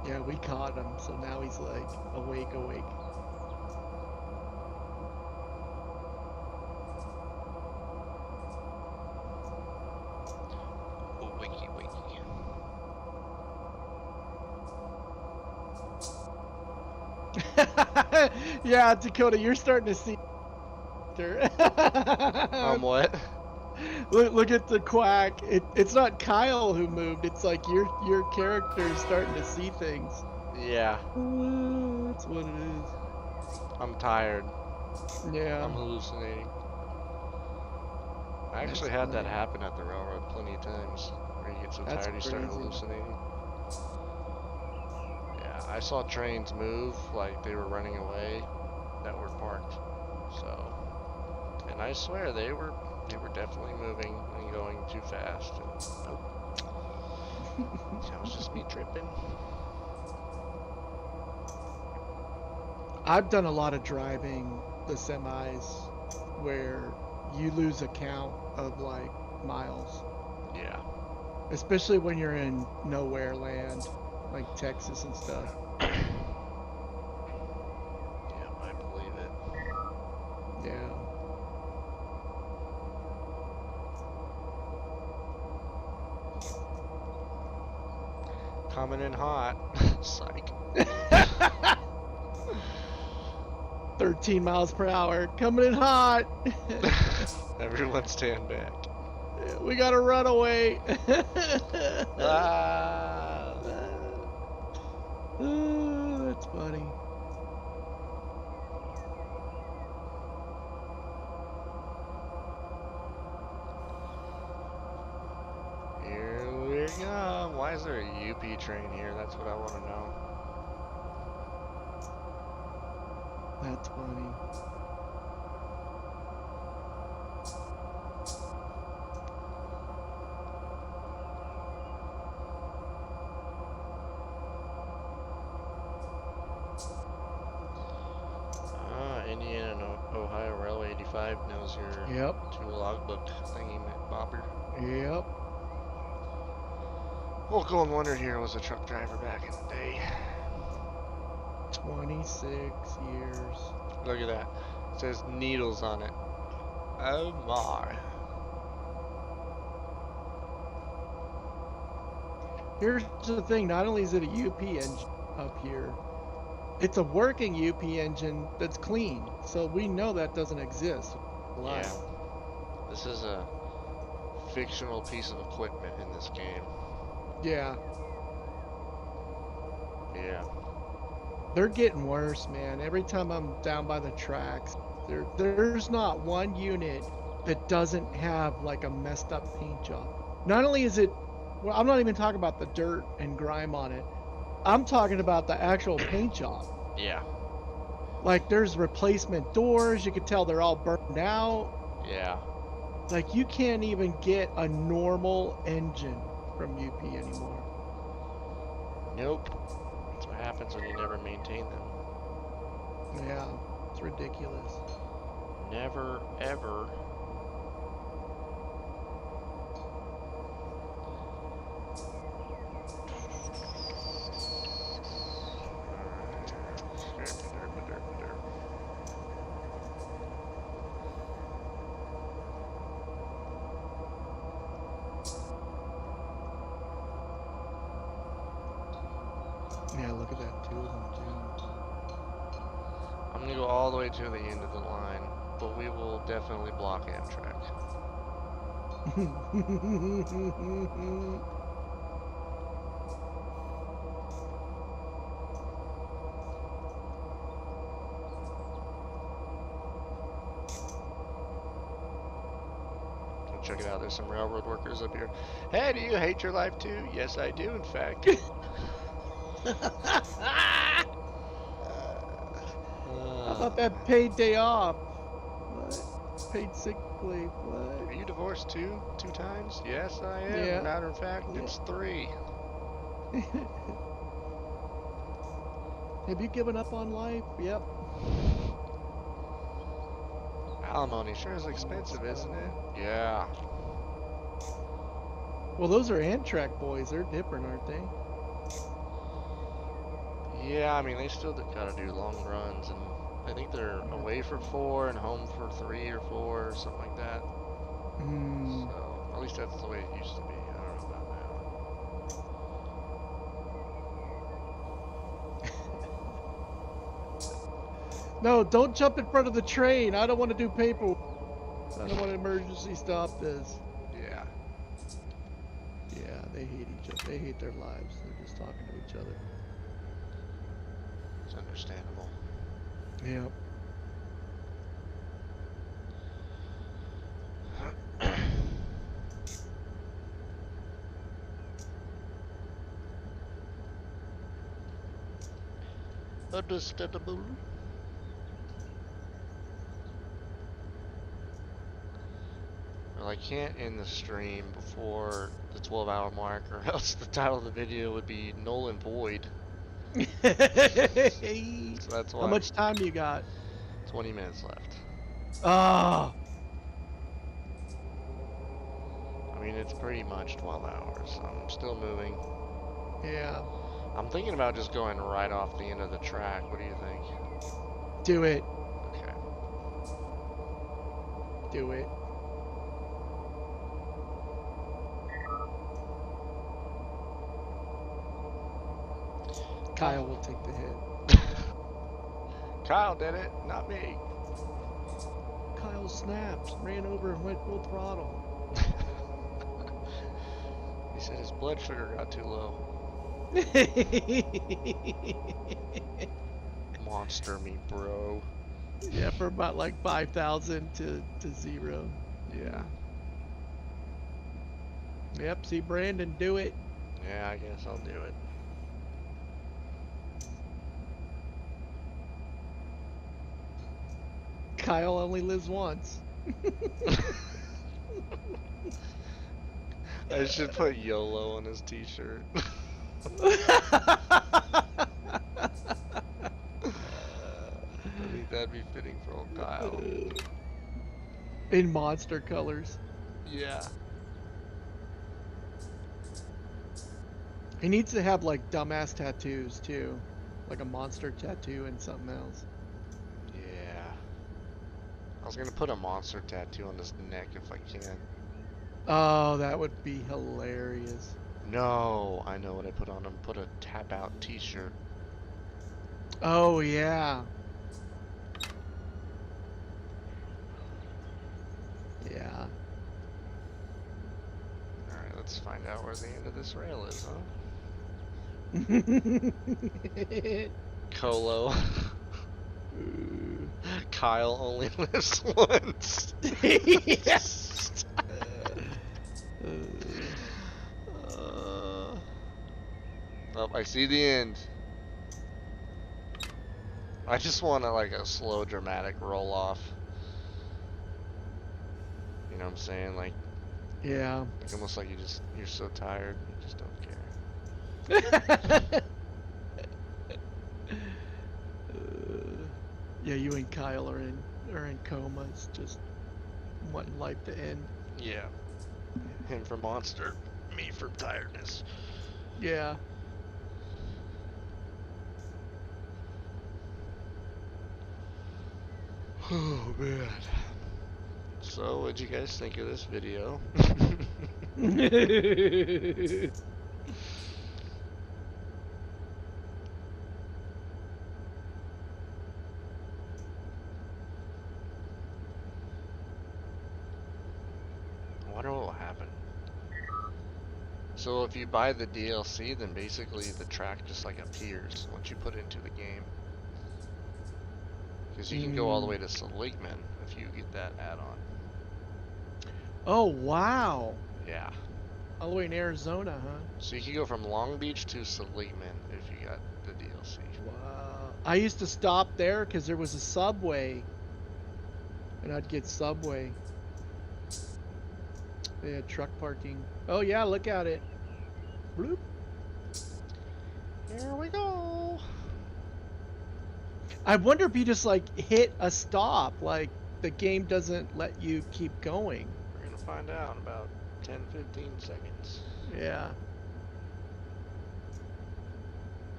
Yeah, we caught him, so now he's like awake. Oh, wiki wiki. Yeah, Dakota, you're starting to see. What? Look at the quack. It's not Kyle who moved. It's like your character is starting to see things. Yeah. That's what it is. I'm tired. Yeah. I'm hallucinating. I actually That's had that funny. happen at the railroad plenty of times, where you get so That's tired you start crazy. hallucinating. Yeah, I saw trains move like they were running away that were parked. So, and I swear they were definitely moving and going too fast. And nope, that was just me tripping. I've done a lot of driving the semis where you lose a count of like miles, Yeah. especially when you're in nowhere land, like Texas and stuff. Yeah, I believe it. Yeah. Coming in hot. Psych. 13 miles per hour, coming in hot. Everyone stand back. We got a runaway. Ah. Oh, that's funny. Here we go. Why is there a UP train here? That's what I want to know. That's funny. Indiana and Ohio Railway 85 knows your Yep. two logbook thingy, bobber. Yep. Well, Golden Wonder here was a truck driver back in the day. 26 years. Look at that. It says needles on it. Oh my. Here's the thing, not only is it a UP engine up here, It's a working UP engine that's clean, so we know that doesn't exist. Yeah. Live. This is a fictional piece of equipment in this game. Yeah, Yeah. they're getting worse, man. Every time I'm down by the tracks, there's not one unit that doesn't have like a messed up paint job. Not only is it, well, I'm not even talking about the dirt and grime on it. I'm talking about the actual paint job. Yeah. Like there's replacement doors. You can tell they're all burned out. Yeah. Like you can't even get a normal engine from UP anymore. Nope. That's what happens when you never maintain them. Yeah, it's ridiculous. Never, ever. Yeah, look at that, two of them I'm gonna go all the way to the end of the line, but we will definitely block Amtrak. too. Check it out, there's some railroad workers up here. Hey, do you hate your life too? Yes, I do, in fact. How about Man. that paid day off? What? Paid sick leave. What? Are you divorced too? 2 times? Yes, I am. Yeah. Matter of fact, Yeah. it's 3. Have you given up on life? Yep. Alimony sure is expensive, isn't it? Yeah. Well, those are Amtrak boys. They're different, aren't they? Yeah, I mean, they still gotta do long runs, and I think they're away for 4 and home for 3 or 4 or something like that. Hmm. So, at least that's the way it used to be. I don't know about No, don't jump in front of the train. I don't want to do paperwork. I don't want to emergency stop this. now. Yeah. Yeah, they hate each other. They hate their lives. They're just talking to each other. It's understandable. Yep. Understandable. Well, I can't end the stream before the 12-hour mark, or else the title of the video would be null and void. So that's How why I'm much time you got? 20 minutes left. Ah. I mean, it's pretty much 12 hours. I'm still moving. Yeah. I'm thinking about just going right off the end of the track. What do you think? Do it. Okay. Do it. Kyle will take the hit. Kyle did it, not me. Kyle snapped, ran over and went full throttle. He said his blood sugar got too low. Monster me, bro. Yeah, for about like 5,000 to 0. Yeah. Yep, see Brandon do it. Yeah, I guess I'll do it. Kyle only lives once. I should put YOLO on his t-shirt. I think that'd be fitting for old Kyle. In monster colors. Yeah. He needs to have like dumbass tattoos too. Like a monster tattoo and something else. Yeah. I was gonna put a monster tattoo on his neck if I can. Oh, that would be hilarious. No, I know what I put on him. Put a tap out t-shirt. Oh yeah. Yeah. Alright, let's find out where the end of this rail is, huh? Colo. Kyle only lives once. Yeah. Uh, oh, I see the end. I just want like a slow, dramatic roll off. You know what I'm saying? Yeah. Like almost like you're so tired, you just don't care. Yeah, you and Kyle are in comas, just wanting life to end. Yeah. Him for monster, me for tiredness. Yeah. Oh man. So, what'd you guys think of this video? I wonder what will happen. So if you buy the DLC, then basically the track just like appears once you put it into the game. Because you can go all the way to Seligman if you get that add-on. Oh wow. Yeah. All the way in Arizona, huh? So you can go from Long Beach to Seligman if you got the DLC. Wow. I used to stop there because there was a Subway, and I'd get Subway. They had truck parking. Oh yeah, look at it. Bloop. Here we go. I wonder if you just like hit a stop, like the game doesn't let you keep going. We're gonna find out in about 10-15 seconds. Yeah.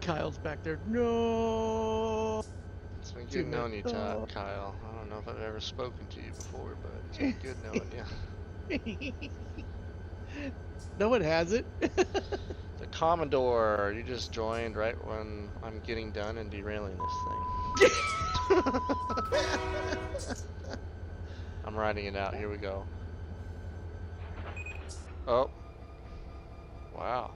Kyle's back there. No. It's been good Doing knowing you, the. Kyle. I don't know if I've ever spoken to you before, but it's been good knowing you. No, it hasn't. The Commodore, you just joined right when I'm getting done and derailing this thing. I'm writing it out. Here we go. Oh, wow.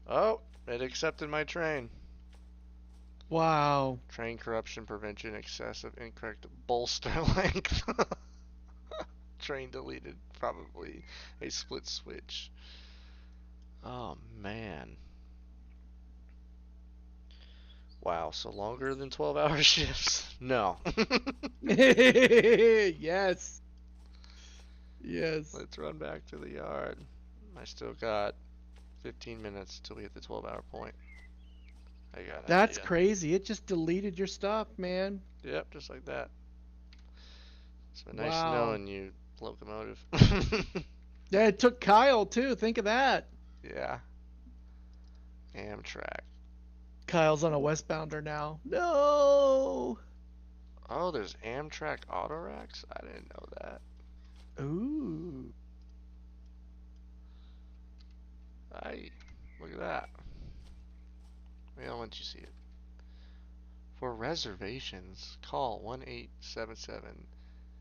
Oh, it accepted my train. Wow. Train corruption prevention, excessive incorrect bolster length. Train deleted, probably a split switch. Oh man. Wow, so longer than 12-hour shifts? No. Yes. Yes. Let's run back to the yard. I still got 15 minutes till we hit the 12-hour point. I got an That's idea. crazy. It just deleted your stuff, man. Yep, just like that. It's been nice Wow. knowing you, locomotive. Yeah, it took Kyle too. Think of that. Yeah. Amtrak. Kyle's on a westbounder now. No. Oh, there's Amtrak auto racks? I didn't know that. Ooh. Look at that. Maybe I'll let you see it. For reservations, call 1877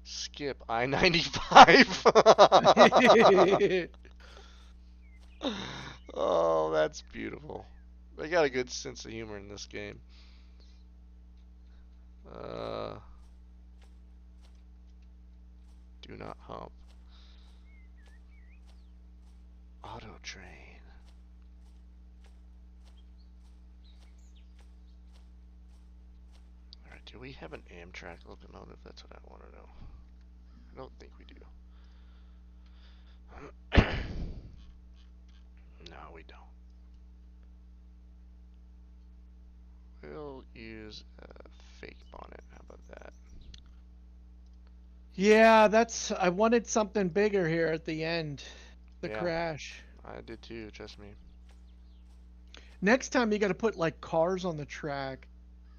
skip I-95. Oh, that's beautiful. They got a good sense of humor in this game. Do not hump. Auto train. Alright, do we have an Amtrak locomotive? That's what I want to know. I don't think we do. No, we don't. We'll use a fake bonnet. How about that? Yeah, I wanted something bigger here at the end. The Yeah, crash. I did too, trust me. Next time you got to put like cars on the track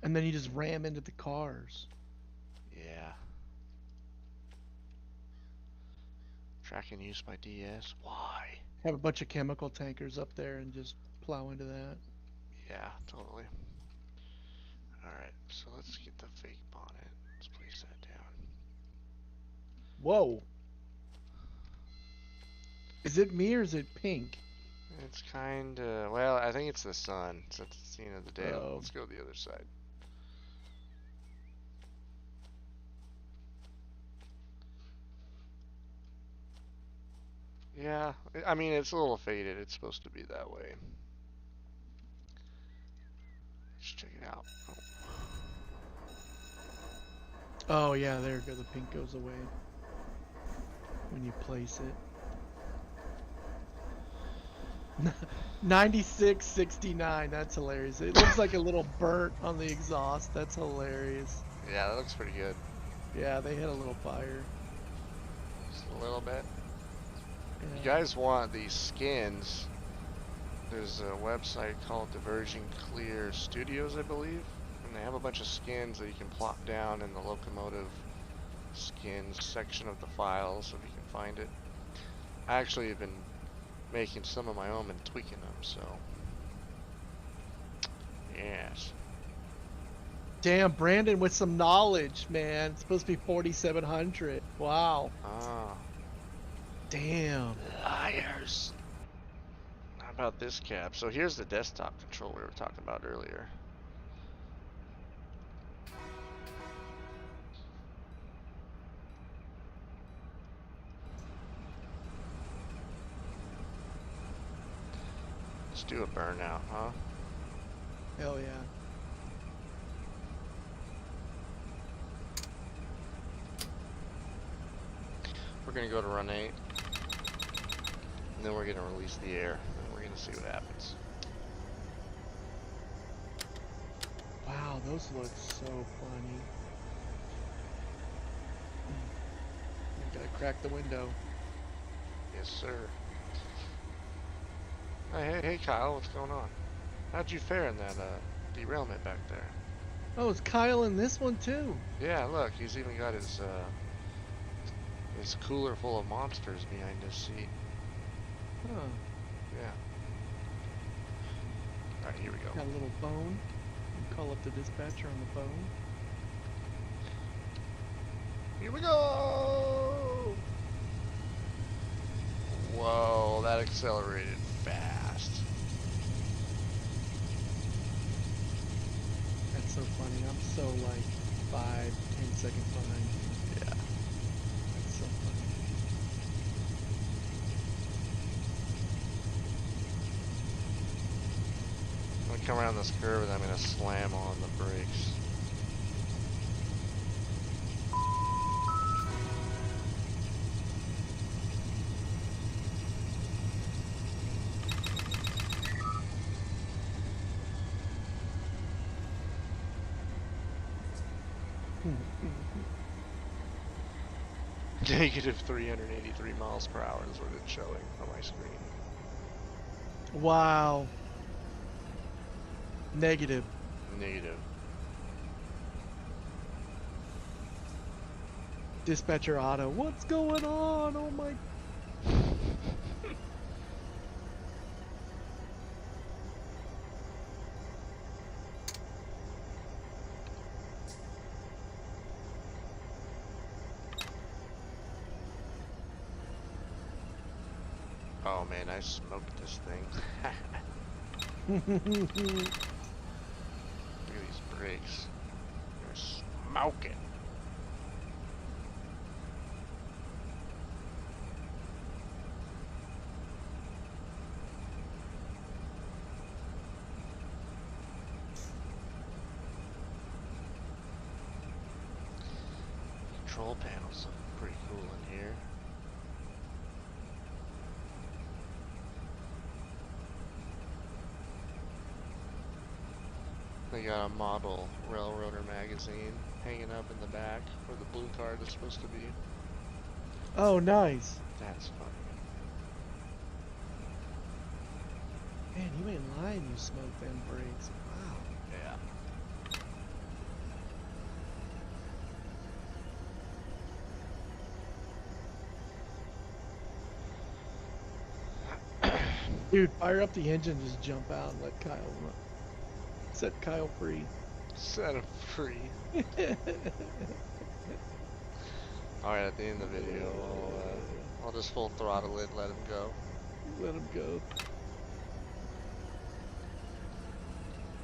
and then you just ram into the cars. Yeah. Tracking use by DS. Why? Have a bunch of chemical tankers up there and just plow into that. Yeah, totally. Alright, so let's get the fake bonnet. Let's place that down. Whoa. Is it me or is it pink? It's kinda, well, I think it's the sun. Since it's the end of the day. Oh. Let's go to the other side. Yeah, I mean, it's a little faded. It's supposed to be that way. Let's check it out. Oh yeah, there you go. The pink goes away when you place it. 9669. That's hilarious. It looks like a little burnt on the exhaust. That's hilarious. Yeah, that looks pretty good. Yeah, they had a little fire. Just a little bit. Yeah. You guys want these skins? There's a website called Diversion Clear Studios, I believe, and they have a bunch of skins that you can plop down in the locomotive skins section of the files if you can find it. I actually have been making some of my own and tweaking them, so yes. Damn, Brandon with some knowledge, man. It's supposed to be 4700. Wow. Ah, Damn. liars. How about this cab? So here's the desktop control we were talking about earlier. Let's do a burnout, huh? Hell yeah. We're gonna go to run 8, and then we're gonna release the air, and we're gonna see what happens. Wow, those look so funny. I gotta crack the window. Yes, sir. Hey, Kyle, what's going on? How'd you fare in that derailment back there? Oh, it's Kyle in this one too. Yeah, look, he's even got his cooler full of monsters behind his seat. Huh. Yeah. All right, here we go. Got a little phone. You call up the dispatcher on the phone. Here we go! Whoa, that accelerated fast. That's so funny. I'm so like 5-10 seconds behind you. Yeah. That's so funny. I'm gonna come around this curve and I'm gonna slam on the brakes. Negative 383 miles per hour is what it's showing on my screen. Wow. Negative. Negative. Dispatcher auto. What's going on? Oh my. Oh man, I smoked this thing. Look at these brakes. They're smoking. Control panels look pretty cool in here. They got a model Railroader magazine hanging up in the back where the blue card is supposed to be. Oh, nice. That's funny. Man, you ain't lying. You smoked them brakes. Wow. Yeah. Dude, fire up the engine, just jump out and let Kyle run. Set Kyle free. Set him free. Alright, at the end of the video, I'll just full throttle it, let him go. Let him go.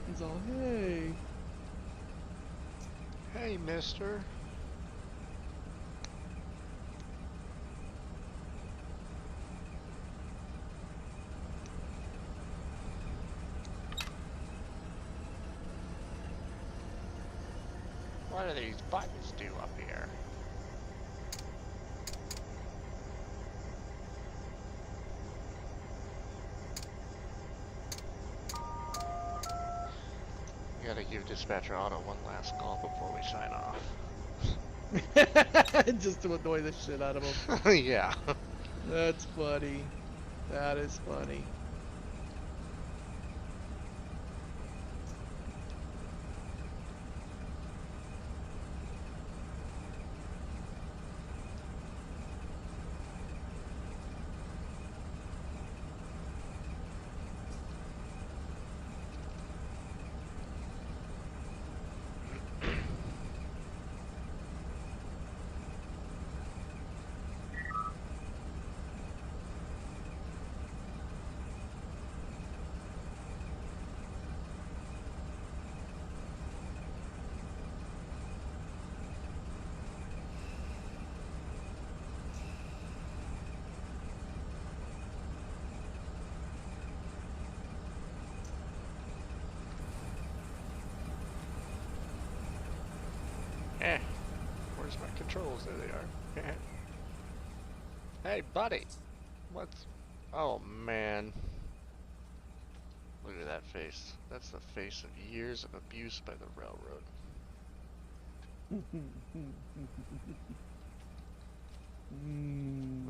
He's all, hey. Hey, mister. What do these buttons do up here? We gotta give Dispatcher Auto one last call before we sign off. Just to annoy the shit out of him. Yeah. That's funny. That is funny. Where's my controls? There they are. Hey, buddy. What's... Oh, man. Look at that face. That's the face of years of abuse by the railroad.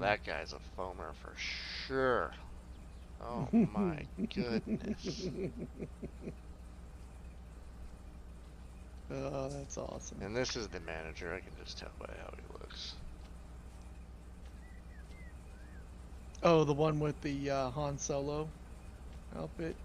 That guy's a foamer for sure. Oh my goodness. Oh, that's awesome. And this is the manager, I can just tell by how he looks. Oh, the one with the Han Solo outfit?